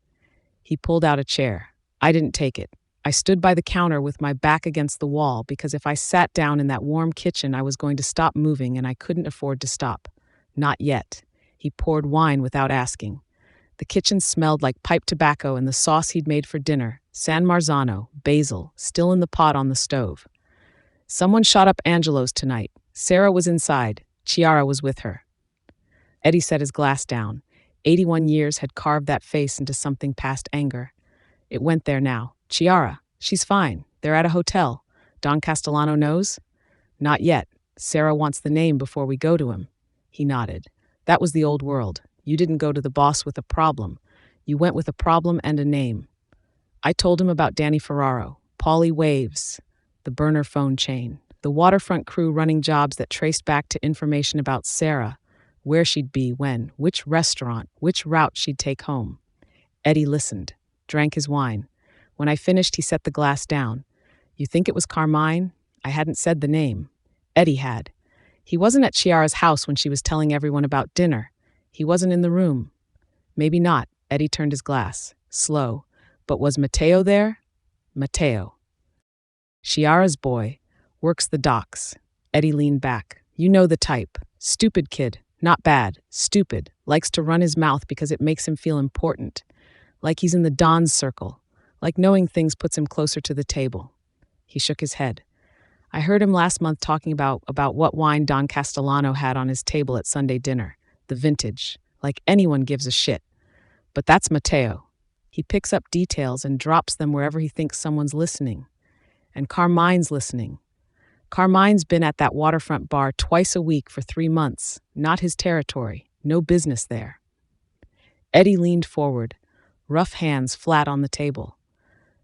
He pulled out a chair. I didn't take it. I stood by the counter with my back against the wall because if I sat down in that warm kitchen, I was going to stop moving and I couldn't afford to stop. Not yet. He poured wine without asking. The kitchen smelled like pipe tobacco and the sauce he'd made for dinner, San Marzano, basil, still in the pot on the stove. Someone shot up Angelo's tonight. Sera was inside. Chiara was with her. Eddie set his glass down. 81 years had carved that face into something past anger. It went there now. Chiara, she's fine. They're at a hotel. Don Castellano knows? Not yet. Sera wants the name before we go to him. He nodded. That was the old world. You didn't go to the boss with a problem. You went with a problem and a name. I told him about Danny Ferraro, Paulie Waves, the burner phone chain, the waterfront crew running jobs that traced back to information about Sera, where she'd be, when, which restaurant, which route she'd take home. Eddie listened, drank his wine. When I finished, he set the glass down. You think it was Carmine? I hadn't said the name. Eddie had. He wasn't at Chiara's house when she was telling everyone about dinner. He wasn't in the room. Maybe not. Eddie turned his glass, slow. But was Matteo there? Matteo. Chiara's boy. Works the docks. Eddie leaned back. You know the type. Stupid kid. Not bad. Stupid. Likes to run his mouth because it makes him feel important. Like he's in the Don's circle. Like knowing things puts him closer to the table. He shook his head. I heard him last month talking about what wine Don Castellano had on his table at Sunday dinner. The vintage. Like anyone gives a shit. But that's Matteo. He picks up details and drops them wherever he thinks someone's listening. And Carmine's listening. Carmine's been at that waterfront bar twice a week for 3 months. Not his territory. No business there. Eddie leaned forward, rough hands flat on the table.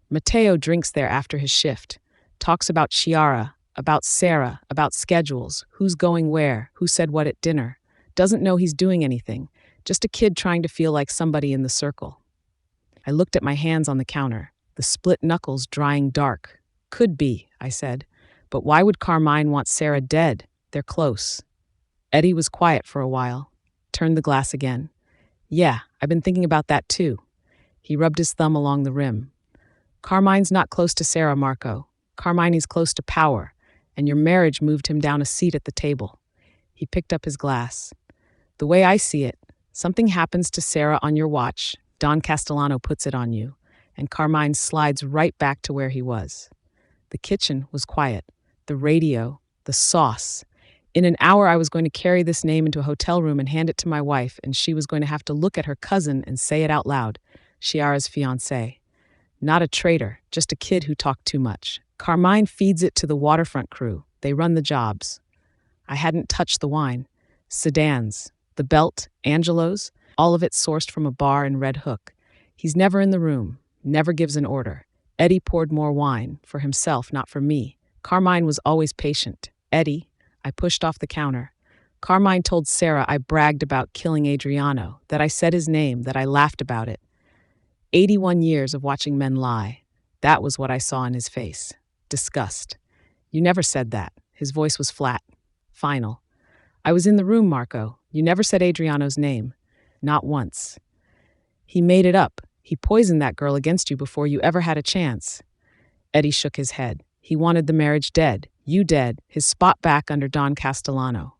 Matteo drinks there after his shift. Talks about Chiara, about Sera, about schedules, who's going where, who said what at dinner. Doesn't know he's doing anything. Just a kid trying to feel like somebody in the circle. I looked at my hands on the counter, the split knuckles drying dark. Could be, I said. But why would Carmine want Sera dead? They're close. Eddie was quiet for a while. Turned the glass again. Yeah, I've been thinking about that too. He rubbed his thumb along the rim. Carmine's not close to Sera, Marco. Carmine is close to power, and your marriage moved him down a seat at the table. He picked up his glass. The way I see it, something happens to Sera on your watch, Don Castellano puts it on you, and Carmine slides right back to where he was. The kitchen was quiet. The radio, the sauce. In an hour, I was going to carry this name into a hotel room and hand it to my wife, and she was going to have to look at her cousin and say it out loud, Chiara's fiancé. Not a traitor, just a kid who talked too much. Carmine feeds it to the waterfront crew. They run the jobs. I hadn't touched the wine. Sedans, the belt, Angelo's, all of it sourced from a bar in Red Hook. He's never in the room, never gives an order. Eddie poured more wine, for himself, not for me. Carmine was always patient. Eddie, I pushed off the counter. Carmine told Sera I bragged about killing Adriano, that I said his name, that I laughed about it. 81 years of watching men lie. That was what I saw in his face. Disgust. You never said that. His voice was flat. Final. I was in the room, Marco. You never said Adriano's name. Not once. He made it up. He poisoned that girl against you before you ever had a chance. Eddie shook his head. He wanted the marriage dead. You dead. His spot back under Don Castellano.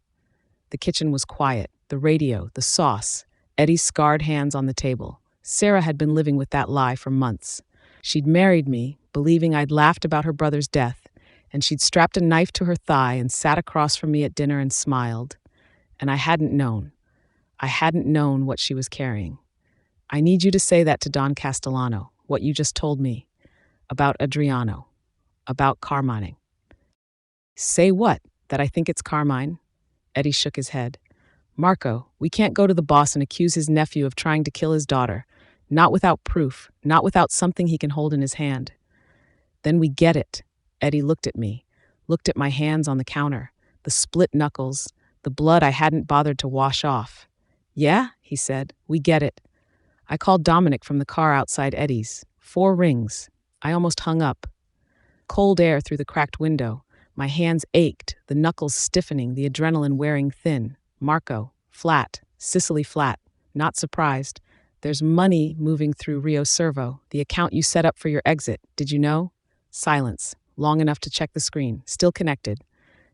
The kitchen was quiet. The radio, the sauce. Eddie's scarred hands on the table. Sera had been living with that lie for months. She'd married me, believing I'd laughed about her brother's death, and she'd strapped a knife to her thigh and sat across from me at dinner and smiled. And I hadn't known. I hadn't known what she was carrying. I need you to say that to Don Castellano, what you just told me. About Adriano. About Carmine. Say what? That I think it's Carmine? Eddie shook his head. Marco, we can't go to the boss and accuse his nephew of trying to kill his daughter. Not without proof, not without something he can hold in his hand. Then we get it. Eddie looked at me, looked at my hands on the counter, the split knuckles, the blood I hadn't bothered to wash off. Yeah, he said, we get it. I called Dominic from the car outside Eddie's. 4 rings. I almost hung up. Cold air through the cracked window. My hands ached, the knuckles stiffening, the adrenaline wearing thin. Marco, flat, Sicily flat. Not surprised. There's money moving through Rio Servo, the account you set up for your exit. Did you know? Silence, long enough to check the screen. Still connected.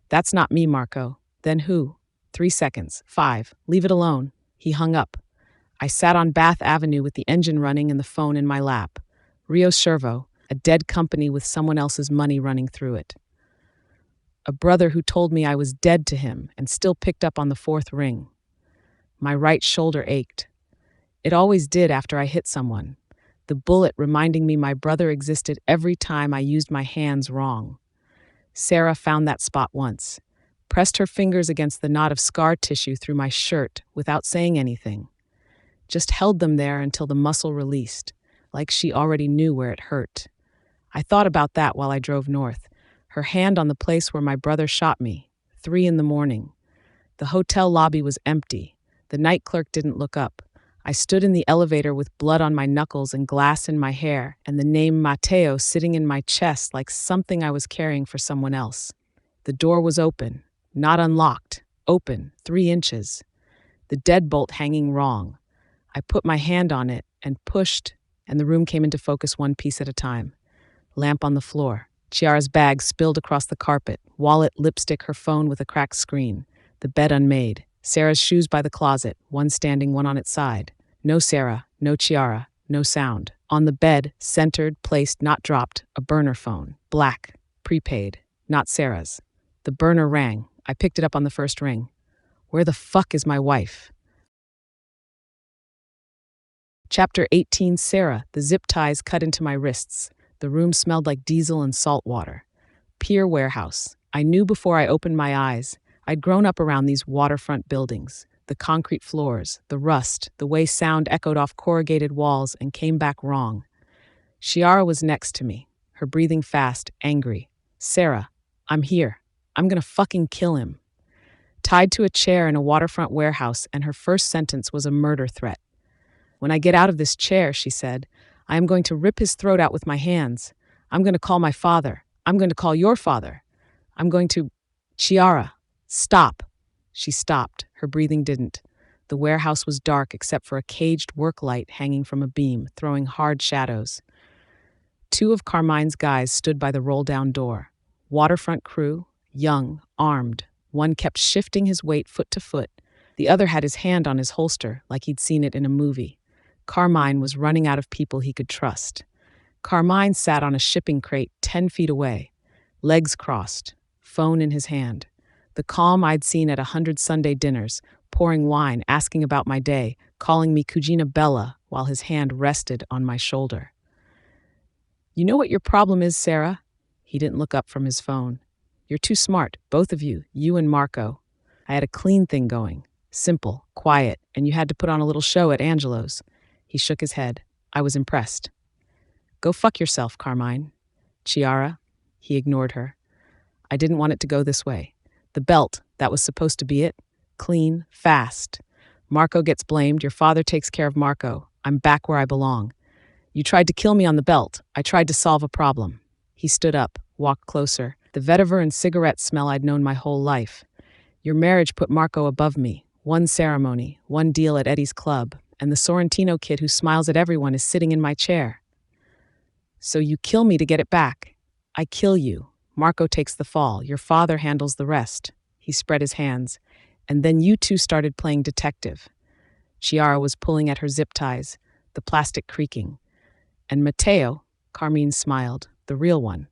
That's not me, Marco. Then who? 3 seconds. 5. Leave it alone. He hung up. I sat on Bath Avenue with the engine running and the phone in my lap. Rio Servo, a dead company with someone else's money running through it. A brother who told me I was dead to him and still picked up on the 4th ring. My right shoulder ached. It always did after I hit someone. The bullet reminding me my brother existed every time I used my hands wrong. Sera found that spot once, pressed her fingers against the knot of scar tissue through my shirt without saying anything. Just held them there until the muscle released, like she already knew where it hurt. I thought about that while I drove north, her hand on the place where my brother shot me, 3 a.m. The hotel lobby was empty. The night clerk didn't look up. I stood in the elevator with blood on my knuckles and glass in my hair, and the name Matteo sitting in my chest like something I was carrying for someone else. The door was open, not unlocked, open, 3 inches. The deadbolt hanging wrong. I put my hand on it and pushed, and the room came into focus one piece at a time. Lamp on the floor. Chiara's bag spilled across the carpet. Wallet, lipstick, her phone with a cracked screen. The bed unmade. Sera's shoes by the closet, one standing, one on its side. No Sera, no Chiara, no sound. On the bed, centered, placed, not dropped, a burner phone. Black, prepaid, not Sera's. The burner rang. I picked it up on the first ring. Where the fuck is my wife? Chapter 18, Sera, the zip ties cut into my wrists. The room smelled like diesel and salt water. Pier warehouse. I knew before I opened my eyes. I'd grown up around these waterfront buildings, the concrete floors, the rust, the way sound echoed off corrugated walls and came back wrong. Chiara was next to me, her breathing fast, angry. Sera, I'm here. I'm gonna fucking kill him. Tied to a chair in a waterfront warehouse, and her first sentence was a murder threat. When I get out of this chair, she said, I am going to rip his throat out with my hands. I'm going to call my father. I'm going to call your father. I'm going to... Chiara, stop. She stopped. Her breathing didn't. The warehouse was dark except for a caged work light hanging from a beam, throwing hard shadows. 2 of Carmine's guys stood by the roll-down door. Waterfront crew, young, armed. One kept shifting his weight foot to foot. The other had his hand on his holster, like he'd seen it in a movie. Carmine was running out of people he could trust. Carmine sat on a shipping crate 10 feet away, legs crossed, phone in his hand. The calm I'd seen at 100 Sunday dinners, pouring wine, asking about my day, calling me Cugina Bella while his hand rested on my shoulder. You know what your problem is, Sera? He didn't look up from his phone. You're too smart, both of you, you and Marco. I had a clean thing going, simple, quiet, and you had to put on a little show at Angelo's. He shook his head. I was impressed. Go fuck yourself, Carmine. Chiara? He ignored her. I didn't want it to go this way. The belt, that was supposed to be it. Clean, fast. Marco gets blamed. Your father takes care of Marco. I'm back where I belong. You tried to kill me on the belt. I tried to solve a problem. He stood up, walked closer. The vetiver and cigarette smell I'd known my whole life. Your marriage put Marco above me. One ceremony, one deal at Eddie's club, and the Sorrentino kid who smiles at everyone is sitting in my chair. So you kill me to get it back. I kill you. Marco takes the fall. Your father handles the rest. He spread his hands. And then you two started playing detective. Chiara was pulling at her zip ties, the plastic creaking. And Matteo, Carmine smiled, the real one.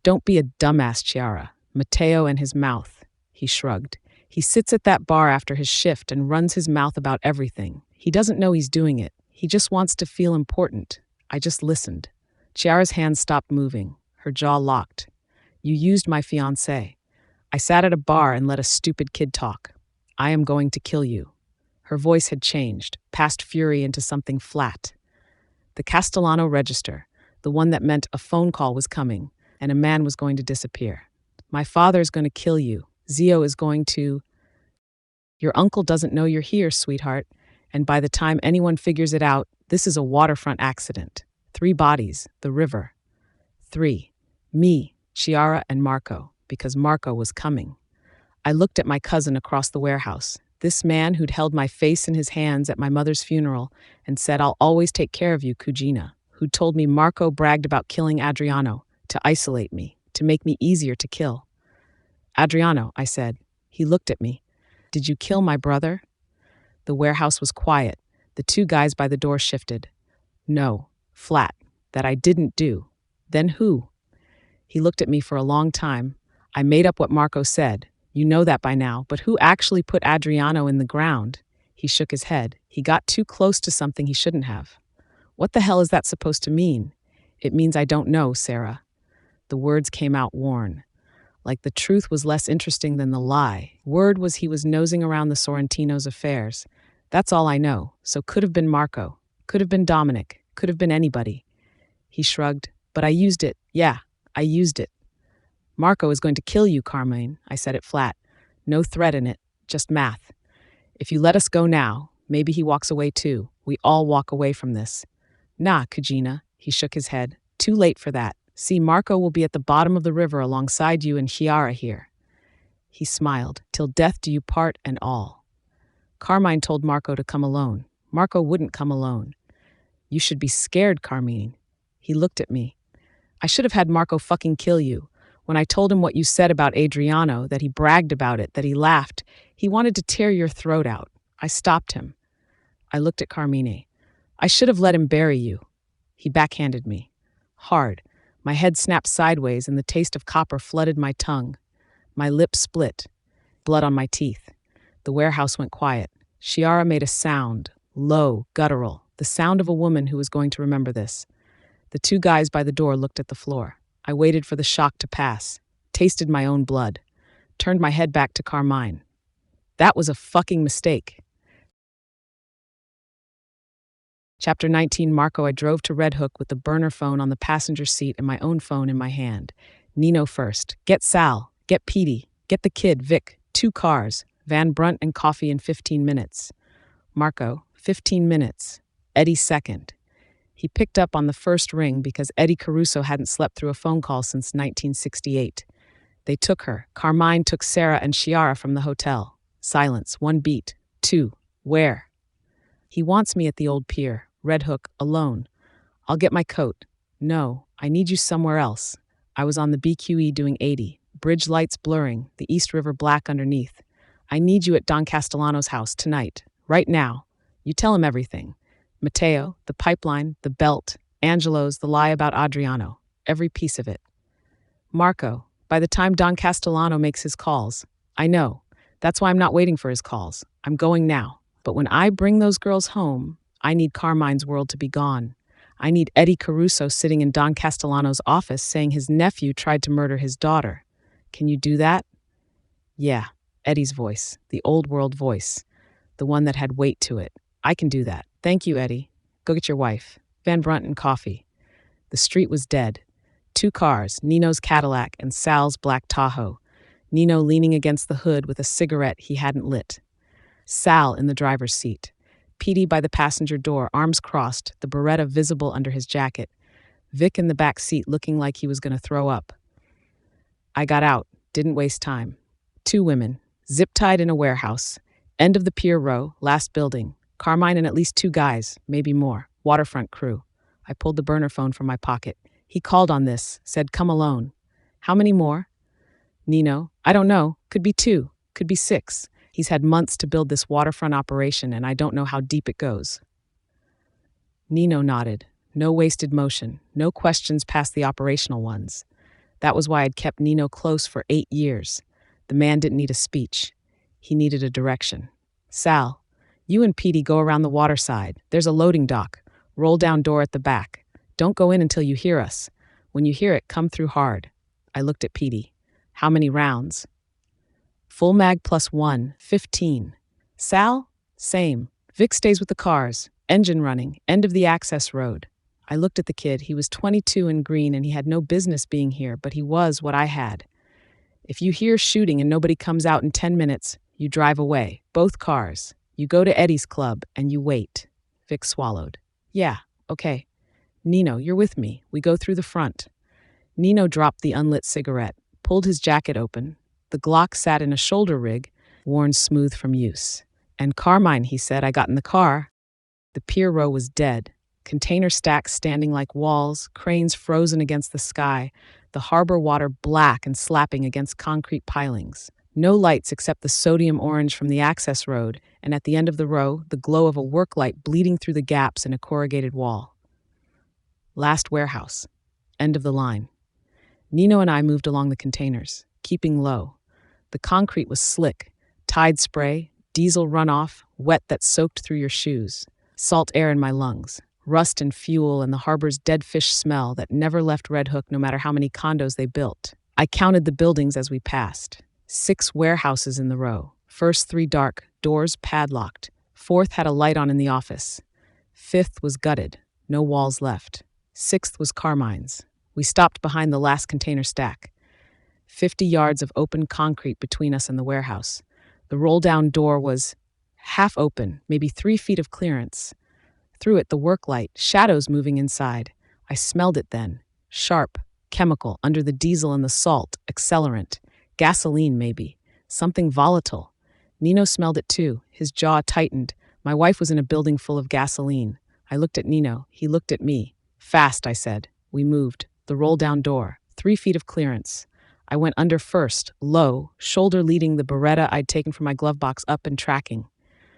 Don't be a dumbass, Chiara. Matteo and his mouth. He shrugged. He sits at that bar after his shift and runs his mouth about everything. He doesn't know he's doing it. He just wants to feel important. I just listened. Chiara's hands stopped moving. Her jaw locked. You used my fiancé. I sat at a bar and let a stupid kid talk. I am going to kill you. Her voice had changed, past fury into something flat. The Castellano register, the one that meant a phone call was coming, and a man was going to disappear. My father's going to kill you. Zio is going to... Your uncle doesn't know you're here, sweetheart, and by the time anyone figures it out, this is a waterfront accident. 3 bodies, the river. 3. Me, Chiara, and Marco. because Marco was coming. I looked at my cousin across the warehouse, this man who'd held my face in his hands at my mother's funeral and said, "I'll always take care of you, Cugina," who'd told me Marco bragged about killing Adriano to isolate me, to make me easier to kill. "Adriano," I said. He looked at me. "Did you kill my brother?" The warehouse was quiet. The two guys by the door shifted. "No," flat, "that I didn't do." "Then who?" He looked at me for a long time. "I made up what Marco said. You know that by now, but who actually put Adriano in the ground?" He shook his head. "He got too close to something he shouldn't have." "What the hell is that supposed to mean?" "It means I don't know, Sera." The words came out worn. Like the truth was less interesting than the lie. Word was he was nosing around the Sorrentino's affairs. That's all I know. So could have been Marco. Could have been Dominic. Could have been anybody. He shrugged. "But I used it. Yeah, I used it." "Marco is going to kill you, Carmine." I said it flat. No threat in it, just math. "If you let us go now, maybe he walks away too. We all walk away from this." "Nah, Cugina." He shook his head. "Too late for that. See, Marco will be at the bottom of the river alongside you and Chiara here." He smiled. "Till death do you part and all." Carmine told Marco to come alone. Marco wouldn't come alone. "You should be scared, Carmine." He looked at me. "I should have had Marco fucking kill you. When I told him what you said about Adriano, that he bragged about it, that he laughed, he wanted to tear your throat out. I stopped him." I looked at Carmine. "I should have let him bury you." He backhanded me. Hard. My head snapped sideways and the taste of copper flooded my tongue. My lips split. Blood on my teeth. The warehouse went quiet. Chiara made a sound, low, guttural, the sound of a woman who was going to remember this. The two guys by the door looked at the floor. I waited for the shock to pass, tasted my own blood, turned my head back to Carmine. "That was a fucking mistake." Chapter 19, Marco. I drove to Red Hook with the burner phone on the passenger seat and my own phone in my hand. Nino first. "Get Sal. Get Petey. Get the kid, Vic. 2 cars. Van Brunt and coffee in 15 minutes. Marco, 15 minutes. Eddie second. He picked up on the first ring because Eddie Caruso hadn't slept through a phone call since 1968. They took her. Carmine took Sera and Chiara from the hotel. Silence. 1 beat. 2. Where? "He wants me at the old pier. Red Hook, alone." "I'll get my coat." "No, I need you somewhere else." I was on the BQE doing 80. Bridge lights blurring, the East River black underneath. "I need you at Don Castellano's house tonight. Right now. You tell him everything. Matteo, the pipeline, the belt, Angelo's, the lie about Adriano. Every piece of it." "Marco, by the time Don Castellano makes his calls." "I know. That's why I'm not waiting for his calls. I'm going now. But when I bring those girls home, I need Carmine's world to be gone. I need Eddie Caruso sitting in Don Castellano's office saying his nephew tried to murder his daughter. Can you do that?" "Yeah." Eddie's voice, the old world voice, the one that had weight to it. "I can do that. Thank you, Eddie. Go get your wife. Van Brunt and coffee." The street was dead. 2 cars, Nino's Cadillac and Sal's black Tahoe. Nino leaning against the hood with a cigarette he hadn't lit. Sal in the driver's seat. Petey by the passenger door, arms crossed, the Beretta visible under his jacket. Vic in the back seat looking like he was going to throw up. I got out, didn't waste time. 2 women, zip-tied in a warehouse. End of the pier row, last building. Carmine and at least 2 guys, maybe more. Waterfront crew. I pulled the burner phone from my pocket. He called on this, said, "Come alone." "How many more?" Nino, "I don't know. Could be 2. Could be 6. He's had months to build this waterfront operation, and I don't know how deep it goes." Nino nodded. No wasted motion. No questions past the operational ones. That was why I'd kept Nino close for 8 years. The man didn't need a speech. He needed a direction. "Sal, you and Petey go around the water side. There's a loading dock. Roll down door at the back. Don't go in until you hear us. When you hear it, come through hard." I looked at Petey. "How many rounds?" "Full mag plus 1, 15. "Sal?" "Same. Vic stays with the cars. Engine running. End of the access road." I looked at the kid. He was 22 and green, and he had no business being here, but he was what I had. "If you hear shooting and nobody comes out in 10 minutes, you drive away. Both cars. You go to Eddie's club, and you wait." Vic swallowed. "Yeah, okay. Nino, you're with me. We go through the front." Nino dropped the unlit cigarette. pulled his jacket open. The Glock sat in a shoulder rig, worn smooth from use. "And Carmine," he said. "I got in the car." The pier row was dead. Container stacks standing like walls, cranes frozen against the sky, the harbor water black and slapping against concrete pilings. No lights except the sodium orange from the access road, and at the end of the row, the glow of a work light bleeding through the gaps in a corrugated wall. Last warehouse. End of the line. Nino and I moved along the containers, keeping low. The concrete was slick, tide spray, diesel runoff, wet that soaked through your shoes, salt air in my lungs, rust and fuel and the harbor's dead fish smell that never left Red Hook no matter how many condos they built. I counted the buildings as we passed. 6 warehouses in the row. First 3 dark, doors padlocked. 4th had a light on in the office. 5th was gutted, no walls left. 6th was Carmine's. We stopped behind the last container stack. 50 yards of open concrete between us and the warehouse. The roll-down door was half open, maybe 3 feet of clearance. Through it, the work light, shadows moving inside. I smelled it then. Sharp, chemical, under the diesel and the salt, accelerant. Gasoline, maybe. Something volatile. Nino smelled it too. His jaw tightened. My wife was in a building full of gasoline. I looked at Nino. He looked at me. "Fast," I said. We moved. The roll-down door. 3 feet of clearance. I went under first, low, shoulder leading the Beretta I'd taken from my glove box up and tracking.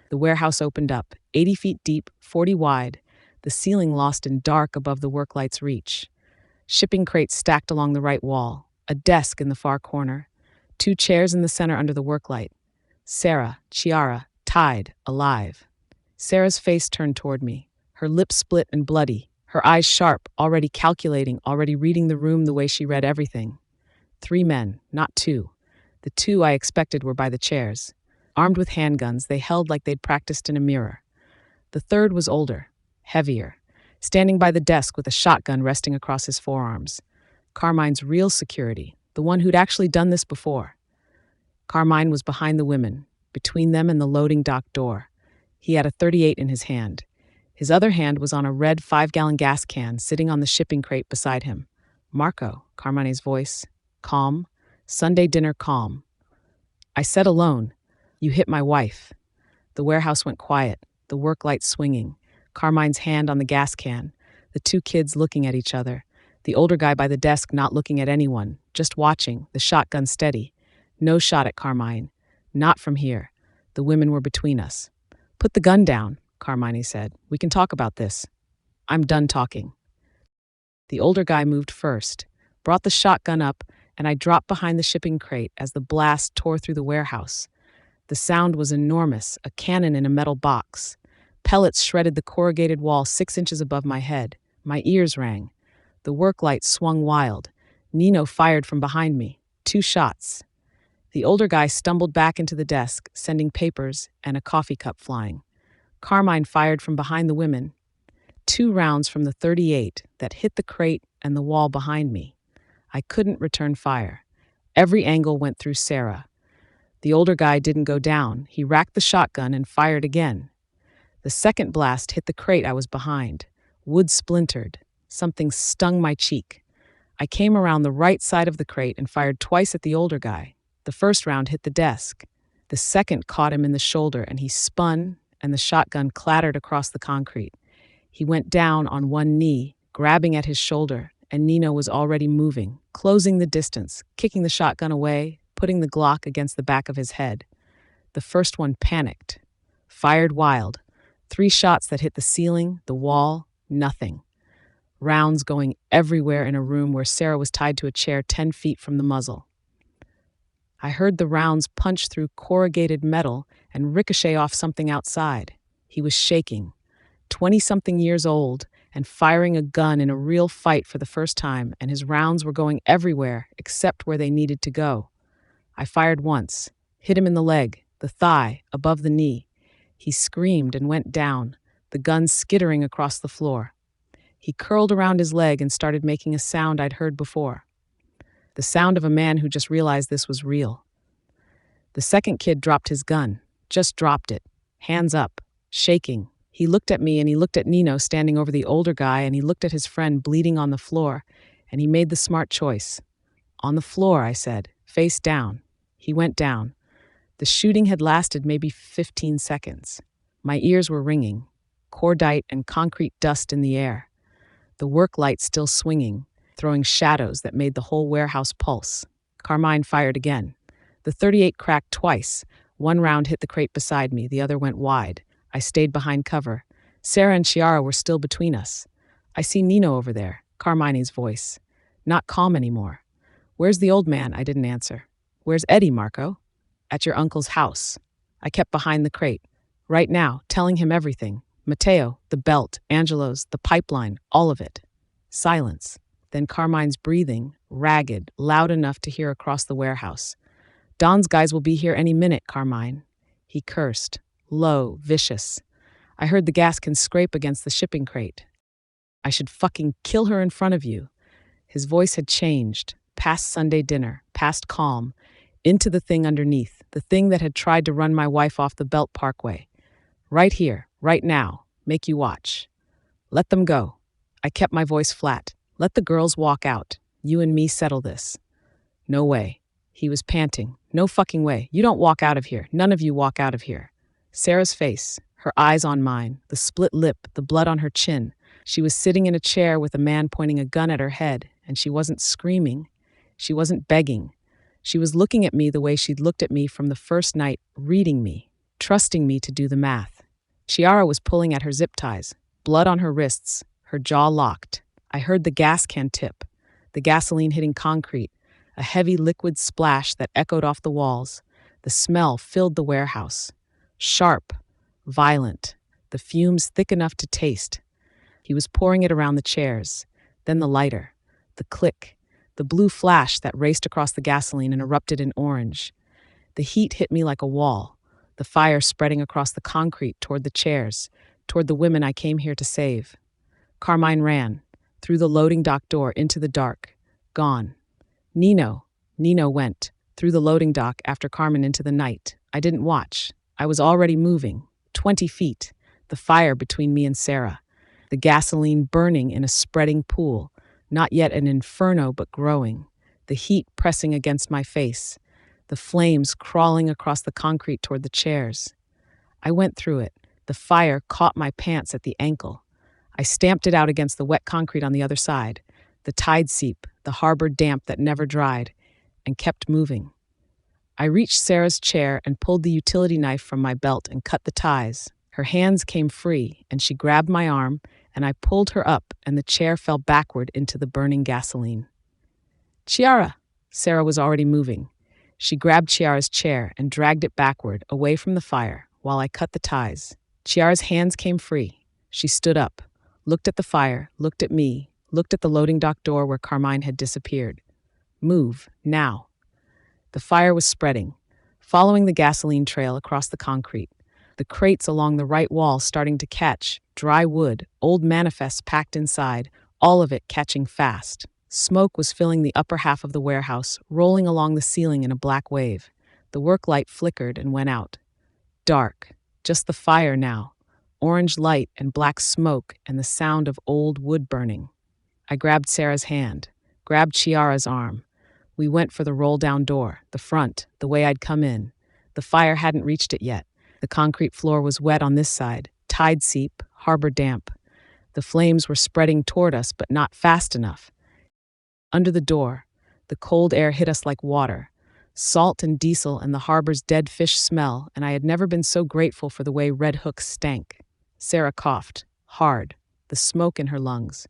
The warehouse opened up, 80 feet deep, 40 wide, the ceiling lost in dark above the work light's reach. Shipping crates stacked along the right wall, a desk in the far corner, 2 chairs in the center under the work light. Sera, Chiara, tied, alive. Sera's face turned toward me, her lips split and bloody, her eyes sharp, already calculating, already reading the room the way she read everything. 3 men, not 2. The 2 I expected were by the chairs. Armed with handguns, they held like they'd practiced in a mirror. The 3rd was older, heavier, standing by the desk with a shotgun resting across his forearms. Carmine's real security, the one who'd actually done this before. Carmine was behind the women, between them and the loading dock door. He had a .38 in his hand. His other hand was on a red 5-gallon gas can sitting on the shipping crate beside him. "Marco," Carmine's voice, calm, Sunday dinner calm. I said alone, "You hit my wife." The warehouse went quiet, the work light swinging, Carmine's hand on the gas can, the 2 kids looking at each other, the older guy by the desk not looking at anyone, just watching, the shotgun steady. No shot at Carmine. Not from here. The women were between us. "Put the gun down," Carmine said. "We can talk about this." "I'm done talking." The older guy moved first, brought the shotgun up, and I dropped behind the shipping crate as the blast tore through the warehouse. The sound was enormous, a cannon in a metal box. Pellets shredded the corrugated wall 6 inches above my head. My ears rang. The work light swung wild. Nino fired from behind me. 2 shots. The older guy stumbled back into the desk, sending papers and a coffee cup flying. Carmine fired from behind the women. 2 rounds from the .38 that hit the crate and the wall behind me. I couldn't return fire. Every angle went through Sera. The older guy didn't go down. He racked the shotgun and fired again. The second blast hit the crate I was behind. Wood splintered. Something stung my cheek. I came around the right side of the crate and fired twice at the older guy. The first round hit the desk. The second caught him in the shoulder and he spun, and the shotgun clattered across the concrete. He went down on one knee, grabbing at his shoulder, and Nino was already moving, closing the distance, kicking the shotgun away, putting the Glock against the back of his head. The first one panicked, fired wild. 3 shots that hit the ceiling, the wall, nothing. Rounds going everywhere in a room where Sera was tied to a chair 10 feet from the muzzle. I heard the rounds punch through corrugated metal and ricochet off something outside. He was shaking, 20-something years old, and firing a gun in a real fight for the first time, and his rounds were going everywhere except where they needed to go. I fired once, hit him in the leg, the thigh, above the knee. He screamed and went down, the gun skittering across the floor. He curled around his leg and started making a sound I'd heard before. The sound of a man who just realized this was real. The second kid dropped his gun, just dropped it, hands up, shaking. He looked at me and he looked at Nino standing over the older guy and he looked at his friend bleeding on the floor, and he made the smart choice. On the floor, I said, face down. He went down. The shooting had lasted maybe 15 seconds. My ears were ringing, cordite and concrete dust in the air. The work light still swinging, throwing shadows that made the whole warehouse pulse. Carmine fired again. The .38 cracked twice. One round hit the crate beside me, the other went wide. I stayed behind cover. Sera and Chiara were still between us. I see Nino over there, Carmine's voice. Not calm anymore. Where's the old man? I didn't answer. Where's Eddie, Marco? At your uncle's house. I kept behind the crate. Right now, telling him everything. Matteo, the belt, Angelo's, the pipeline, all of it. Silence. Then Carmine's breathing, ragged, loud enough to hear across the warehouse. Don's guys will be here any minute, Carmine. He cursed. Low, vicious. I heard the gas can scrape against the shipping crate. I should fucking kill her in front of you. His voice had changed, past Sunday dinner, past calm, into the thing underneath, the thing that had tried to run my wife off the Belt Parkway. Right here, right now, make you watch. Let them go. I kept my voice flat. Let the girls walk out. You and me settle this. No way. He was panting. No fucking way. You don't walk out of here. None of you walk out of here. Sera's face, her eyes on mine, the split lip, the blood on her chin. She was sitting in a chair with a man pointing a gun at her head, and she wasn't screaming. She wasn't begging. She was looking at me the way she'd looked at me from the first night, reading me, trusting me to do the math. Chiara was pulling at her zip ties, blood on her wrists, her jaw locked. I heard the gas can tip, the gasoline hitting concrete, a heavy liquid splash that echoed off the walls. The smell filled the warehouse. Sharp, violent, the fumes thick enough to taste. He was pouring it around the chairs, then the lighter, the click, the blue flash that raced across the gasoline and erupted in orange. The heat hit me like a wall, the fire spreading across the concrete toward the chairs, toward the women I came here to save. Carmine ran, through the loading dock door into the dark, gone. Nino went, through the loading dock after Carmen into the night. I didn't watch. I was already moving, 20 feet, the fire between me and Sera. The gasoline burning in a spreading pool, not yet an inferno but growing, the heat pressing against my face, the flames crawling across the concrete toward the chairs. I went through it. The fire caught my pants at the ankle. I stamped it out against the wet concrete on the other side, the tide seep, the harbor damp that never dried, and kept moving. I reached Sera's chair and pulled the utility knife from my belt and cut the ties. Her hands came free, and she grabbed my arm, and I pulled her up, and the chair fell backward into the burning gasoline. Chiara! Sera was already moving. She grabbed Chiara's chair and dragged it backward, away from the fire, while I cut the ties. Chiara's hands came free. She stood up, looked at the fire, looked at me, looked at the loading dock door where Carmine had disappeared. Move, now. The fire was spreading, following the gasoline trail across the concrete. The crates along the right wall starting to catch, dry wood, old manifests packed inside, all of it catching fast. Smoke was filling the upper half of the warehouse, rolling along the ceiling in a black wave. The work light flickered and went out. Dark, just the fire now. Orange light and black smoke and the sound of old wood burning. I grabbed Sera's hand, grabbed Chiara's arm. We went for the roll-down door, the front, the way I'd come in. The fire hadn't reached it yet. The concrete floor was wet on this side, tide seep, harbor damp. The flames were spreading toward us, but not fast enough. Under the door, the cold air hit us like water. Salt and diesel and the harbor's dead fish smell, and I had never been so grateful for the way Red Hook stank. Sera coughed, hard, the smoke in her lungs.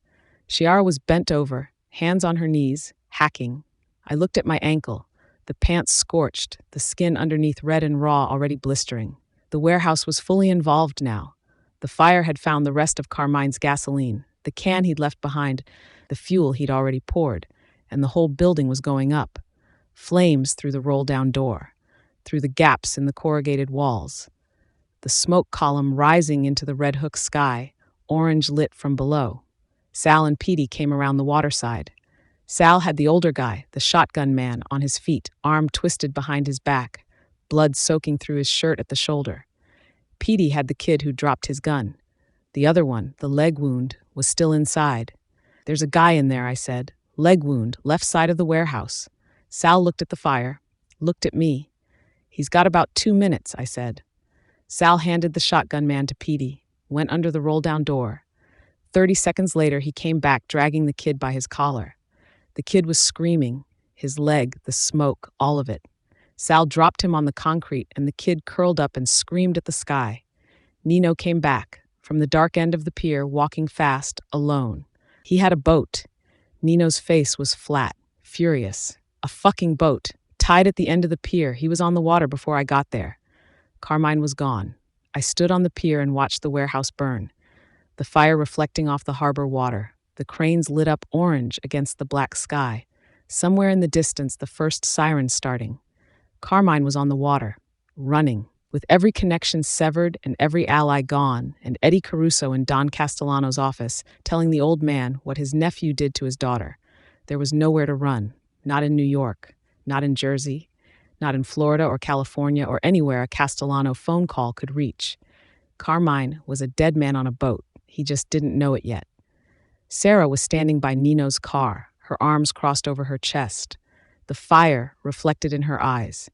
Chiara was bent over, hands on her knees, hacking. I looked at my ankle, the pants scorched, the skin underneath red and raw already blistering. The warehouse was fully involved now. The fire had found the rest of Carmine's gasoline, the can he'd left behind, the fuel he'd already poured, and the whole building was going up. Flames through the roll-down door, through the gaps in the corrugated walls. The smoke column rising into the Red Hook sky, orange lit from below. Sal and Petey came around the waterside. Sal had the older guy, the shotgun man, on his feet, arm twisted behind his back, blood soaking through his shirt at the shoulder. Petey had the kid who dropped his gun. The other one, the leg wound, was still inside. There's a guy in there, I said. Leg wound, left side of the warehouse. Sal looked at the fire, looked at me. He's got about 2 minutes, I said. Sal handed the shotgun man to Petey, went under the roll-down door. 30 seconds later, he came back dragging the kid by his collar. The kid was screaming, his leg, the smoke, all of it. Sal dropped him on the concrete and the kid curled up and screamed at the sky. Nino came back, from the dark end of the pier, walking fast, alone. He had a boat. Nino's face was flat, furious. A fucking boat, tied at the end of the pier. He was on the water before I got there. Carmine was gone. I stood on the pier and watched the warehouse burn. The fire reflecting off the harbor water. The cranes lit up orange against the black sky. Somewhere in the distance, the first siren starting. Carmine was on the water, running, with every connection severed and every ally gone, and Eddie Caruso in Don Castellano's office telling the old man what his nephew did to his daughter. There was nowhere to run, not in New York, not in Jersey, not in Florida or California or anywhere a Castellano phone call could reach. Carmine was a dead man on a boat. He just didn't know it yet. Sera was standing by Nino's car, her arms crossed over her chest, the fire reflected in her eyes.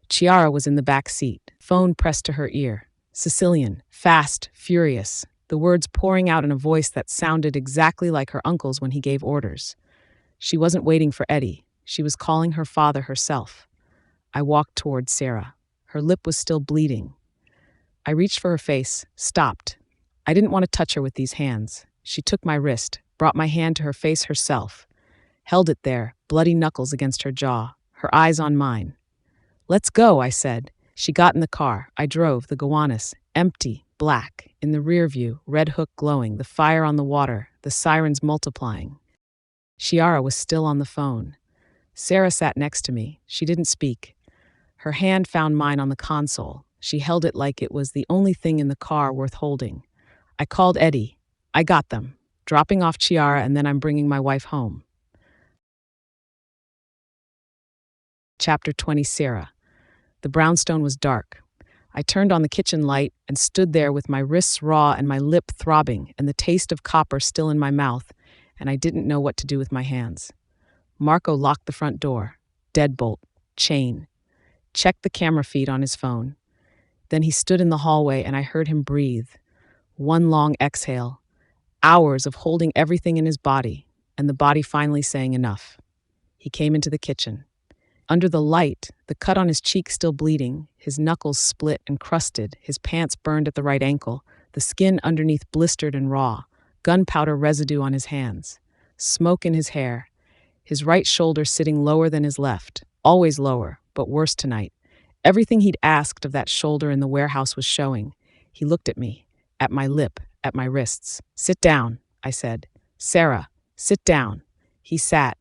Chiara was in the back seat, phone pressed to her ear. Sicilian, fast, furious, the words pouring out in a voice that sounded exactly like her uncle's when he gave orders. She wasn't waiting for Eddie. She was calling her father herself. I walked toward Sera. Her lip was still bleeding. I reached for her face, stopped. I didn't want to touch her with these hands. She took my wrist, brought my hand to her face herself, held it there, bloody knuckles against her jaw, her eyes on mine. "Let's go," I said. She got in the car. I drove, the Gowanus, empty, black, in the rear view, red hook glowing, the fire on the water, the sirens multiplying. Chiara was still on the phone. Sera sat next to me. She didn't speak. Her hand found mine on the console. She held it like it was the only thing in the car worth holding. I called Eddie. I got them. Dropping off Chiara, and then I'm bringing my wife home. Chapter 20, Sera. The brownstone was dark. I turned on the kitchen light and stood there with my wrists raw and my lip throbbing and the taste of copper still in my mouth, and I didn't know what to do with my hands. Marco locked the front door. Deadbolt. Chain. Checked the camera feed on his phone. Then he stood in the hallway and I heard him breathe. One long exhale. Hours of holding everything in his body, and the body finally saying enough. He came into the kitchen. Under the light, the cut on his cheek still bleeding, his knuckles split and crusted, his pants burned at the right ankle, the skin underneath blistered and raw, gunpowder residue on his hands, smoke in his hair, his right shoulder sitting lower than his left, always lower, but worse tonight. Everything he'd asked of that shoulder in the warehouse was showing. He looked at me, at my lip, at my wrists. "Sit down," I said. "Sera, sit down." He sat,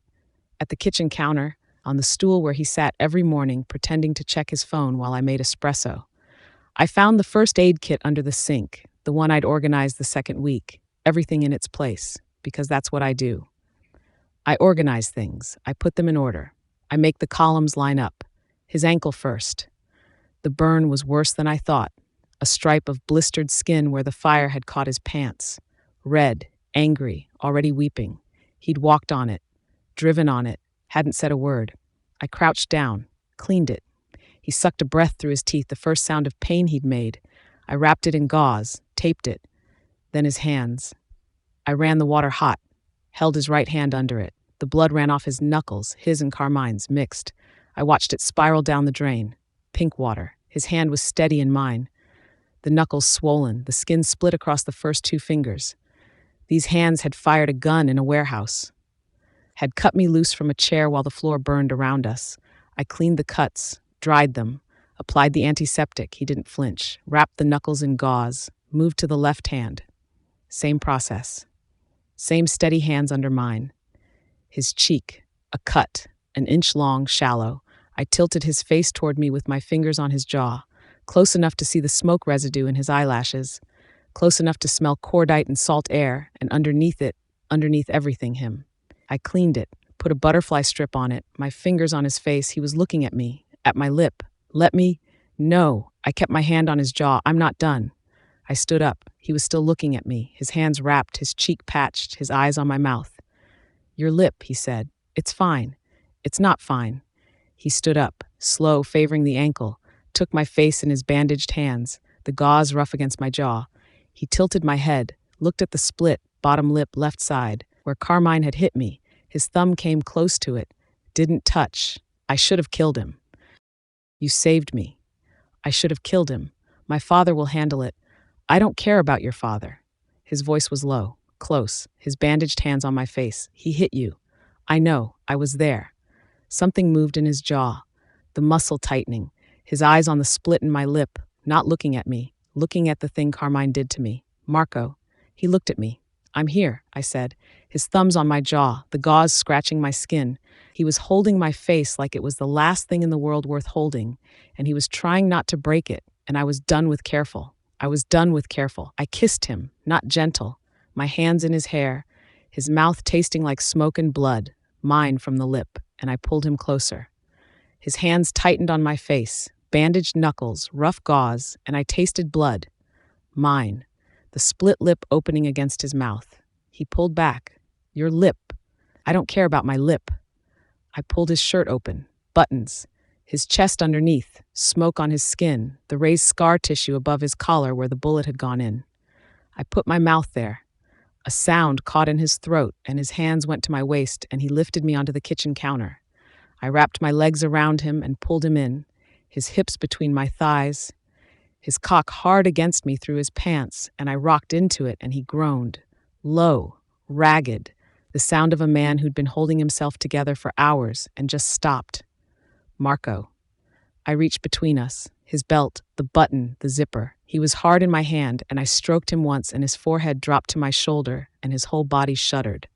at the kitchen counter, on the stool where he sat every morning pretending to check his phone while I made espresso. I found the first aid kit under the sink, the one I'd organized the second week, everything in its place, because that's what I do. I organize things. I put them in order. I make the columns line up. His ankle first. The burn was worse than I thought. A stripe of blistered skin where the fire had caught his pants. Red, angry, already weeping. He'd walked on it, driven on it, hadn't said a word. I crouched down, cleaned it. He sucked a breath through his teeth, the first sound of pain he'd made. I wrapped it in gauze, taped it. Then his hands. I ran the water hot, held his right hand under it. The blood ran off his knuckles, his and Carmine's, mixed. I watched it spiral down the drain. Pink water. His hand was steady in mine. The knuckles swollen, the skin split across the first 2 fingers. These hands had fired a gun in a warehouse. Had cut me loose from a chair while the floor burned around us. I cleaned the cuts, dried them, applied the antiseptic. He didn't flinch. Wrapped the knuckles in gauze, moved to the left hand. Same process. Same steady hands under mine. His cheek, a cut, an inch long, shallow. I tilted his face toward me with my fingers on his jaw, close enough to see the smoke residue in his eyelashes, close enough to smell cordite and salt air, and underneath it, underneath everything, him. I cleaned it, put a butterfly strip on it, my fingers on his face. He was looking at me, at my lip. "Let me?" "No." I kept my hand on his jaw. "I'm not done." I stood up. He was still looking at me, his hands wrapped, his cheek patched, his eyes on my mouth. "Your lip," he said. "It's fine." "It's not fine." He stood up, slow, favoring the ankle, took my face in his bandaged hands, the gauze rough against my jaw. He tilted my head, looked at the split, bottom lip left side, where Carmine had hit me. His thumb came close to it, didn't touch. I should have killed him. You saved me. I should have killed him. My father will handle it. I don't care about your father. His voice was low, close, his bandaged hands on my face. He hit you. I know, I was there. Something moved in his jaw, the muscle tightening, his eyes on the split in my lip, not looking at me, looking at the thing Carmine did to me. Marco. He looked at me. I'm here, I said, his thumbs on my jaw, the gauze scratching my skin. He was holding my face like it was the last thing in the world worth holding, and he was trying not to break it, and I was done with careful. I kissed him, not gentle, my hands in his hair, his mouth tasting like smoke and blood, mine from the lip, and I pulled him closer. His hands tightened on my face, bandaged knuckles, rough gauze, and I tasted blood. Mine, the split lip opening against his mouth. He pulled back. Your lip. I don't care about my lip. I pulled his shirt open, buttons, his chest underneath, smoke on his skin, the raised scar tissue above his collar where the bullet had gone in. I put my mouth there. A sound caught in his throat, and his hands went to my waist, and he lifted me onto the kitchen counter. I wrapped my legs around him and pulled him in, his hips between my thighs, his cock hard against me through his pants, and I rocked into it, and he groaned, low, ragged, the sound of a man who'd been holding himself together for hours and just stopped. Marco. I reached between us, his belt, the button, the zipper. He was hard in my hand, and I stroked him once, and his forehead dropped to my shoulder, and his whole body shuddered.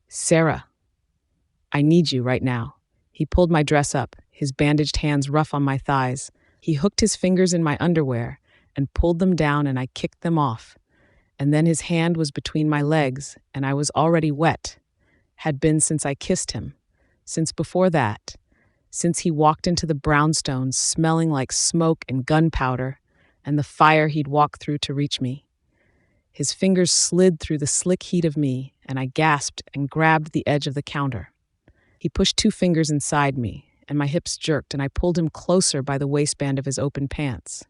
Sera. I need you right now. He pulled my dress up, his bandaged hands rough on my thighs. He hooked his fingers in my underwear and pulled them down, and I kicked them off. And then his hand was between my legs, and I was already wet. Had been since I kissed him. Since before that. Since he walked into the brownstones smelling like smoke and gunpowder, and the fire he'd walked through to reach me. His fingers slid through the slick heat of me, and I gasped and grabbed the edge of the counter. He pushed 2 fingers inside me, and my hips jerked, and I pulled him closer by the waistband of his open pants.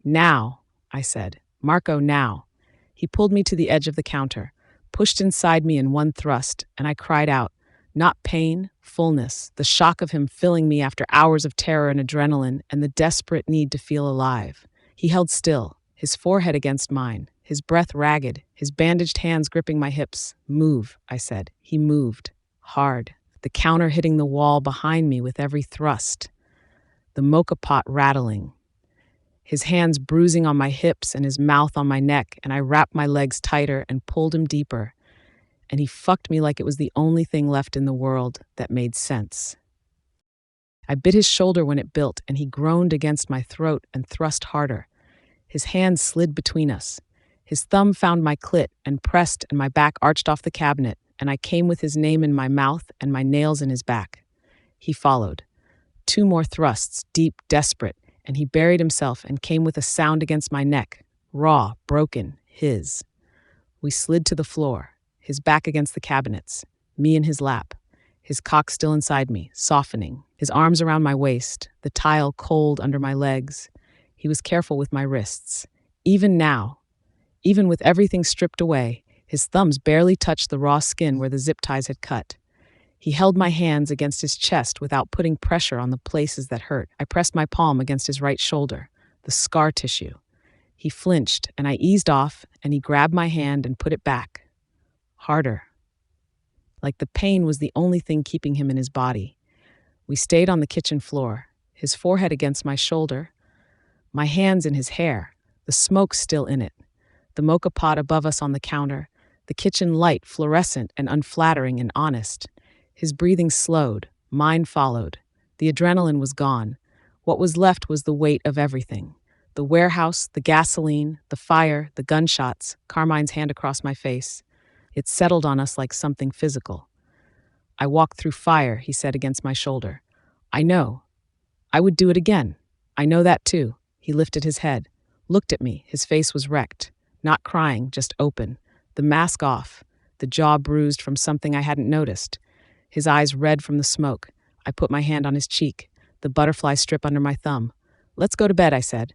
Now, I said. Marco, now. He pulled me to the edge of the counter, pushed inside me in one thrust, and I cried out. Not pain, fullness, the shock of him filling me after hours of terror and adrenaline, and the desperate need to feel alive. He held still, his forehead against mine, his breath ragged, his bandaged hands gripping my hips. Move, I said. He moved. Hard. The counter hitting the wall behind me with every thrust. The mocha pot rattling. His hands bruising on my hips and his mouth on my neck, and I wrapped my legs tighter and pulled him deeper. And he fucked me like it was the only thing left in the world that made sense. I bit his shoulder when it built, and he groaned against my throat and thrust harder. His hand slid between us. His thumb found my clit and pressed, and my back arched off the cabinet, and I came with his name in my mouth and my nails in his back. He followed. 2 more thrusts, deep, desperate, and he buried himself and came with a sound against my neck, raw, broken, his. We slid to the floor. His back against the cabinets, me in his lap, his cock still inside me, softening, his arms around my waist, the tile cold under my legs. He was careful with my wrists. Even now, even with everything stripped away, his thumbs barely touched the raw skin where the zip ties had cut. He held my hands against his chest without putting pressure on the places that hurt. I pressed my palm against his right shoulder, the scar tissue. He flinched, and I eased off, and he grabbed my hand and put it back. Harder. Like the pain was the only thing keeping him in his body. We stayed on the kitchen floor, his forehead against my shoulder, my hands in his hair, the smoke still in it, the mocha pot above us on the counter, the kitchen light fluorescent and unflattering and honest. His breathing slowed, mine followed. The adrenaline was gone. What was left was the weight of everything. The warehouse, the gasoline, the fire, the gunshots, Carmine's hand across my face. It settled on us like something physical. I walked through fire, he said against my shoulder. I know. I would do it again. I know that too. He lifted his head, looked at me. His face was wrecked. Not crying, just open. The mask off, the jaw bruised from something I hadn't noticed. His eyes red from the smoke. I put my hand on his cheek, the butterfly strip under my thumb. "Let's go to bed," I said.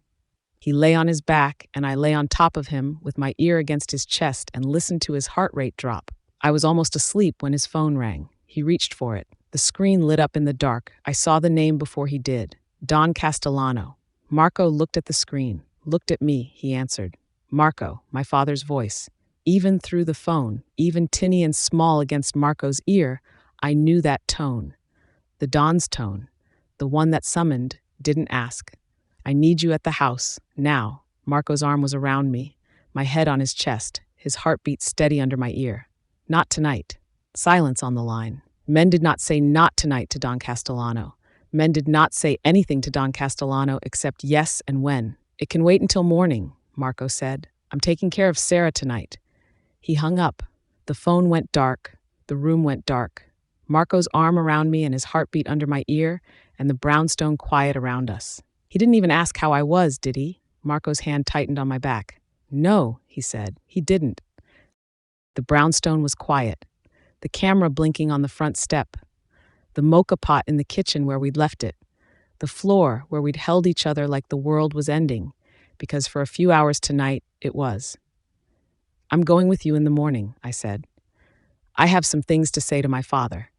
He lay on his back, and I lay on top of him with my ear against his chest and listened to his heart rate drop. I was almost asleep when his phone rang. He reached for it. The screen lit up in the dark. I saw the name before he did. Don Castellano. Marco looked at the screen, looked at me, he answered. Marco, my father's voice. Even through the phone, even tinny and small against Marco's ear, I knew that tone. The Don's tone. The one that summoned, didn't ask. "I need you at the house, now." Marco's arm was around me, my head on his chest, his heartbeat steady under my ear. "Not tonight." Silence on the line. Men did not say "not tonight" to Don Castellano. Men did not say anything to Don Castellano except yes and when. "It can wait until morning," Marco said. "I'm taking care of Sera tonight." He hung up. The phone went dark. The room went dark. Marco's arm around me and his heartbeat under my ear, and the brownstone quiet around us. He didn't even ask how I was, did he? Marco's hand tightened on my back. "No," he said. He didn't. The brownstone was quiet. The camera blinking on the front step. The mocha pot in the kitchen where we'd left it. The floor where we'd held each other like the world was ending, because for a few hours tonight, it was. "I'm going with you in the morning," I said. "I have some things to say to my father."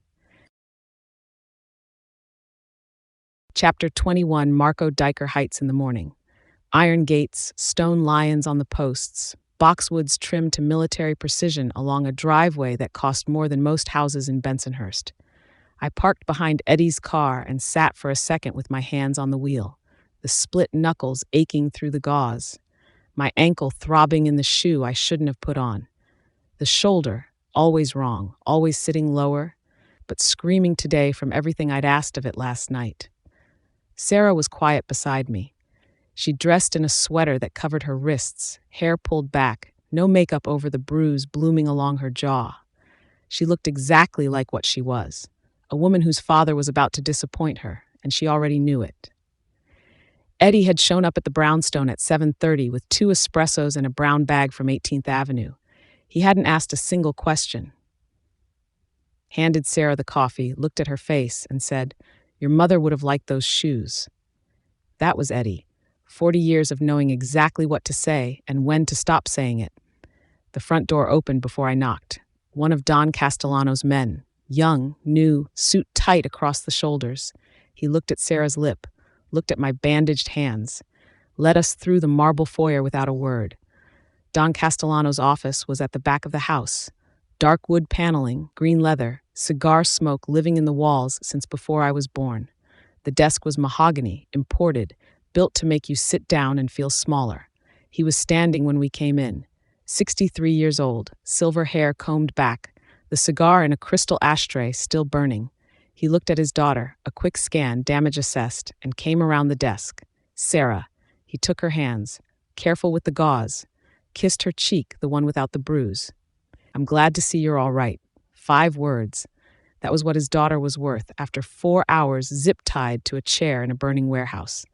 Chapter 21, Marco Diker Heights in the morning. Iron gates, stone lions on the posts, boxwoods trimmed to military precision along a driveway that cost more than most houses in Bensonhurst. I parked behind Eddie's car and sat for a second with my hands on the wheel, the split knuckles aching through the gauze, my ankle throbbing in the shoe I shouldn't have put on. The shoulder, always wrong, always sitting lower, but screaming today from everything I'd asked of it last night. Sera was quiet beside me. She dressed in a sweater that covered her wrists, hair pulled back, no makeup over the bruise blooming along her jaw. She looked exactly like what she was, a woman whose father was about to disappoint her, and she already knew it. Eddie had shown up at the brownstone at 7:30 with 2 espressos and a brown bag from 18th Avenue. He hadn't asked a single question. Handed Sera the coffee, looked at her face, and said, "Your mother would have liked those shoes." That was Eddie. 40 years of knowing exactly what to say and when to stop saying it. The front door opened before I knocked. One of Don Castellano's men, young, new, suit tight across the shoulders. He looked at Sera's lip, looked at my bandaged hands, led us through the marble foyer without a word. Don Castellano's office was at the back of the house. Dark wood paneling, green leather, cigar smoke living in the walls since before I was born. The desk was mahogany, imported, built to make you sit down and feel smaller. He was standing when we came in, 63 years old, silver hair combed back, the cigar in a crystal ashtray still burning. He looked at his daughter, a quick scan, damage assessed, and came around the desk. Sera. He took her hands, careful with the gauze, kissed her cheek, the one without the bruise. "I'm glad to see you're all right." 5 words. That was what his daughter was worth after 4 hours zip-tied to a chair in a burning warehouse.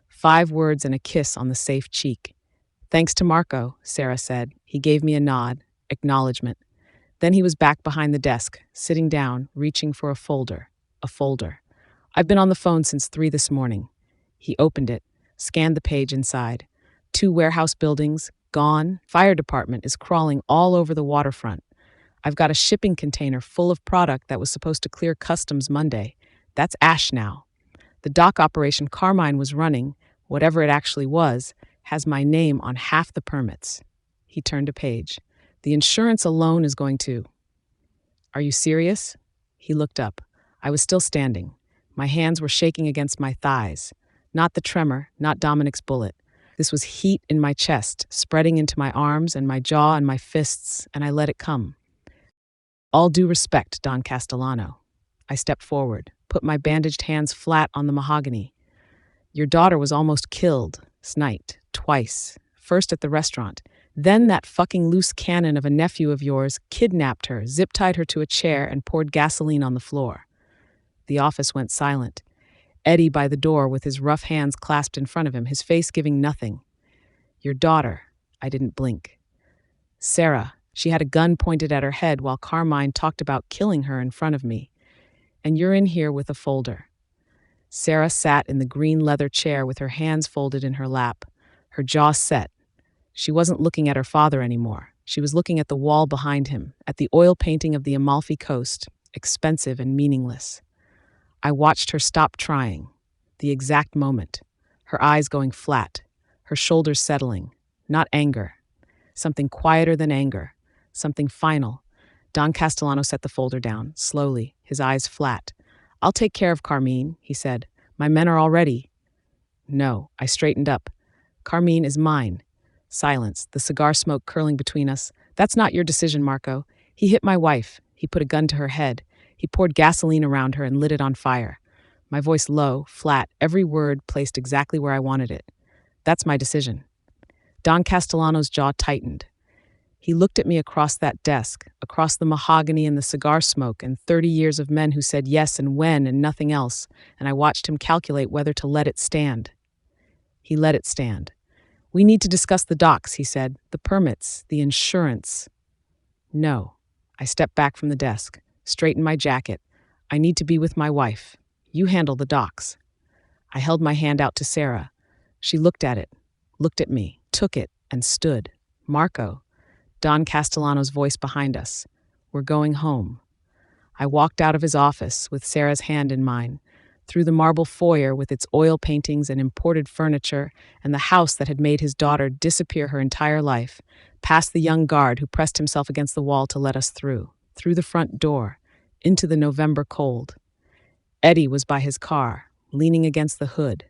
5 words and a kiss on the safe cheek. "Thanks to Marco," Sera said. He gave me a nod, acknowledgement. Then he was back behind the desk, sitting down, reaching for a folder. A folder. "I've been on the phone since 3 this morning." He opened it, scanned the page inside. 2 warehouse buildings, gone. Fire department is crawling all over the waterfront. I've got a shipping container full of product that was supposed to clear customs Monday. That's ash now. The dock operation Carmine was running, whatever it actually was, has my name on half the permits. He turned a page. "The insurance alone is going to..." "Are you serious?" He looked up. I was still standing. My hands were shaking against my thighs. Not the tremor, not Dominic's bullet. This was heat in my chest, spreading into my arms and my jaw and my fists, and I let it come. "All due respect, Don Castellano." I stepped forward, put my bandaged hands flat on the mahogany. "Your daughter was almost killed, sniped, twice. First at the restaurant. Then that fucking loose cannon of a nephew of yours kidnapped her, zip-tied her to a chair, and poured gasoline on the floor." The office went silent. Eddie by the door with his rough hands clasped in front of him, his face giving nothing. "Your daughter." I didn't blink. "Sera. She had a gun pointed at her head while Carmine talked about killing her in front of me. And you're in here with a folder." Sera sat in the green leather chair with her hands folded in her lap, her jaw set. She wasn't looking at her father anymore. She was looking at the wall behind him, at the oil painting of the Amalfi Coast, expensive and meaningless. I watched her stop trying, the exact moment, her eyes going flat, her shoulders settling, not anger, something quieter than anger, something final. Don Castellano set the folder down, slowly, his eyes flat. "I'll take care of Carmine," he said. "My men are all ready." "No," I straightened up. "Carmine is mine." Silence, the cigar smoke curling between us. "That's not your decision, Marco. He hit my wife. He put a gun to her head. He poured gasoline around her and lit it on fire." My voice low, flat, every word placed exactly where I wanted it. "That's my decision." Don Castellano's jaw tightened. He looked at me across that desk, across the mahogany and the cigar smoke and 30 years of men who said yes and when and nothing else, and I watched him calculate whether to let it stand. He let it stand. "We need to discuss the docs," he said, "the permits, the insurance." "No." I stepped back from the desk, straightened my jacket. "I need to be with my wife. You handle the docs." I held my hand out to Sera. She looked at it, looked at me, took it, and stood. "Marco." Don Castellano's voice behind us. "We're going home." I walked out of his office with Sera's hand in mine, through the marble foyer with its oil paintings and imported furniture and the house that had made his daughter disappear her entire life, past the young guard who pressed himself against the wall to let us through the front door, into the November cold. Eddie was by his car, leaning against the hood,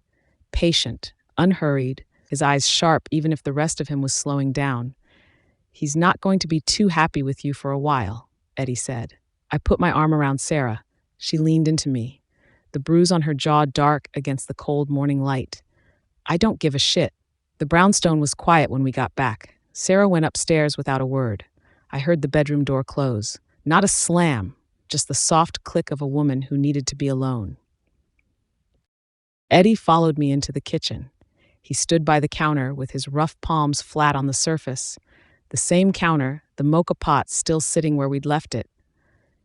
patient, unhurried, his eyes sharp even if the rest of him was slowing down. "He's not going to be too happy with you for a while," Eddie said. I put my arm around Sera. She leaned into me, the bruise on her jaw dark against the cold morning light. "I don't give a shit." The brownstone was quiet when we got back. Sera went upstairs without a word. I heard the bedroom door close. Not a slam, just the soft click of a woman who needed to be alone. Eddie followed me into the kitchen. He stood by the counter with his rough palms flat on the surface. The same counter, the mocha pot still sitting where we'd left it.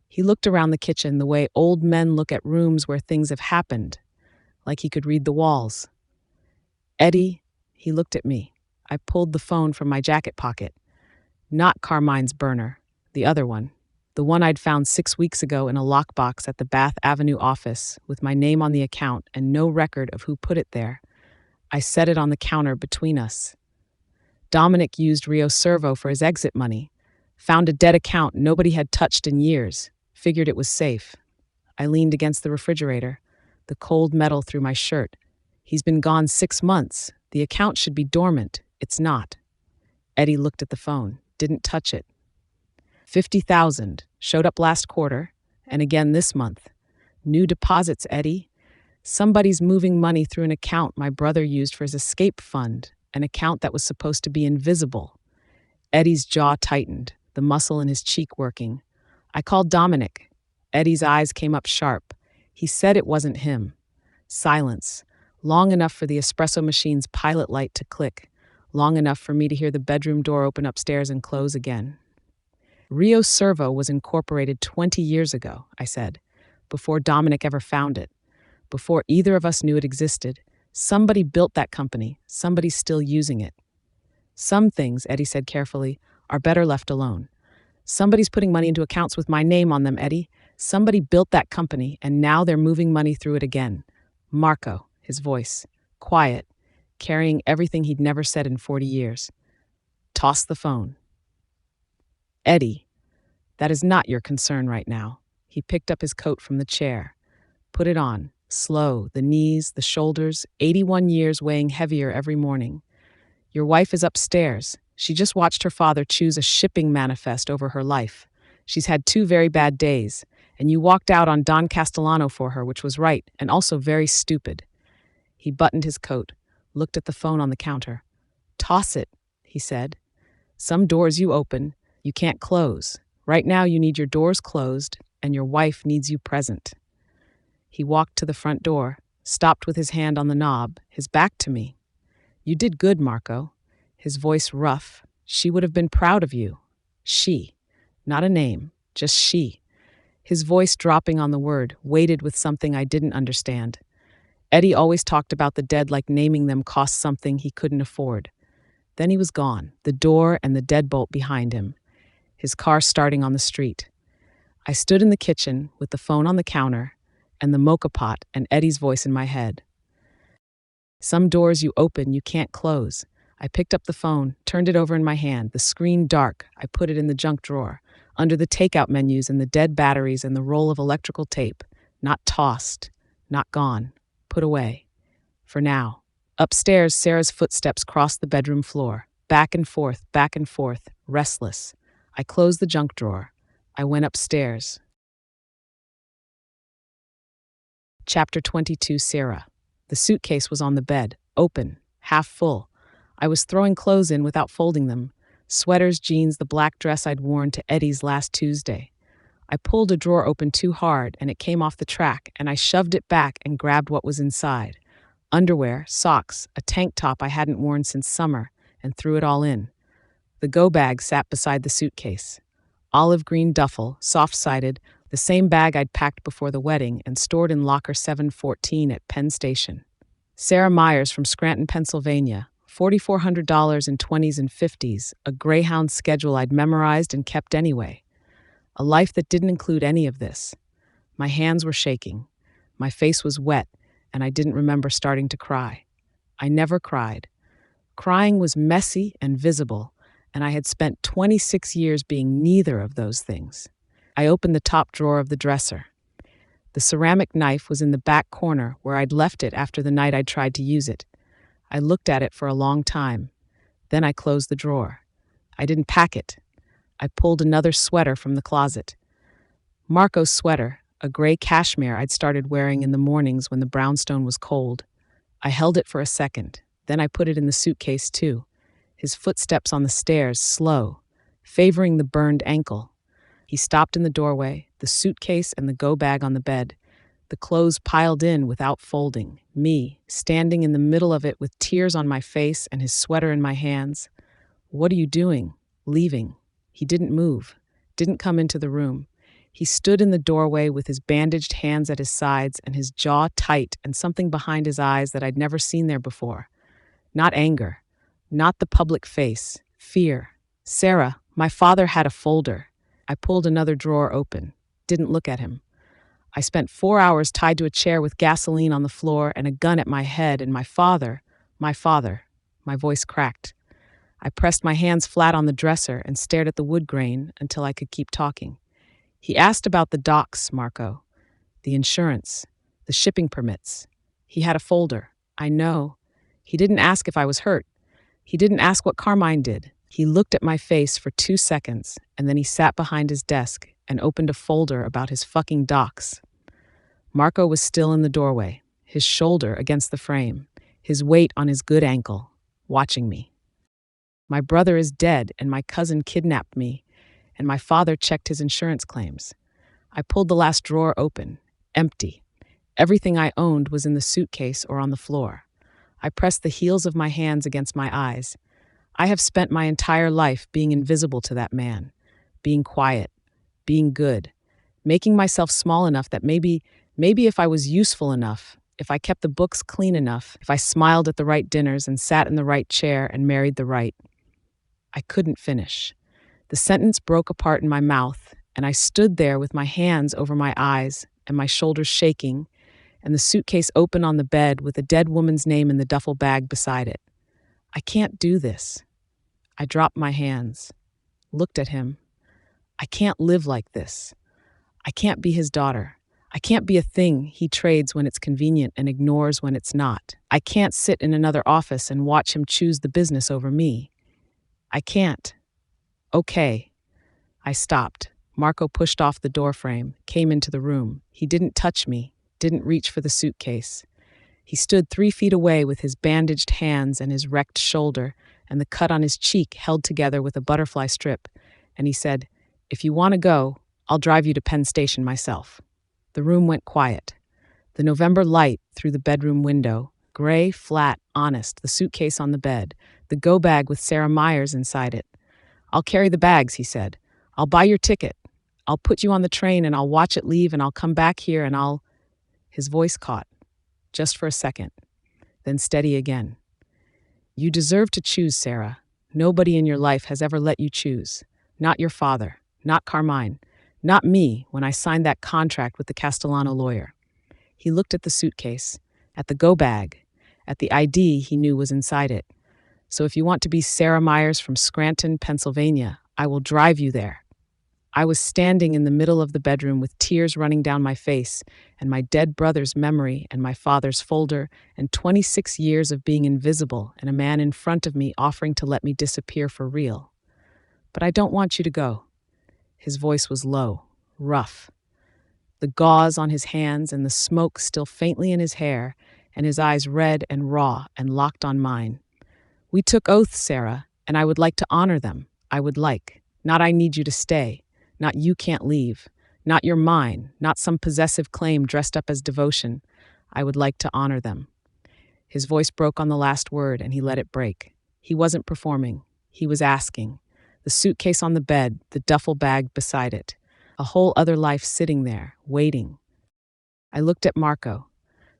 He looked around the kitchen the way old men look at rooms where things have happened, like he could read the walls. "Eddie," he looked at me. I pulled the phone from my jacket pocket. Not Carmine's burner, the other one. The one I'd found 6 weeks ago in a lockbox at the Bath Avenue office with my name on the account and no record of who put it there. I set it on the counter between us. Dominic used Rio Servo for his exit money. Found a dead account nobody had touched in years. Figured it was safe. I leaned against the refrigerator, the cold metal through my shirt. "He's been gone 6 months. The account should be dormant. It's not." Eddie looked at the phone, didn't touch it. 50,000 showed up last quarter, and again this month. New deposits, Eddie. Somebody's moving money through an account my brother used for his escape fund, an account that was supposed to be invisible. Eddie's jaw tightened, the muscle in his cheek working. I called Dominic. Eddie's eyes came up sharp. He said it wasn't him. Silence, long enough for the espresso machine's pilot light to click, long enough for me to hear the bedroom door open upstairs and close again. "Rio Servo was incorporated 20 years ago," I said, "before Dominic ever found it. Before either of us knew it existed. Somebody built that company. Somebody's still using it." "Some things," Eddie said carefully, "are better left alone. Somebody's putting money into accounts with my name on them, Eddie. Somebody built that company, and now they're moving money through it again." Marco, his voice, quiet, carrying everything he'd never said in 40 years. "Toss the phone." "Eddie, that is not your concern right now." He picked up his coat from the chair. Put it on, slow, the knees, the shoulders, 81 years weighing heavier every morning. "Your wife is upstairs. She just watched her father choose a shipping manifest over her life. She's had 2 very bad days, and you walked out on Don Castellano for her, which was right, and also very stupid." He buttoned his coat, looked at the phone on the counter. "Toss it," he said. "Some doors you open, you can't close. Right now you need your doors closed, and your wife needs you present." He walked to the front door, stopped with his hand on the knob, his back to me. "You did good, Marco." His voice rough. "She would have been proud of you." She. Not a name, just she. His voice, dropping on the word, weighted with something I didn't understand. Eddie always talked about the dead like naming them cost something he couldn't afford. Then he was gone, the door and the deadbolt behind him, his car starting on the street. I stood in the kitchen with the phone on the counter and the mocha pot and Eddie's voice in my head. Some doors you open, you can't close. I picked up the phone, turned it over in my hand, the screen dark. I put it in the junk drawer, under the takeout menus and the dead batteries and the roll of electrical tape. Not tossed, not gone, put away. For now. Upstairs, Sera's footsteps crossed the bedroom floor, back and forth, restless. I closed the junk drawer. I went upstairs. Chapter 22, Sera. The suitcase was on the bed, open, half full. I was throwing clothes in without folding them. Sweaters, jeans, the black dress I'd worn to Eddie's last Tuesday. I pulled a drawer open too hard and it came off the track, and I shoved it back and grabbed what was inside. Underwear, socks, a tank top I hadn't worn since summer, and threw it all in. The go bag sat beside the suitcase. Olive green duffel, soft-sided, the same bag I'd packed before the wedding and stored in locker 714 at Penn Station. Sera Myers from Scranton, Pennsylvania, $4,400 in 20s and 50s, a Greyhound schedule I'd memorized and kept anyway. A life that didn't include any of this. My hands were shaking. My face was wet, and I didn't remember starting to cry. I never cried. Crying was messy and visible, and I had spent 26 years being neither of those things. I opened the top drawer of the dresser. The ceramic knife was in the back corner where I'd left it after the night I'd tried to use it. I looked at it for a long time. Then I closed the drawer. I didn't pack it. I pulled another sweater from the closet. Marco's sweater, a gray cashmere I'd started wearing in the mornings when the brownstone was cold. I held it for a second. Then I put it in the suitcase too. His footsteps on the stairs, slow, favoring the burned ankle. He stopped in the doorway, the suitcase and the go bag on the bed. The clothes piled in without folding. Me, standing in the middle of it with tears on my face and his sweater in my hands. "What are you doing?" "Leaving." He didn't move, didn't come into the room. He stood in the doorway with his bandaged hands at his sides and his jaw tight and something behind his eyes that I'd never seen there before. Not anger, not the public face, fear. "Sera, my father had a folder." I pulled another drawer open, didn't look at him. I spent 4 hours tied to a chair with gasoline on the floor and a gun at my head, and my father, my voice cracked. I pressed my hands flat on the dresser and stared at the wood grain until I could keep talking. "He asked about the docs, Marco. The insurance, the shipping permits. He had a folder. I know. He didn't ask if I was hurt. He didn't ask what Carmine did. He looked at my face for 2 seconds, and then he sat behind his desk and opened a folder about his fucking docs." Marco was still in the doorway, his shoulder against the frame, his weight on his good ankle, watching me. "My brother is dead, and my cousin kidnapped me, and my father checked his insurance claims." I pulled the last drawer open, empty. Everything I owned was in the suitcase or on the floor. I pressed the heels of my hands against my eyes. I have spent my entire life being invisible to that man, being quiet, being good, making myself small enough that maybe if I was useful enough, if I kept the books clean enough, if I smiled at the right dinners and sat in the right chair and married the right. I couldn't finish. The sentence broke apart in my mouth, and I stood there with my hands over my eyes and my shoulders shaking, and the suitcase open on the bed with a dead woman's name in the duffel bag beside it. I can't do this. I dropped my hands, looked at him. I can't live like this. I can't be his daughter. I can't be a thing he trades when it's convenient and ignores when it's not. I can't sit in another office and watch him choose the business over me. I can't. Okay. I stopped. Marco pushed off the doorframe, came into the room. He didn't touch me, didn't reach for the suitcase. He stood 3 feet away with his bandaged hands and his wrecked shoulder and the cut on his cheek held together with a butterfly strip, and he said, "If you want to go, I'll drive you to Penn Station myself." The room went quiet. The November light through the bedroom window, gray, flat, honest, the suitcase on the bed, the go bag with Sera Myers inside it. "I'll carry the bags," he said. "I'll buy your ticket. I'll put you on the train and I'll watch it leave and I'll come back here and I'll. His voice caught, just for a second, then steady again. You deserve to choose, Sera. Nobody in your life has ever let you choose. Not your father, not Carmine, not me when I signed that contract with the Castellano lawyer. He looked at the suitcase, at the go bag, at the ID he knew was inside it. So if you want to be Sera Myers from Scranton, Pennsylvania, I will drive you there. I was standing in the middle of the bedroom with tears running down my face and my dead brother's memory and my father's folder and 26 years of being invisible and a man in front of me offering to let me disappear for real. But I don't want you to go. His voice was low, rough. The gauze on his hands and the smoke still faintly in his hair and his eyes red and raw and locked on mine. We took oaths, Sera, and I would like to honor them. I would like. Not I need you to stay. Not you can't leave. Not you're mine. Not some possessive claim dressed up as devotion. I would like to honor them. His voice broke on the last word, and he let it break. He wasn't performing. He was asking. The suitcase on the bed, the duffel bag beside it. A whole other life sitting there, waiting. I looked at Marco,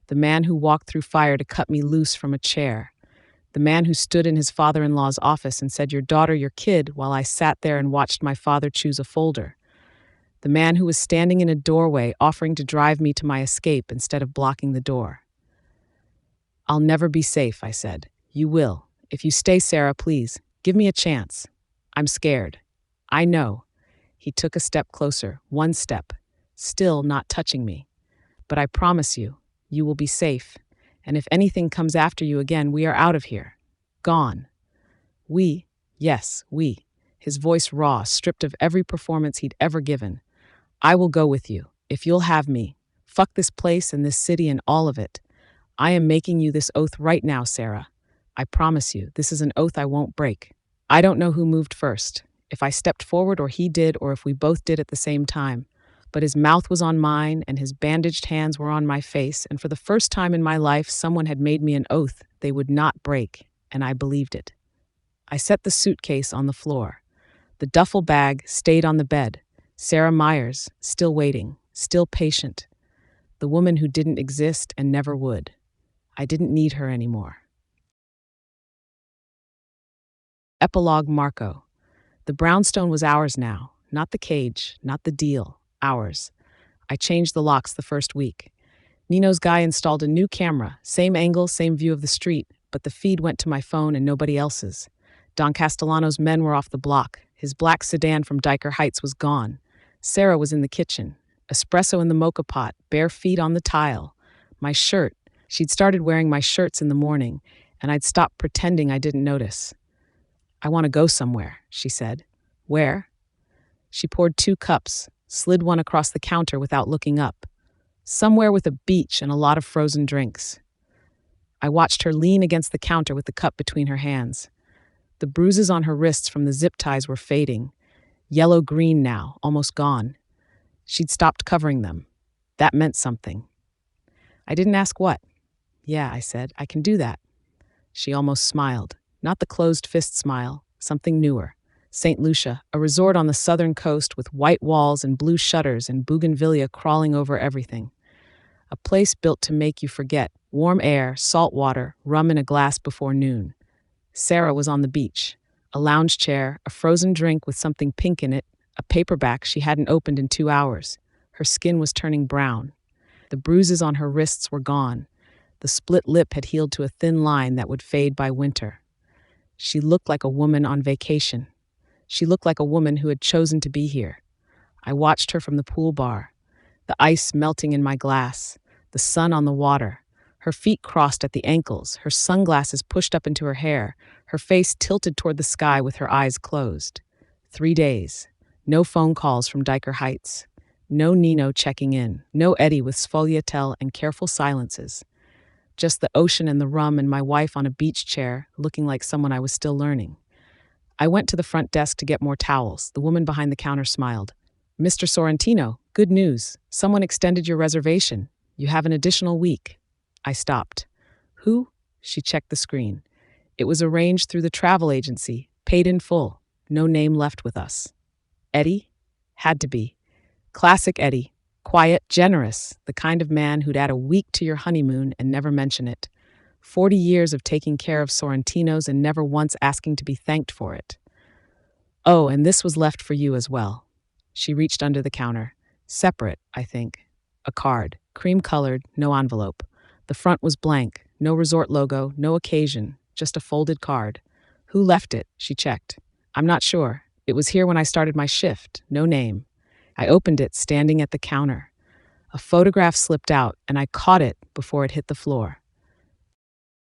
the man who walked through fire to cut me loose from a chair. The man who stood in his father-in-law's office and said, your daughter, your kid, while I sat there and watched my father choose a folder. The man who was standing in a doorway offering to drive me to my escape instead of blocking the door. I'll never be safe, I said. You will. If you stay, Sera, please, give me a chance. I'm scared. I know. He took a step closer, one step, still not touching me. But I promise you, you will be safe. And if anything comes after you again, we are out of here. Gone. We, yes, we. His voice raw, stripped of every performance he'd ever given. I will go with you, if you'll have me. Fuck this place and this city and all of it. I am making you this oath right now, Sera. I promise you, this is an oath I won't break. I don't know who moved first, if I stepped forward or he did or if we both did at the same time. But his mouth was on mine and his bandaged hands were on my face, and for the first time in my life, someone had made me an oath they would not break, and I believed it. I set the suitcase on the floor. The duffel bag stayed on the bed. Sera Myers, still waiting, still patient. The woman who didn't exist and never would. I didn't need her anymore. Epilogue Marco. The brownstone was ours now, not the cage, not the deal. Ours. I changed the locks the first week. Nino's guy installed a new camera, same angle, same view of the street, but the feed went to my phone and nobody else's. Don Castellano's men were off the block. His black sedan from Diker Heights was gone. Sera was in the kitchen. Espresso in the mocha pot, bare feet on the tile. My shirt. She'd started wearing my shirts in the morning, and I'd stopped pretending I didn't notice. I want to go somewhere, she said. Where? She poured 2 cups, slid one across the counter without looking up. Somewhere with a beach and a lot of frozen drinks. I watched her lean against the counter with the cup between her hands. The bruises on her wrists from the zip ties were fading. Yellow-green now, almost gone. She'd stopped covering them. That meant something. I didn't ask what. Yeah, I said, I can do that. She almost smiled. Not the closed fist smile, something newer. St. Lucia, a resort on the southern coast with white walls and blue shutters and bougainvillea crawling over everything. A place built to make you forget. Warm air, salt water, rum in a glass before noon. Sera was on the beach. A lounge chair, a frozen drink with something pink in it, a paperback she hadn't opened in 2 hours. Her skin was turning brown. The bruises on her wrists were gone. The split lip had healed to a thin line that would fade by winter. She looked like a woman on vacation. She looked like a woman who had chosen to be here. I watched her from the pool bar. The ice melting in my glass. The sun on the water. Her feet crossed at the ankles, her sunglasses pushed up into her hair, her face tilted toward the sky with her eyes closed. 3 days. No phone calls from Diker Heights. No Nino checking in. No Eddie with sfogliatelle and careful silences. Just the ocean and the rum and my wife on a beach chair, looking like someone I was still learning. I went to the front desk to get more towels. The woman behind the counter smiled. Mr. Sorrentino, good news. Someone extended your reservation. You have an additional week. I stopped. Who? She checked the screen. It was arranged through the travel agency, paid in full. No name left with us. Eddie? Had to be. Classic Eddie. Quiet, generous, the kind of man who'd add a week to your honeymoon and never mention it. 40 years of taking care of Sorrentinos and never once asking to be thanked for it. Oh, and this was left for you as well. She reached under the counter. Separate, I think. A card, cream-colored, no envelope. The front was blank, no resort logo, no occasion, just a folded card. Who left it? She checked. I'm not sure. It was here when I started my shift. No name. I opened it, standing at the counter. A photograph slipped out, and I caught it before it hit the floor.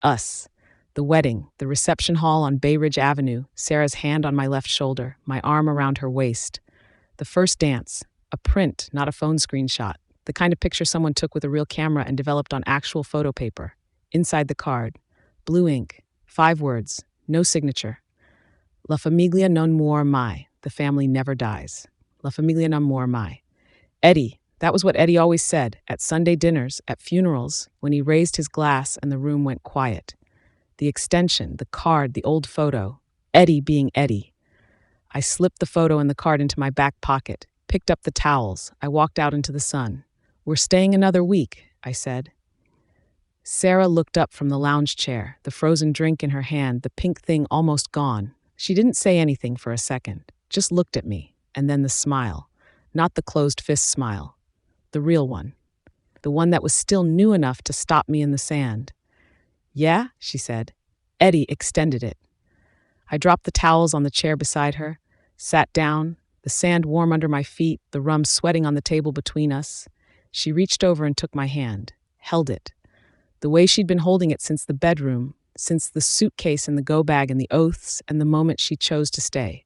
Us. The wedding, the reception hall on Bay Ridge Avenue, Sera's hand on my left shoulder, my arm around her waist. The first dance, a print, not a phone screenshot, the kind of picture someone took with a real camera and developed on actual photo paper. Inside the card, blue ink, 5 words, no signature. La famiglia non muore mai, the family never dies. La famiglia non muore mai. Eddie, that was what Eddie always said, at Sunday dinners, at funerals, when he raised his glass and the room went quiet. The extension, the card, the old photo. Eddie being Eddie. I slipped the photo and the card into my back pocket, picked up the towels. I walked out into the sun. We're staying another week, I said. Sera looked up from the lounge chair, the frozen drink in her hand, the pink thing almost gone. She didn't say anything for a second, just looked at me, and then the smile. Not the closed fist smile. The real one. The one that was still new enough to stop me in the sand. Yeah, she said. Eddie extended it. I dropped the towels on the chair beside her, sat down, the sand warm under my feet, the rum sweating on the table between us. She reached over and took my hand, held it. The way she'd been holding it since the bedroom, since the suitcase and the go bag and the oaths and the moment she chose to stay.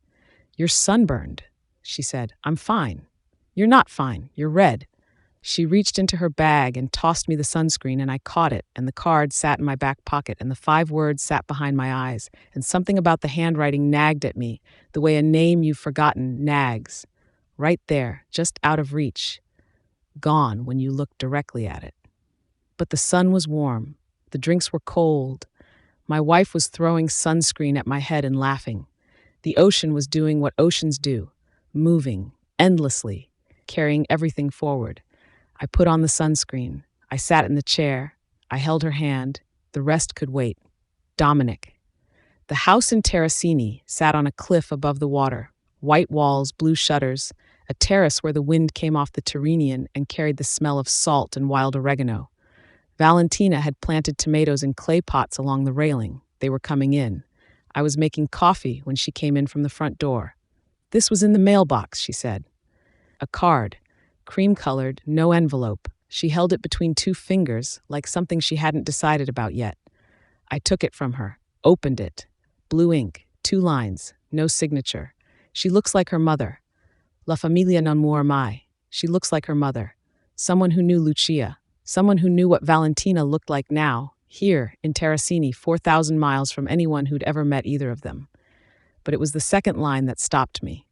You're sunburned, she said. I'm fine. You're not fine. You're red. She reached into her bag and tossed me the sunscreen, and I caught it, and the card sat in my back pocket, and the 5 words sat behind my eyes, and something about the handwriting nagged at me, the way a name you've forgotten nags. Right there, just out of reach. Gone when you look directly at it. But the sun was warm. The drinks were cold. My wife was throwing sunscreen at my head and laughing. The ocean was doing what oceans do, moving, endlessly, carrying everything forward. I put on the sunscreen. I sat in the chair. I held her hand. The rest could wait. Dominic. The house in Terracini sat on a cliff above the water. White walls, blue shutters, a terrace where the wind came off the Tyrrhenian and carried the smell of salt and wild oregano. Valentina had planted tomatoes in clay pots along the railing. They were coming in. I was making coffee when she came in from the front door. This was in the mailbox, she said. A card. Cream-colored, no envelope. She held it between 2 fingers, like something she hadn't decided about yet. I took it from her, opened it. Blue ink, 2 lines, no signature. She looks like her mother. La famiglia non muore mai. She looks like her mother. Someone who knew Lucia. Someone who knew what Valentina looked like now, here, in Terracini, 4,000 miles from anyone who'd ever met either of them. But it was the second line that stopped me.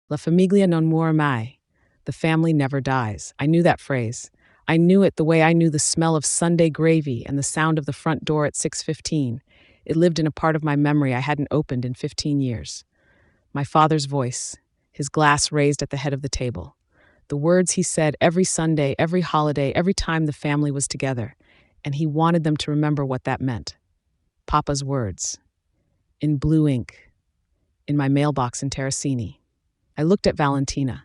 La famiglia non muore mai. The family never dies. I knew that phrase. I knew it the way I knew the smell of Sunday gravy and the sound of the front door at 6:15. It lived in a part of my memory I hadn't opened in 15 years. My father's voice, his glass raised at the head of the table. The words he said every Sunday, every holiday, every time the family was together, and he wanted them to remember what that meant. Papa's words. In blue ink. In my mailbox in Terracini. I looked at Valentina.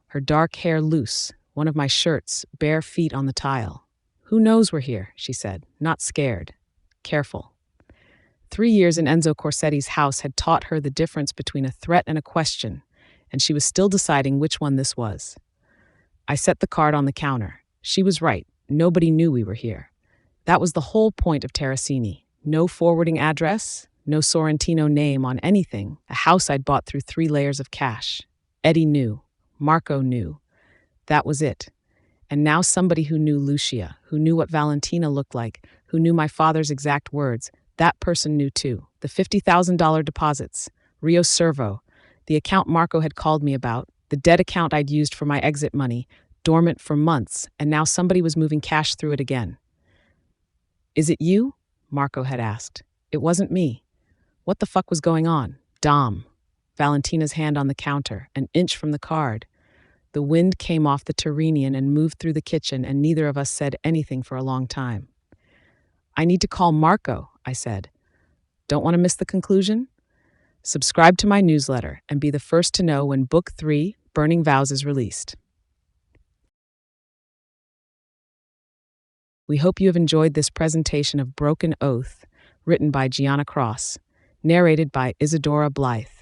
Her dark hair loose, one of my shirts, bare feet on the tile. Who knows we're here, she said, not scared. Careful. 3 years in Enzo Corsetti's house had taught her the difference between a threat and a question, and she was still deciding which one this was. I set the card on the counter. She was right. Nobody knew we were here. That was the whole point of Terracini. No forwarding address, no Sorrentino name on anything, a house I'd bought through 3 layers of cash. Eddie knew. Marco knew. That was it. And now somebody who knew Lucia, who knew what Valentina looked like, who knew my father's exact words, that person knew too. The $50,000 deposits, Rio Servo, the account Marco had called me about, the dead account I'd used for my exit money, dormant for months, and now somebody was moving cash through it again. Is it you? Marco had asked. It wasn't me. What the fuck was going on? Dom. Valentina's hand on the counter, an inch from the card. The wind came off the Tyrrhenian and moved through the kitchen, and neither of us said anything for a long time. "I need to call Marco," I said. "Don't want to miss the conclusion?" Subscribe to my newsletter and be the first to know when Book 3, Burning Vows, is released. We hope you have enjoyed this presentation of Broken Oath, written by Gianna Cross, narrated by Isadora Blythe.